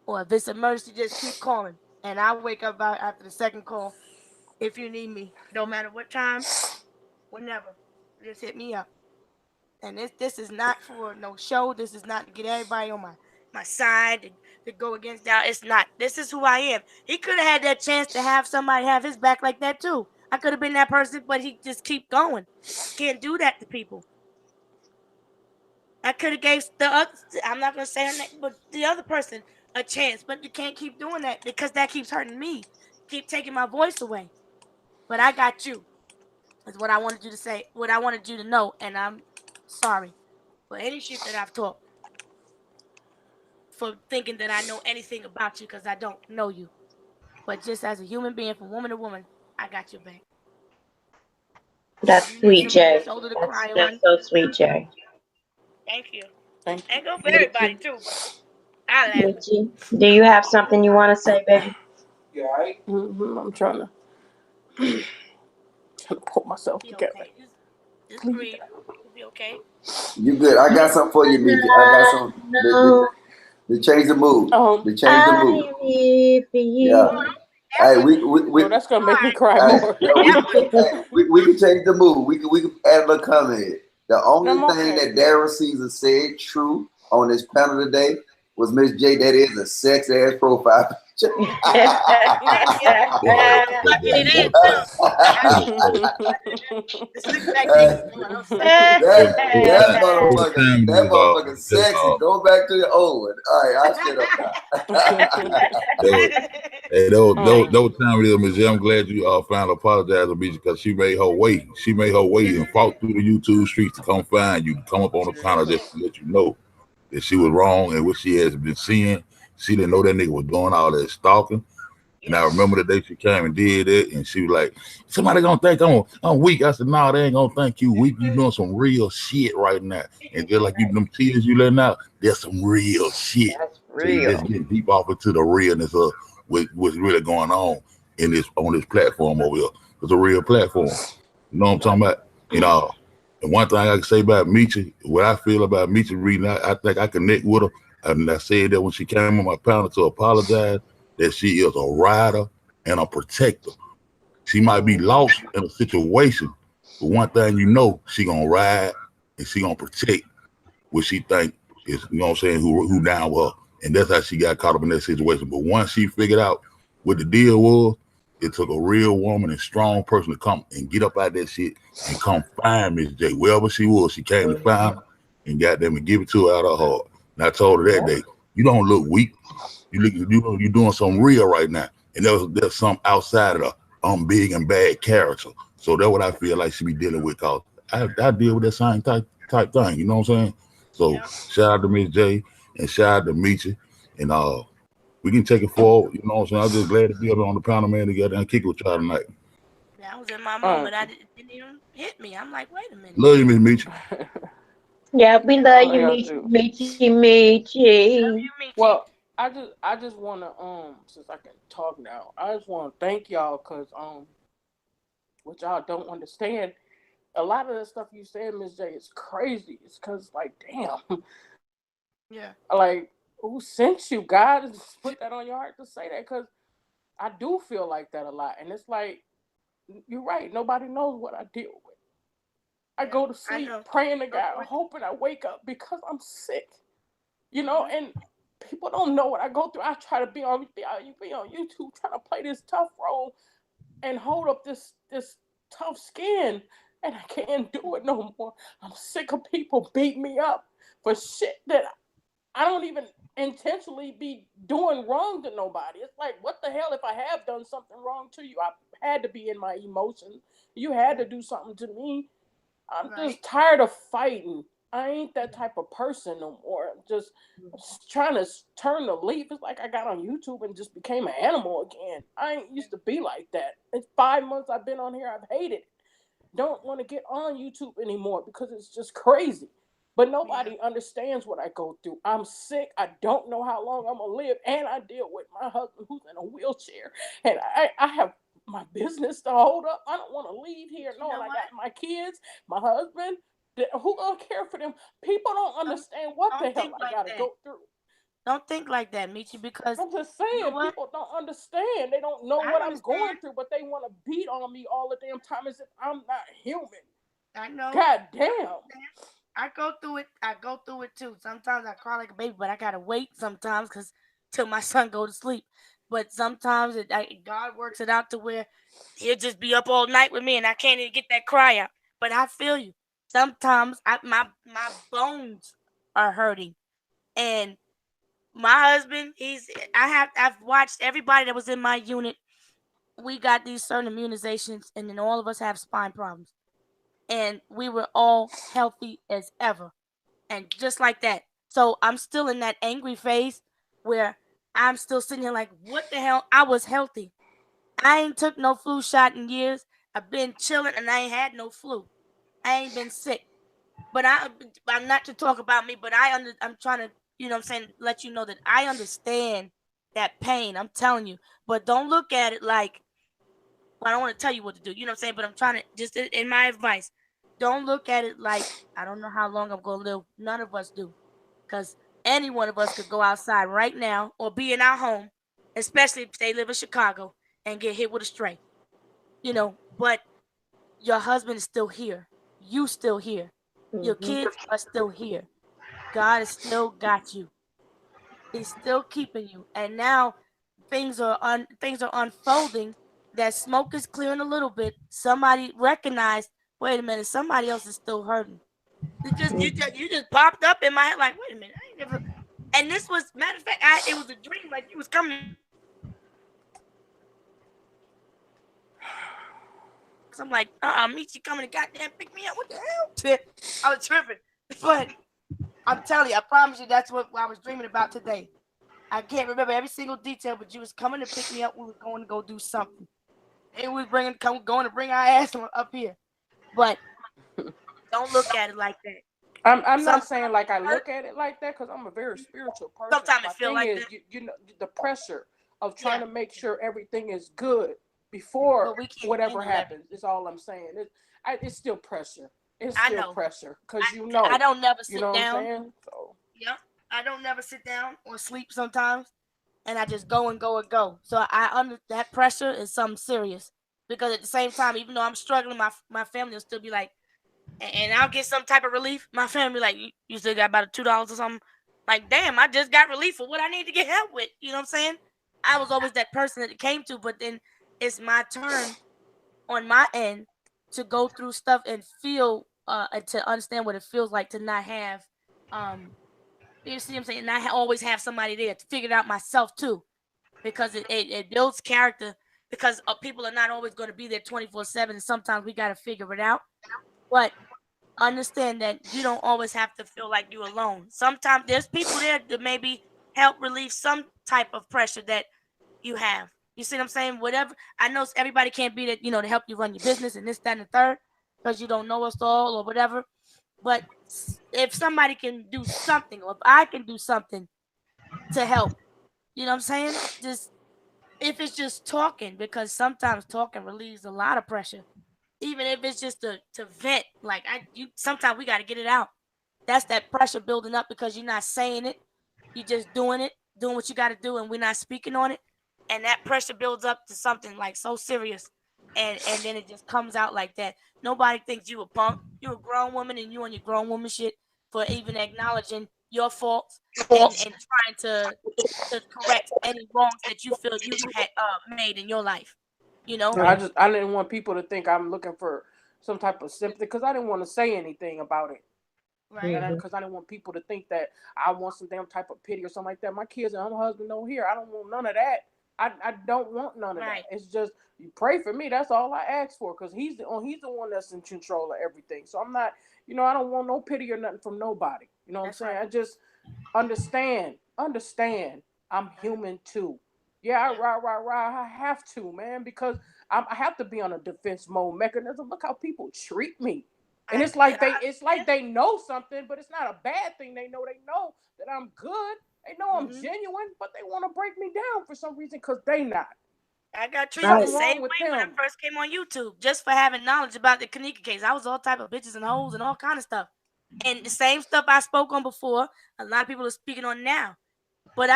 Or if it's emergency, just keep calling. And I'll wake up after the second call if you need me. No matter what time, whenever. Just hit me up. And this is not for no show. This is not to get everybody on my side to go against that. It's not. This is who I am. He could have had that chance to have somebody have his back like that too. I could have been that person, but he just keep going. Can't do that to people. I could have gave the other, I'm not going to say her name, but the other person a chance. But you can't keep doing that because that keeps hurting me. Keep taking my voice away. But I got you. That's what I wanted you to say. What I wanted you to know. And I'm sorry for any shit that I've taught. For thinking that I know anything about you because I don't know you. But just as a human being, from woman to woman, I got your back. That's sweet, Jay. That's so sweet, Jay. Thank you. And go for everybody, too. Do you have something you want to say, baby? Yeah, I'm trying to pull myself together. Okay. Just breathe. You'll be okay. You good. I got something for you, Mika. I got some. They change the mood. They change the mood. Yeah. Hey, we that's gonna make me cry more. We can change the mood. We can add a little comment. The only thing that Darryl Caesar said true on this panel today was Miss J. That is a sex ass profile picture. That motherfucker sexy. Go back to the old one. All right, I shut up now. Hey, no time real, Miss J. I'm glad you finally apologized to me because she made her way. She made her way and fought through the YouTube streets to come find you, come up on the panel just to let you know that she was wrong and what she has been seeing. She didn't know that nigga was doing all that stalking. And I remember the day she came and did it, and she was like, somebody gonna think I'm weak. I said, no, they ain't gonna think you weak. You doing some real shit right now. And just like you, them tears you letting out, there's some real shit. That's real. So you just get deep off into the realness of what's really going on on this platform over here. It's a real platform. You know what I'm talking about? You know, and one thing I can say about Meechie, what I feel about Meechie reading, I think I connect with her. And I said that when she came on my panel to apologize, that she is a rider and a protector. She might be lost in a situation, but one thing you know, she gonna ride and she gonna protect what she think is, you know what I'm saying, who down with her. And that's how she got caught up in that situation. But once she figured out what the deal was, it took a real woman and strong person to come and get up out that shit and come find Miss J. Wherever she was, she came to find her and got them and give it to her out of her heart. And I told her that day, you don't look weak. You're doing something real right now. And there's something outside of the big and bad character. So that's what I feel like she be dealing with, cause I deal with that same type thing, you know what I'm saying? So shout out to Miss J and shout out to Meechie, and we can take it forward, you know what I'm saying? I'm just glad to be up on the panel, man, together and kick it with y'all tonight. That was in my moment. I didn't even hit me. I'm like, wait a minute. Love you, Miss Meechie. Yeah, we love you, Meechie. Well, I just wanna since I can talk now, I just wanna thank y'all because what y'all don't understand, a lot of the stuff you said, Miss J, is crazy. It's cause like damn. Yeah. Like, who sent you? God put that on your heart to say that, because I do feel like that a lot. And it's like, you're right, nobody knows what I deal with. I go to sleep praying to God, hoping I wake up because I'm sick. You know, and people don't know what I go through. I try to be on YouTube trying to play this tough role and hold up this tough skin, and I can't do it no more. I'm sick of people beating me up for shit that I don't even intentionally be doing wrong to nobody. It's like, what the hell if I have done something wrong to you? I had to be in my emotions. You had to do something to me. I'm just tired of fighting. I ain't that type of person no more. Just trying to turn the leaf. It's like I got on YouTube and just became an animal again. I ain't used to be like that. It's 5 months I've been on here. I've hated it. Don't want to get on YouTube anymore because it's just crazy. But nobody understands what I go through. I'm sick. I don't know how long I'm going to live. And I deal with my husband who's in a wheelchair. And I have my business to hold up. I don't want to leave here knowing I got my kids, my husband. Who gonna care for them? People don't understand what the hell I gotta go through. Don't think like that, Meechie, because I'm just saying, people don't understand. They don't know what I'm going through, but they want to beat on me all the damn time as if I'm not human. I know. God damn. I go through it. I go through it too. Sometimes I cry like a baby, but I gotta wait sometimes because till my son go to sleep. But sometimes God works it out to where he'll just be up all night with me, and I can't even get that cry out. But I feel you. Sometimes my bones are hurting, and my husband, I've watched everybody that was in my unit. We got these certain immunizations, and then all of us have spine problems. And we were all healthy as ever. And just like that. So I'm still in that angry phase where I'm still sitting here like, what the hell? I was healthy. I ain't took no flu shot in years. I've been chilling and I ain't had no flu. I ain't been sick. But I'm not to talk about me, but I'm trying to, you know what I'm saying, let you know that I understand that pain. I'm telling you. But don't look at it like, well, I don't want to tell you what to do. You know what I'm saying? But I'm trying to, just in my advice, don't look at it like, I don't know how long I'm going to live. None of us do. Because any one of us could go outside right now or be in our home, especially if they live in Chicago, and get hit with a stray. You know, but your husband is still here. You still here. Your kids are still here. God has still got you. He's still keeping you. And now things are unfolding. That smoke is clearing a little bit. Somebody recognized, wait a minute, somebody else is still hurting. You just popped up in my head like, wait a minute, I ain't never. And this was, matter of fact, it was a dream, like you was coming. So I'm like, Meechie coming to goddamn pick me up. What the hell? I was tripping. But I'm telling you, I promise you that's what I was dreaming about today. I can't remember every single detail, but you was coming to pick me up. We were going to go do something. And we was going to bring our ass up here. But don't look at it like that. I'm not saying like I look at it like that because I'm a very spiritual person. Sometimes it feels like that. You know, the pressure of trying to make sure everything is good before whatever happens is all I'm saying. It's still pressure. It's still pressure because I don't never sit you know down. What I'm saying? So. Yeah, I don't never sit down or sleep sometimes and I just go and go and go. So I under that pressure is something serious, because at the same time, even though I'm struggling, my family will still be like, and I'll get some type of relief. My family like, you still got about $2 or something. Like, damn, I just got relief for what I need to get help with. You know what I'm saying? I was always that person that it came to, but then it's my turn on my end to go through stuff and feel and to understand what it feels like to not have you see what I'm saying, not always have somebody there to figure it out myself too, because it builds character, because people are not always going to be there 24/7, and sometimes we got to figure it out. But understand that you don't always have to feel like you're alone. Sometimes there's people there to maybe help relieve some type of pressure that you have. You see what I'm saying? Whatever. I know everybody can't be there, to help you run your business and this, that, and the third, because you don't know us all or whatever. But if somebody can do something, or if I can do something to help, you know what I'm saying? Just if it's just talking, because sometimes talking relieves a lot of pressure. Even if it's just to vent, like sometimes we got to get it out. That's that pressure building up because you're not saying it. You're just doing what you got to do, and we're not speaking on it. And that pressure builds up to something like so serious, and then it just comes out like that. Nobody thinks you a punk. You're a grown woman, and you on your grown woman shit for even acknowledging your faults and trying to correct any wrongs that you feel you had made in your life. I didn't want people to think I'm looking for some type of sympathy, because I didn't want to say anything about it. Right. Because I didn't want people to think that I want some damn type of pity or something like that. My kids and my husband don't hear. I don't want none of that. I don't want none of that. It's just, you pray for me. That's all I ask for, because he's the one that's in control of everything. So I'm not, I don't want no pity or nothing from nobody. You know what I'm saying? I just understand. I'm human too. Yeah, I have to, man, because I have to be on a defense mode mechanism. Look how people treat me. And it's like they know something, but it's not a bad thing. They know that I'm good. They know I'm genuine, but they want to break me down for some reason, because they not. I got treated the same way when I first came on YouTube, just for having knowledge about the Kenneka case. I was all type of bitches and hoes and all kind of stuff. And the same stuff I spoke on before, a lot of people are speaking on now. But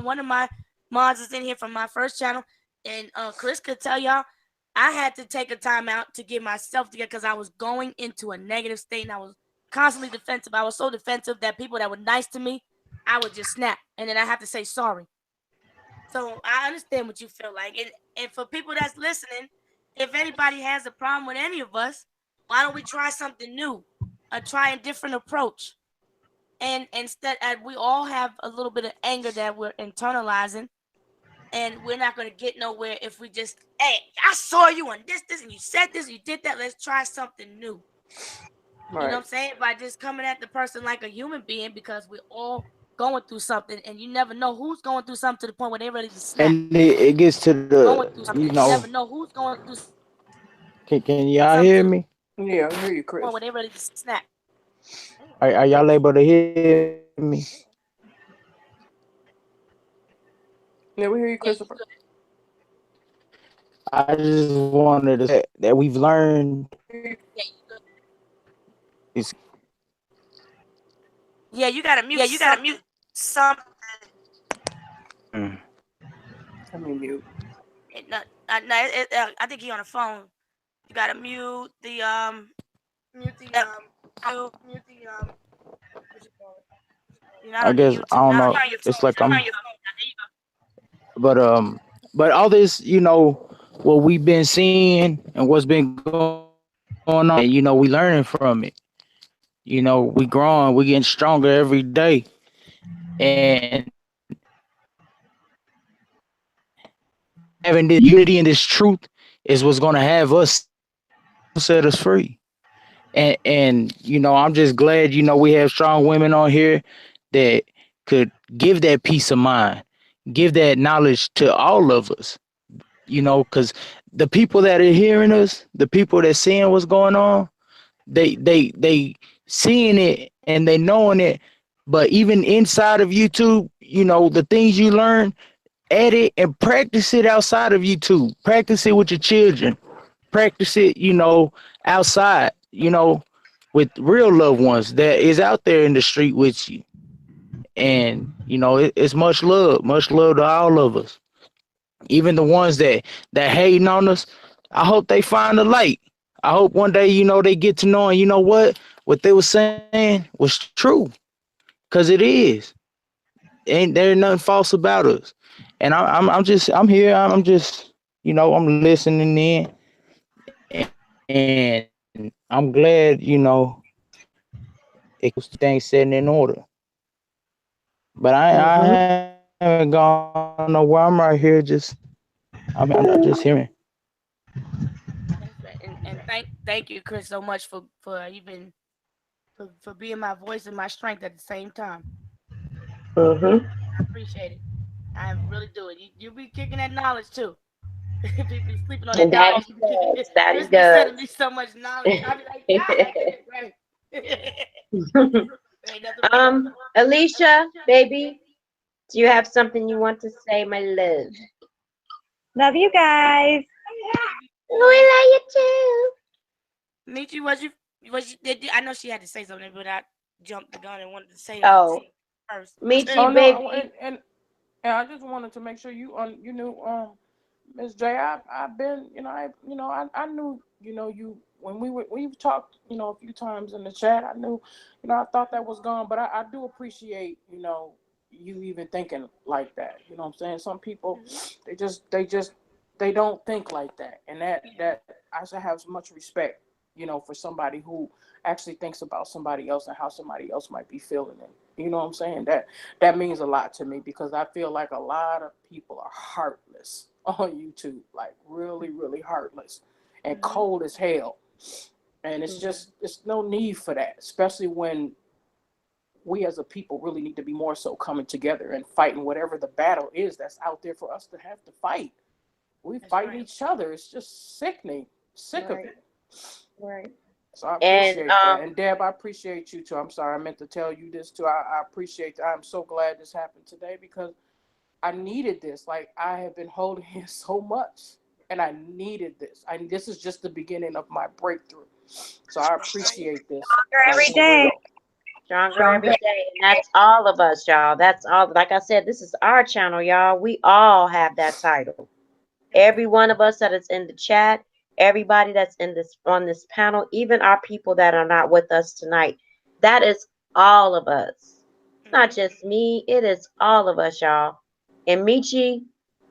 one of my mods is in here from my first channel, and Chris could tell y'all, I had to take a time out to get myself together, because I was going into a negative state, and I was constantly defensive. I was so defensive that people that were nice to me, I would just snap, and then I have to say sorry. So I understand what you feel like. And for people that's listening, if anybody has a problem with any of us, why don't we try something new, or try a different approach? And instead, we all have a little bit of anger that we're internalizing, and we're not going to get nowhere if we just, hey, I saw you on this, and you said this, and you did that. Let's try something new. Right. You know what I'm saying? By just coming at the person like a human being, because we're all going through something, and you never know who's going through something to the point where they're ready to snap. And it gets to the, you never know who's going through. Can y'all hear me? Yeah, I hear you, Chris. When they're ready to snap. Are y'all able to hear me? Yeah, we hear you, Christopher. I just wanted to say that we've learned. Yeah, you gotta mute. Yeah, you gotta mute something. Let me mute. I think he's on the phone. You gotta mute the I guess I don't know. It's like I'm. But all this, what we've been seeing and what's been going on, and we learning from it. We growing, we getting stronger every day, and having this unity and this truth is what's gonna have us set us free. And I'm just glad we have strong women on here that could give that peace of mind, give that knowledge to all of us, because the people that are hearing us, the people that seeing what's going on, they seeing it and they knowing it. But even inside of YouTube, the things you learn, add it and practice it outside of YouTube. Practice it with your children. Practice it, outside, with real loved ones that is out there in the street with you. And You know, it's much love to all of us. Even the ones that hating on us, I hope they find the light. I hope one day, you know, they get to knowing, you know what they were saying was true, because it is. Ain't there nothing false about us. And I'm here. I'm just, you know, I'm listening in, and I'm glad, you know, things setting in order. But I haven't gone nowhere. I'm right here, I'm just hearing. And thank you, Chris, so much for even for being my voice and my strength at the same time. I appreciate it. I really do it. You be kicking that knowledge too. People be sleeping on that And that knowledge. he does. That he Chris be does. sending me so much knowledge. I be like, God, ain't nothing wrong. Alicia, baby, do you have something you want to say, my love? Love you guys. We love you too. Michi, I know she had to say something, but I jumped the gun and wanted to say Oh, first. Michi, Oh no, baby. and I just wanted to make sure you knew, Miss J. I've been, I knew, you when we've talked, a few times in the chat. I knew, I thought that was gone, but I do appreciate, you even thinking like that. You know what I'm saying? Some people, they don't think like that, and that I should have much respect, for somebody who actually thinks about somebody else and how somebody else might be feeling it. You know what I'm saying? That means a lot to me, because I feel like a lot of people are heartless on YouTube, like really, really heartless and cold as hell. And it's no need for that, especially when we as a people really need to be more so coming together and fighting whatever the battle is that's out there for us to have to fight. We fight each other. It's just sickening. Sick of it. Right. So I And appreciate that. And Deb, I appreciate you too. I'm sorry, I meant to tell you this too. I appreciate that. I'm so glad this happened today, because I needed this. Like, I have been holding in so much, and I needed this. This is just the beginning of my breakthrough. So I appreciate this. Every day. Stronger every day. And that's all of us, y'all. That's all. Like I said, this is our channel, y'all. We all have that title. Every one of us that is in the chat, everybody that's on this panel, even our people that are not with us tonight, that is all of us. It's not just me. It is all of us, y'all. And Michi,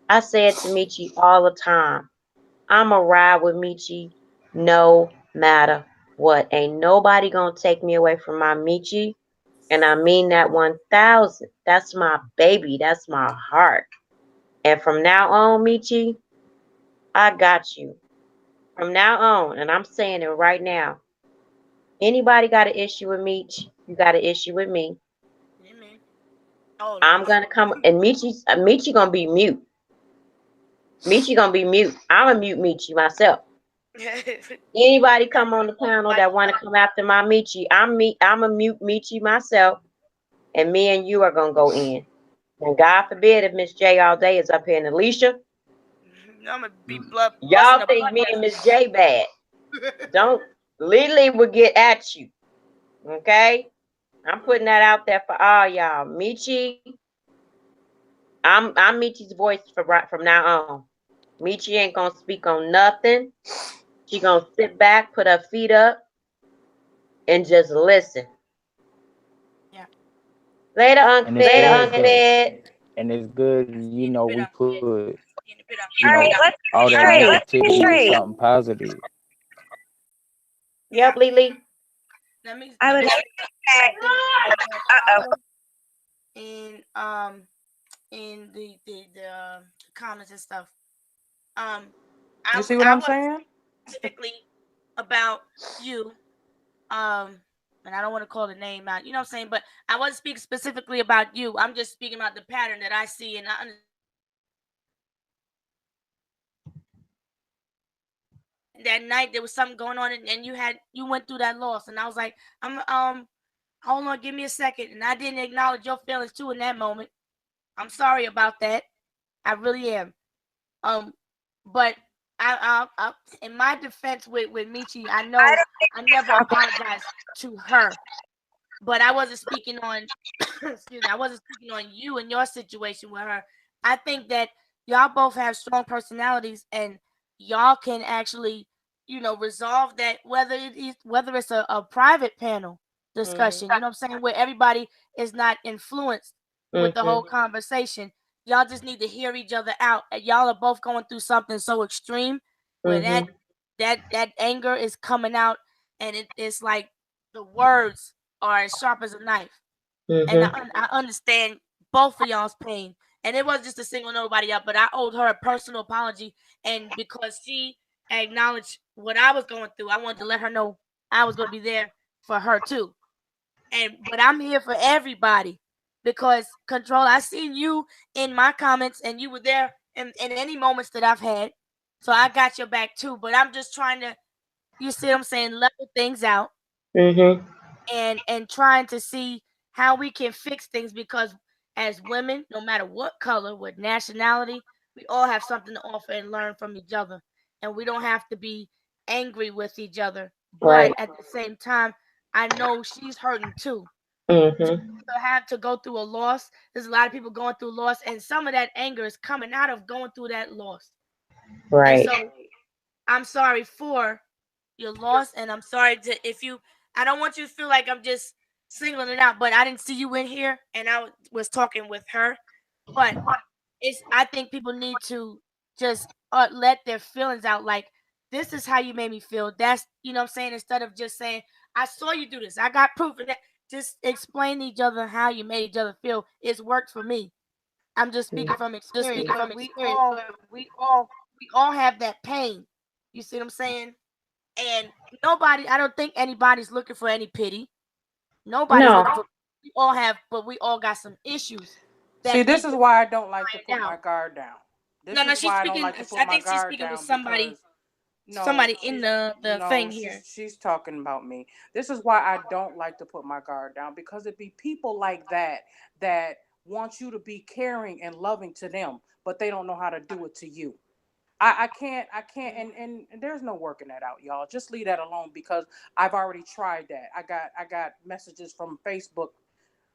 I say it to Michi all the time. I'm a ride with Michi no matter what. Ain't nobody gonna take me away from my Michi. And I mean that 1,000. That's my baby. That's my heart. And from now on, Michi, I got you. From now on, and I'm saying it right now. Anybody got an issue with Meech, you got an issue with me. Amen. Oh, I'm gonna come, and Michi gonna be mute. Michi gonna be mute. I'm gonna mute Michi myself. Anybody come on the panel that want to come after my Michi, I'm a mute Michi myself, and me and you are gonna go in. And God forbid if Miss J all day is up here and Alicia. I'm gonna be blood. Y'all think me and Miss J bad? Don't. Lily will get at you. Okay, I'm putting that out there for all y'all. Michi, I'm Michi's voice from now on. Michi ain't gonna speak on nothing. She gonna sit back, put her feet up, and just listen. Yeah. Later, Uncle Fed. And it's good, you know, we put, All right, let's all that negativity is something positive. Yep, Lily. I would. In the comments and stuff. You see what I'm saying? Specifically about you. And I don't want to call the name out. You know what I'm saying? But I wasn't speaking specifically about you. I'm just speaking about the pattern that I see, and that night there was something going on, and you went through that loss, and I was like, hold on, give me a second, and I didn't acknowledge your feelings too in that moment. I'm sorry about that. I really am. But I in my defense with Michi, I know I never apologized to her, but I wasn't speaking on excuse me, I wasn't speaking on you and your situation with her. I think that y'all both have strong personalities and y'all can actually, resolve that, whether it's a private panel discussion, you know what I'm saying, where everybody is not influenced with the whole conversation. Y'all just need to hear each other out. Y'all are both going through something so extreme where that anger is coming out, and it's like the words are as sharp as a knife. And I understand both of y'all's pain. And it wasn't just to single nobody up, but I owed her a personal apology. And because she acknowledged what I was going through, I wanted to let her know I was going to be there for her too. But I'm here for everybody because Control, I seen you in my comments and you were there in any moments that I've had. So I got your back too. But I'm just trying to, you see what I'm saying, level things out. And trying to see how we can fix things, because as women, no matter what color, what nationality, we all have something to offer and learn from each other. And we don't have to be angry with each other. But at the same time, I know she's hurting too. To have to go through a loss. There's a lot of people going through loss, and some of that anger is coming out of going through that loss. And so I'm sorry for your loss, and I'm sorry I don't want you to feel like I'm just singling it out, but I didn't see you in here and I was talking with her. But I think people need to just let their feelings out. Like, this is how you made me feel. That's, you know what I'm saying? Instead of just saying, I saw you do this, I got proof of that. Just explain to each other how you made each other feel. It's worked for me. I'm just speaking from experience. We all have that pain. You see what I'm saying? And I don't think anybody's looking for any pity. Nobody's looking for. We all got some issues. See, this is why I don't like to put my guard down. She's speaking. I think she's speaking with somebody. Somebody in the thing here. She's talking about me. This is why I don't like to put my guard down, because it be people like that want you to be caring and loving to them, but they don't know how to do it to you. I can't, and there's no working that out, y'all. Just leave that alone, because I've already tried that. I got messages from Facebook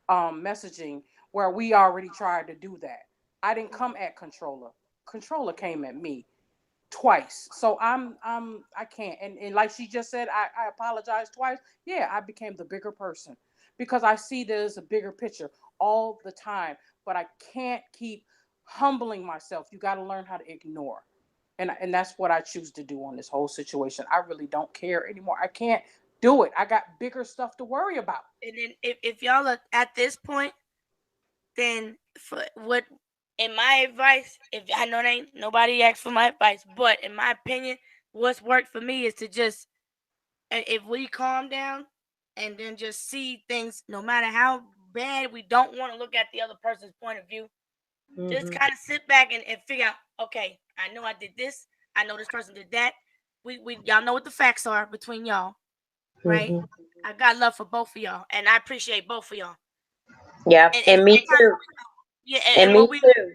messaging where we already tried to do that. I didn't come at Controller. Controller came at me twice. So I can't. And like she just said, I apologized twice. Yeah, I became the bigger person because I see there's a bigger picture all the time, but I can't keep humbling myself. You got to learn how to ignore. And that's what I choose to do on this whole situation. I really don't care anymore. I can't do it. I got bigger stuff to worry about. And then if y'all are at this point, then in my advice, if I know nobody asked for my advice, but in my opinion, what's worked for me is to just, if we calm down and then just see things, no matter how bad we don't want to look at the other person's point of view, just kind of sit back and figure out, okay, I know I did this. I know this person did that. We y'all know what the facts are between y'all, right? I got love for both of y'all, and I appreciate both of y'all. Yeah, and me too. Yeah, and me too.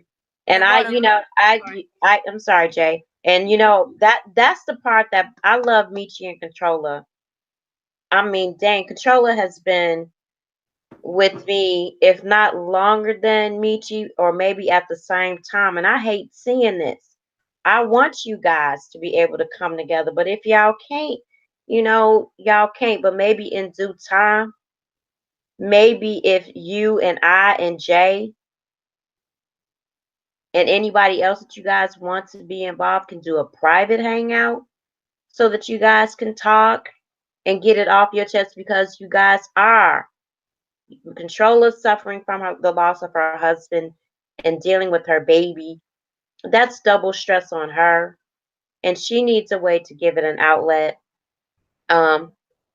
And I'm sorry, Jay. And that's the part that I love Michi and Controller. I mean, dang, Controller has been with me, if not longer than Michi, or maybe at the same time. And I hate seeing this. I want you guys to be able to come together. But if y'all can't, y'all can't. But maybe in due time, maybe if you and I and Jay and anybody else that you guys want to be involved can do a private hangout so that you guys can talk and get it off your chest, because you guys are. Controller suffering from the loss of her husband and dealing with her baby. That's double stress on her, and she needs a way to give it an outlet.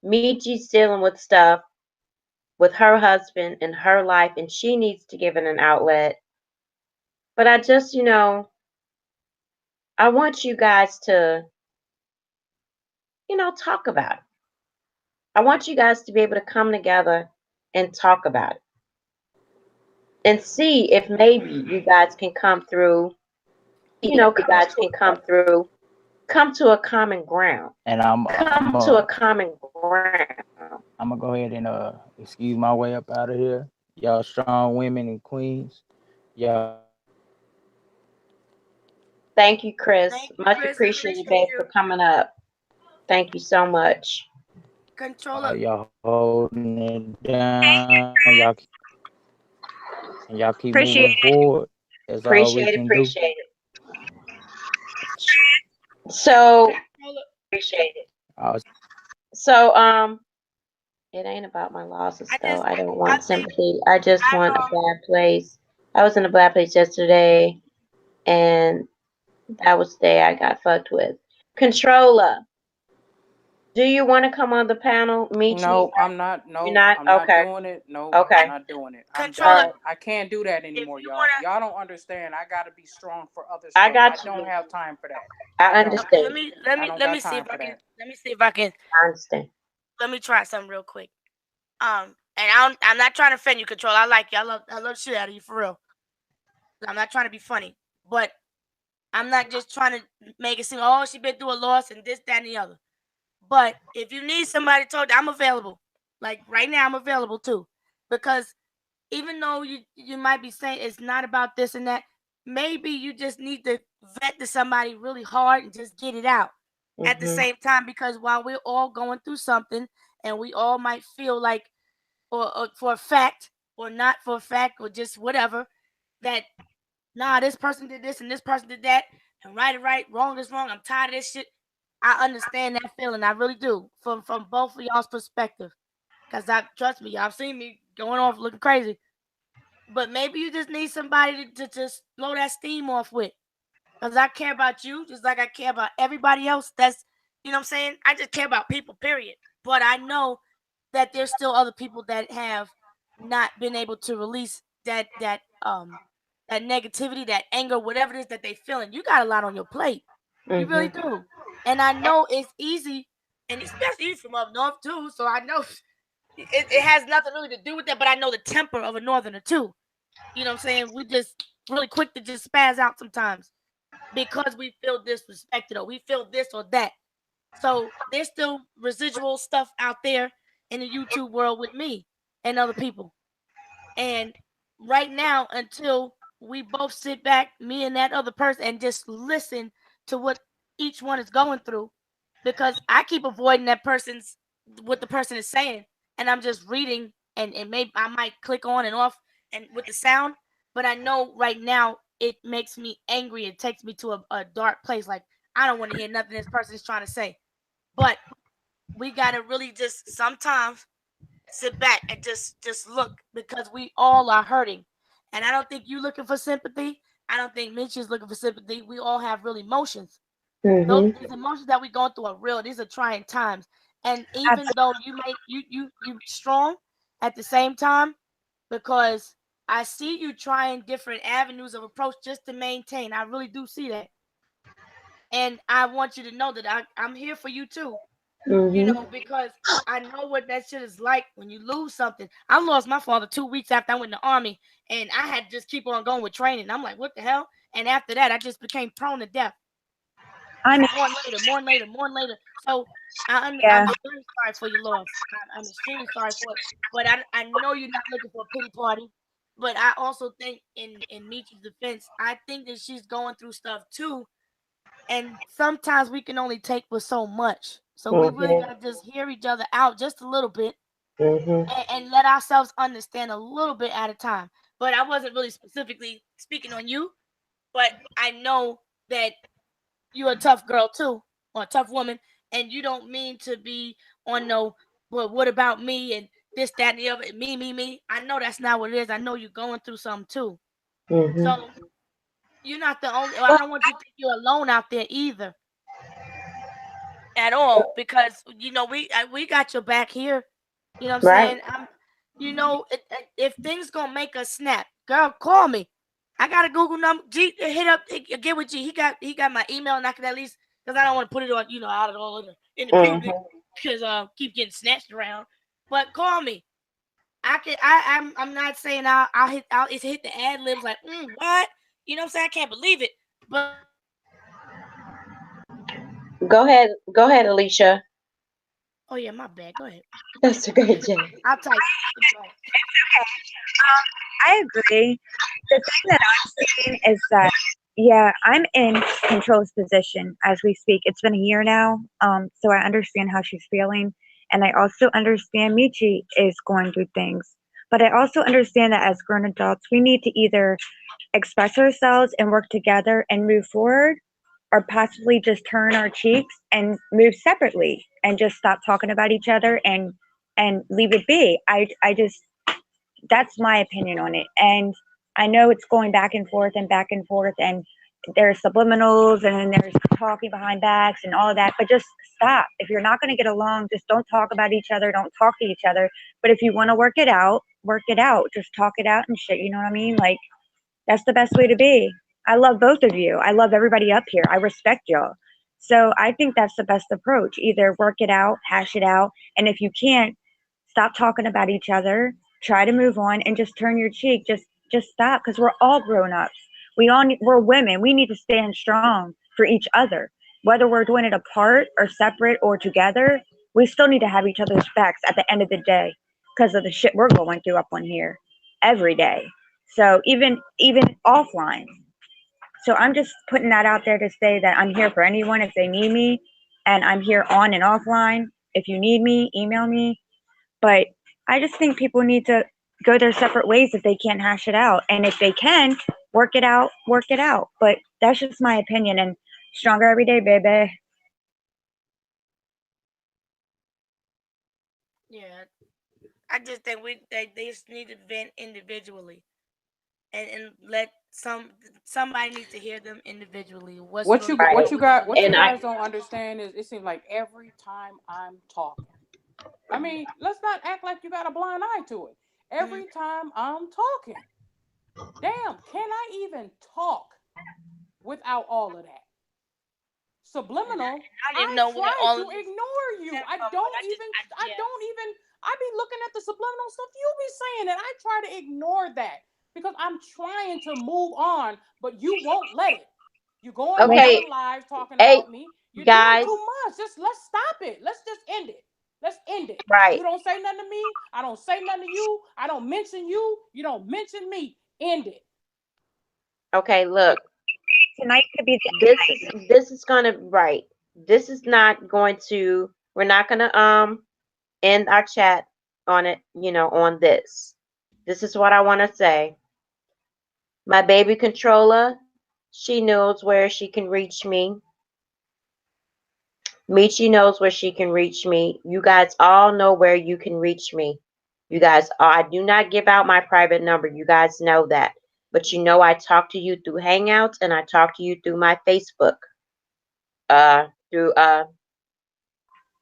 Michi's dealing with stuff with her husband and her life, and she needs to give it an outlet. But I just, I want you guys to, talk about it. I want you guys to be able to come together and talk about it. And see if maybe you guys can come through, come to a common ground. And I'm to a common ground. I'm gonna go ahead and excuse my way up out of here. Y'all strong women and queens. Y'all. Thank you, Chris. Thank you, Much Chris. appreciated, Appreciate babe, you. for coming up. Thank you so much. Controller. Y'all holding it down. Y'all keep Appreciate moving forward. That's all we can do. Appreciate it. So, Uh, so, it ain't about my losses though. I don't want sympathy. I just want a bad place. I was in a bad place yesterday, and that was the day I got fucked with. Controller, do you want to come on the panel? No, I'm not. No, You're not? I'm not Okay. doing it. No, Okay. I'm not doing it. I'm Controller. done. I can't do that anymore, y'all. Y'all don't understand. I gotta be strong for others. I got you. don't have time for that. I don't. understand. Let me see if I can. Let me see if I can. I understand. Let me try something real quick. And I'm not trying to offend you, Control. I like you. I love the shit out of you for real. I'm not trying to be funny, but I'm not just trying to make it seem, oh, she been through a loss and this, that, and the other. But if you need somebody to talk, I'm available. Like right now, I'm available too. Because even though you might be saying it's not about this and that, maybe you just need to vent to somebody really hard and just get it out at the same time. Because while we're all going through something and we all might feel like, or for a fact, or not for a fact, or just whatever, that nah, this person did this and this person did that, and right is right, wrong is wrong. I'm tired of this shit. I understand that feeling. I really do. From both of y'all's perspective. Because trust me, y'all seen me going off looking crazy. But maybe you just need somebody to just blow that steam off with. Because I care about you just like I care about everybody else. That's, you know what I'm saying? I just care about people, period. But I know that there's still other people that have not been able to release that negativity, that anger, whatever it is that they feeling. You got a lot on your plate. You really do. And I know it's easy, and especially you from up north too, so I know it has nothing really to do with that, but I know the temper of a northerner too. You know what I'm saying? We just really quick to just spaz out sometimes because we feel disrespected or we feel this or that. So there's still residual stuff out there in the YouTube world with me and other people. And right now, until we both sit back, me and that other person, and just listen to what each one is going through, because I keep avoiding what the person is saying, and I'm just reading, and maybe I might click on and off and with the sound, but I know right now it makes me angry. It takes me to a dark place. Like, I don't want to hear nothing this person is trying to say. But we gotta really just sometimes sit back and just look, because we all are hurting. And I don't think you looking for sympathy. I don't think Mitch is looking for sympathy. We all have real emotions. These emotions that we're going through are real. These are trying times. And even though you strong at the same time, because I see you trying different avenues of approach just to maintain. I really do see that. And I want you to know that I'm here for you too. You know, because I know what that shit is like when you lose something. I lost my father 2 weeks after I went in the army, and I had to just keep on going with training. I'm like, what the hell? And after that, I just became prone to death. More later. So I'm extremely sorry for your loss. I'm extremely sorry for it. But I know you're not looking for a pity party. But I also think in Michi's defense, I think that she's going through stuff too. And sometimes we can only take with so much. So we really got to just hear each other out just a little bit and let ourselves understand a little bit at a time. But I wasn't really specifically speaking on you, but I know that you're a tough girl too, or a tough woman, and you don't mean to be on no, well, what about me and this, that, and the other, me. I know that's not what it is. I know you're going through something too. So you're not the only, I don't want you to think you're alone out there either. At all, because you know we got your back here. You know what I'm saying? You know, if things gonna make us snap, girl, call me. I got a Google number. G, hit up, get with G. He got my email, and I can at least, because I don't want to put it on, out of all in the public, because keep getting snatched around. But call me. I'm not saying I'll hit the ad libs like what? You know what I'm saying? I can't believe it, but. Go ahead, Alicia. Oh yeah, my bad. Go ahead. That's okay, Jay. I'll type. It's okay. I agree. The thing that I'm seeing is that, yeah, I'm in Control's position as we speak. It's been a year now, so I understand how she's feeling, and I also understand Michi is going through things. But I also understand that as grown adults, we need to either express ourselves and work together and move forward, or possibly just turn our cheeks and move separately and just stop talking about each other and leave it be. I just, that's my opinion on it. And I know it's going back and forth and back and forth, and there's subliminals, and then there's talking behind backs and all of that. But just stop. If you're not going to get along, just don't talk about each other. Don't talk to each other. But if you want to work it out, work it out. Just talk it out and shit. You know what I mean? Like, that's the best way to be. I love both of you. I love everybody up here. I respect y'all. So I think that's the best approach. Either work it out, hash it out, and if you can't, stop talking about each other. Try to move on and just turn your cheek. Just stop, because we're all grown ups. We're women. We need to stand strong for each other. Whether we're doing it apart or separate or together, we still need to have each other's backs at the end of the day, because of the shit we're going through up on here every day. So even offline. So I'm just putting that out there to say that I'm here for anyone if they need me, and I'm here on and offline. If you need me, email me. But I just think people need to go their separate ways if they can't hash it out. And if they can, work it out, work it out. But that's just my opinion, and stronger every day, baby. Yeah, I just think they just need to vent individually, and let somebody needs to hear them individually. What you guys don't understand is it seems like every time I'm talking, I mean, let's not act like you got a blind eye to it. Every time I'm talking, damn, can I even talk without all of that? Subliminal. I try to ignore you. I be looking at the subliminal stuff you be saying, and I try to ignore that because I'm trying to move on, but you won't let it. You going on live talking about me. You're doing too much. Let's stop it. Let's just end it. Let's end it. Right. You don't say nothing to me. I don't say nothing to you. I don't mention you. You don't mention me. End it. Okay, look. Tonight could be this is gonna This is not going to. We're not gonna end our chat on it. On this. This is what I want to say. My baby controller, she knows where she can reach me. Michi knows where she can reach me. You guys all know where you can reach me. You guys, I do not give out my private number. You guys know that. But I talk to you through Hangouts, and I talk to you through my Facebook, through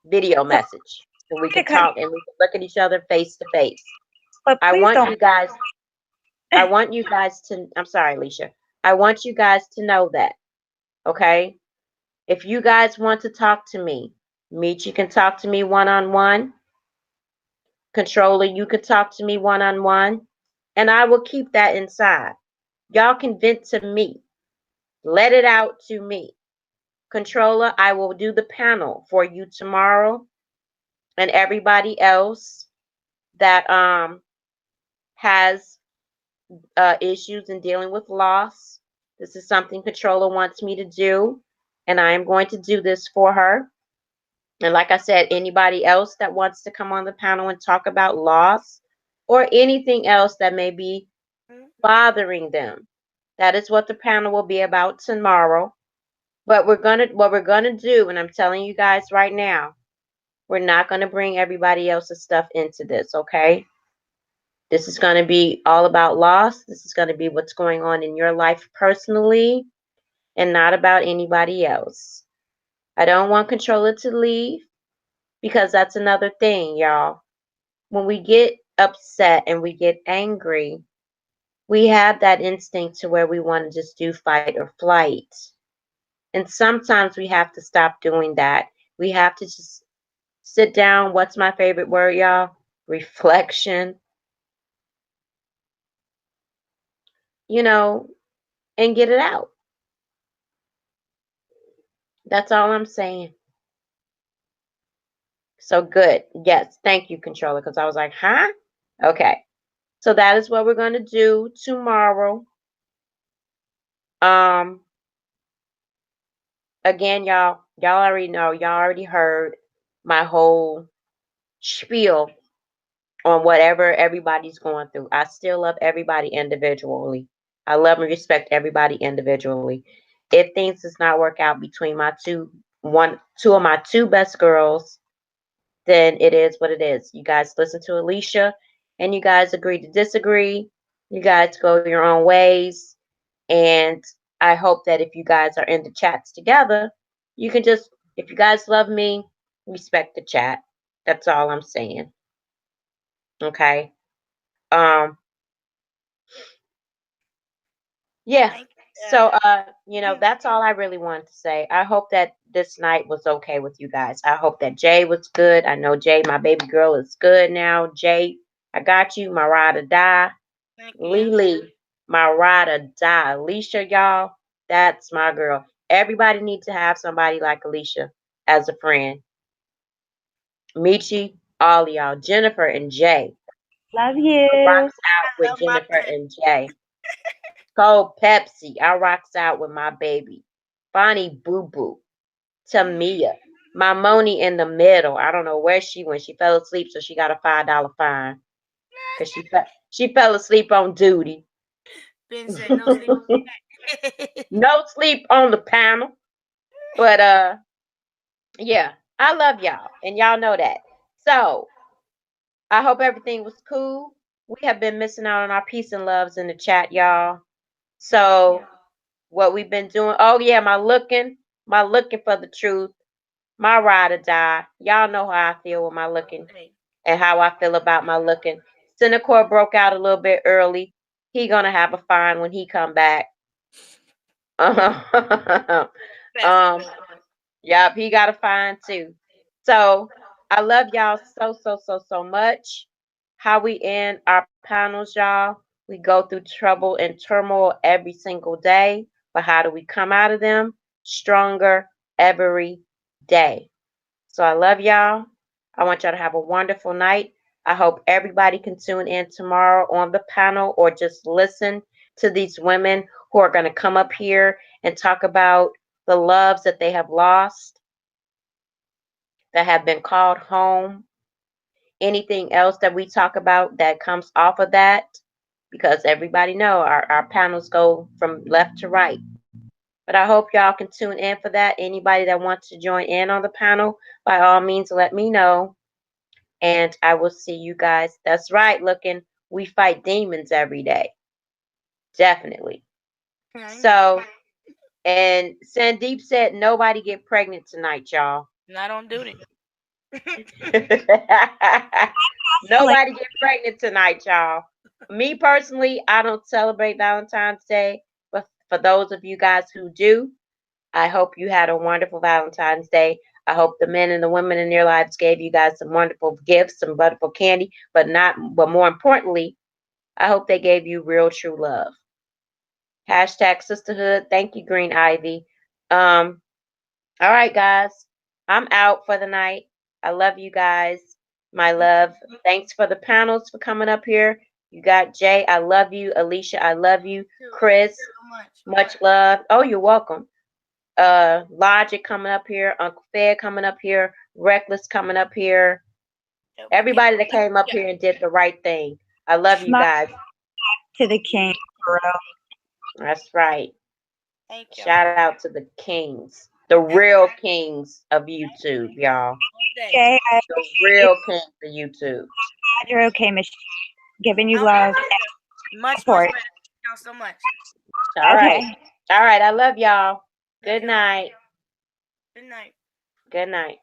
video message. So we can talk and we can look at each other face to face. I want you guys to, I'm sorry, Alicia. I want you guys to know that. Okay? If you guys want to talk to me, Michi can talk to me one-on-one. Controller, you can talk to me one-on-one. And I will keep that inside. Y'all can vent to me. Let it out to me. Controller, I will do the panel for you tomorrow. And everybody else that has issues in dealing with loss. This is something Controller wants me to do. And I am going to do this for her. And like I said, anybody else that wants to come on the panel and talk about loss or anything else that may be bothering them, that is what the panel will be about tomorrow. But what we're gonna do, and I'm telling you guys right now, we're not gonna bring everybody else's stuff into this, okay? This is gonna be all about loss. This is gonna be what's going on in your life personally, and not about anybody else. I don't want Controller to leave. Because that's another thing, y'all. When we get upset and we get angry, we have that instinct to where we want to just do fight or flight. And sometimes we have to stop doing that. We have to just sit down. What's my favorite word, y'all? Reflection. And get it out. That's all I'm saying. So good. Yes. Thank you, controller. Because I was like, huh? Okay. So that is what we're going to do tomorrow. Again, y'all already know, y'all already heard my whole spiel on whatever everybody's going through. I still love everybody individually. I love and respect everybody individually. If things does not work out between two of my two best girls, then it is what it is. You guys listen to Alicia and you guys agree to disagree. You guys go your own ways. And I hope that if you guys are in the chats together, you can just, if you guys love me, respect the chat. That's all I'm saying. Okay. Yeah. So that's all I really wanted to say. I hope that this night was okay with you guys. I hope that Jay was good. I know Jay, my baby girl, is good now. Jay, I got you. My ride or die. Lily, my ride or die. Alicia, y'all, that's my girl. Everybody needs to have somebody like Alicia as a friend. Michi, all of y'all. Jennifer and Jay. Love you. Rocks out with Jennifer and Jay. Cold Pepsi. I rocks out with my baby. Bonnie Boo Boo. Tamia. My Moni in the middle. I don't know where she went. She fell asleep, so she got a $5 fine. Because she fell asleep on duty. Ben said no sleep. No sleep on the panel. But yeah, I love y'all. And y'all know that. So I hope everything was cool. We have been missing out on our peace and loves in the chat, y'all. So what we've been doing, oh yeah, my looking for the truth, my ride or die. Y'all know how I feel with my looking and how I feel about my looking. Cinecor broke out a little bit early. He gonna have a fine when he come back. Yep, he got a fine too. So I love y'all so much. How we end our panels, y'all. We go through trouble and turmoil every single day, but how do we come out of them? Stronger every day. So I love y'all. I want y'all to have a wonderful night. I hope everybody can tune in tomorrow on the panel or just listen to these women who are going to come up here and talk about the loves that they have lost, that have been called home, anything else that we talk about that comes off of that, because everybody know our panels go from left to right. But I hope y'all can tune in for that. Anybody that wants to join in on the panel, by all means, let me know. And I will see you guys. That's right, looking. We fight demons every day. Definitely. So, and Sandeep said nobody get pregnant tonight, y'all. Not on duty. Nobody get pregnant tonight, y'all. Me personally, I don't celebrate Valentine's Day, but for those of you guys who do, I hope you had a wonderful Valentine's Day. I hope the men and the women in your lives gave you guys some wonderful gifts, some wonderful candy, but more importantly, I hope they gave you real true love. Hashtag sisterhood. Thank you, Green Ivy. All right, guys. I'm out for the night. I love you guys. My love. Thanks for the panels for coming up here. You got Jay. I love you. Alicia, I love you. Chris, much love. Oh, you're welcome. Logic coming up here. Uncle Fed coming up here. Reckless coming up here. Everybody that came up here and did the right thing. I love you guys. To the king, bro. That's right. Thank you. Shout out to the kings. The real kings of YouTube, y'all. Okay, the real kings of YouTube. You're okay, Michelle. Giving you love. Much support. Thank you so much. All right. All right. I love y'all. Good night. Good night. Good night.